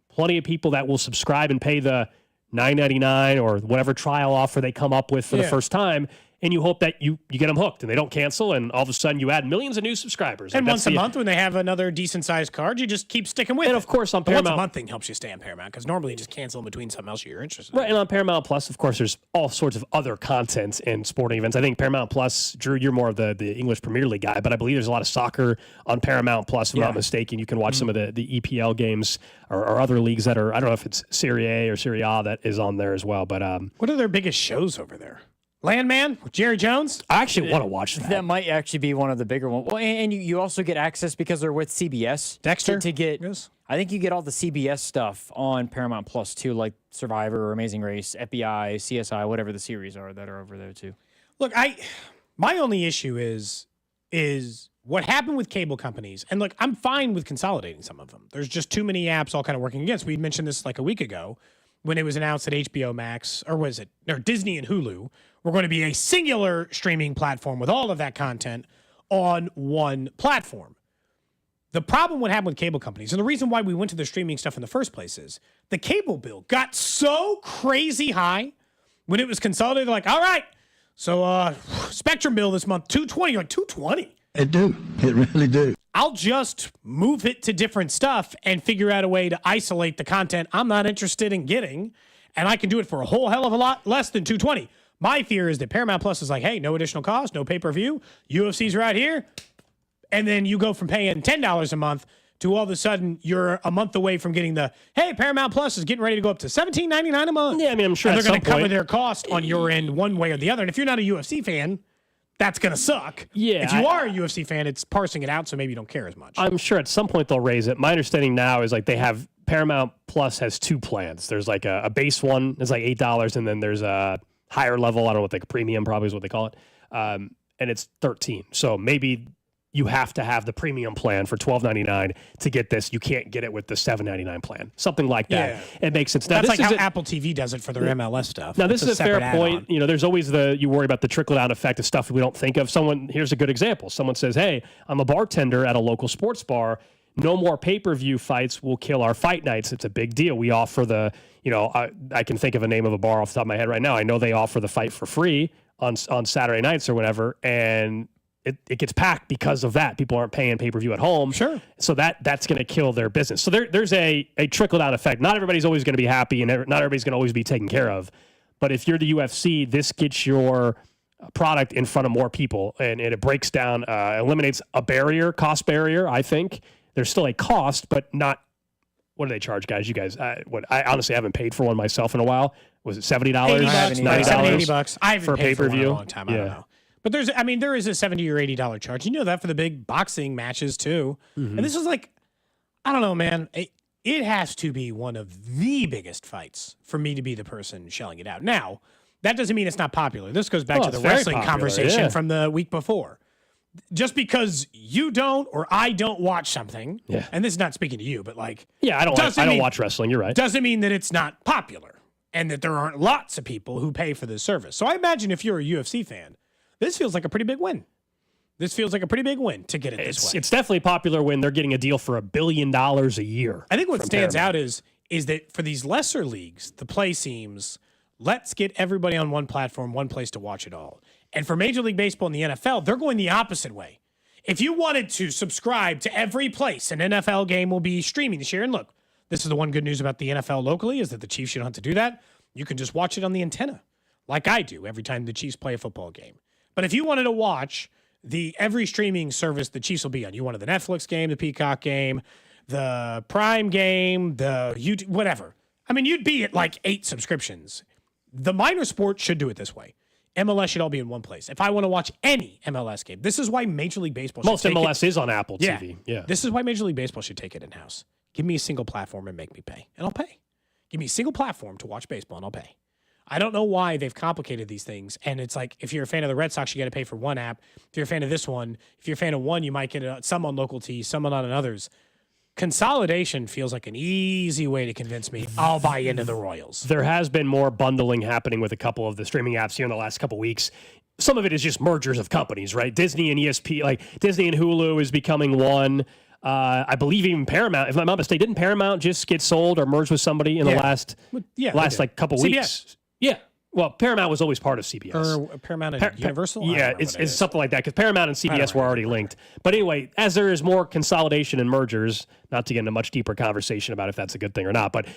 plenty of people that will subscribe and pay the $9.99 or whatever trial offer they come up with for the first time, and you hope that you get them hooked and they don't cancel, and all of a sudden you add millions of new subscribers. And once a month when they have another decent-sized card, you just keep sticking with it. And of course on Paramount, Paramount, once a month thing helps you stay on Paramount, because normally you just cancel in between something else you're interested in. Right, and on Paramount Plus, of course, there's all sorts of other content and sporting events. I think Paramount Plus, Drew, you're more of the English Premier League guy, but I believe there's a lot of soccer on Paramount Plus, if I'm not mistaken. You can watch some of the EPL games or other leagues that are, I don't know if it's Serie A or Serie A that is on there as well. But what are their biggest shows over there? Landman with Jerry Jones? I actually want to watch that. That might actually be one of the bigger ones. Well, and you also get access because they're with CBS. Dexter? To get, I think you get all the CBS stuff on Paramount Plus too, like Survivor, Amazing Race, FBI, CSI, whatever the series are that are over there too. Look, my only issue is what happened with cable companies. And look, I'm fine with consolidating some of them. There's just too many apps all kind of working against. We mentioned this like a week ago when it was announced that HBO Max, or was it, or Disney and Hulu were going to be a singular streaming platform with all of that content on one platform. The problem what happened with cable companies, and the reason why we went to the streaming stuff in the first place, is the cable bill got so crazy high when it was consolidated. Like, all right, so Spectrum bill this month, $220. You're like, $220? It do. It really do. I'll just move it to different stuff and figure out a way to isolate the content I'm not interested in getting, and I can do it for a whole hell of a lot less than $220. My fear is that Paramount Plus is like, hey, no additional cost, no pay-per-view, UFC's right here, and then you go from paying $10 a month to all of a sudden you're a month away from getting the, hey, Paramount Plus is getting ready to go up to $17.99 a month. Yeah, I mean, I'm sure and at they're going some to cover point their cost on your end one way or the other. And if you're not a UFC fan, that's going to suck. Yeah. If you are a UFC fan, it's parsing it out, so maybe you don't care as much. I'm sure at some point they'll raise it. My understanding now is like they have Paramount Plus has two plans. There's like a base one, it's like $8, and then there's a higher level. I don't know what the premium probably is what they call it. And it's $13. So maybe you have to have the premium plan for $12.99 to get this. You can't get it with the $7.99 plan. Something like that. Yeah. It makes sense. Now, that's like how Apple TV does it for their MLS stuff. Now, this It's is a fair separate point. add-on. You know, there's always you worry about the trickle-down effect of stuff we don't think of. Here's a good example. Someone says, hey, I'm a bartender at a local sports bar. No more pay-per-view fights will kill our fight nights. It's a big deal. We offer I can think of a name of a bar off the top of my head right now. I know they offer the fight for free on Saturday nights or whatever, and it gets packed because of that. People aren't paying pay-per-view at home. Sure. So that's going to kill their business. So there's a trickle-down effect. Not everybody's always going to be happy, and not everybody's going to always be taken care of. But if you're the UFC, this gets your product in front of more people, and it breaks down, eliminates a cost barrier, I think. There's still a cost, but not, what do they charge, guys? You guys, I honestly haven't paid for one myself in a while. Was it $70? $80, $80. I haven't for paid for one in pay-per-view? a long time. I don't know. But there is a $70 or $80 charge. You know that for the big boxing matches too. Mm-hmm. And this is like, I don't know, man. It has to be one of the biggest fights for me to be the person shelling it out. Now, that doesn't mean it's not popular. This goes back to the wrestling conversation from the week before. Just because you don't or I don't watch something, and this is not speaking to you, but like, I don't watch wrestling. You're right. Doesn't mean that it's not popular and that there aren't lots of people who pay for this service. So I imagine if you're a UFC fan, this feels like a pretty big win. This feels like a pretty big win to get it this way. It's definitely popular when they're getting a deal for $1 billion a year. I think what stands out is that for these lesser leagues, the play seems, let's get everybody on one platform, one place to watch it all. And for Major League Baseball and the NFL, they're going the opposite way. If you wanted to subscribe to every place an NFL game will be streaming this year, and look, this is the one good news about the NFL locally is that the Chiefs, you don't have to do that. You can just watch it on the antenna, like I do every time the Chiefs play a football game. But if you wanted to watch every streaming service the Chiefs will be on, you wanted the Netflix game, the Peacock game, the Prime game, the YouTube, whatever, I mean, you'd be at like 8 subscriptions. The minor sports should do it this way. MLS should all be in one place. If I want to watch any MLS game, this is why Major League Baseball should Most MLS is on Apple TV. Yeah. This is why Major League Baseball should take it in-house. Give me a single platform and make me pay, and I'll pay. Give me a single platform to watch baseball, and I'll pay. I don't know why they've complicated these things, and it's like if you're a fan of the Red Sox, you got to pay for one app. If you're a fan of this one, if you're a fan of one, you might get some on local T, some on others. Consolidation feels like an easy way to convince me I'll buy into the Royals. There has been more bundling happening with a couple of the streaming apps here in the last couple of weeks. Some of it is just mergers of companies, right? Disney and ESP, like Disney and Hulu is becoming one. I believe even Paramount, if I'm not mistaken, didn't Paramount just get sold or merge with somebody in the last like couple weeks? Yeah. Well, Paramount was always part of CBS. Or Paramount and Universal? Yeah, it's something like that because Paramount and CBS were already linked. But anyway, as there is more consolidation and mergers, not to get into a much deeper conversation about if that's a good thing or not, but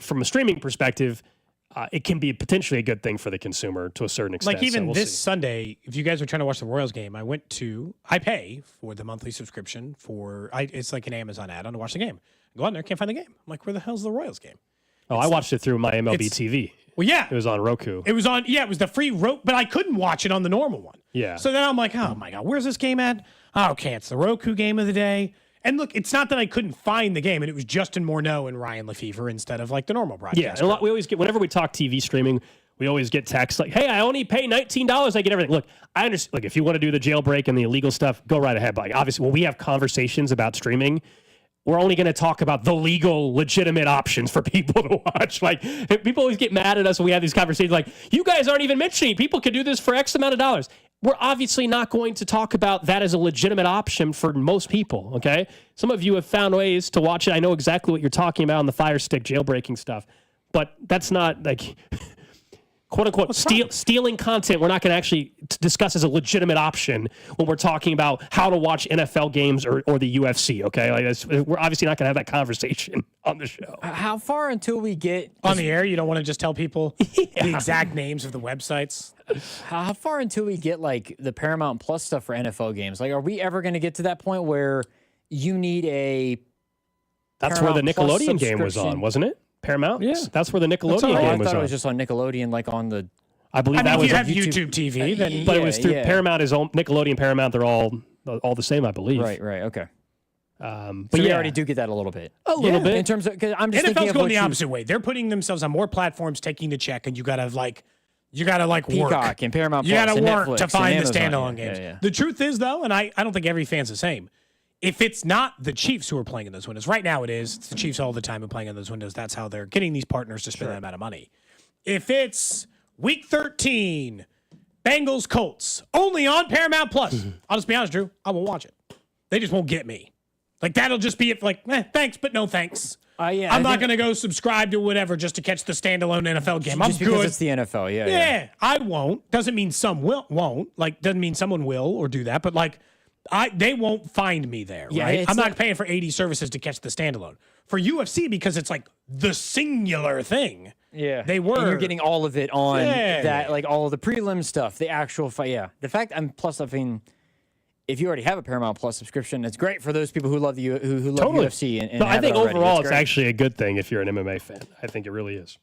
from a streaming perspective, it can be potentially a good thing for the consumer to a certain extent. Like even this Sunday, if you guys are trying to watch the Royals game, I pay for the monthly subscription it's like an Amazon add-on to watch the game. I go on there, can't find the game. I'm like, where the hell's the Royals game? I watched it through my MLB TV. Well, yeah. It was on Roku. It was the free Roku, but I couldn't watch it on the normal one. Yeah. So then I'm like, oh my God, where's this game at? Oh, okay, it's the Roku game of the day. And look, it's not that I couldn't find the game, and it was Justin Morneau and Ryan Lefevre instead of like the normal broadcast. Yeah, and we always get, whenever we talk TV streaming, we always get texts like, hey, I only pay $19, I get everything. Look, I understand. Like, if you want to do the jailbreak and the illegal stuff, go right ahead. But like, obviously, when we have conversations about streaming, we're only going to talk about the legal, legitimate options for people to watch. Like, people always get mad at us when we have these conversations. Like, you guys aren't even mentioning people could do this for X amount of dollars. We're obviously not going to talk about that as a legitimate option for most people, okay? Some of you have found ways to watch it. I know exactly what you're talking about on the Fire Stick jailbreaking stuff, but that's not like... quote-unquote, stealing content we're not going to actually discuss as a legitimate option when we're talking about how to watch NFL games or the UFC, okay? Like we're obviously not going to have that conversation on the show. How far until we get... On the air, you don't want to just tell people the exact names of the websites? How far until we get, like, the Paramount Plus stuff for NFL games? Like, are we ever going to get to that point where you need a That's Paramount where the Nickelodeon game was on, wasn't it? Paramount? Yeah. That's where the Nickelodeon game was on. I thought it was just on Nickelodeon, like on the... I believe that if was you have YouTube TV, then... But it was through Paramount, Nickelodeon, Paramount, they're all the same, I believe. Right, okay. But so we already do get that a little bit. A little bit. In terms of... Cause I'm just thinking NFL's of going the opposite way. They're putting themselves on more platforms, taking the check, and you got to work. Peacock and Paramount You Plus got to and work Netflix to find and the Amazon. standalone games. Yeah. The truth is, though, and I don't think every fan's the same, if it's not the Chiefs who are playing in those windows, right now it is. It's the Chiefs all the time who are playing in those windows. That's how they're getting these partners to spend that amount of money. If it's Week 13, Bengals, Colts, only on Paramount Plus, I'll just be honest, Drew, I won't watch it. They just won't get me. Like, that'll just be thanks, but no thanks. I'm not going to go subscribe to whatever just to catch the standalone NFL game. Just I'm because good. it's the NFL, Yeah, I won't. Doesn't mean some won't. Like, doesn't mean someone will or do that. But like, they won't find me there. Yeah, right? I'm not paying for 80 services to catch the standalone. For UFC, because it's like the singular thing. Yeah, they were. And you're getting all of it on that, like all of the prelim stuff, the actual fight. Yeah, the fact if you already have a Paramount Plus subscription, it's great for those people who love who love UFC. And I think overall it's actually a good thing if you're an MMA fan. I think it really is.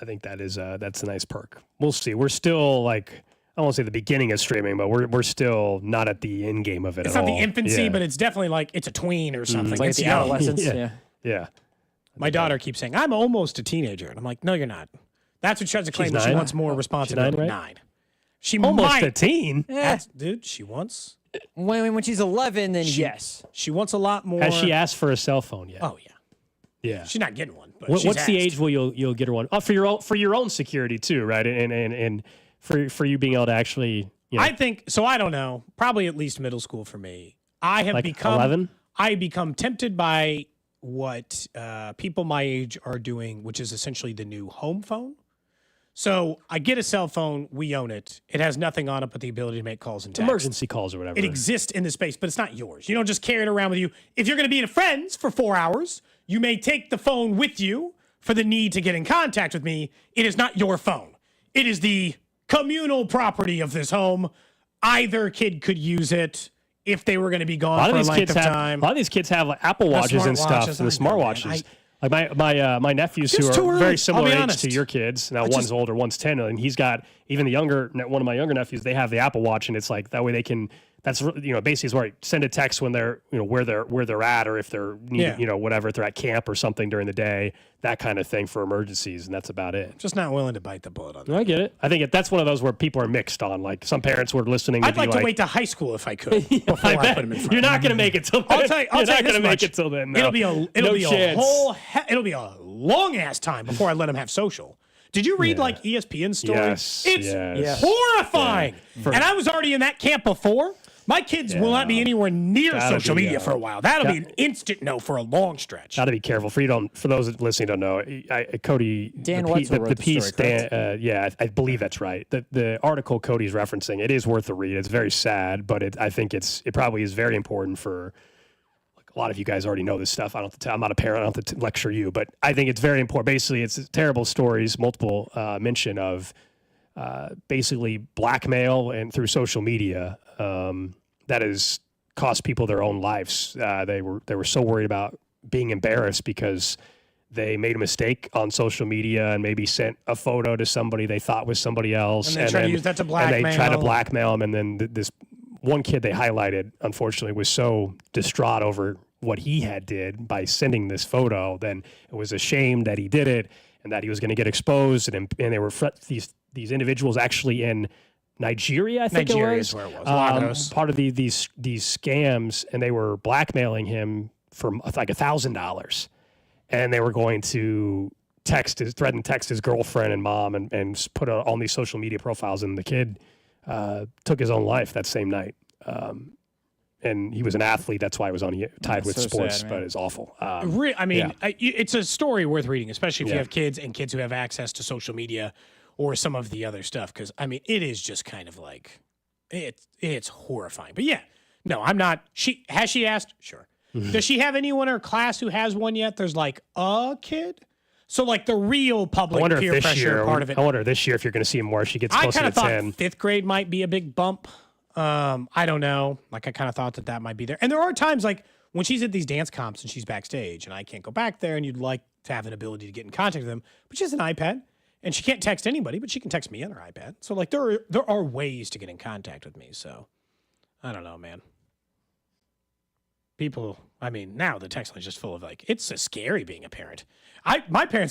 I think that's a nice perk. We'll see. We're still like, I won't say the beginning of streaming, but we're still not at the end game of it it's at all. It's not the infancy, but it's definitely like it's a tween or something. It's like the adolescence. Yeah. My daughter keeps saying, I'm almost a teenager. And I'm like, no, you're not. That's what she tries to claim. She wants more responsibility. 9, right? 9. She almost might. a teen. Dude, she wants. When she's 11, then yes. She wants a lot more. Has she asked for a cell phone yet? Oh, yeah. Yeah. She's not getting one. But what's she's the asked. age where you'll get her one? Oh, for your own security too, right? And for you being able to actually, I think so. I don't know. Probably at least middle school for me. I have like become 11. I become tempted by what people my age are doing, which is essentially the new home phone. So I get a cell phone. We own it. It has nothing on it but the ability to make calls and text. Emergency calls or whatever. It exists in the space, but it's not yours. You don't just carry it around with you. If you're going to be at friends for 4 hours, you may take the phone with you for the need to get in contact with me. It is not your phone. It is the communal property of this home. Either kid could use it if they were going to be gone for a length of time. A lot of these kids have like Apple Watches and stuff, and the smartwatches. Like my nephews who are very similar age to your kids. Now one's older, one's 10, and he's got even one of my younger nephews. They have the Apple Watch, and it's like that way they can. That's basically is where I send a text when they're where they're at, or if they're whatever, if they're at camp or something during the day, that kind of thing for emergencies, and that's about it. Just not willing to bite the bullet on that. I get it. I think that's one of those where people are mixed on. Like some parents were listening. I'd like to wait to high school if I could. Before I put them in front. You're not going to make it till then. I'll tell you going to make it till then. No. It'll be a long ass time before I let them have social. Did you read like ESPN stories? Yes. It's horrifying. Yeah. And I was already in that camp before. My kids will not be anywhere near social media for a while. That'll be an instant no for a long stretch. Got to be careful. For those listening don't know, Cody Dan Wetzel wrote the piece. Story, I believe that's right. The article Cody's referencing, it is worth a read. It's very sad, but I think it probably is very important for. A lot of you guys already know this stuff. I'm not a parent. I don't have to lecture you, but I think it's very important. Basically, it's terrible stories, multiple mention of basically blackmail and through social media that has cost people their own lives. They were so worried about being embarrassed because they made a mistake on social media and maybe sent a photo to somebody they thought was somebody else. And they try to use that to blackmail. And they try to blackmail them. And then this one kid they highlighted, unfortunately, was so distraught over what he had did by sending this photo. Then it was a shame that he did it and that he was going to get exposed. And they were these individuals actually in Nigeria, I think Nigeria it was. Is where it was. Part of these scams, and they were blackmailing him for like $1,000. And they were going to threaten text his girlfriend and mom and put on these social media profiles. And the kid took his own life that same night. And he was an athlete. That's why he was tied with sports, sad, but it's awful. It's a story worth reading, especially if you have kids and kids who have access to social media or some of the other stuff. Because, it is just kind of like, it's horrifying. But yeah, no, I'm not. Has she asked? Sure. Mm-hmm. Does she have anyone in her class who has one yet? There's like a kid? So like the real public peer pressure part of it. I wonder this year if you're going to see more. She gets closer to 10. I kind of thought 5th grade might be a big bump. I don't know. Like I kind of thought that might be there. And there are times like when she's at these dance comps and she's backstage and I can't go back there and you'd like to have an ability to get in contact with them, but she has an iPad and she can't text anybody, but she can text me on her iPad. So like there are ways to get in contact with me. So I don't know, man. People, now the text line is just full of like, it's so scary being a parent. My parents